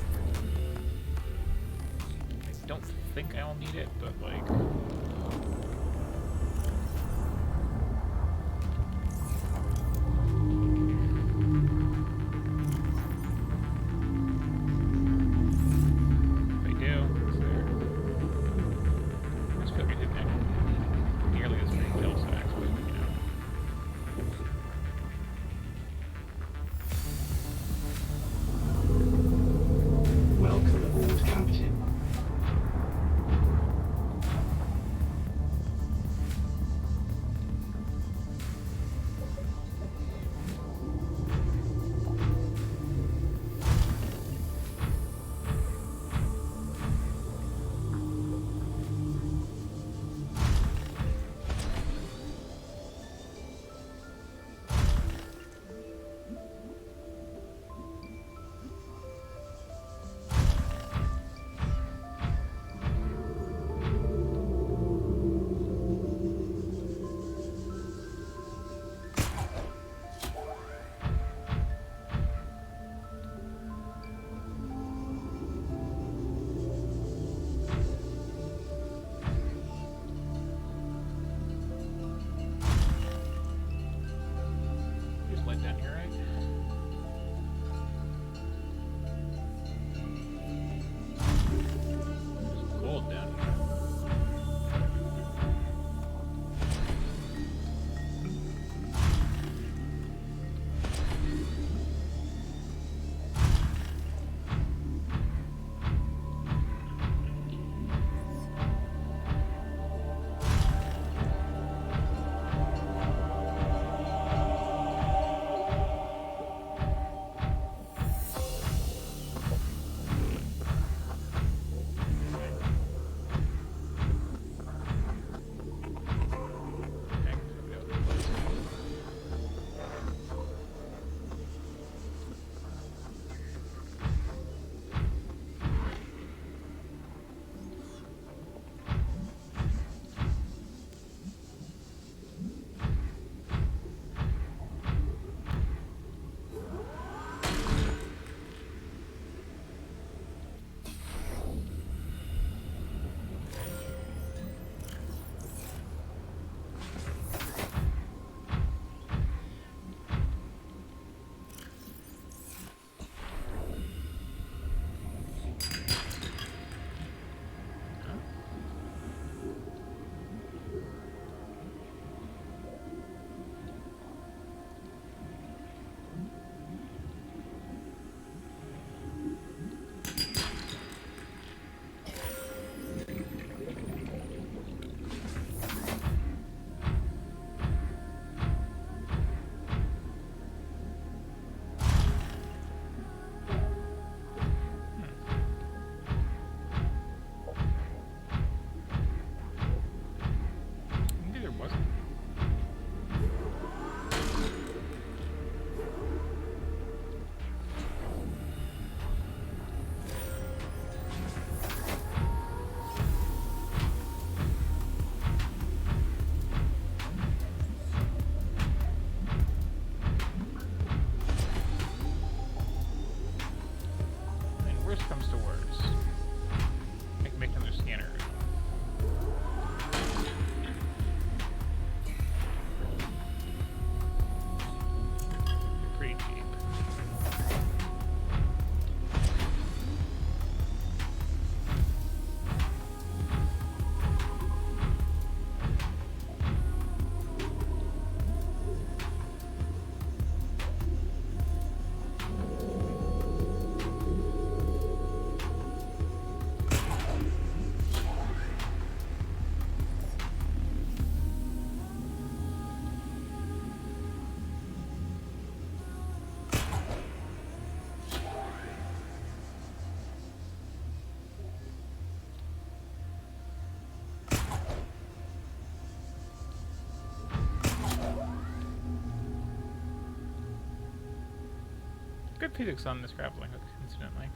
I don't think I'll need it, but like. If I do, it's there. This could be nearly as many kill stacks, but you know. Welcome aboard, Captain. worst comes to worst, I can make another scanner. They're pretty cheap. Good physics on this grappling hook, incidentally.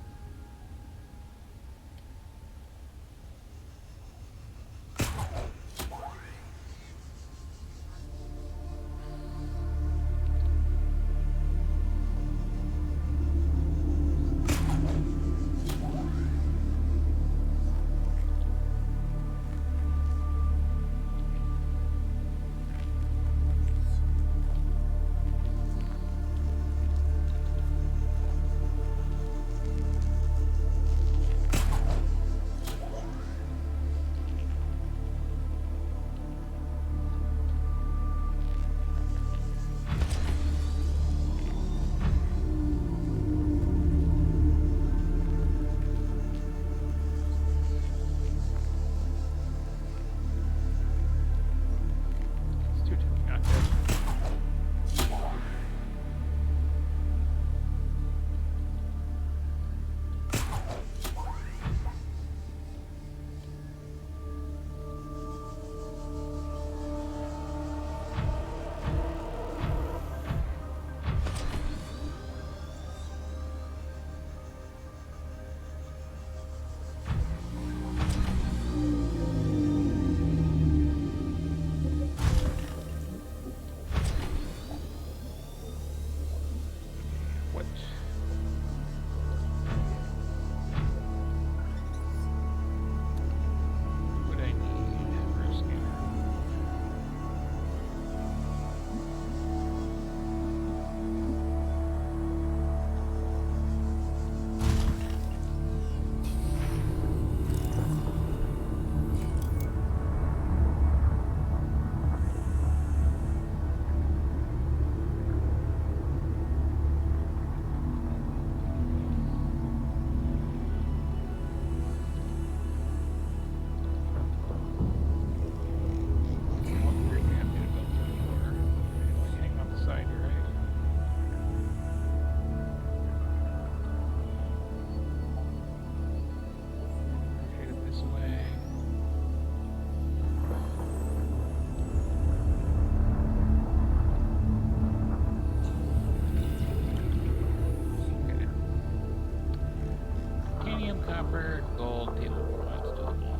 Copper, gold, table. That's doable.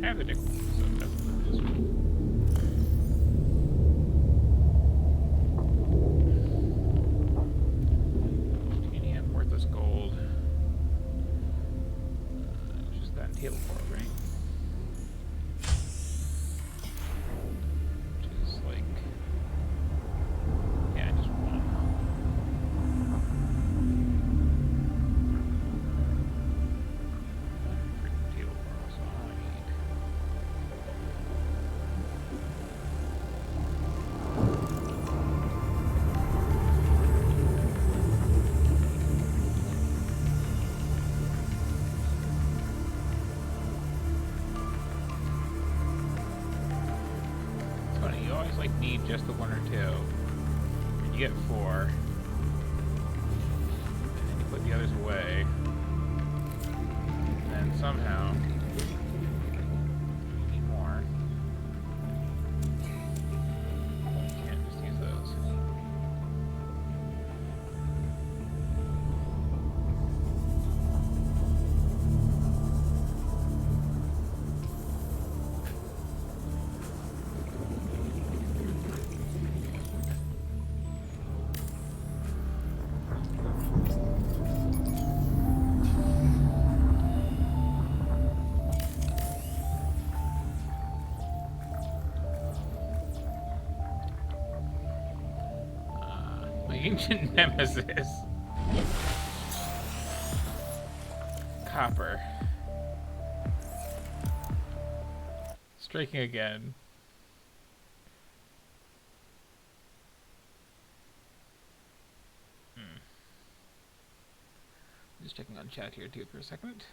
I have the nickel, so that's what it is. Gold. Which is that table for, right? Which is like, yeah, just one. Freaking table for, that's all I need. Need just the one or two. And you get four. And then you put the others away. And then somehow you need more. You can't just use those. ancient nemesis. Copper. Striking again. Just checking on chat here too for a second.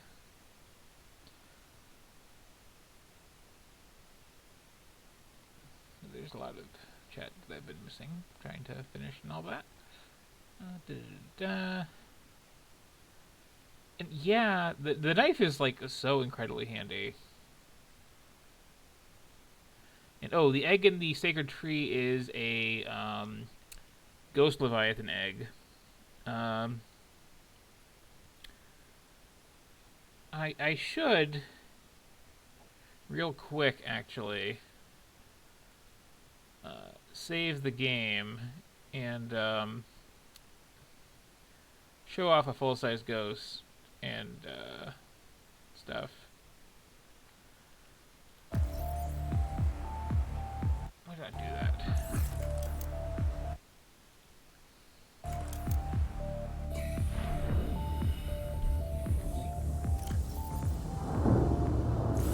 There's a lot of chat that I've been missing, trying to finish and all that. And yeah, the knife is like so incredibly handy. And oh, the egg in the sacred tree is a ghost leviathan egg. I should real quick actually save the game and show off a full-size ghost and stuff. Why did I do that?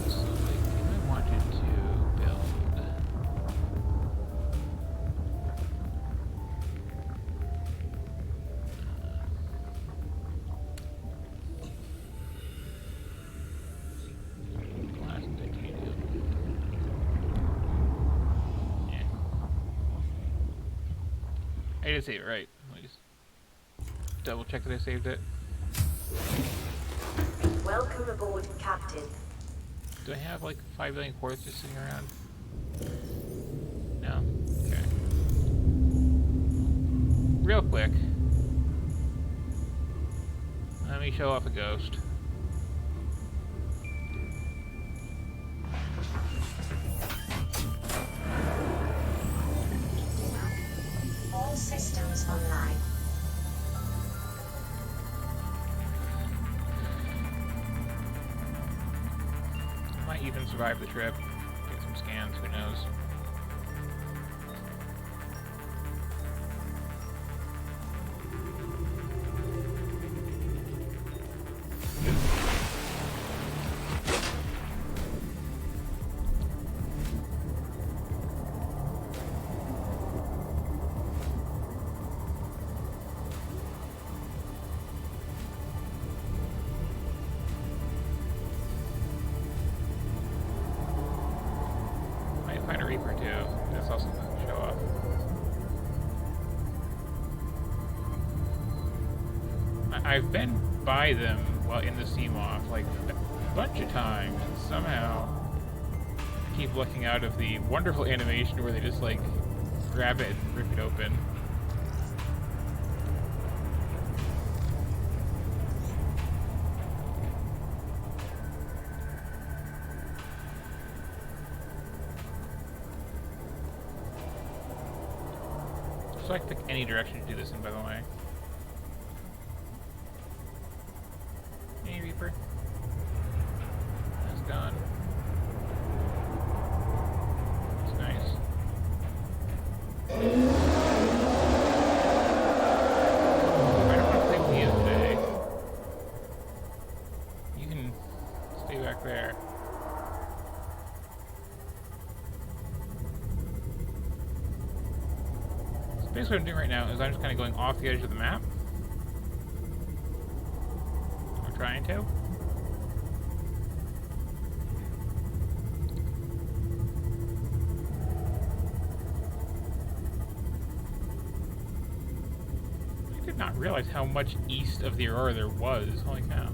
So, like, if I wanted to build glass and titanium. Yeah. I did save it right. Let me just double check that I saved it. Welcome aboard, Captain. Do I have like 5 billion quartz just sitting around? No? Okay. Real quick. Let me show off a ghost. All systems online. Might even survive the trip. Get some scans, who knows. Might find a Reaper too. That's also something to show off. I've been by them while in the Seamoth like a bunch of times, and somehow I keep looking out of the wonderful animation where they just like grab it and rip it open. So I can pick any direction to do this in, by the way. Hey, Reaper. That's gone. That's nice. I don't want to play with you today. You can stay back there. Basically what I'm doing right now is I'm just kind of going off the edge of the map. I'm trying to. I did not realize how much east of the Aurora there was. Holy cow.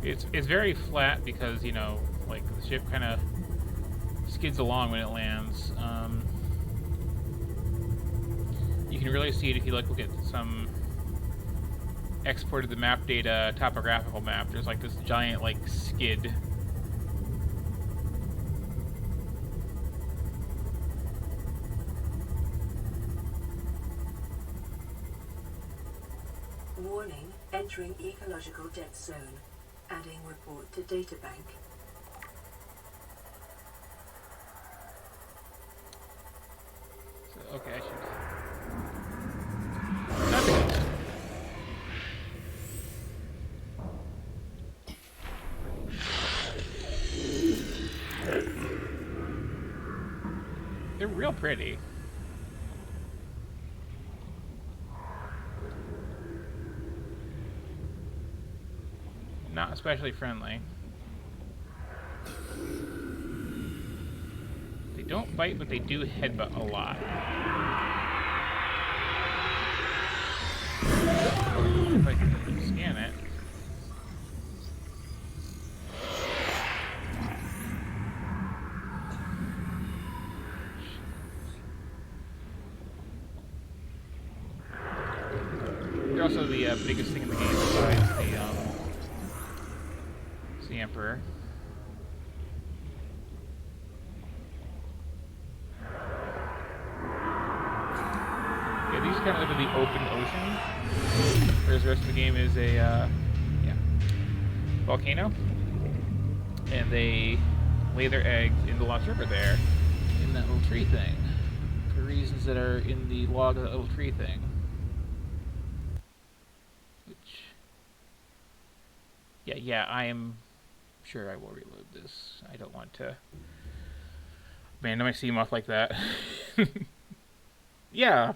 It's very flat because, you know, like the ship kind of skids along when it lands. You can really see it if you look at some exported the map data topographical map. There's like this giant like skid. Warning, entering ecological dead zone. Adding report to databank. Okay, I should. Okay. They're real pretty. Not especially friendly. They don't bite, but they do headbutt a lot. If I can scan it. They're also the biggest thing in the game besides the Emperor. Yeah, these kind of live in the open ocean, whereas the rest of the game is a volcano, and they lay their eggs in the Lost River there, in that little tree thing, for reasons that are in the log of that little tree thing. Which, yeah, I am sure I will reload this. I don't want to abandon my Seamoth like that. Yeah.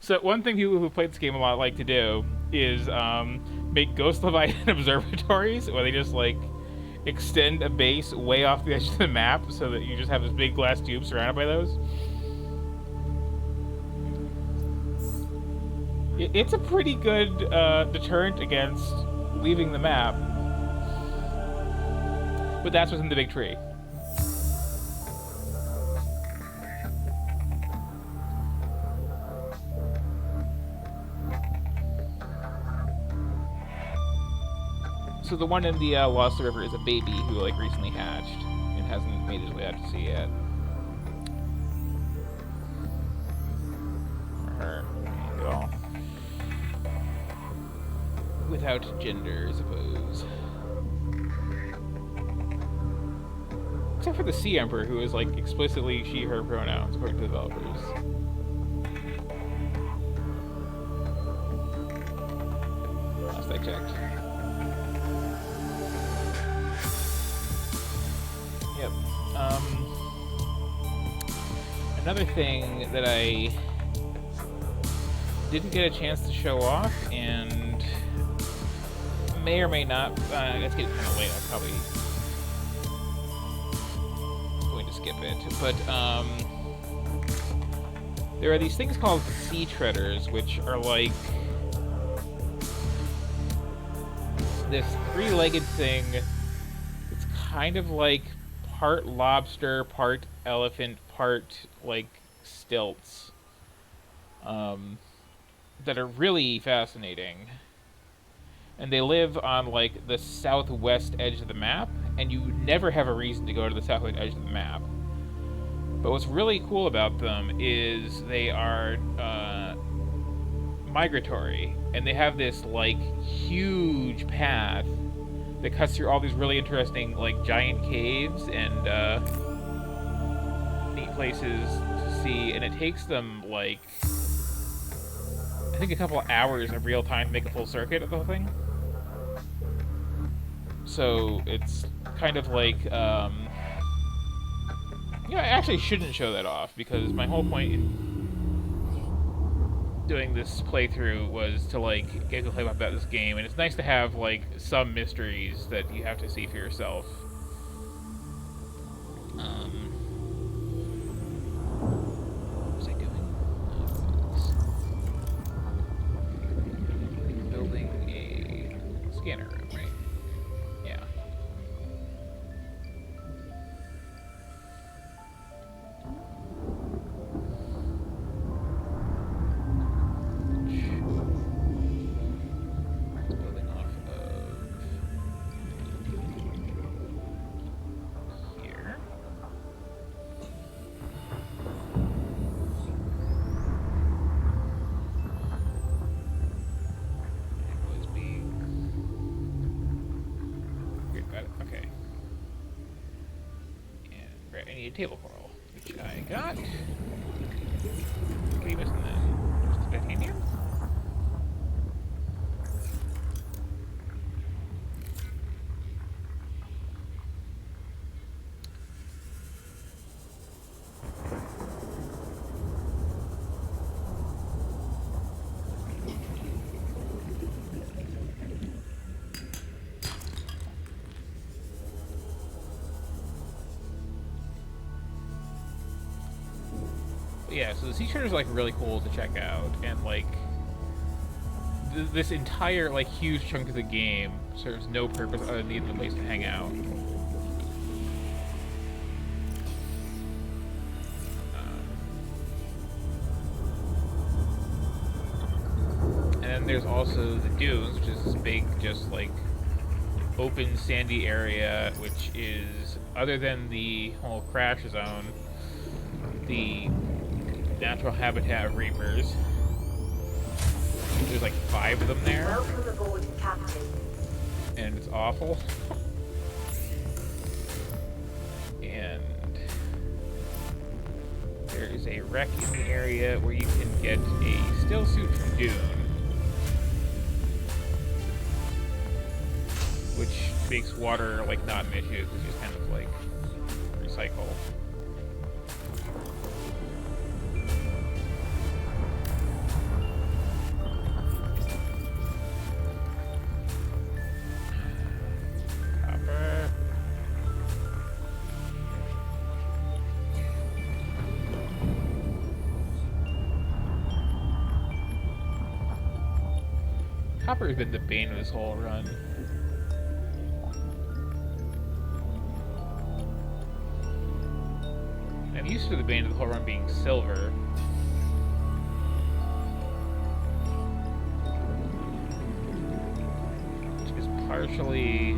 So one thing people who played this game a lot like to do is make Ghost Leviathan observatories, where they just like extend a base way off the edge of the map, so that you just have this big glass tube surrounded by those. It's a pretty good deterrent against leaving the map, but that's within the big tree. So the one in the Lost River is a baby who like recently hatched and hasn't made his way out to sea yet. Or her, well, without gender, I suppose. Except for the Sea Emperor, who is like explicitly she/her pronouns, according to the developers. Last I checked. Yep. Another thing that I didn't get a chance to show off, and may or may not, it's getting kind of late, I'm probably going to skip it, but there are these things called sea treaders, which are like this three-legged thing. It's kind of like part lobster, part elephant, part like stilts, that are really fascinating. And they live on like the southwest edge of the map, and you never have a reason to go to the southwest edge of the map. But what's really cool about them is they are migratory, and they have this like huge path that cuts through all these really interesting like giant caves and neat places to see, and it takes them like I think a couple of hours of real time to make a full circuit of the whole thing. So it's kind of like I actually shouldn't show that off, because my whole point in doing this playthrough was to like get to play about this game, and it's nice to have like some mysteries that you have to see for yourself. What was I doing? Building a scanner room, right? Yeah. Building off of here. It was being. Here, got it. Okay. And right, I need a table coral, which I got. What are you missing then? Just titanium? Yeah, so the sea turtles are like really cool to check out, and like this entire like huge chunk of the game serves no purpose other than needing a place to hang out. And then there's also the dunes, which is this big, just like open sandy area, which is, other than the whole crash zone, the natural habitat of reapers. There's like 5 of them there. Welcome aboard, Captain. And it's awful. And there is a wreck in the area where you can get a still suit from Dune, which makes water like not an issue because you just kind of like recycle. Copper has been the bane of this whole run. I'm used to the bane of the whole run being silver. Which is partially,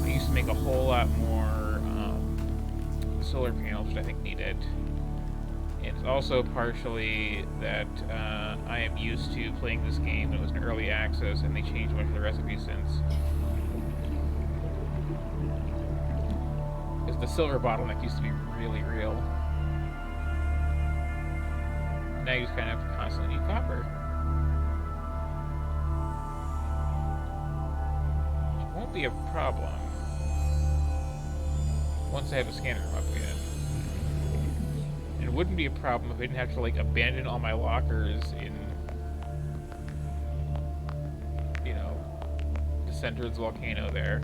I used to make a whole lot more solar panels, which I think needed. It's also partially that I am used to playing this game. It was an early access, and they changed much of the recipes since. Because the silver bottleneck used to be really real. Now you just kind of constantly need copper. Which won't be a problem once I have a scanner upgraded. It wouldn't be a problem if I didn't have to like abandon all my lockers in, you know, the center of the volcano there,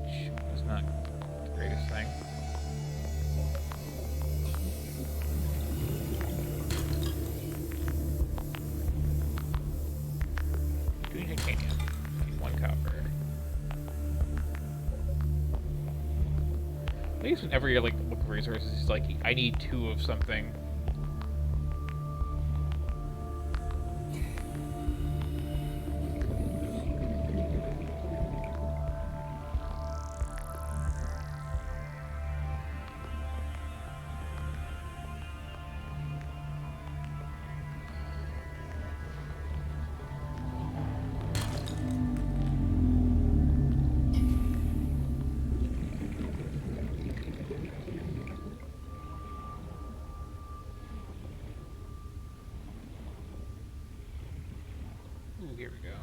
which was not the greatest thing. Doing titanium, 1 copper. I guess whenever you're like looking for resources, it's like I need 2 of something. Ooh, here we go.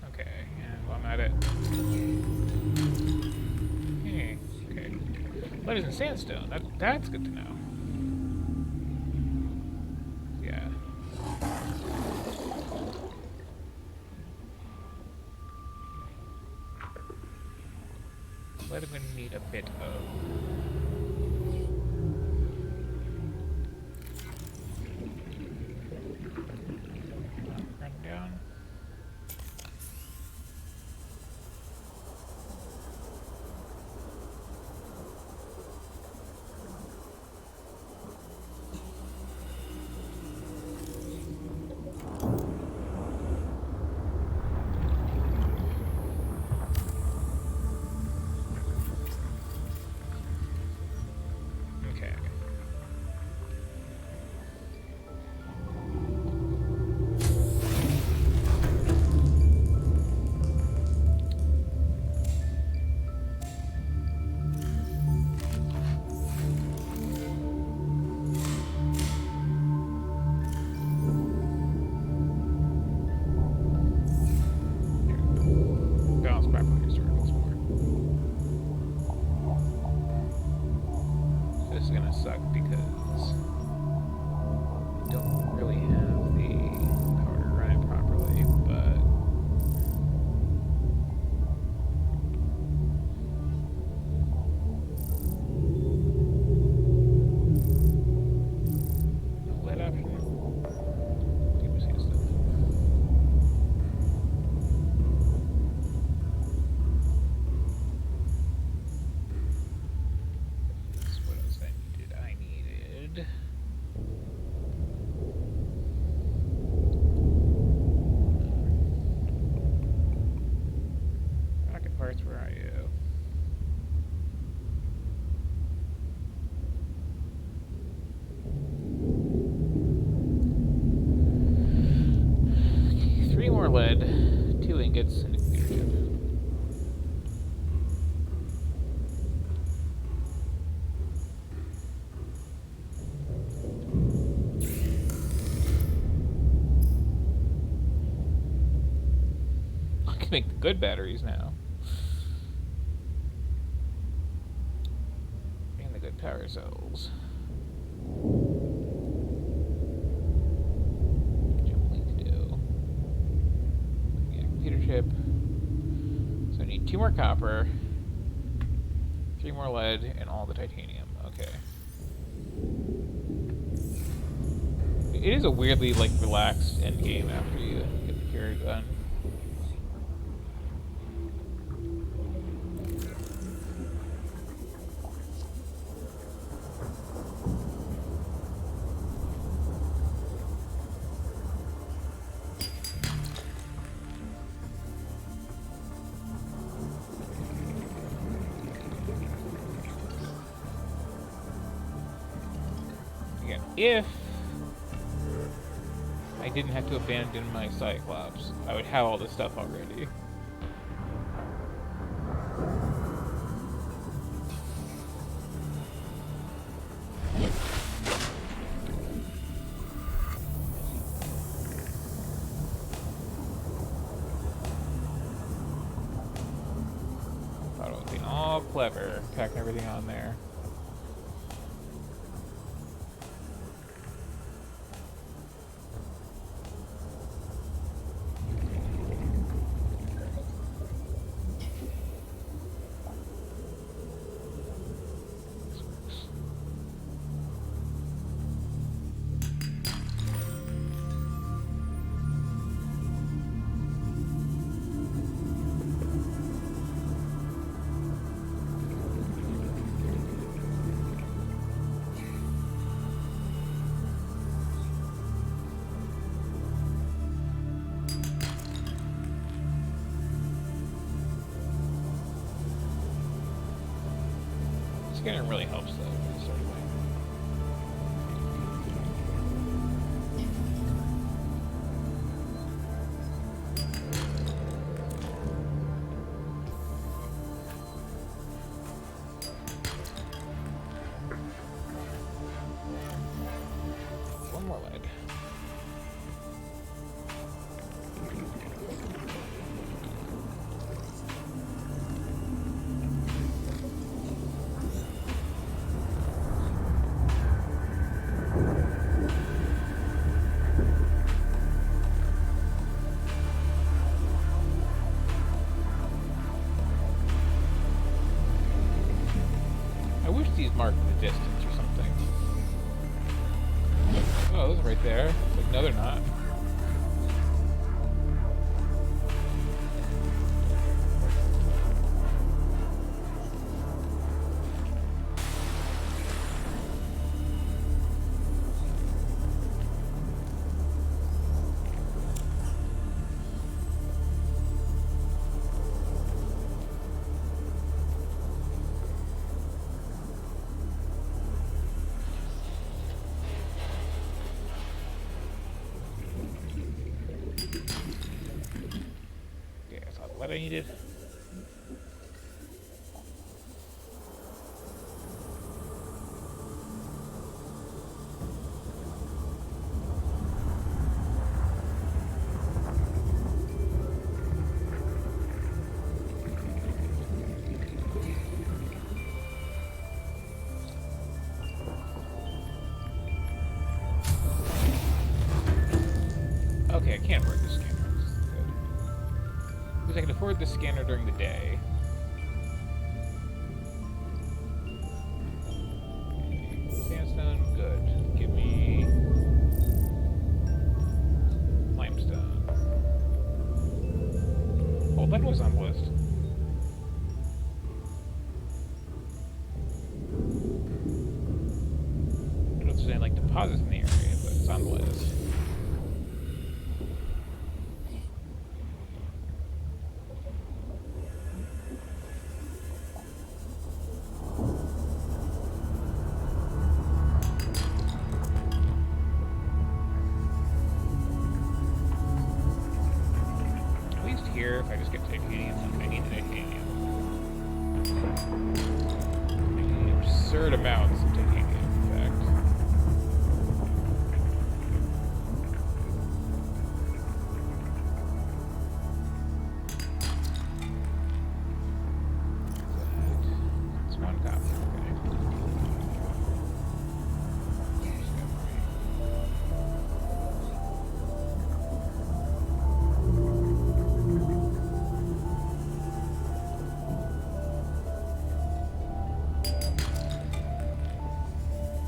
Okay, and while I'm at it. Hey, okay. Lead is in sandstone. That's good to know. Yeah. Lead I'm gonna need a bit of. lead, 2 ingots, and a computer chip. I can make the good batteries now. And the good power cells. Chip. So I need 2 more copper, 3 more lead, and all the titanium. Okay. It is a weirdly, like, relaxed end game after you get the cure done. If I didn't have to abandon my Cyclops, I would have all this stuff already. Thought it would be all clever, packing everything on there. Scanner really helps though with this sort of thing. One more lead. I wish these marked the distance or something. Oh, those are right there. Like, no, they're not. What I needed. Okay, I can't afford this scanner. This is good. Because I can afford this scanner during the day. Sandstone, good. Give me limestone. Oh, that was on the list. I don't know if there's any like deposits in the area, but it's on the list. here if I just get titanium. Like, I need the titanium. I need absurd amounts of titanium, in fact. It's one copy, okay.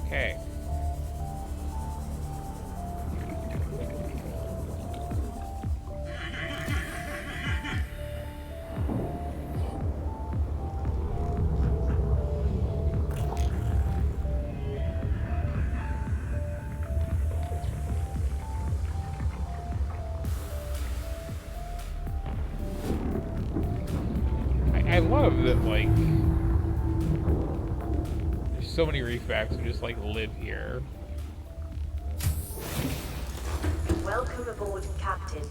Okay. I love that, like, there's so many reefbacks who just, like, live here. Welcome aboard, Captain.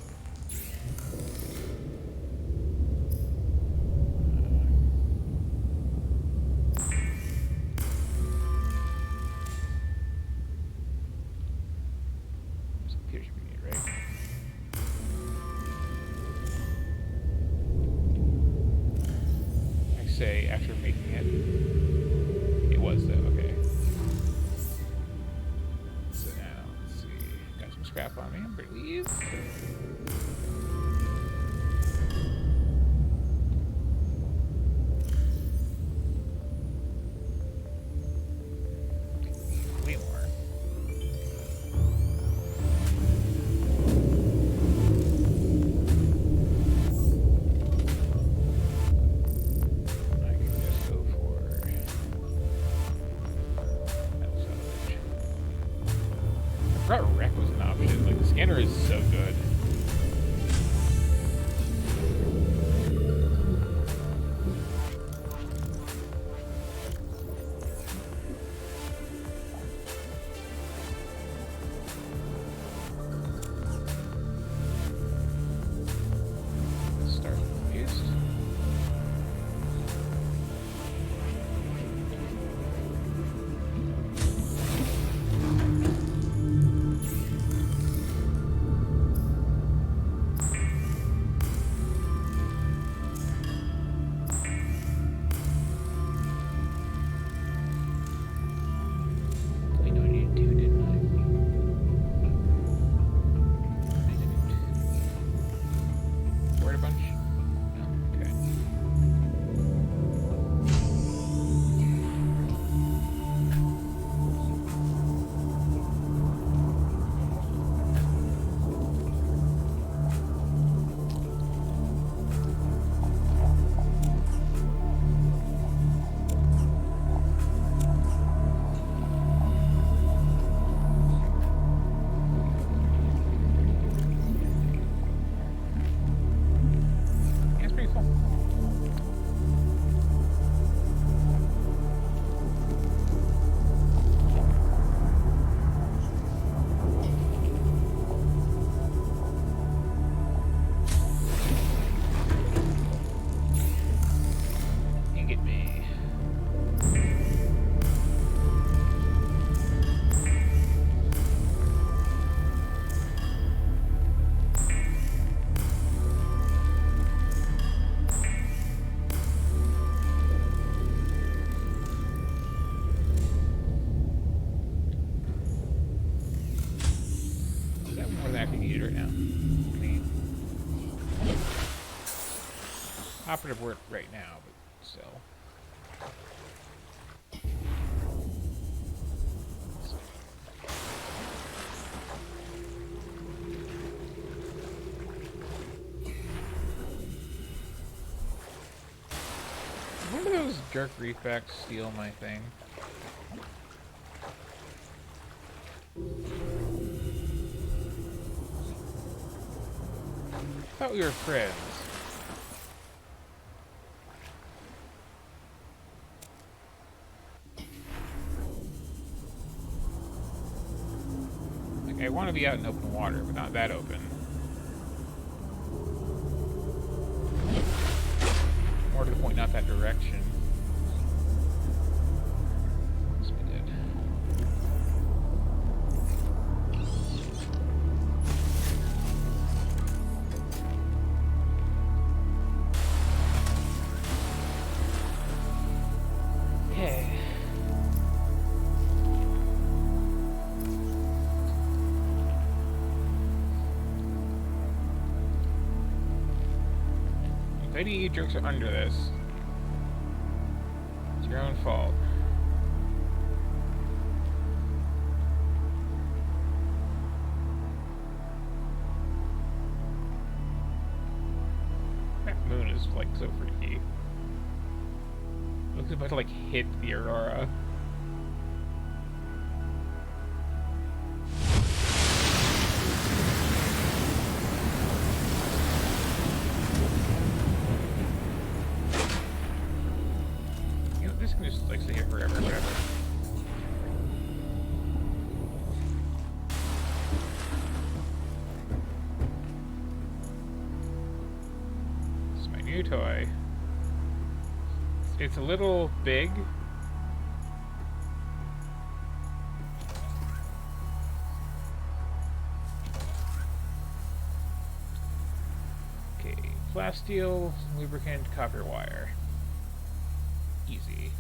Some computers we need, right? I say after making it. It was though, okay. So now, let's see. Got some scrap on me, I believe. Way more. I can just go for metal salvage. I forgot wreck was an option. Like, the scanner is so good. Start used. I know I needed two, didn't I? I didn't. Word a bunch? No? Okay. Yeah, it's pretty cool. You get me. Is that more than I actually need right now? I mean, operative work right now, but still. When do those jerk reefbacks steal my thing? I thought we were friends. Like, I want to be out in open water, but not that open. point not that direction. Must be dead. Okay. If any of you jerks are under this, it's your own fault. That moon is like so freaky. Looks about to like hit the aurora. You know, this can just like stay here forever and forever. This is my new toy. It's a little big. Okay, flat steel, lubricant, copper wire. Easy.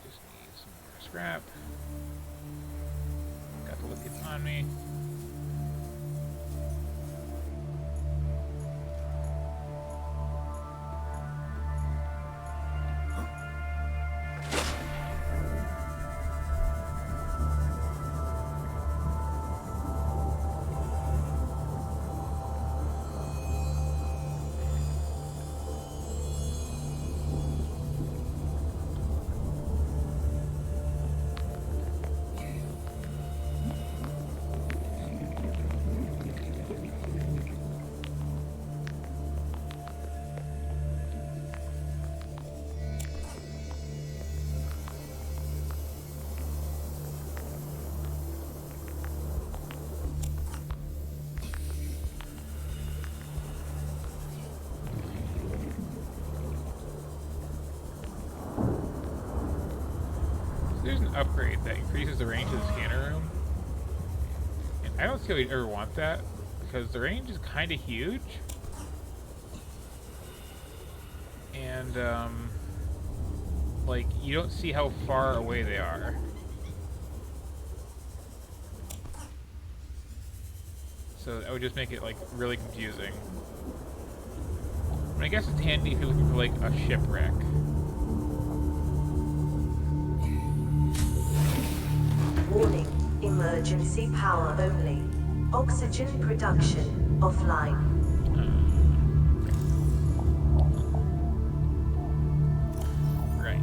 Just need some more scrap. Got the lithium on me. There's an upgrade that increases the range of the scanner room. And I don't see how we'd ever want that, because the range is kind of huge. And, like, you don't see how far away they are. So that would just make it, like, really confusing. But I guess it's handy if you're looking for, like, a shipwreck. Warning, emergency power only. Oxygen production offline. Right.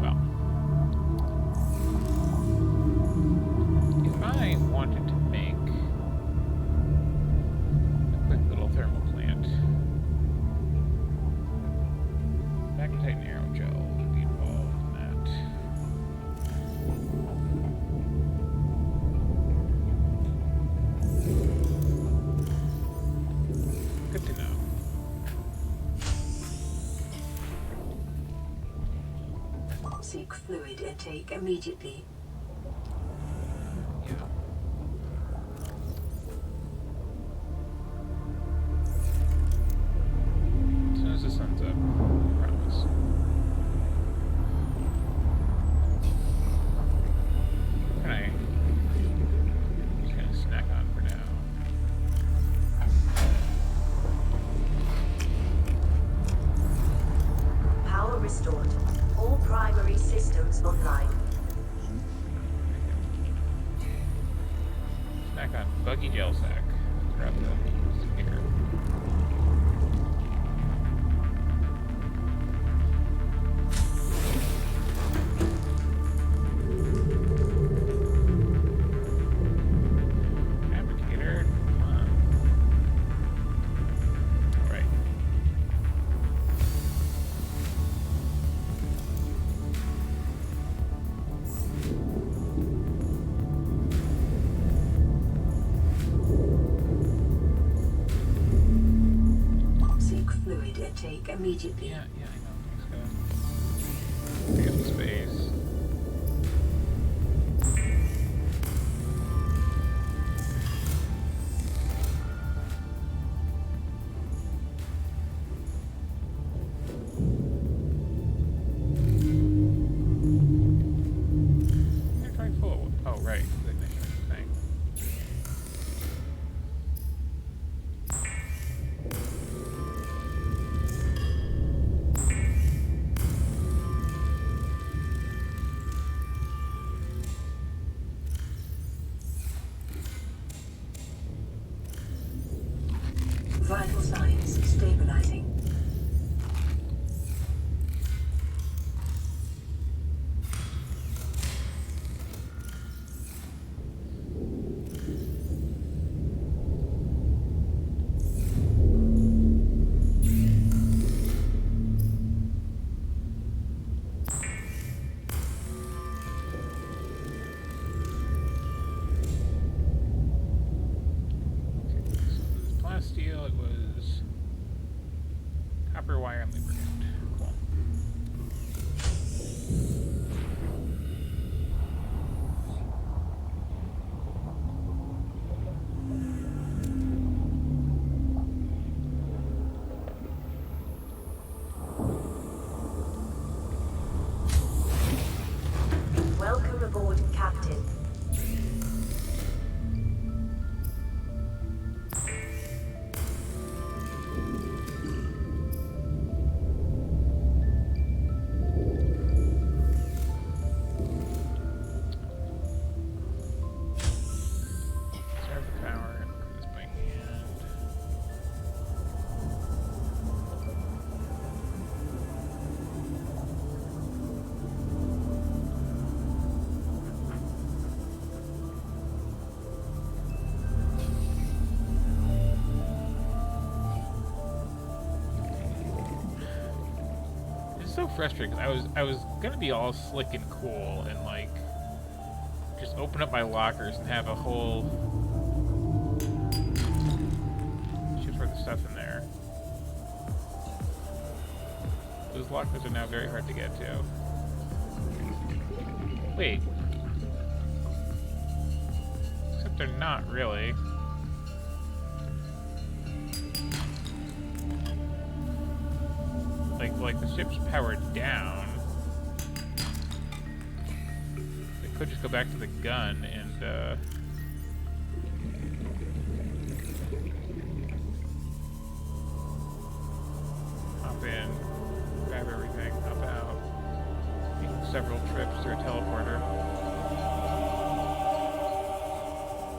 Well. If I wanted to make a quick little thermal plant, magnetite and aerogel would be involved in that. Good to know. Seek fluid intake immediately. Yeah. As soon as the sun's up, I promise. Can I just kind of snack on for now? Power restored. All primary systems online. Snack on buggy gel sack. Grab the here. Fabricator, come on. Alright. immediately. Yeah, I know. Let's go. Get some space. They're trying full. Oh, right. The ignition thing. Vital signs stabilizing. Steel, it was copper wire and lubricant. Cool. Welcome aboard, Captain. Serve the power. Look at this by hand. It's so frustrating because I was gonna be all slick and cool and like just open up my lockers and have a whole shit worth of stuff in there. Those lockers are now very hard to get to. Wait. Except they're not really. Like the ship's powered down. They could just go back to the gun and hop in, grab everything, hop out, make several trips through a teleporter.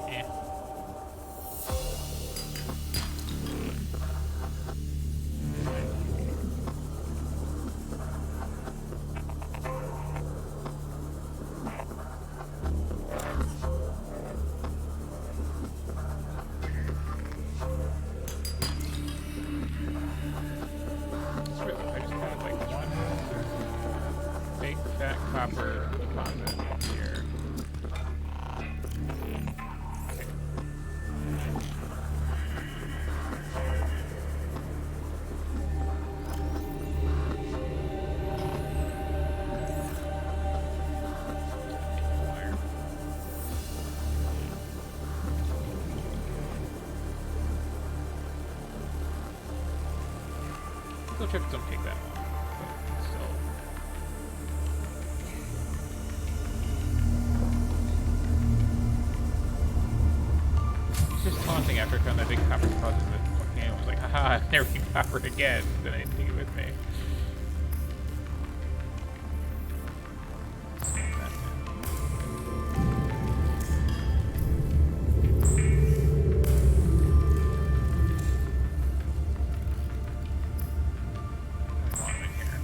Eh. I just had like one big fat copper deposit here. Wire. Skill trips don't take that long, but still. It's just taunting after I found that big copper deposit in the volcano. I was like, haha, I've never seen copper again. Then I didn't take it with me. I want them in here.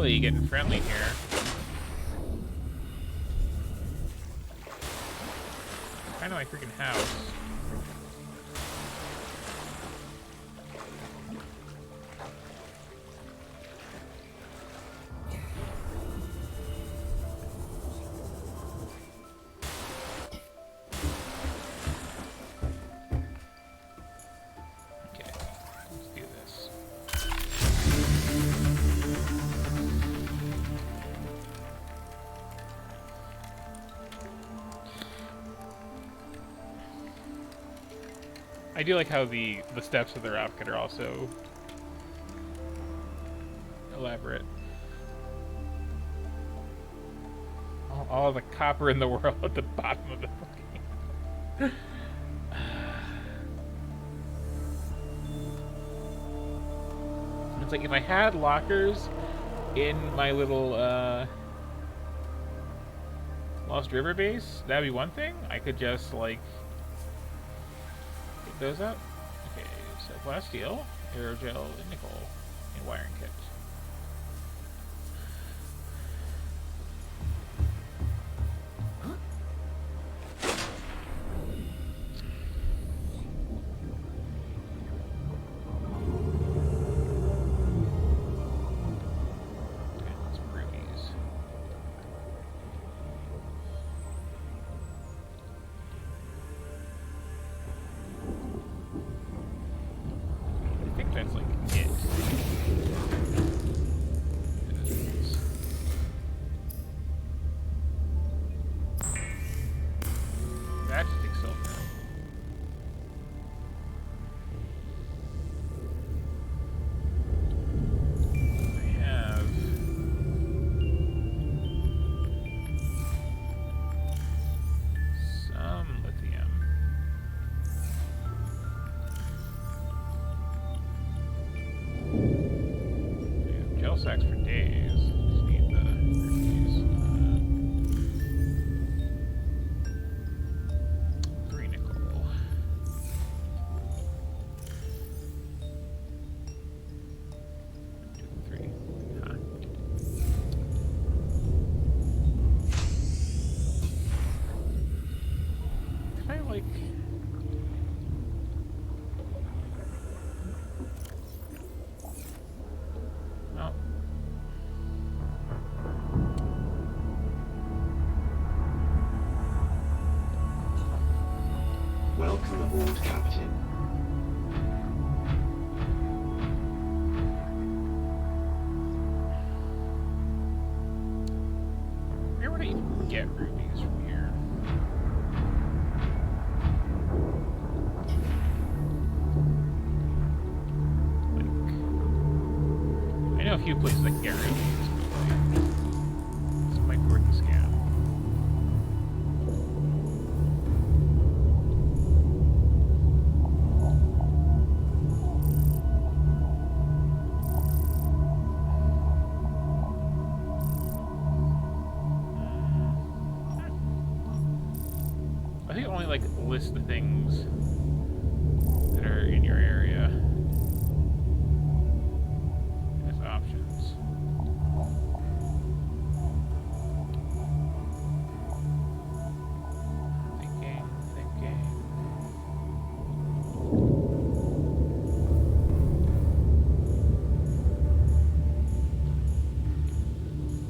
really getting friendly here. Kind of my freaking house. Okay, let's do this. I do like how the steps of the rocket are also elaborate. All the copper in the world at the bottom of the fucking. It's like if I had lockers in my little Lost River base, that'd be one thing. I could just like pick those up. Okay, so glass steel, aerogel, and nickel, and wiring kit. Okay, let's brew these. I think that's like it. That's stick silver. I have some lithium. We have gel sacks for days. Just need the these. 3 nickel. 2, 3. Huh. Can I like? Oh. Welcome aboard, Captain. Where would I even get rubies from here? Like, I know a few places I can get rubies, but like, this might be worth the scam. I think it only like lists the things that are in your area as options. Thinking.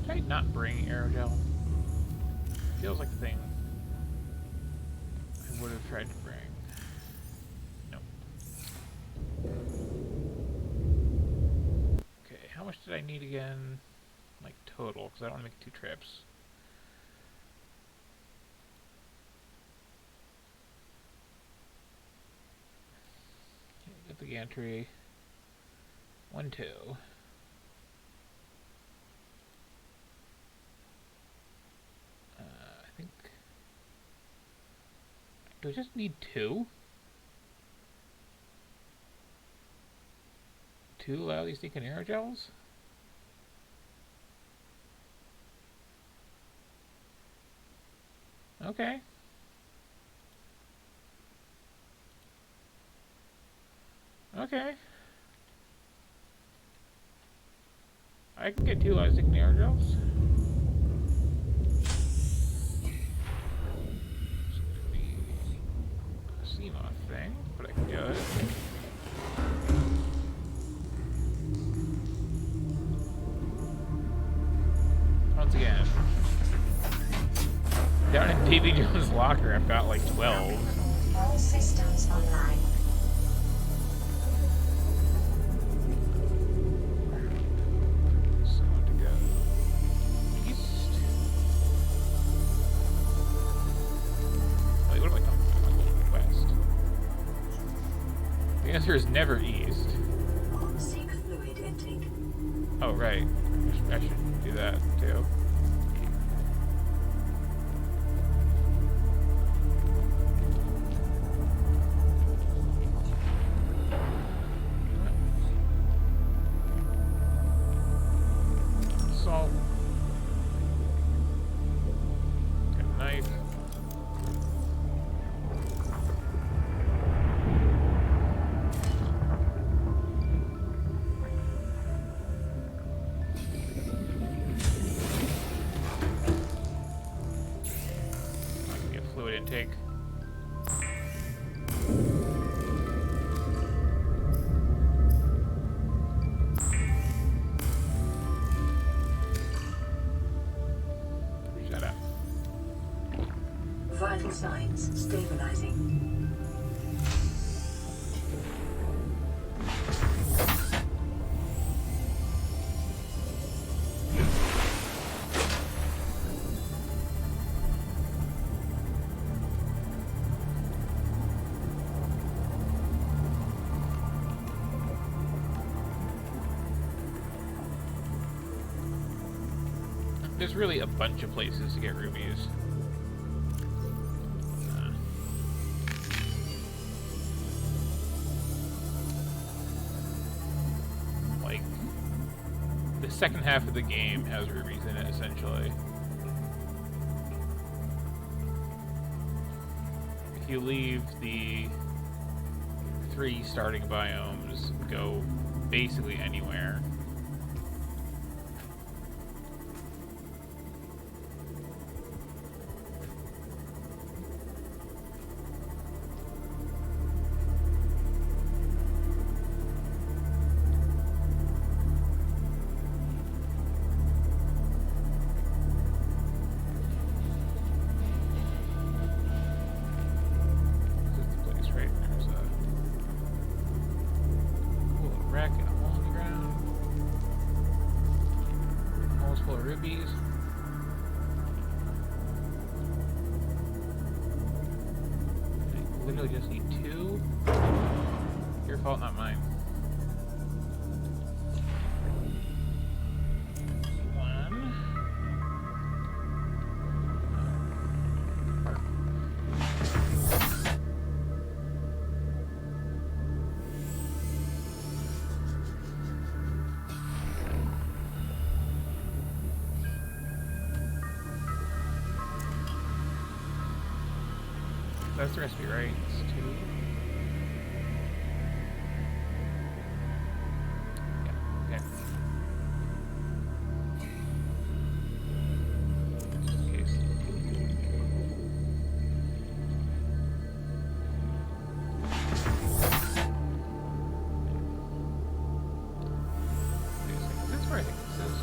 Did I not bring aerogel? Feels like the thing I would have tried to bring. Nope. Okay, how much did I need again? Like total, because I don't want to make 2 trips. Okay, get the gantry. 1, 2. I think. Do I just need 2? 2 allow these stinking aerogels? Okay. Okay. I can get 2 elastic nail drills. It's gonna be a CMOS thing, but I can do it. Once again, down in Davy Jones' locker, I've got like 12. All systems online. So to go east. Wait, what am I talking about? I'm going west. The answer is never east. Seek fluid intake. Oh, right. I should do that too. Salt. Got a knife. I can get fluid intake. Shut up. Vital signs stabilizing. There's really a bunch of places to get rubies. Like, the second half of the game has rubies in it, essentially. If you leave the 3 starting biomes, go basically anywhere. Rubies. I literally just need 2. Your fault, not mine. 1. That's the recipe, right? It's 2. Yeah, okay. Just in case. Wait a second. Is this where I think this is?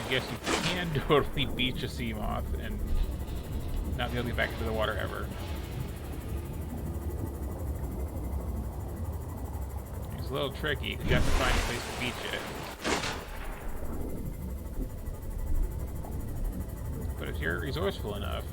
guess you can totally beach a sea moth and not be able to get back into the water ever. It's a little tricky because you have to find a place to beach it. But if you're resourceful enough,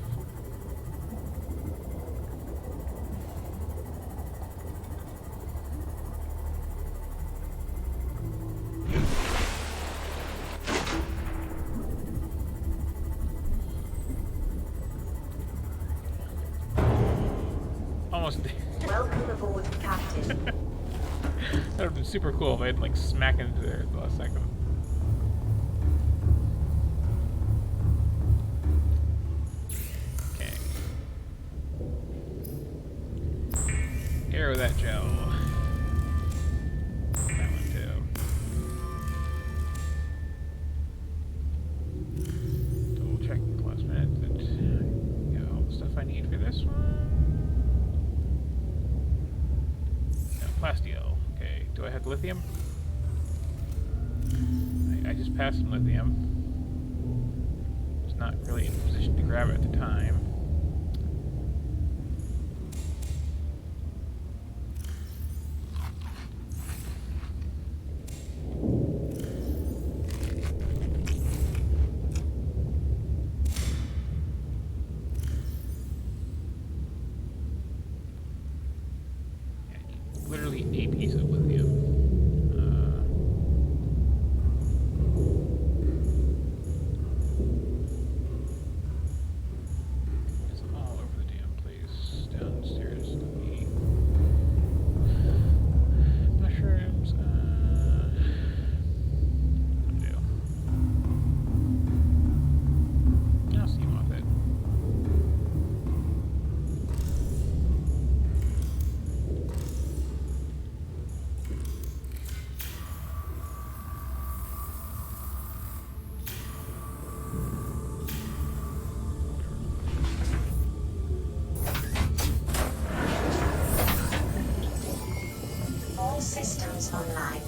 almost. Welcome aboard, Captain. That would have been super cool if I had like smack into there at the last second. Okay. Arrow that gel. That one too. Double check the last minute that got all the stuff I need for this one. Plasteel. Okay, do I have lithium? I just passed some lithium. Was not really in a position to grab it at the time. Literally a piece of lithium. It's all over the damn place. Downstairs to the mushrooms. What do? I'll see off it. All systems online.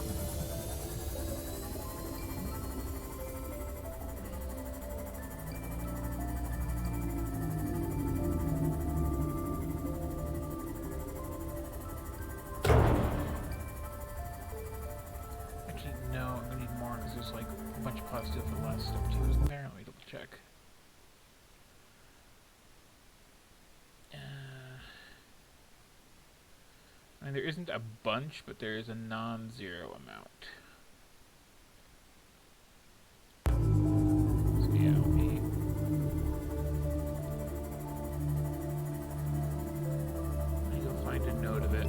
Actually, no, I'm gonna need more because there's like a bunch of plasteel for the last stuff too, isn't there? Let me double check. I mean, there isn't a bunch, but there is a non-zero amount. So yeah, let me go find a note of it.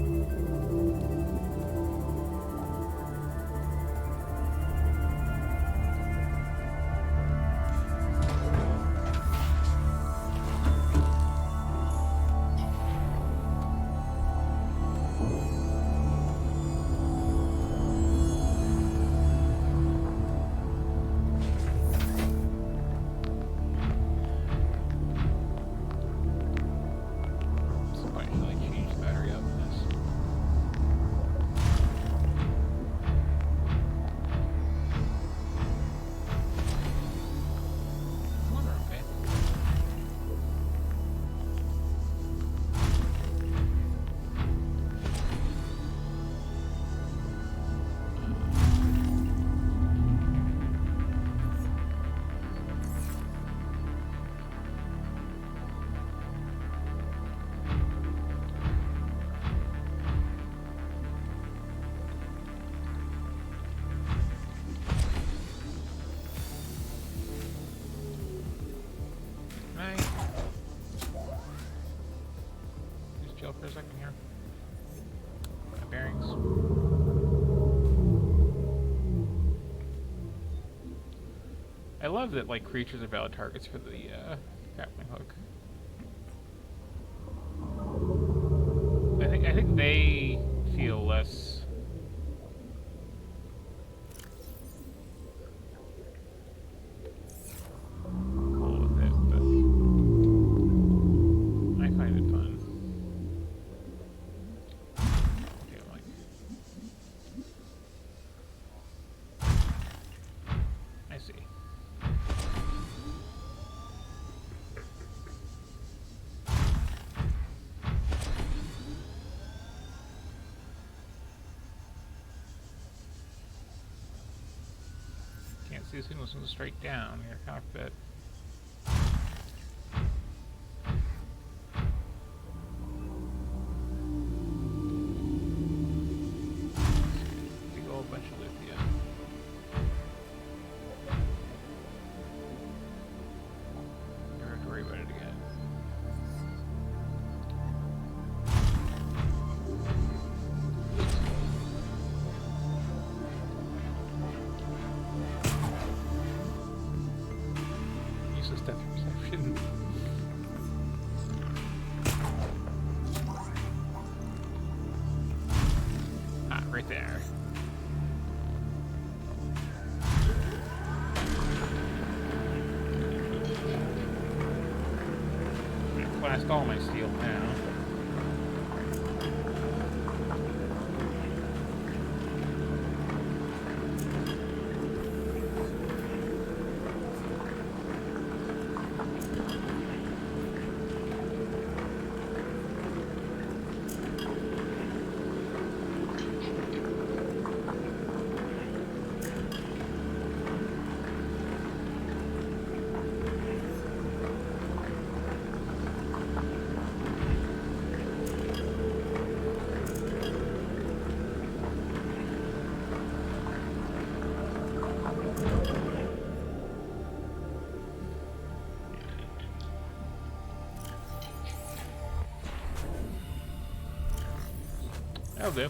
For a second here. My bearings. I love that like creatures are valid targets for the grappling hook. I think they feel less cool with it, but I find it fun. I see. see the signals from straight down your cockpit. Big old bunch of lithium. Never have to worry about it again. Useless depth perception. Ah, right there. I'm gonna blast all my steel now. That'll do.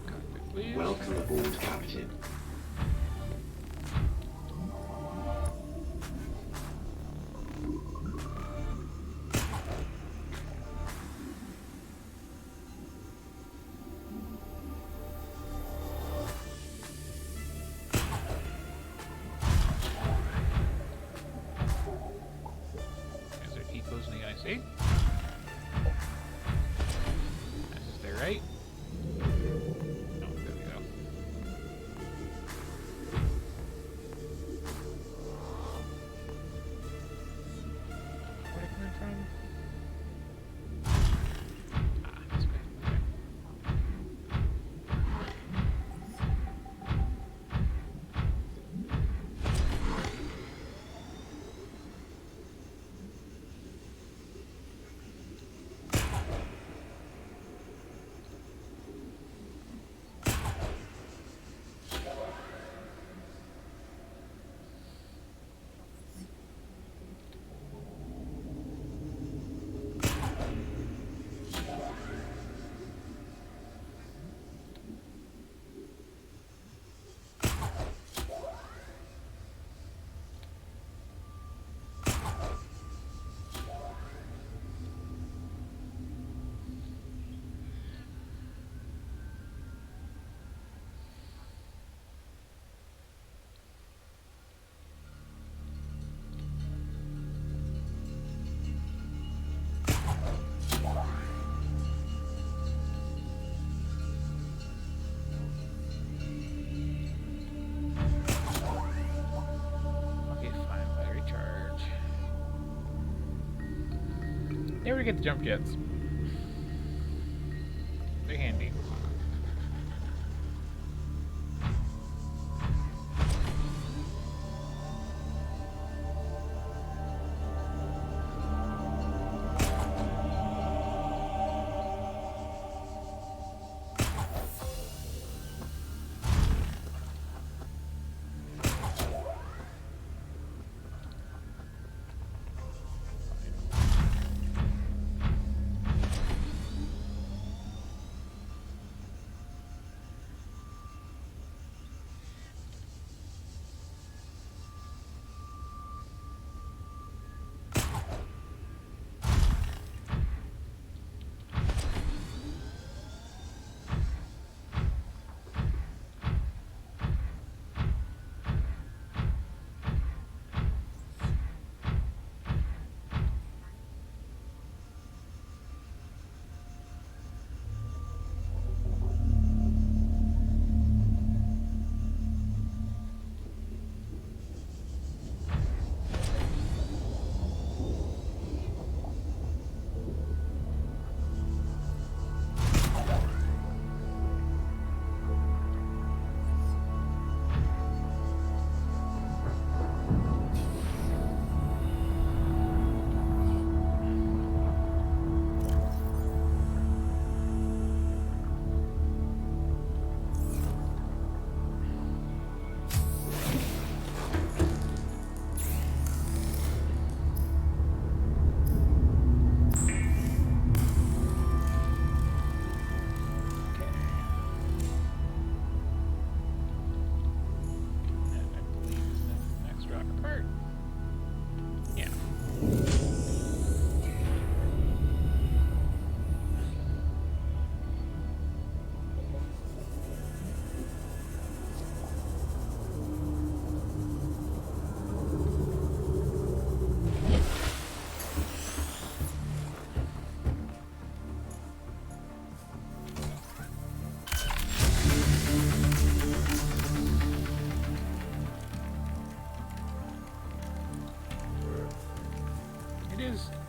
Cockpit, please. Welcome aboard, Captain. Is there equals in the IC? Is there right? Oh, there we go. Where are they coming from? Ah, this way. Okay. Okay, fine. Let me recharge. Here we get the jump jets. They're handy.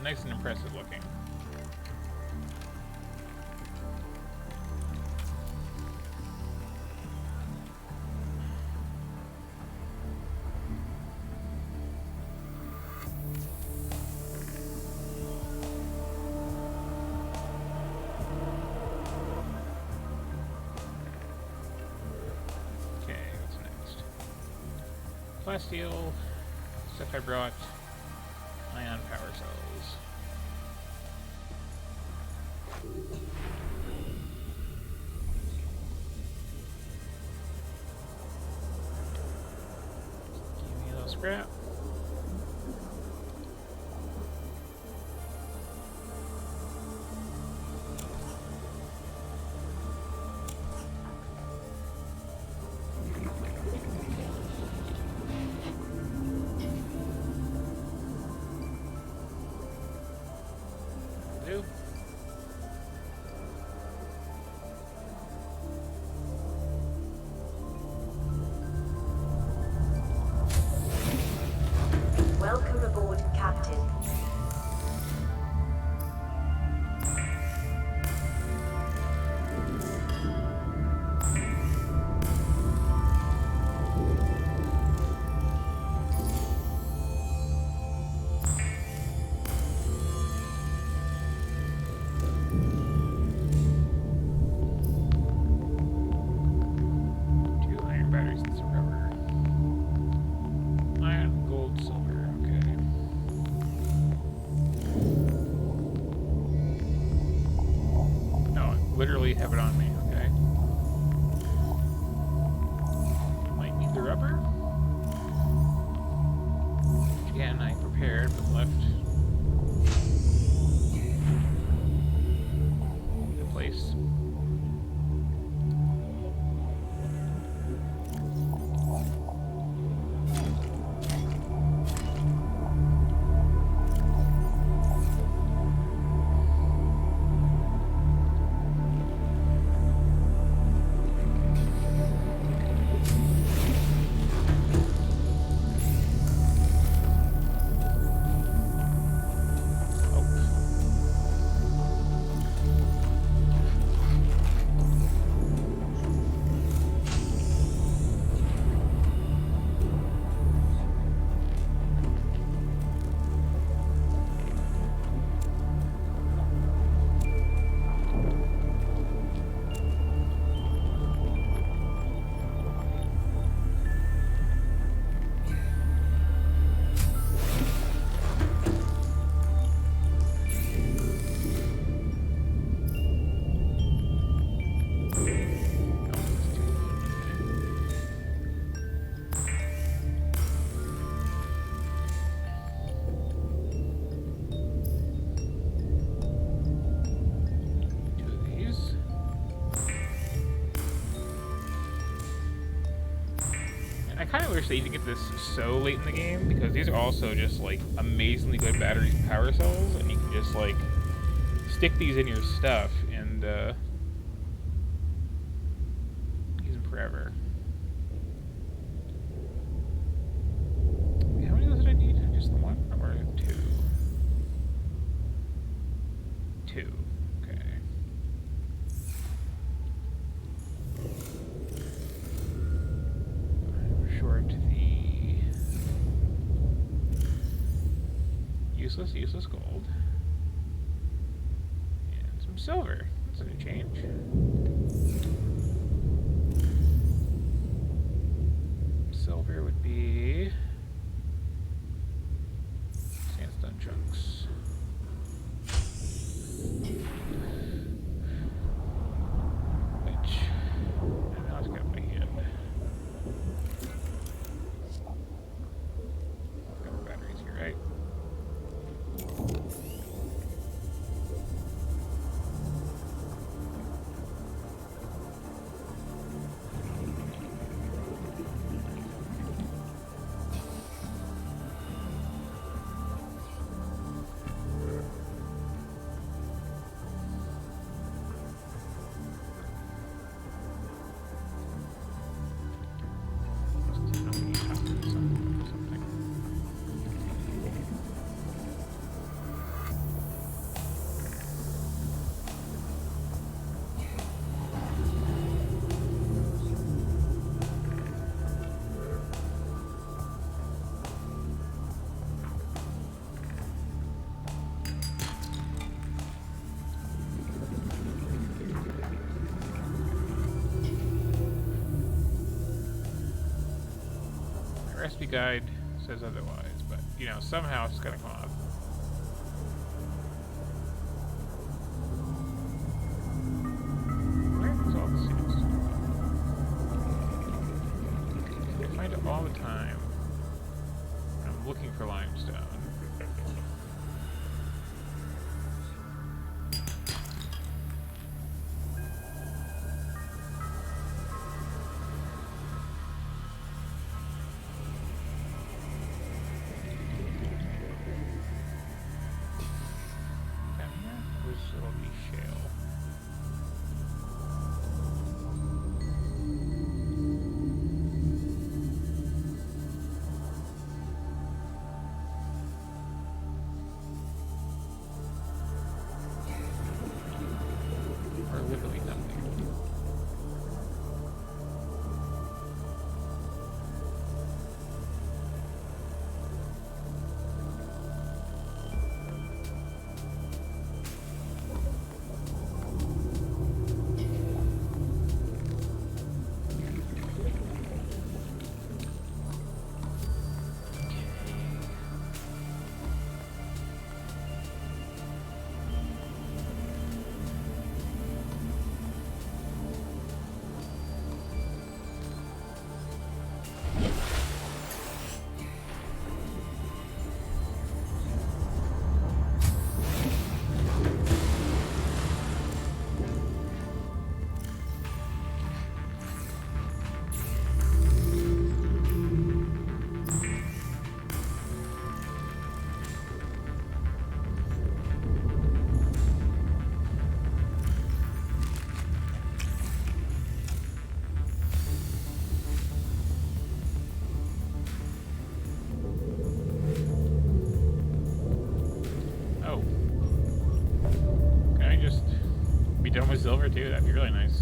nice and impressive looking. Okay, what's next? Plasteel, stuff I brought, ion power cells. Give me a little scrap. Do. Welcome aboard, Captain. Two iron batteries and some rubber. Iron, gold, silver. Okay. No, I literally have it on me. Okay. Might need the rubber. Which again, I prepared but left in place. Two of these. And I kind of wish they didn't get this so late in the game, because these are also just like amazingly good batteries and power cells, and you can just like stick these in your stuff and use them forever. How many of those did I need? Just the one or two? Two. Okay. I'm short the useless gold. And some silver. That's a new change. Silver would be sandstone chunks. Which I now it's got my hand. Got my batteries here, right? recipe guide says otherwise, but you know, somehow it's gotta come off. Where is all the seeds? I find it all the time. I'm looking for limestone. It'll be shale. Or literally nothing. Done with silver too, that'd be really nice.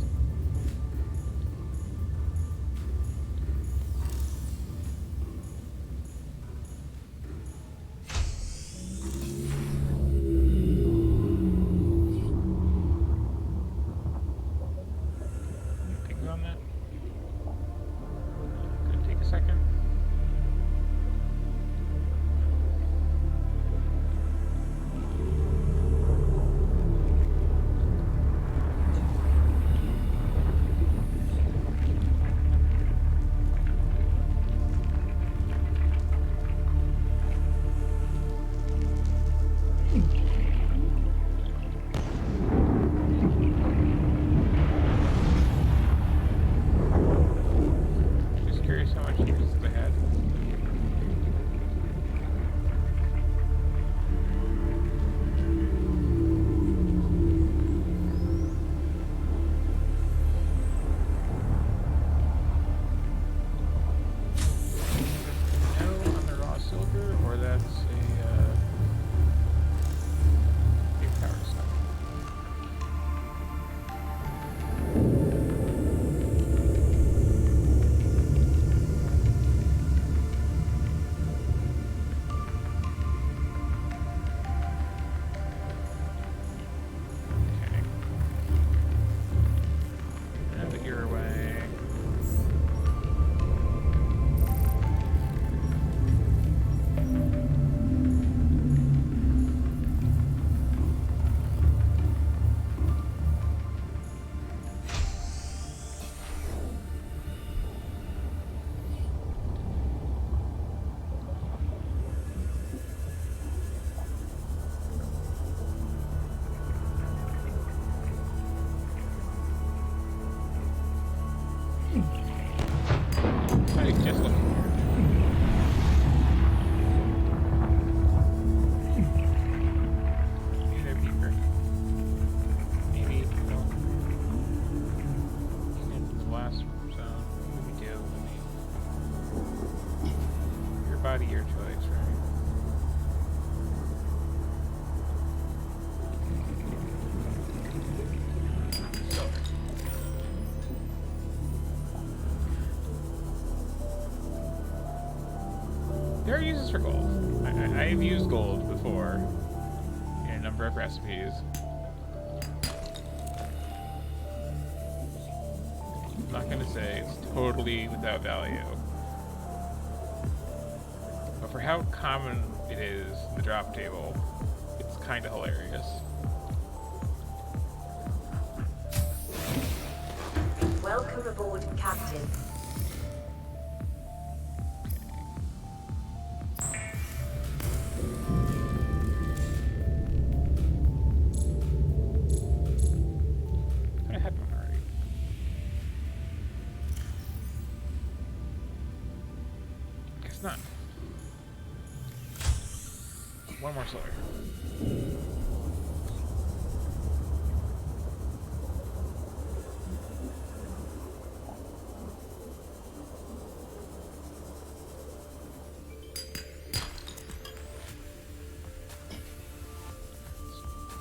Things on that? Could take a second. There are uses for gold. I've used gold before in a number of recipes. I'm not going to say it's totally without value. but for how common it is, the drop table, it's kind of hilarious. Welcome aboard, Captain. I had one already. Guess not. One more solar.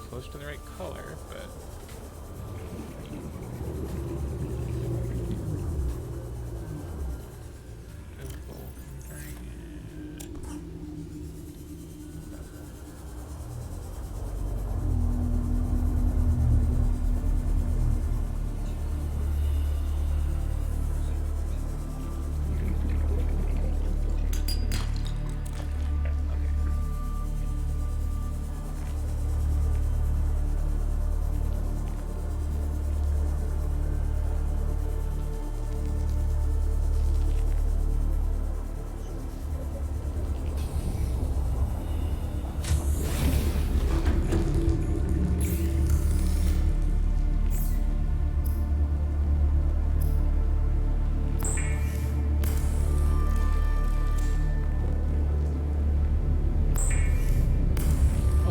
Close to the right color, but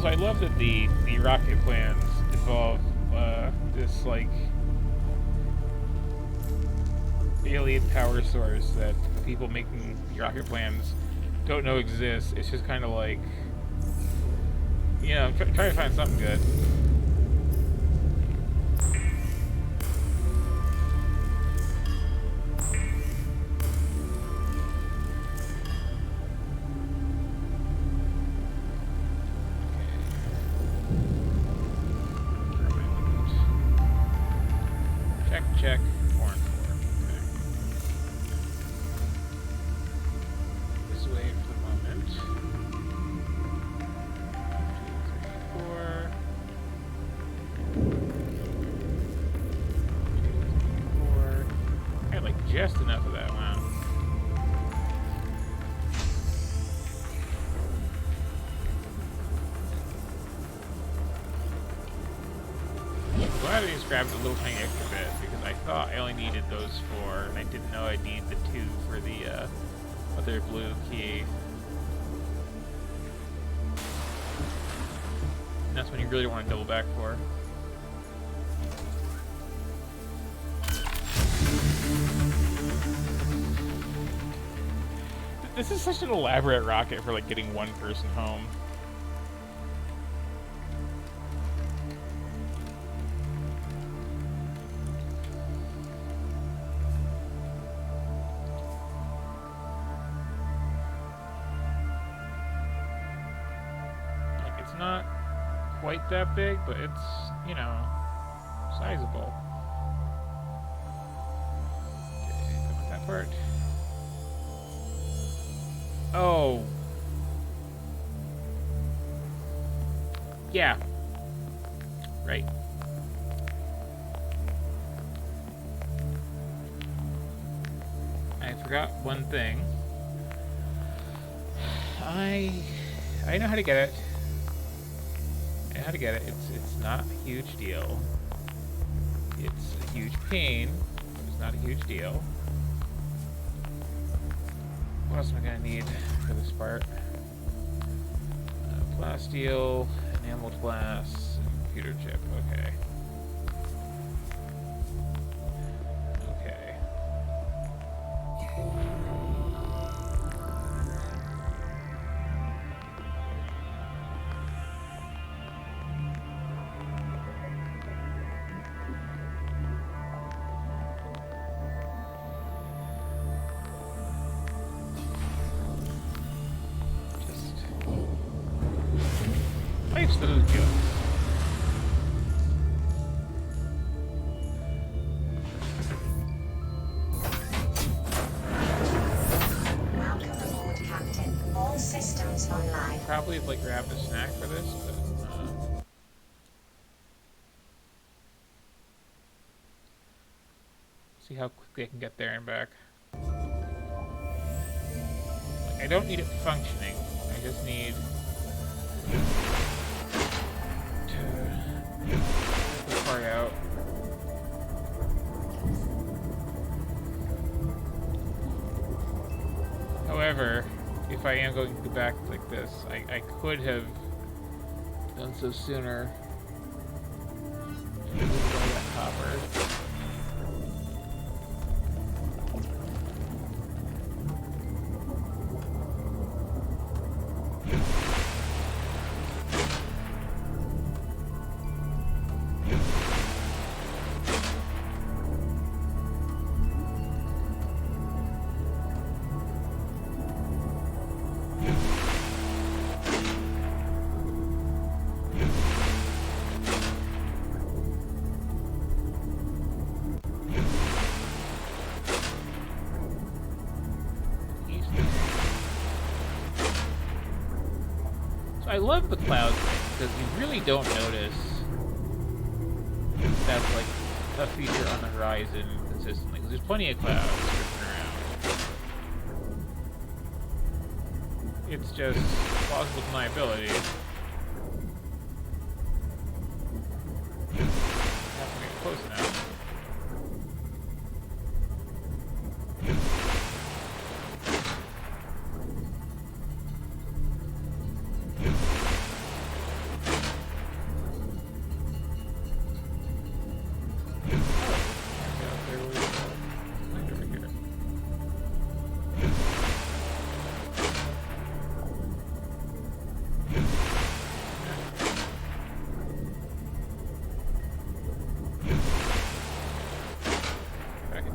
I love that the rocket plans involve this like alien power source that the people making the rocket plans don't know exists. It's just kind of like, you know, try to find something good. Check. 4 and 4. Okay. This way for the moment. 2, 3, 4. 2, 3, 4. I had like just enough of that. Wow. Glad I just grabbed a little tiny extra bit because I thought I only needed those 4 and I didn't know I'd need the 2 for the other blue key. And that's when you really want to double back for. This is such an elaborate rocket for like getting one person home. Not quite that big, but it's, you know, sizable. Okay, go with that part. Oh. Yeah. Right. I forgot one thing. I know how to get it. How to get it. It's not a huge deal. It's a huge pain, but it's not a huge deal. What else am I gonna need for this part? Plasteel, enameled glass, and computer chip. Okay. Okay. Life's still good. Welcome aboard, Captain. All Systems online. Probably have like grabbed a snack for this, but see how quickly I can get there and back. Like, I don't need it functioning. I just need to get the part out. However, if I am going to go back like this, I could have done so sooner. All that copper. I love the cloud thing because you really don't notice that's like a feature on the horizon consistently because there's plenty of clouds drifting around. It's just plausible deniability. I have to get close enough.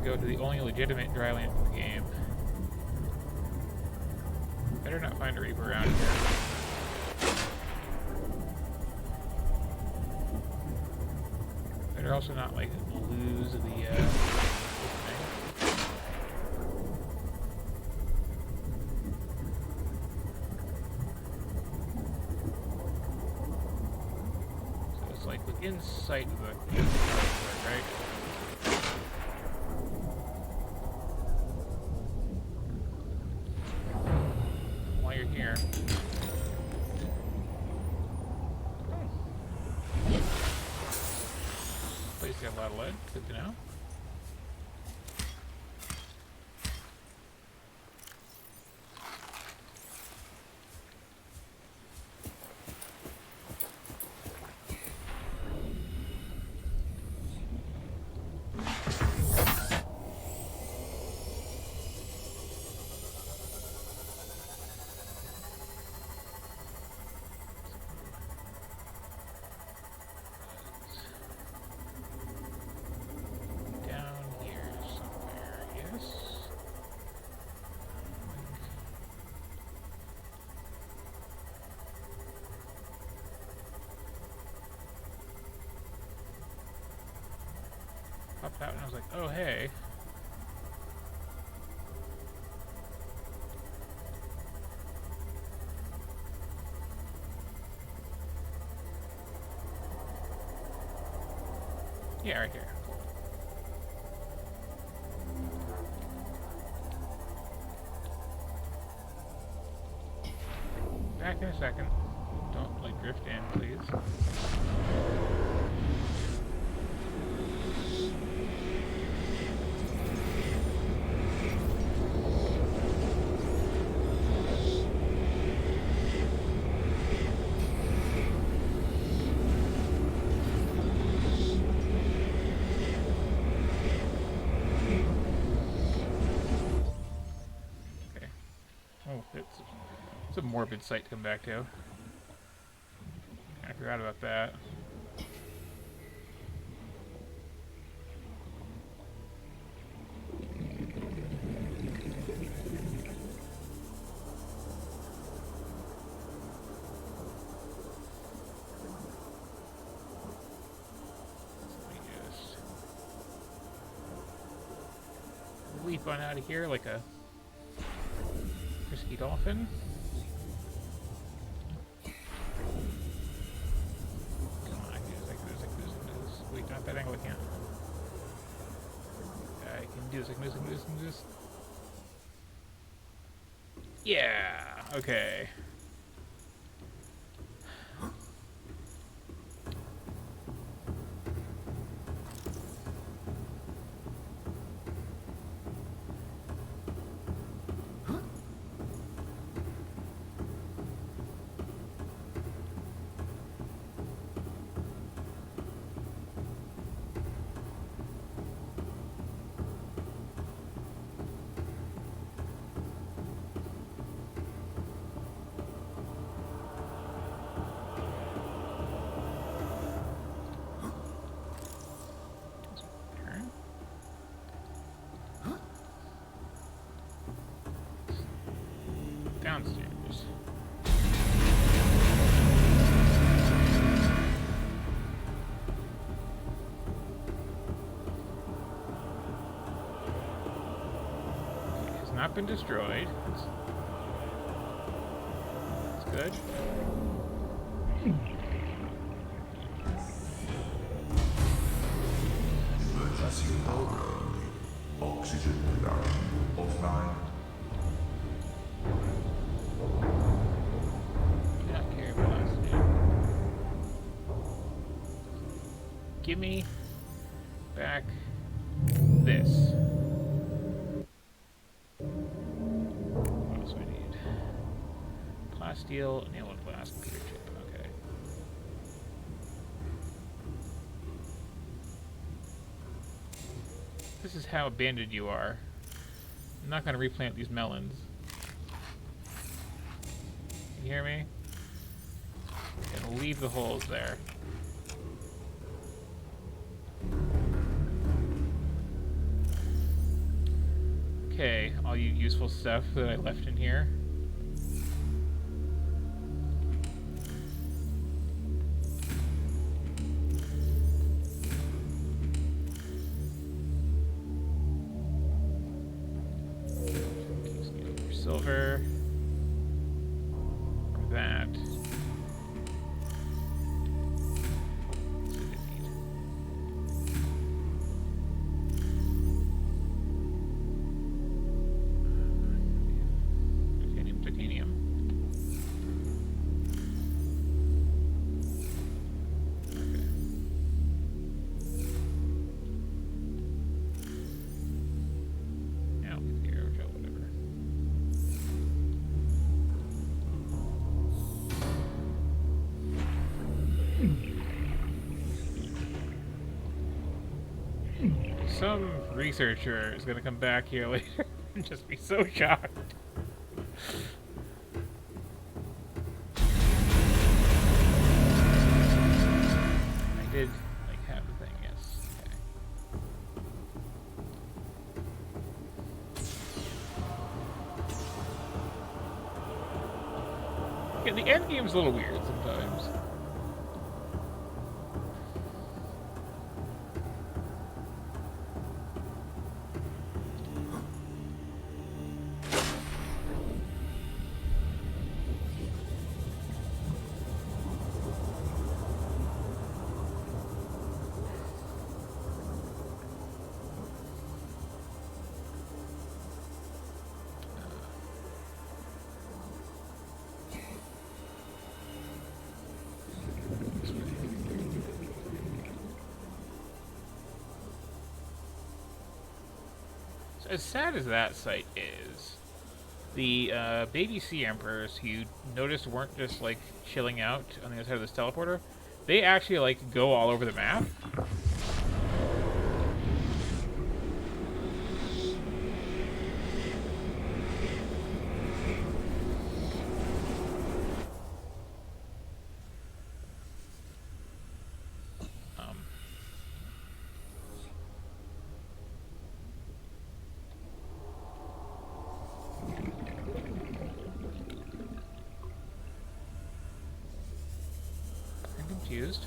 Go to the only legitimate dry land in the game. Better not find a reaper around here. Better also not like lose the thing. So it's like within sight of the right? Here. Place got a lot of lead. Good to know. Popped out and I was like, oh hey. Yeah, right here. Cool. Back in a second. Don't like drift in, please. It's a morbid sight to come back to. I forgot about that. Let me just leap on out of here like a frisky dolphin. Music. Yeah. Okay. Turn. Downstairs. It has not been destroyed. That's good. Emergency power only. Oxygen production offline. Do not care about oxygen. Give me back this. What else do we need? Plasteel, enabled glass, computer chip. Okay. This is how abandoned you are. I'm not gonna replant these melons. You hear me? And leave the holes there. Okay, all you useful stuff that I left in here. Silver. From that. What did it need? Titanium. Okay. Now we can aerogel, whatever. Some researcher is gonna come back here later and just be so shocked. I did, like, have the thing, yes. Okay. Yeah, the end game's a little weird sometimes. As sad as that site is, the baby sea emperors who you noticed weren't just like chilling out on the other side of this teleporter, they actually like go all over the map. I'm confused.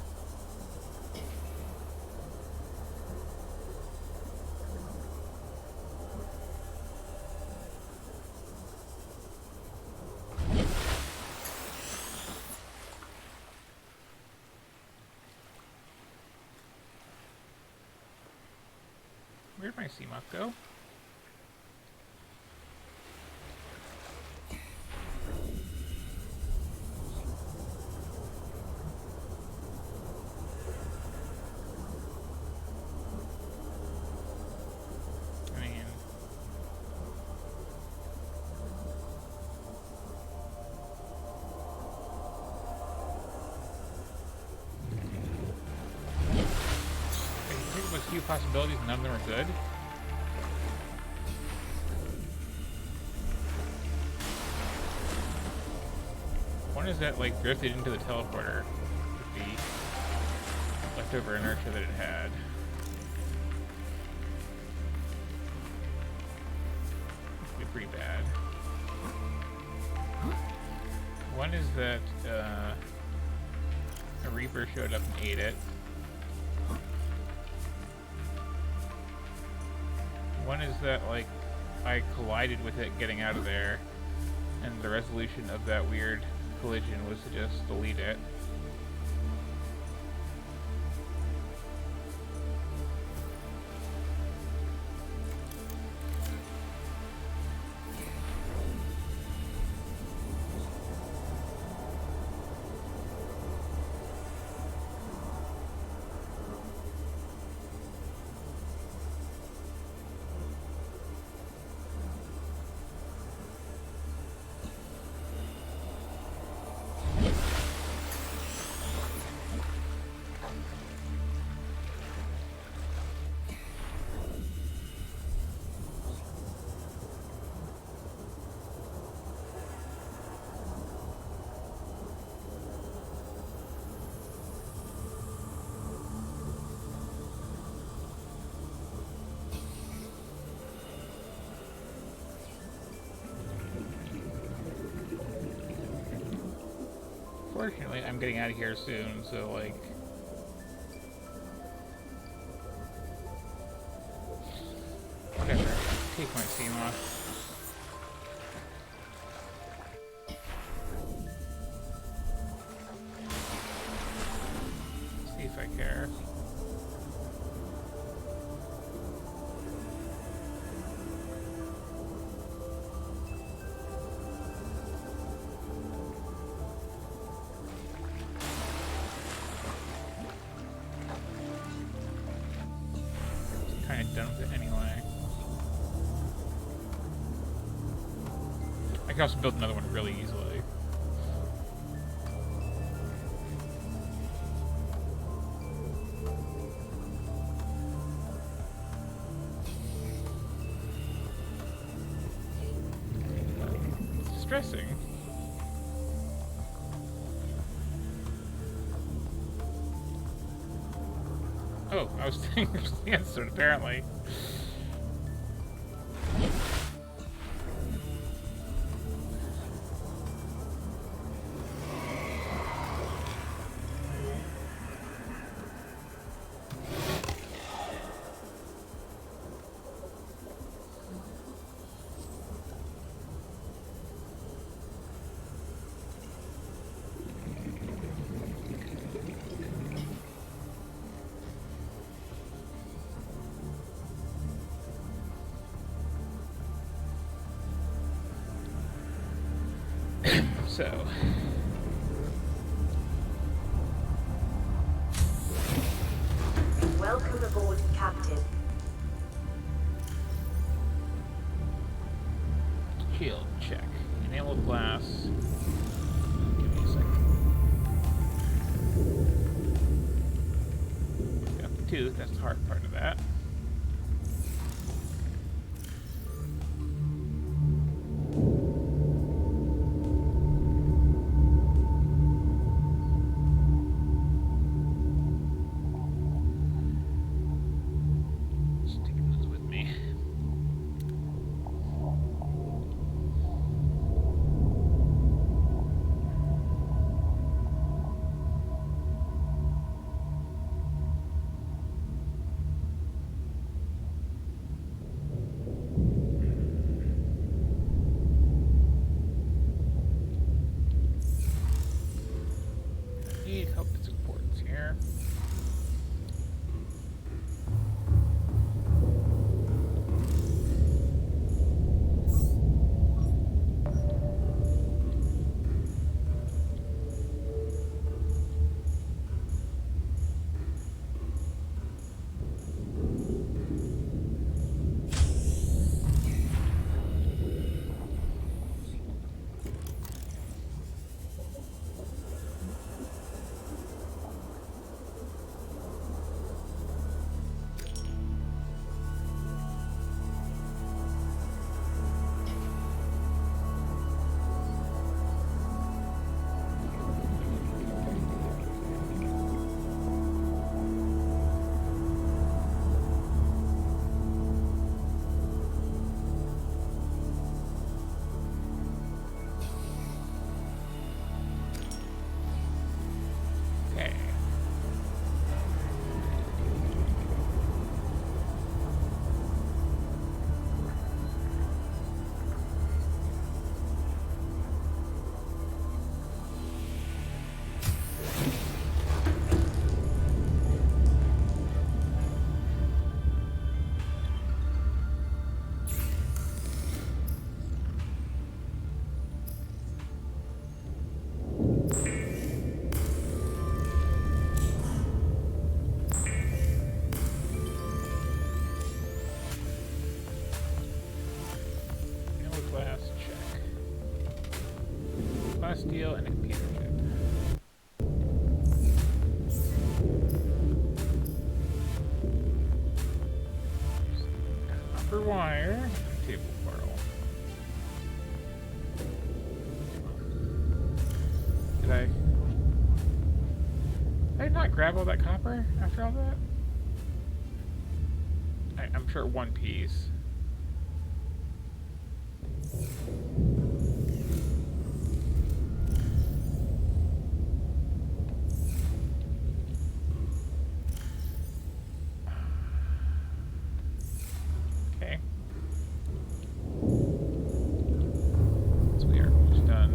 Where'd my CMOC go? possibilities, none of them are good. One is that, like, drifted into the teleporter with the leftover inertia that it had. This would be pretty bad. One is that a Reaper showed up and ate it. One is that, like, I collided with it getting out of there, and the resolution of that weird collision was to just delete it. Fortunately, I'm getting out of here soon, so, like... whatever. Take my steam off. See if I care. Done with it anyway. I can also build another one really easily. It's stressing. Oh, I was thinking there's the answer, apparently. So... Welcome aboard, Captain. Shield check. Enable glass. Give me a second. Got the tooth, that's the hard part of that. plasteel, and a computer chip. Copper wire and table portal. Did I not grab all that copper after all that? I'm sure one piece. Okay. So we are almost done.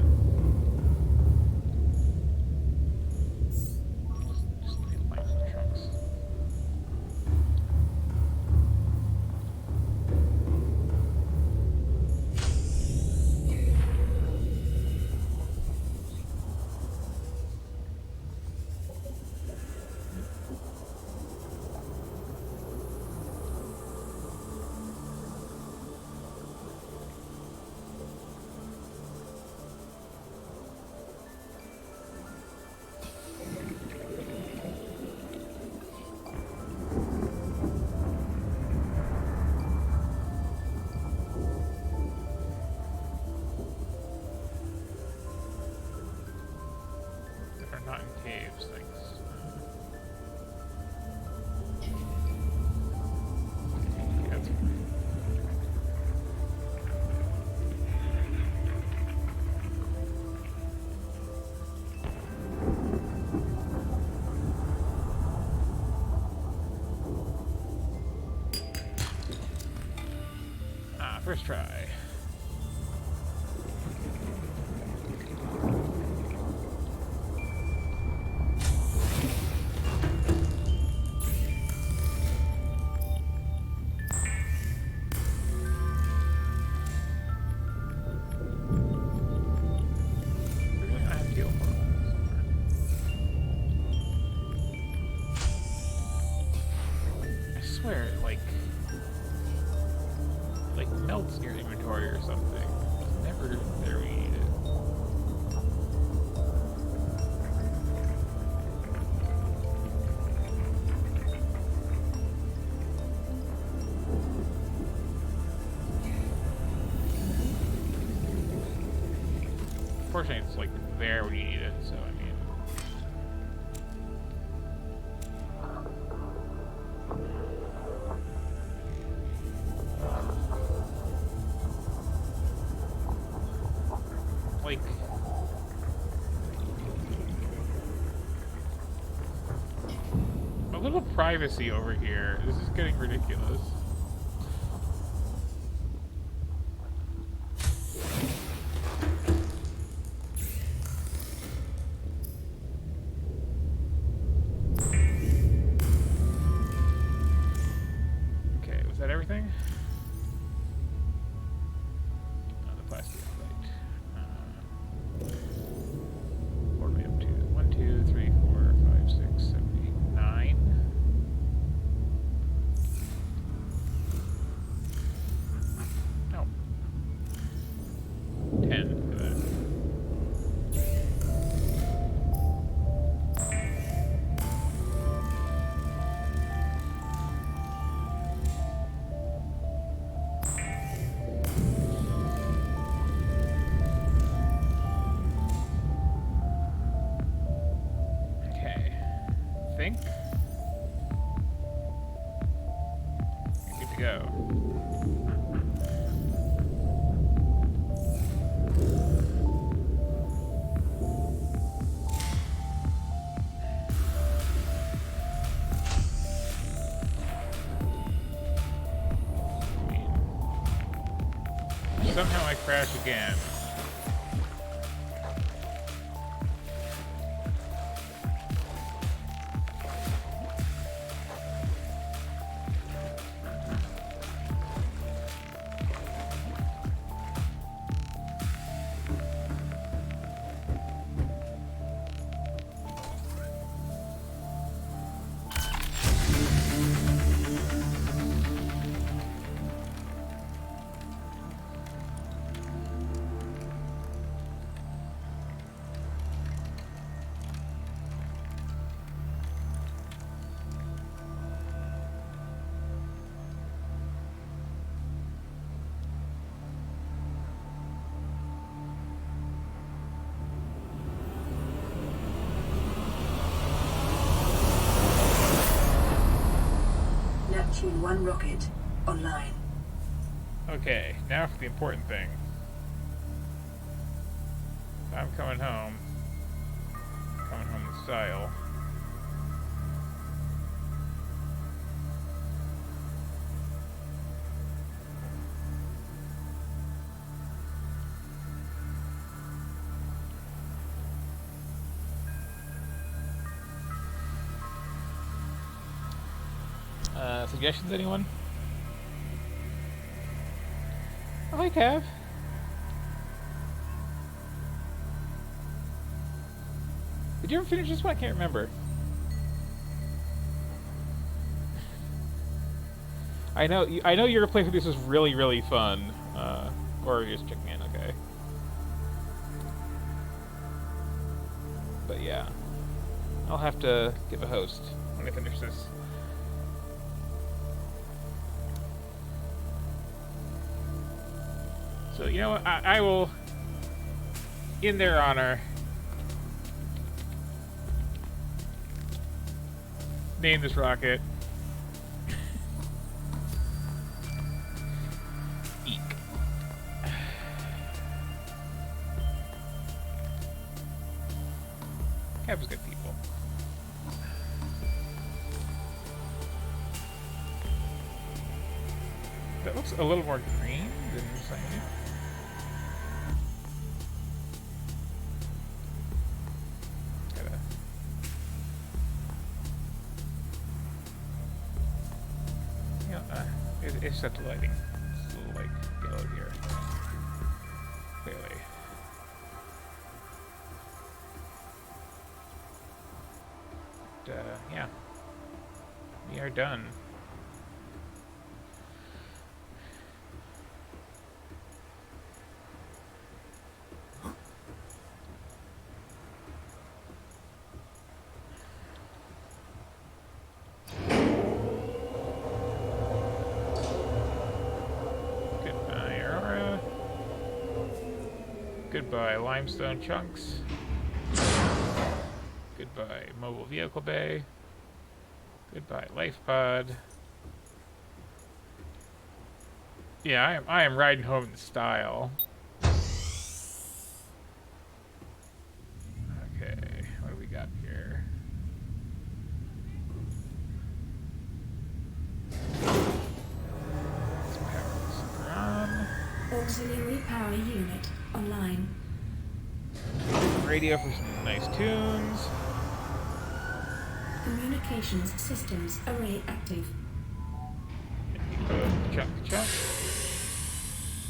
Just need to find some chunks. Are not in caves, things. Yeah, that's fine. First try. Really, I have deal for I swear, it, like melts in your inventory or something. It's never there when you need it. Fortunately, it's like there when you need it, so I mean. Like. A little privacy over here. This is getting ridiculous. Okay, was that everything? Oh, the plastic plate. What are we up to? 1, 2, 3, 4, 5, 6, 7, 8, 9. No. 10 for that. Okay. Think. You're good to go. Somehow I crash again. Neptune 1 rocket online. Okay, now for the important thing. I'm coming home. Coming home in style. Suggestions, anyone? Oh, hi, Cav. Did you ever finish this one? I can't remember. I know your playthrough this was really, really fun. Or you're just checking in, okay. But yeah. I'll have to give a host when I finish this. So, you know what? I will, in their honor, name this rocket Eek. Cav's good people. That looks a little more green than cyan. It's set to lighting. It's a little like yellow here. Clearly. But, yeah. We are done. Goodbye, limestone chunks. Goodbye, mobile vehicle bay. Goodbye, life pod. Yeah, I am riding home in style. Okay, what do we got here? Let's power this sucker on. Auxiliary power unit online. Radio for some nice tunes. Communications systems array active. Chunk.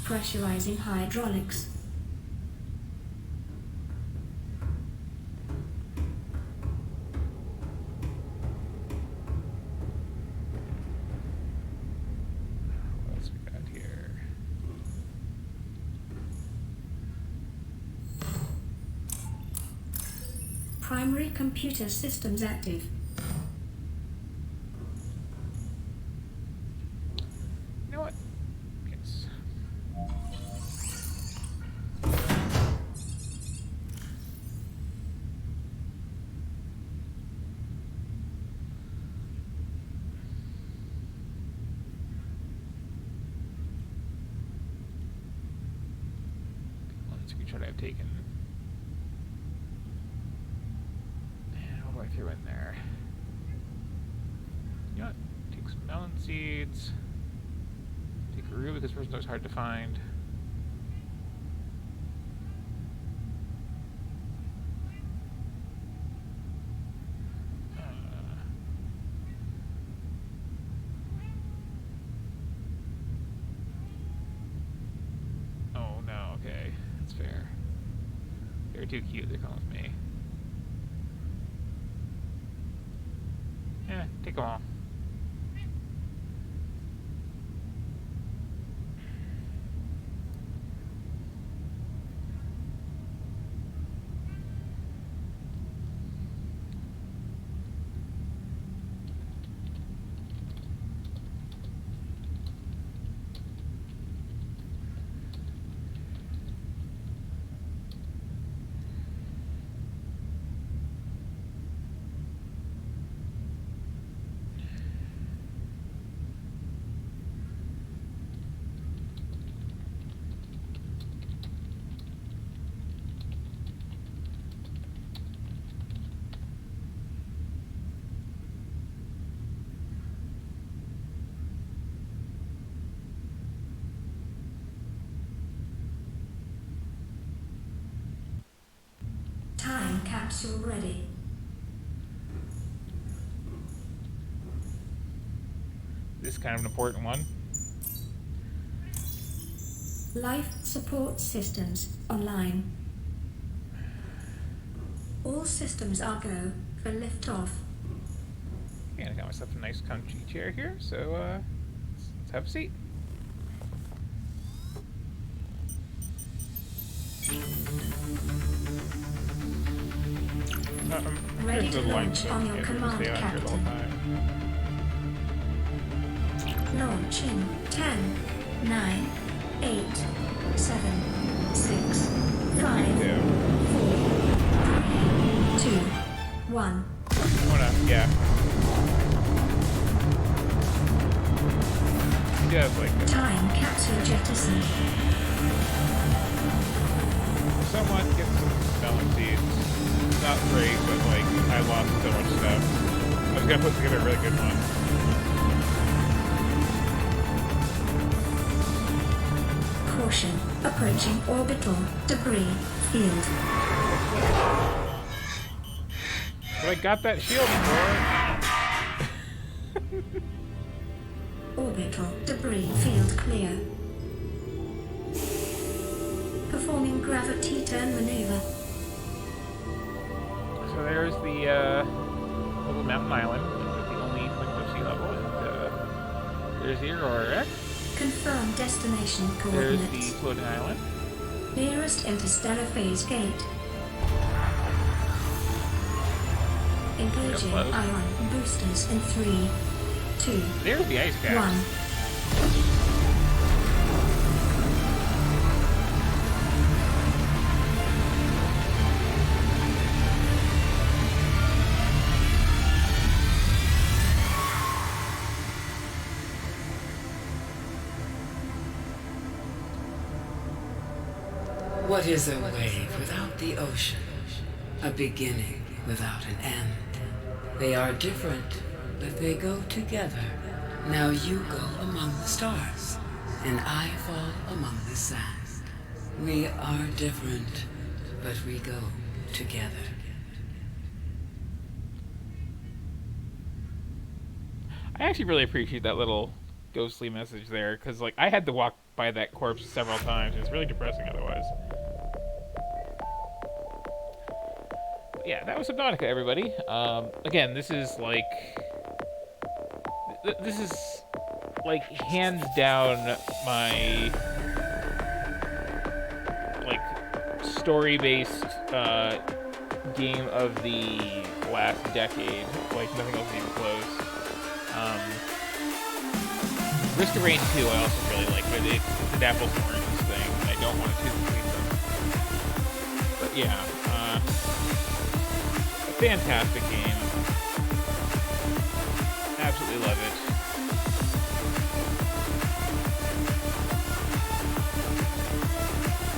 Pressurizing hydraulics. What else we got here? Primary computer systems active. You know what? Yes. One screenshot I've taken. And what do I throw in there? You know what? Take some melon seeds. Take a ruby because first looks hard to find. Oh no, okay. That's fair. They're too cute, they're coming with me. Yeah, take them all. Time capsule ready. This is kind of an important one. Life support systems online. All systems are go for liftoff. And I got myself a nice comfy chair here, so let's have a seat. Ready Here's to the line, launch so on your yeah, command, stay on here the whole Captain. time. Launch in 10, 9, 8, 7, 6, 5, 4, 3, 2, 1. Yeah. Yeah, it's like Time capsule jettisoned. someone gets some melon seeds. It's not great, but like I lost so much stuff. I was gonna put together a really good one. Caution. Approaching orbital debris field. But I got that shield for Orbital debris field clear. Performing gravity turn maneuver. So there's the little mountain island, which is the only point of sea level, and there's the Aurora. Confirm destination There's the coordinates. floating island. Nearest interstellar phase gate. Engaging close. ion boosters in 3, 2, There's the ice cap. 1. What is a wave without the ocean? A beginning without an end. They are different, but they go together. Now you go among the stars, and I fall among the sand. We are different, but we go together. I actually really appreciate that little ghostly message there, because like I had to walk by that corpse several times, and it's really depressing otherwise. But yeah, that was Subnautica, everybody. Again, this is like this is like hands down my like story-based game of the last decade. Like nothing else is even close. Risk of Rain 2 I also really like, but it's an apples and oranges thing, and I don't want to choose between them. But yeah, a fantastic game. Absolutely love it.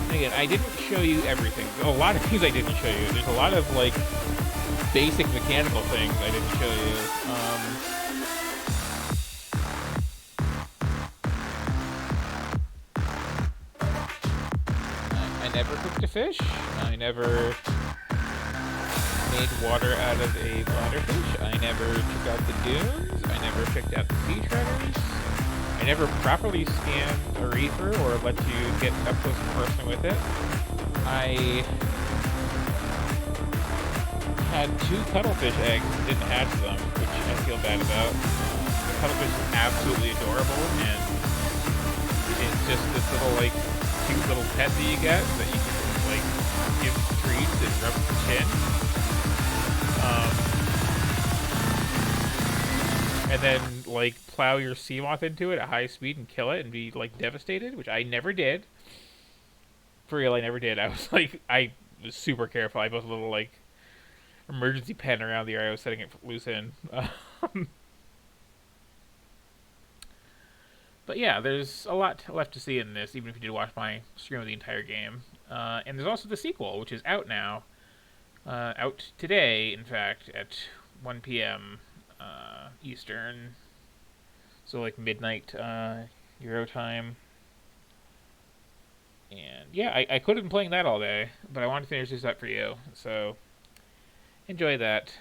And again, I didn't show you everything. A lot of things I didn't show you. There's a lot of like basic mechanical things I didn't show you. I never cooked a fish. I never made water out of a bladderfish. I never took out the dunes. I never picked out the sea shredders. I never properly scanned a reefer or let you get up close and personal with it. I had 2 cuttlefish eggs and didn't hatch them, which I feel bad about. The cuttlefish is absolutely adorable, and it's just this little, like, cute little pet that you get that you can, like, give treats and rub the chin. And then, like, plow your sea moth into it at high speed and kill it and be, like, devastated, which I never did. For real, I never did. I was super careful. I built a little, like, emergency pen around the area I was setting it loose in. But yeah, there's a lot left to see in this, even if you did watch my stream of the entire game. And there's also the sequel, which is out now. Out today, in fact, at 1 p.m. Eastern. So like midnight Euro time. And yeah, I could have been playing that all day, but I wanted to finish this up for you. So enjoy that.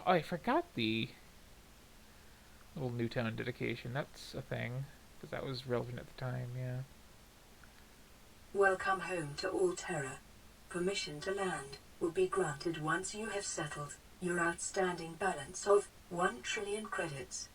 Oh, I forgot the little Newtown dedication. That's a thing, because that was relevant at the time, yeah. Welcome home to Alterra. Permission to land will be granted once you have settled your outstanding balance of 1 trillion credits.